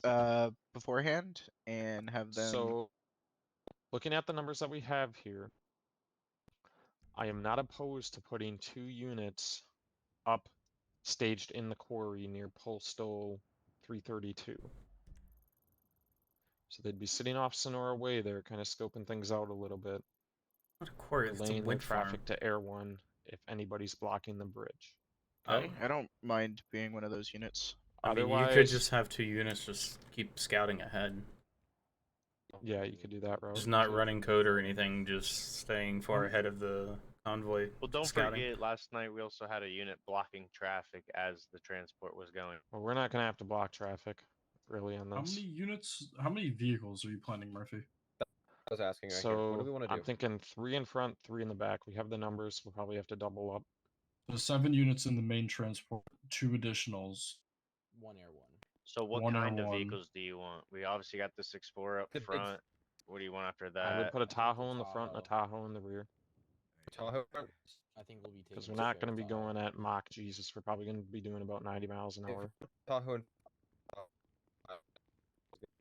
beforehand and have them? So, looking at the numbers that we have here, I am not opposed to putting 2 units up staged in the quarry near Postal 332. So they'd be sitting off Sonora Way there, kind of scoping things out a little bit. What a quarry? It's a Relaying their wood farm. traffic to Air 1 if anybody's blocking the bridge. Okay, I don't mind being one of those units. I mean, you could just have 2 units just keep scouting ahead. Yeah, you could do that route. Just not running code or anything, just staying far ahead of the convoy. Well, don't scouting. forget, last night we also had a unit blocking traffic as the transport was going. Well, we're not going to have to block traffic, really, on this. How many vehicles are you planning, Murphy? I was asking right here. What do we want to do? I'm thinking 3 in front, 3 in the back. We have the numbers. We'll probably have to double up. So 7 units in the main transport, 2 additionals. 1 Air 1. So what One kind Air of 1. vehicles do you want? We obviously got this Explorer up front. What do you want after that? I would put a Tahoe in the front and a Tahoe in the rear. Tahoe. I think we'll be taking. Because we're not going to be going at Mach Jesus. We're probably going to be doing about 90 miles an hour. Tahoe and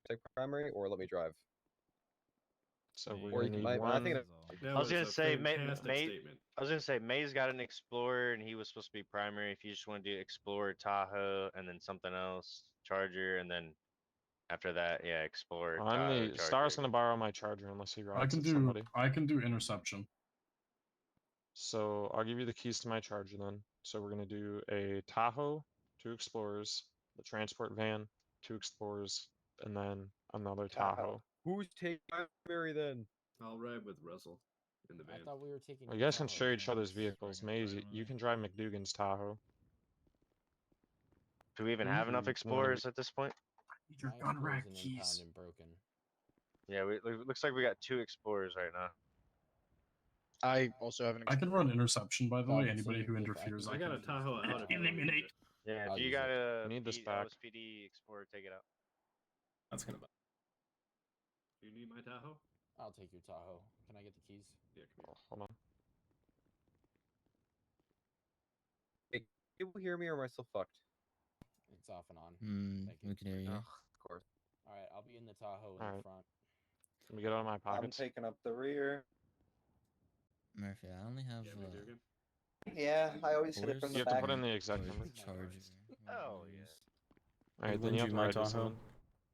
take primary, or let me drive. So we're Or going to you need can- one. I think I was gonna say May's got an Explorer and he was supposed to be primary. If you just want to do Explorer, Tahoe, and then something else, Charger, and then after that, yeah, Explorer. Tahoe, Charger. Star's going to borrow my Charger unless he rides with somebody. I can do interception. So I'll give you the keys to my Charger then. So we're going to do a Tahoe, 2 Explorers, the transport van, 2 Explorers, and then another Tahoe. Who's taking primary then? I'll ride with Russell in the van. I thought we were taking. Well, you guys can share each other's vehicles. Maze, you can drive McDougan's Tahoe. Do we even have enough Explorers at this point? Your gun rack keys. And broken. Yeah, looks like we got 2 Explorers right now. I also have an. I can run interception, by the way. Anybody who interferes, I got a Tahoe out. Eliminate. Yeah, I'll if you use got it. a Need this back. OSPD Explorer, take it out. That's gonna. Do you need my Tahoe? I'll take your Tahoe. Can I get the keys? Yeah, come here. Hold on. Hey, people hear me, or am I still fucked? It's off and on. Thank you. We can hear you. Of course. All right, I'll be in the Tahoe in the front. Let me get out of my I'm pockets. taking up the rear. Murphy, I only have. Yeah, I always hit it from the You have back. to put in the exact number. Charger. Oh yeah. All right, then you have to my ride this Tahoe. in.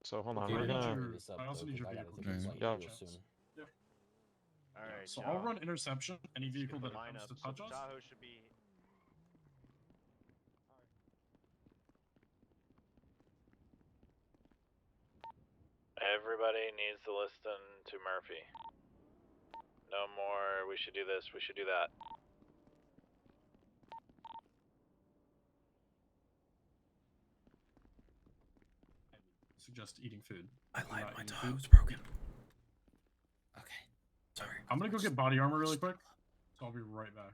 So hold on, Okay, we're gonna. I also need your vehicle. Yep. All right. So I'll run interception. Any vehicle that line comes up. to So touch the us. Tahoe should be. Everybody needs to listen to Murphy. No more, we should do this, we should do that. Suggest eating food. I lied, Not my eating Tahoe food. was broken. Okay. Sorry. I'm gonna go get body armor really quick. So I'll be right back.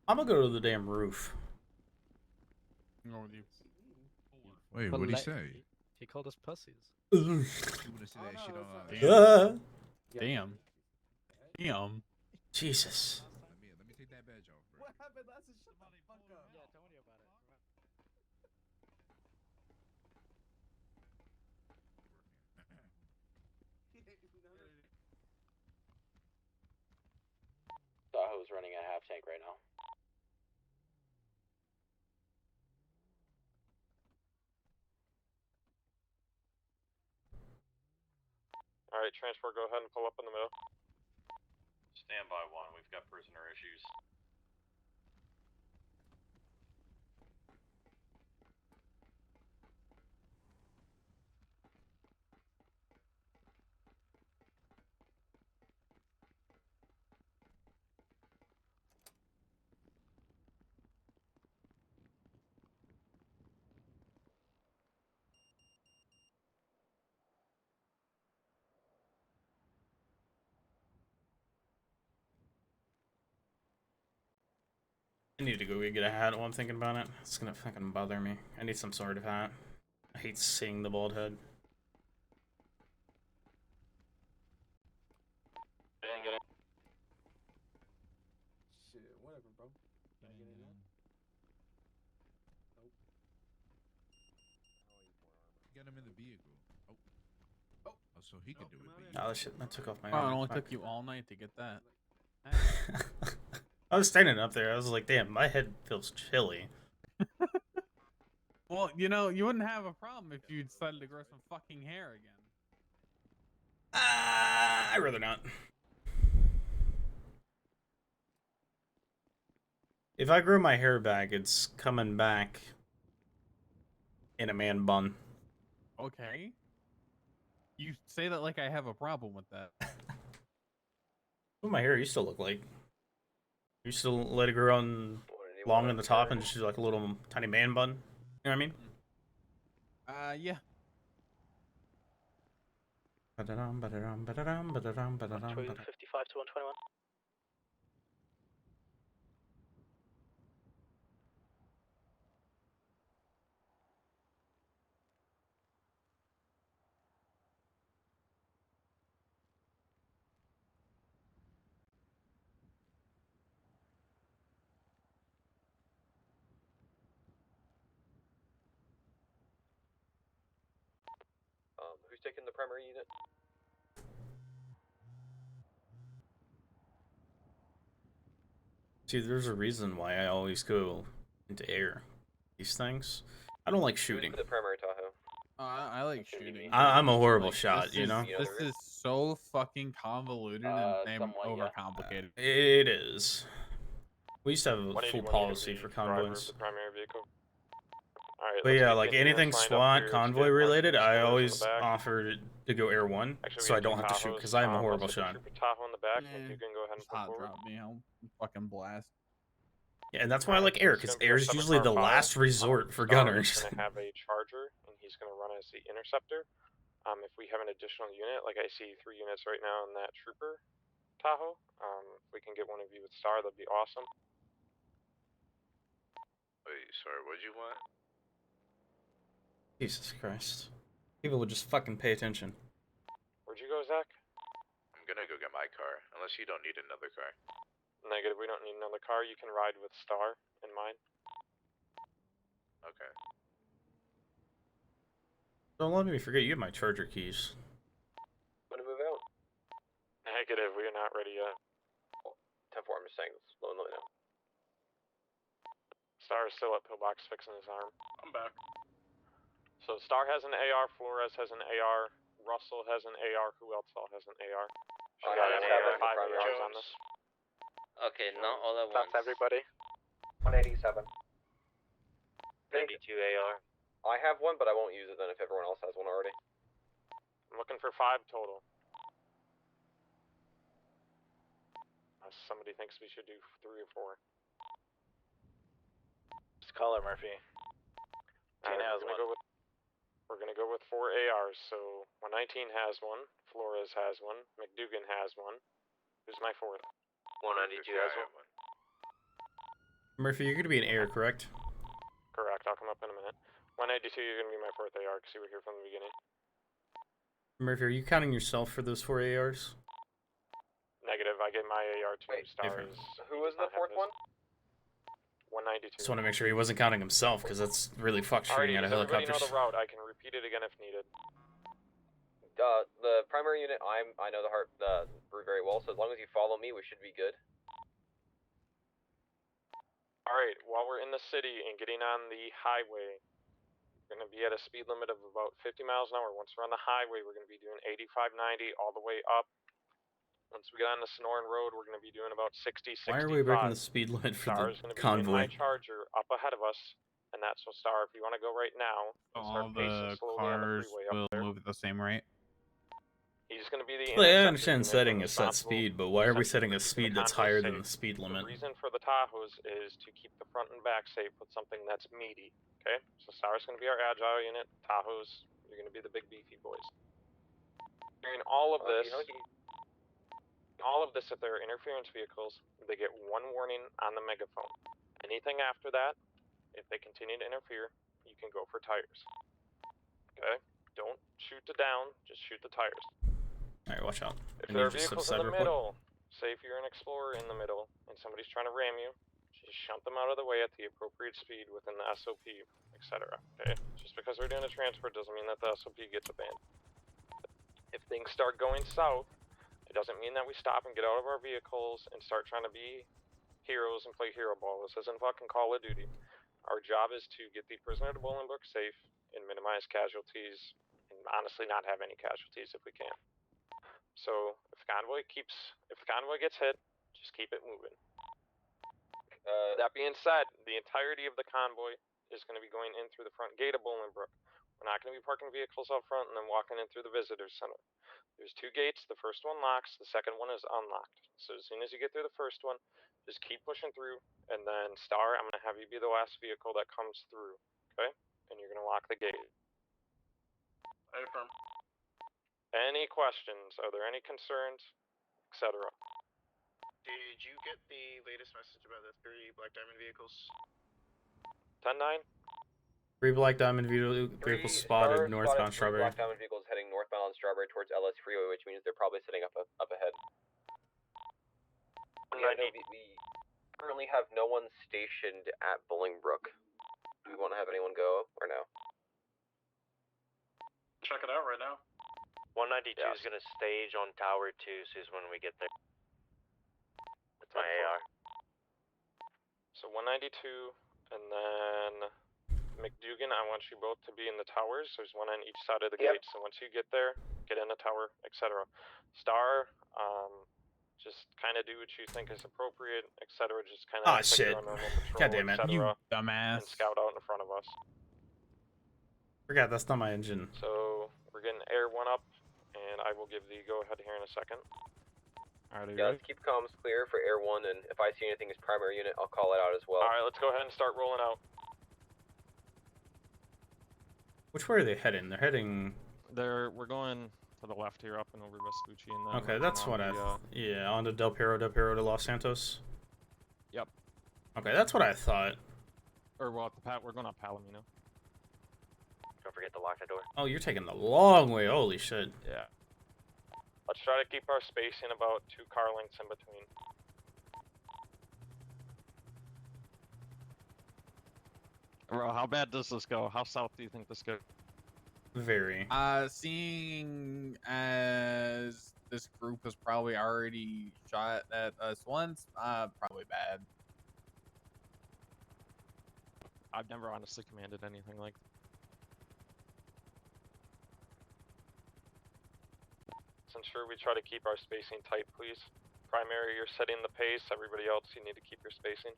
I'm gonna go to the damn roof. I'm going with you. Wait, what'd he say? He called us pussies. You wanna say that shit on? Damn. Damn. Jesus. Let me take that badge off, bro. What happened? That's a shit money. Fuck up. Yeah, Tony about it. Tahoe's running a half tank right now. Alright, transport, go ahead and pull up in the middle. Stand by 1. We've got prisoner issues. I need to go get a hat while I'm thinking about it. It's gonna fucking bother me. I need some sort of hat. I hate seeing the bald head. Shit, whatever, bro. Can I get in now? Nope. Get him in the vehicle. Oh, so he could do it. Oh, that shit, that took off my Oh, it arm. only Fuck. took you all night to get that. I was standing up there. I was like, damn, my head feels chilly. Well, you know, you wouldn't have a problem if you decided to grow some fucking hair again. I'd rather not. If I grow my hair back, it's coming back in a man bun. Okay. You say that like I have a problem with that. What my hair used to look like. You used to let it grow on long on the top and just do like a little tiny man bun. You know what I mean? Yeah. Between 55 to 121. Who's taking the primary unit? See, there's a reason why I always go into air. These things. I don't like shooting. The primary Tahoe. I like shooting. I'm a horrible Like, shot, this you know? This is so fucking convoluted and overcomplicated. It is. We used to have a 180, full 180, policy for driver of convoys. the primary vehicle. Alright, But let's yeah, get like the anything units lined up SWAT here. Let's convoy get related, marching I squares in the always back. offer to go Air 1, Actually, so we I don't two have to shoot, Tahoes. because I am a horrible Let's get the shot. Trooper Tahoe in the back. Eh, You can go ahead and just pull hot forward. drop me. I'll fucking blast. Yeah, and that's why I like air, because air is usually the last resort for gunners. He's gonna have a charger, and he's gonna run as the interceptor. If we have an additional unit, like I see 3 units right now in that Trooper Tahoe, if we can get one of you with Star, that'd be awesome. Wait, sorry, what'd you want? Jesus Christ. People would just fucking pay attention. Where'd you go, Zach? I'm gonna go get my car, unless you don't need another car. Negative, we don't need another car. You can ride with Star in mine. Okay. Don't let me forget, you have my charger keys. Want to move out? Negative, we are not ready yet. 10-4, I'm just saying, it's low now. Star is still at pillbox fixing his arm. I'm back. So Star has an AR, Flores has an AR, Russell has an AR, who else all has an AR? She got an AR, 5 ARs on this. Okay, not all at once. That's everybody. 187. 92 AR. I have one, but I won't use it then if everyone else has one already. I'm looking for 5 total. Unless somebody thinks we should do 3 or 4. Just call her, Murphy. Alright, has one. We're gonna go with 4 ARs, so 119 has one, Flores has one, McDougan has one. Who's my 4th? 192 has one. Murphy, you're gonna be in air, correct? Correct, I'll come up in a minute. 192, you're gonna be my 4th AR, because you were here from the beginning. Murphy, are you counting yourself for those 4 ARs? Negative, I get my AR to Star. Who was the 4th one? 192. Just want to make sure he wasn't counting himself, because that's really fucked shooting Alrighty, out of does everybody know helicopters. the route? I can repeat it again if needed. The primary unit, I know the route very well, so as long as you follow me, we should be good. Alright, while we're in the city and getting on the highway, we're going to be at a speed limit of about 50 miles an hour. Once we're on the highway, we're going to be doing 85, 90 all the way up. Once we get on the Sonoran Road, we're going to be doing about 60, 65. Why are we breaking the speed limit for Star's the going to be in my convoy? Charger up ahead of us, and that's so Star, if you want to go right now and All start pacing the slowly on the cars freeway up will there. move at the same rate. He's going to be the Well, yeah, I interceptor understand unit setting a set responsible speed, but why are we essentially setting for a keeping the speed that's convoy higher safe. than the speed limit? The reason for the Tahoes is to keep the front and back safe with something that's meaty. Okay, so Star's going to be our agile unit. Tahoes, you're going to be the big beefy boys. During all of this, if there are interference vehicles, they get one warning on the megaphone. Anything after that, if they continue to interfere, you can go for tires. Okay, don't shoot the down, just shoot the tires. Alright, watch out. If I there need are just vehicles a in the cyber middle, say if you're an explorer in the middle and somebody's trying to ram you, just shunt them out of the way at the appropriate speed within the SOP, etc. Okay? Just because we're doing a transport doesn't mean that the SOP gets abandoned. If things start going south, it doesn't mean that we stop and get out of our vehicles and start trying to be heroes and play hero ball. This isn't fucking Call of Duty. Our job is to get the prisoner to Bolingbrook safe and minimize casualties, and honestly not have any casualties if we can. So if the convoy gets hit, just keep it moving. That being said, the entirety of the convoy is going to be going in through the front gate of Bolingbrook. We're not going to be parking vehicles out front and then walking in through the visitor center. There's two gates. The first one locks. The second one is unlocked. So as soon as you get through the first one, just keep pushing through, and then Star, I'm going to have you be the last vehicle that comes through. Okay? And you're going to lock the gate. Affirm. Any questions? Are there any concerns? Etc. Did you get the latest message about the 3 Black Diamond vehicles? 10-9? 3 Black Diamond vehicles spotted northbound 3 Strawberry. Black Diamond vehicles heading northbound on Strawberry towards LS Freeway, which means they're probably sitting up ahead. Yeah, no, we currently have no one stationed at Bolingbrook. Do we want to have anyone go or no? Check it out right now. 192 is going to stage on Tower 2, so is when we get there. That's my AR. So 192, and then McDougan, I want you both to be in the towers. There's one on each side of the gate, so once you get there, get in the tower, etc. Star, just kind of do what you think is appropriate, etc. Just kind of shit. on normal patrol, God damn it, you etc. dumbass. And scout out in front of us. Forgot, that's not my engine. So we're getting Air 1 up, and I will give the go-ahead here in a second. Alright, yeah, let's keep comms clear for Air 1, and if I see anything as primary unit, I'll call it out as well. Alright, let's go ahead and start rolling out. Which way are they heading? They're heading... We're going to the left here, up and over Vespucci, and then... Okay, that's what yeah, on to Del Perro to Los Santos? Yep. Okay, that's what I thought. Or, well, we're going up Palomino. Don't forget to lock the door. Oh, you're taking the long way, holy shit. Yeah. Let's try to keep our spacing about 2 car lengths in between. Bro, how bad does this go? How south do you think this goes? Very. Seeing as this group has probably already shot at us once, probably bad. I've never honestly commanded anything like that. Let's ensure we try to keep our spacing tight, please. Primary, you're setting the pace. Everybody else, you need to keep your spacing.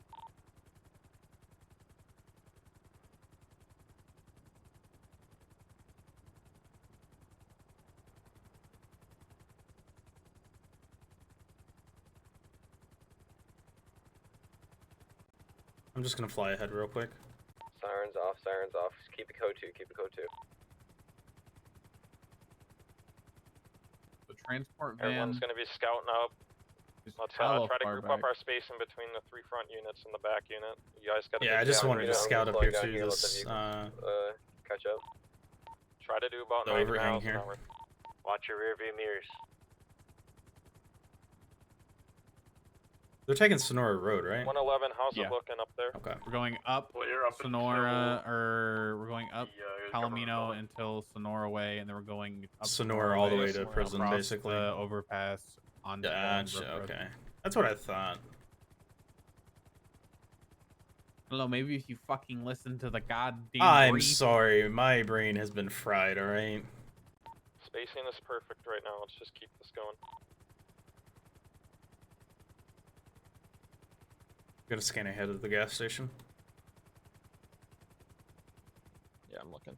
I'm just gonna fly ahead real quick. Sirens off, sirens off. Just keep it code 2, keep it code 2. The transport van... Everyone's gonna be scouting up. Let's try to group up our space in between the 3 front units and the back unit. You guys gotta... Yeah, I just wanted to scout up here too. This, catch up. Try to do about the 90 overhang miles here. an hour. Watch your rear view mirrors. They're taking Sonora Road, right? 111, how's it looking up there? Okay. We're going up Sonora, or we're going up Palomino until Sonora Way, and then we're going up Sonora all the way to prison, across basically. the overpass on. Gotcha, okay. That's what I thought. We're going up Sonora Road. What are you doing? We're going up Palomino until Sonora Way, and then we're going up Sonora Way, and then we're going Sonora all the way to prison, basically. Okay. That's what I thought. 111, Hello, maybe if you fucking listen to the goddamn I'm brief. sorry, my brain has been fried, alright? Spacing is perfect right now. Let's just keep this going. Gonna scan ahead of the gas station. Yeah, I'm looking.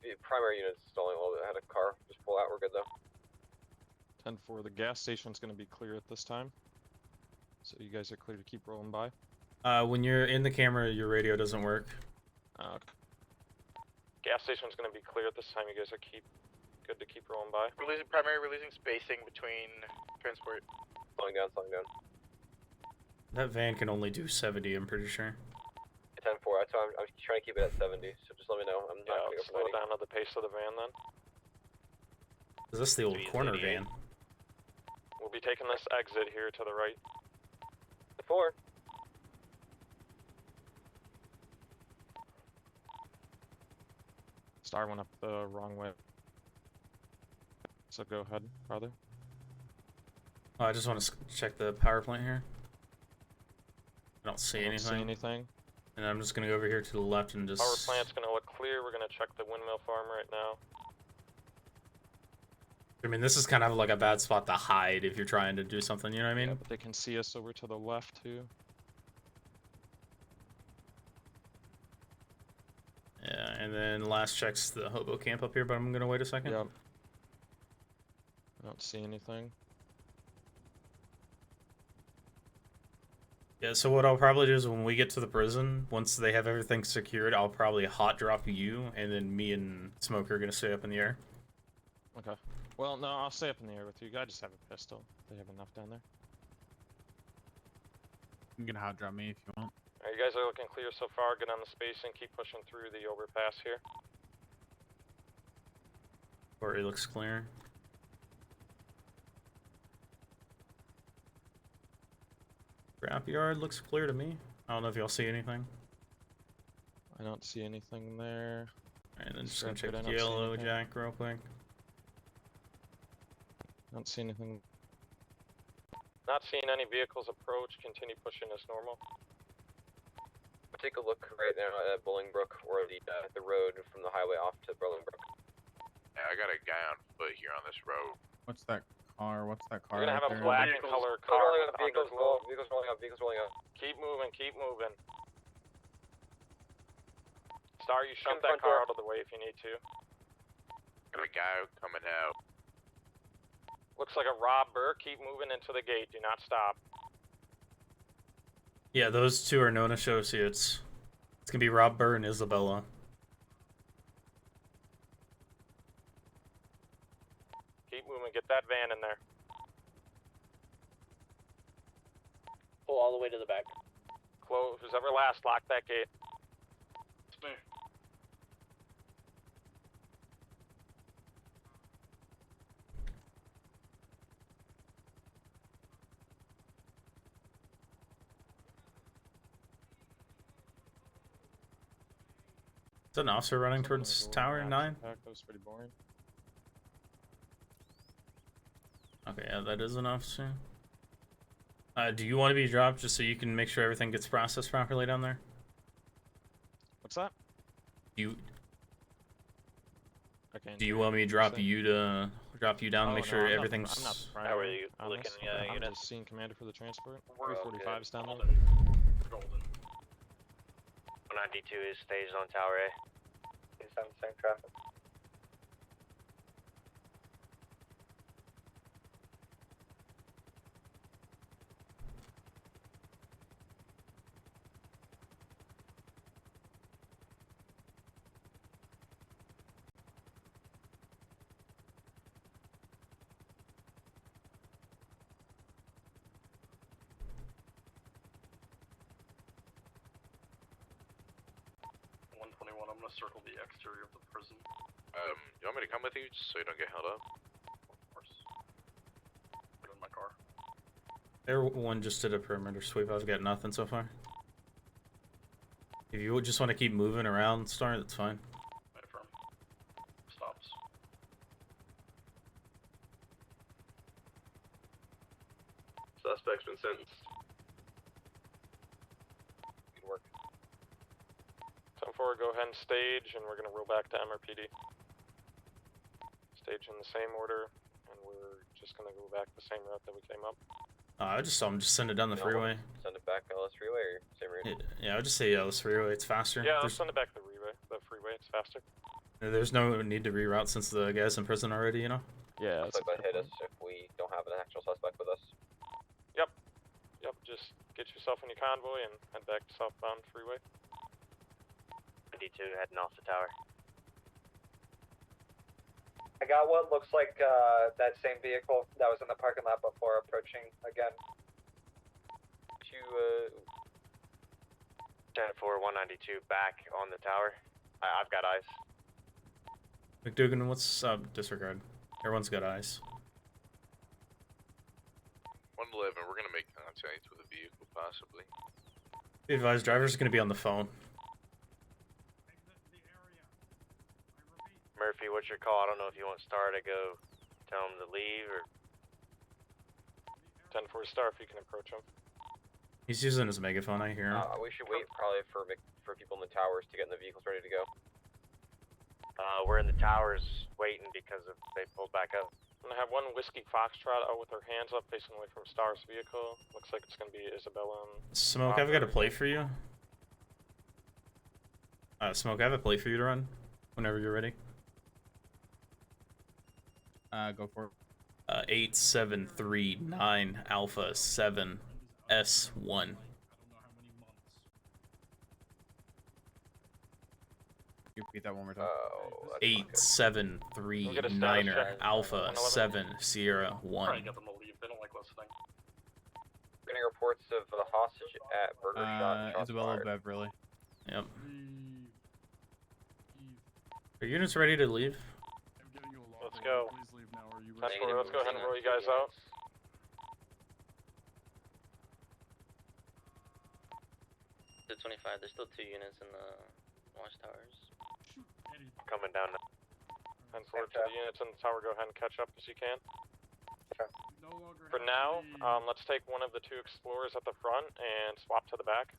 The primary unit's stalling a little bit ahead of car. Just pull out, we're good though. 10-4, the gas station's going to be clear at this time. So you guys are clear to keep rolling by. When you're in the camera, your radio doesn't work. Okay. Gas station's going to be clear at this time. You guys are good to keep rolling by. Releasing spacing between transport. Slowing down, slowing down. That van can only do 70, I'm pretty sure. 10-4, that's why I'm trying to keep it at 70, so just let me know. I'm not going to slow down to the pace of the van then. Is this the old corner van? We'll be taking this exit here to the right. 4. Star went up the wrong way. So go ahead, brother. Oh, I just want to check the power plant here. I don't see anything. And I'm just gonna go over here to the left and just... Power plant's gonna look clear. We're gonna check the windmill farm right now. I mean, this is kind of like a bad spot to hide if you're trying to do something, you know what I mean? Yeah, but they can see us over to the left too. Yeah, and then last check's the hobo camp up here, but I'm gonna wait a second. Yep. I don't see anything. Yeah, so what I'll probably do is when we get to the prison, once they have everything secured, I'll probably hot drop you, and then me and Smoker are gonna stay up in the air. Okay. Well, no, I'll stay up in the air with you. I just have a pistol. They have enough down there. You can hot drop me if you want. Alright, you guys are looking clear so far. Get on the space and keep pushing through the overpass here. Or it looks clear. Scrapyard looks clear to me. I don't know if y'all see anything. I don't see anything there. And then just gonna check Scrapyard, I don't see Yellow anything. Jack real quick. Don't see anything. Not seeing any vehicles approach. Continue pushing as normal. Take a look right now at Bolingbrook or the road from the highway off to Bolingbrook. Yeah, I got a guy on foot here on this road. What's that car? What's that car? We're gonna have a right there? black and color car. Rolling up, with vehicles underglow. rolling, vehicles rolling up, vehicles rolling up. Keep moving, keep moving. Star, you shove Front that car door. out of the way if you need to. Got a guy coming out. Looks like a robber. Keep moving into the gate. Do not stop. Yeah, those two are known associates. It's gonna be Rob Burr and Isabella. Keep moving. Get that van in there. Pull all the way to the back. Close. Who's ever last, lock that gate. It's me. Is that an officer running towards Tower 9? That was pretty boring. Okay, yeah, that is an officer. Do you want to be dropped just so you can make sure everything gets processed properly down there? What's that? Do Okay. you want me to drop you down to make sure I'm everything's... not the How are you on looking, this. I'm unit? just scene commander for the transport. We're 345's down there. Golden. 192 is staged on Tower A. Same traffic. I'm gonna circle the exterior of the prison. You want me to come with you just so you don't get held up? Of course. Put it in my car. Everyone just did a perimeter sweep. I've got nothing so far. If you just want to keep moving around, Star, that's fine. Affirm. Stops. Suspect's been sentenced. 10-4, go ahead and stage, and we're gonna roll back to MRPD. Stage in the same order, and we're just gonna go back the same route that we came up. I just saw him just send it down the freeway. Send it back LS freeway or same route? Yeah, I would just say LS freeway. It's faster. Yeah, let's send it back the freeway. It's faster. There's no need to reroute since the guy's in prison already, you know? Yeah. Suspect might hit us if we don't have an actual suspect with us. Yep, just get yourself in your convoy and head back to southbound freeway. D2 heading off the tower. I got what looks like that same vehicle that was in the parking lot before approaching again. 10-4, 192 back on the tower. I've got eyes. McDougan, what's up? Disregard. Everyone's got eyes. 111, we're gonna make contact with a vehicle, possibly. Be advised, driver's gonna be on the phone. Murphy, what's your call? I don't know if you want Star to go tell him to leave or... 10-4 Star, if you can approach him. He's using his megaphone, I hear him. We should wait probably for people in the towers to get in the vehicles ready to go. We're in the towers waiting because they pulled back up. I'm gonna have one Whiskey Foxtrot out with her hands up facing away from Star's vehicle. Looks like it's gonna be Isabella and... Smoke, I've got a play for you. Smoke, I have a play for you to run whenever you're ready. Go for it. 8739 Alpha 7 S1. Repeat that one more time. 8739 Alpha 7 Sierra 1. Try to get them to leave. They don't like listening. Getting reports of a hostage at Burger Shot. Isabella Beverly. Yep. Are units ready to leave? Let's go. Let's go ahead and roll you guys out. The 25, there's still 2 units in the watchtowers. Coming down now. 10-4 to the units in the tower, go ahead and catch up as you can. For now, let's take one of the 2 explorers at the front and swap to the back.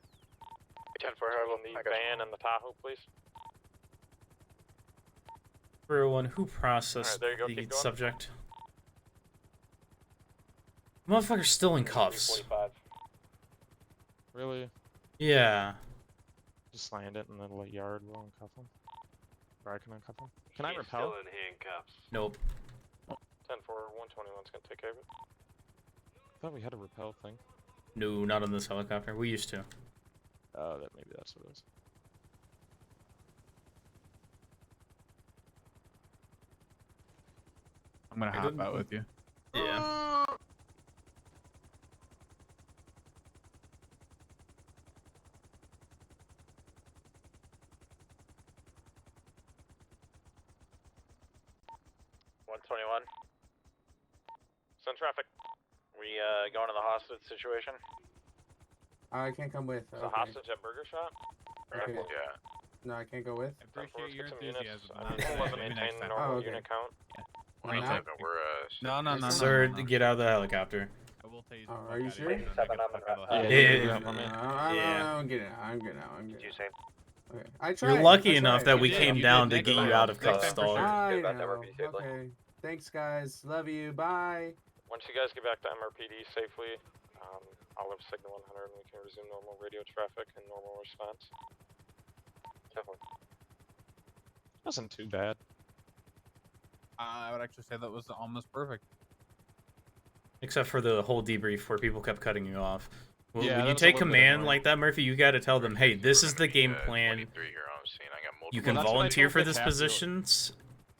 10-4, on the van and the Tahoe, please. 301, who processed Alright, there you go, the keep going. subject? Motherfucker's still in cuffs. 45. Really? Yeah. Just land it and then let Yard will uncuff him. Or I can uncuff him. Can I repel? Still in handcuffs. Nope. 10-4, 121's gonna take care of it. I thought we had a repel thing. No, not on this helicopter. We used to. Oh, maybe that's what it is. I'm gonna hop out with you. Yeah. Send traffic. We going to the hostage situation? I can't come with. Is a hostage at Burger Shot? Okay. Yeah. No, I can't go with. I appreciate your enthusiasm. Maintain the normal unit count. Why not? We're Sir, get out of the helicopter. I will tell you. Are you sure? Yeah. I'm getting out. I'm getting out. I'm getting out. Okay. I tried. You're lucky I enough tried. that we came down to get you out of cuffs, dog. I know. Okay. Thanks, guys. Love you. Bye. Once you guys get back to MRPD safely, I'll have signal 100 and we can resume normal radio traffic and normal response. Definitely. Wasn't too bad. I would actually say that was almost perfect. Except for the whole debrief where people kept cutting you off. Well, Yeah, when that you was a take little bit command annoying. like that, Murphy, you got to tell them, hey, this is the game plan. You can Well, that's what I volunteer told for the this captain. positions.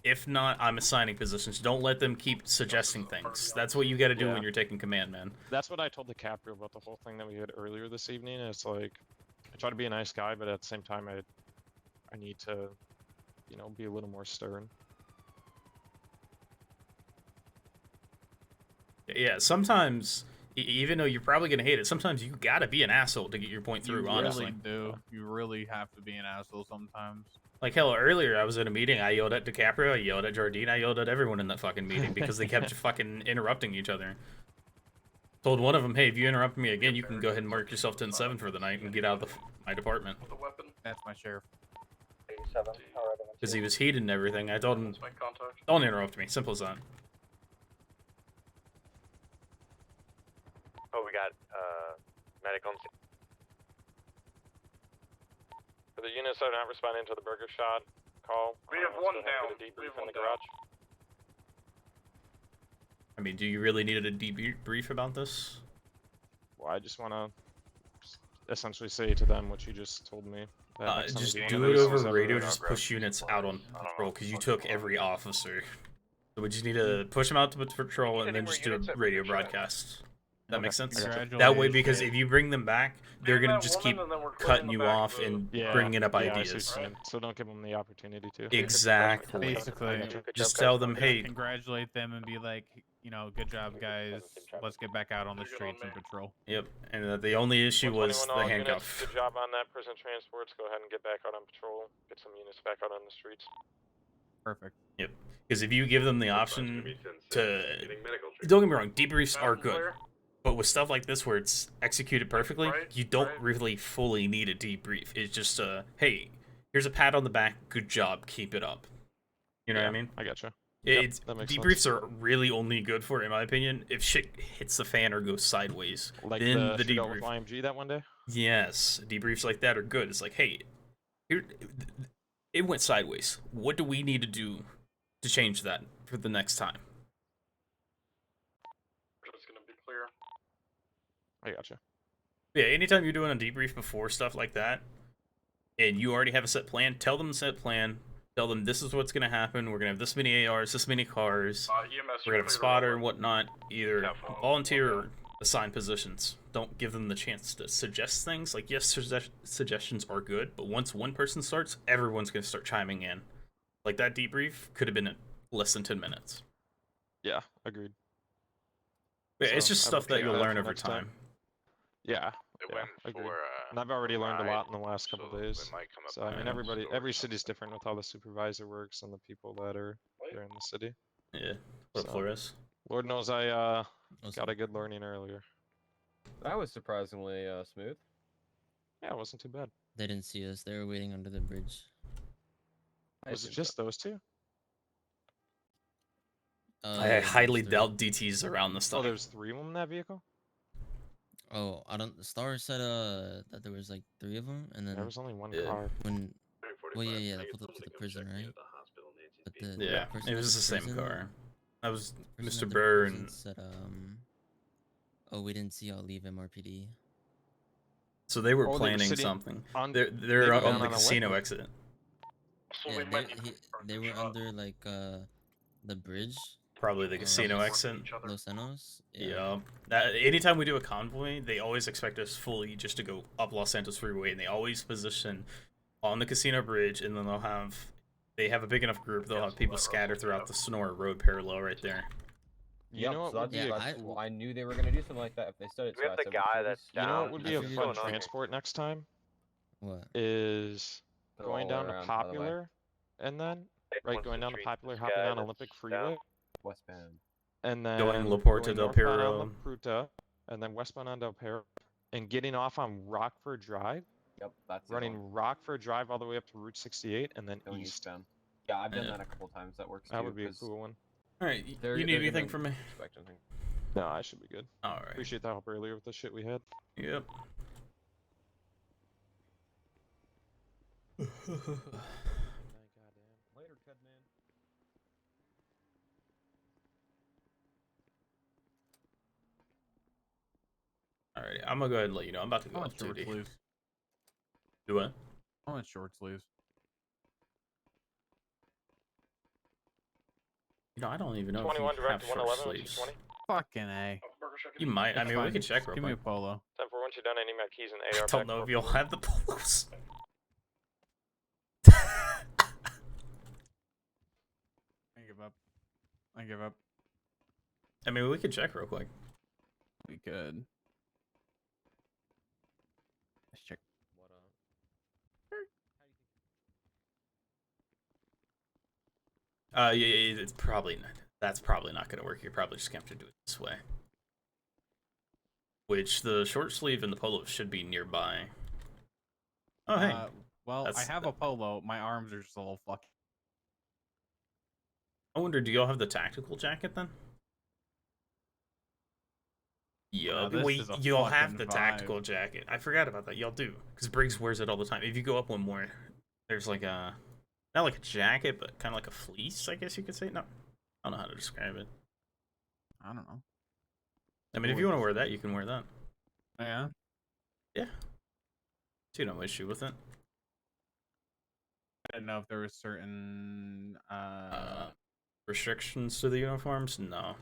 If not, I'm assigning positions. Don't let them keep suggesting things. That's what you got to do Yeah. when you're taking command, man. That's what I told the captain about the whole thing that we had earlier this evening. It's like, I try to be a nice guy, but at the same time, I need to, you know, be a little more stern. Yeah, sometimes, even though you're probably going to hate it, sometimes you got to be an asshole to get your point through, You honestly. really do. You really have to be an asshole sometimes. Like, hell, earlier I was in a meeting, I yelled at DiCaprio, I yelled at Jardine, I yelled at everyone in that fucking meeting because they kept fucking interrupting each other. Told one of them, hey, if you interrupt me again, you can go ahead and mark yourself 10-7 for the night and get out of my department. That's my sheriff. 87. Because he was heated and everything. I told him, Let's make contact. don't interrupt me. Simple as that. Oh, we got medical. For the units that are not responding to the burger shot call, We have let's one go ahead and down. get a We have debrief in one the down. garage. I mean, do you really need a debrief about this? Well, I just want to essentially say to them what you just told me. that next time Just we one do of it these over is radio. ever- Just push units out on patrol because you took every officer. So we just need to push them out to patrol and then just do a radio broadcast. That makes sense. That way, because if you bring them back, they're gonna just keep cutting you off and bringing up I see ideas. what you're saying. So don't give them the opportunity to. Exactly. Basically, Just tell them, hey, congratulate them and be like, you know, good job, guys. Let's get back out on the streets and patrol. yep. And the only issue was 121 the all units, handcuff. good job on that. Prison transports. Go ahead and get back out on patrol. Get some units back out on the streets. Perfect. Yep. Because if you give them the option to, don't get me wrong, debriefs are good, but with stuff like this where it's executed perfectly, you don't really fully need a debrief. It's just hey, here's a pat on the back. Good job. Keep it up. You know what I mean? I gotcha. It's that makes debriefs sense. are really only good for, in my opinion, if shit hits the fan or goes sideways. Like then the shootout with debrief. YMG that one day. Yes, debriefs like that are good. It's like, hey, here, it went sideways. What do we need to do to change that for the next time? Just gonna be clear. I gotcha. Yeah, anytime you're doing a debrief before stuff like that, and you already have a set plan, tell them the set plan. Tell them this is what's gonna happen. We're gonna have this many ARs, this many cars. EMS, We're gonna have a spotter and whatnot. Either volunteer or assign positions. Don't give them the chance to suggest things. Like, yes, suggestions are good, but once one person starts, everyone's gonna start chiming in. Like, that debrief could have been in less than 10 minutes. Yeah, agreed. Yeah, it's So, just I stuff will that take you'll that learn for over next time. time. Yeah, It yeah, went agreed. for, And I've already learned a ride, lot in the last couple so days. it might come up So I on mean, the every city's different with how the supervisor works and the people that are there in the city. Yeah. What up, So, Flores? Lord knows I got a good learning earlier. That was surprisingly smooth. Yeah, it wasn't too bad. They didn't see us. They were waiting under the bridge. Was it just those two? I highly doubt DT's around this Oh, time. there's 3 of them in that vehicle? Oh, I don't. Star said that there was like 3 of them, and then There was only one Yeah. car. when. Well, yeah, they pulled up to the prison, right? But the Yeah, person it at was the same prison- car. That was person Mr. at the Burr prison and said, oh, we didn't see y'all leave MRPD. so they were Oh, they were planning sitting something. on- They're they were on down the on a casino liquid. exit. Yeah, they were under like the bridge. Probably the casino exit. Los Santos. Yeah. That anytime we do a convoy, they always expect us fully just to go up Los Santos Freeway, and they always position on the casino bridge, and then they have a big enough group. They'll have people scattered throughout the Sonora Road parallel right there. You know what so would be I knew they were gonna do something like that if they said it. We have the guy that's You know down. what would be a What's fun going on here? transport next time? What? Is Go going all down to around, by the way. Popular, and then Once going the down to street, Popular, this hopping guy on that's Olympic down. Freeway, Westbound. and then Going Laporte to going Del northbound on Perro. La Pruta, and then westbound on Del Perro, and getting off on Rockford Drive, Yep, that's the running one. Rockford Drive all the way up to Route 68, and then Going east. eastbound. Yeah, I've done Yeah. that a couple times. That works That too. would be a 'cause cool one. All right, they're- you need they're anything gonna from me? expect anything. No, I should be good. All right. Appreciate the help earlier with the shit we had. Yep. Later, Ted man. Alright, I'm gonna go ahead and let you know. I'm about to go I on want short duty. sleeves. Do what? I want short sleeves. You know, I don't even know 21 if you have direct to short 111 sleeves. 220. Fucking A. You might. I It's mean, we fine. can check Just real give me a quick. polo. Time for once you're done, I need my keys and I AR. don't know if you'll have the polos. I give up. I give up. I mean, we could check real quick. We could. Let's check. Yeah, it's probably not. That's probably not gonna work. You're probably just gonna have to do it this way. Which the short sleeve and the polo should be nearby. Oh hey, Well, That's I have a polo. My arms are just a little fucked. I wonder, do y'all have the tactical jacket then? Now, Yup. this Wait, is a you'll have fucking the vibe. tactical jacket. I forgot about that. Y'all do, because Briggs wears it all the time. If you go up one more, there's like a, not like a jacket, but kind of like a fleece, I guess you could say. No, I don't know how to describe it. I don't know. I mean, if you want to wear that, you can wear that. Yeah. Yeah. See no issue with it. I didn't know if there was certain Restrictions to the uniforms? No.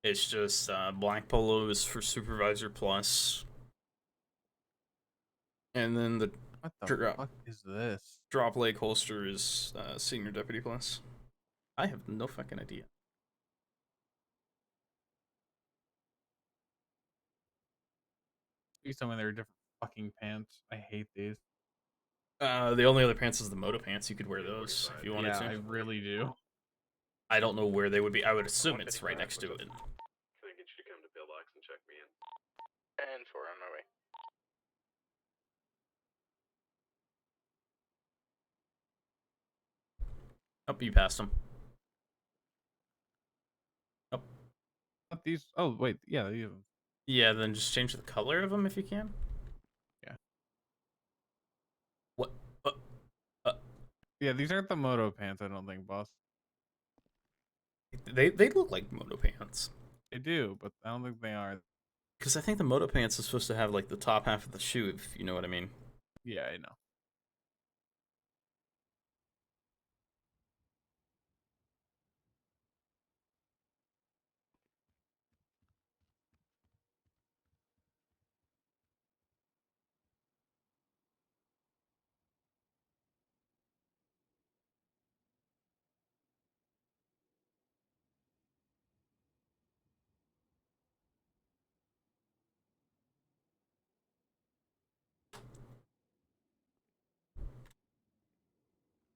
It's just black polos for Supervisor Plus. And then the what the fuck is this? drop leg holster is Senior Deputy Plus. I have no fucking idea. You tell me they're different fucking pants. I hate these. The only other pants is the moto pants. You could wear those if you wanted Yeah, to. I really do. I don't know where they would be. I would assume it's right next to it. Can I get you to come to pillbox and check me in? And 4 on my way. Oh, you passed them. Oh. Not these. Oh wait, yeah, these. Yeah, then just change the color of them if you can. Yeah. What? Yeah, these aren't the moto pants. I don't think, boss. They look like moto pants. They do, but I don't think they are. Because I think the moto pants is supposed to have like the top half of the shoe, if you know what I mean. Yeah, I know.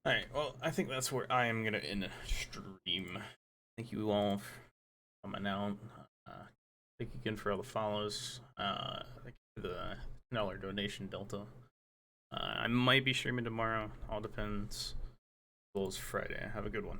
Alright, well, I think that's where I am going to end the stream. Thank you all for coming out. Thank you again for all the follows. Thank you for the $10 donation, Delta. I might be streaming tomorrow. All depends. As well as Friday. Have a good one.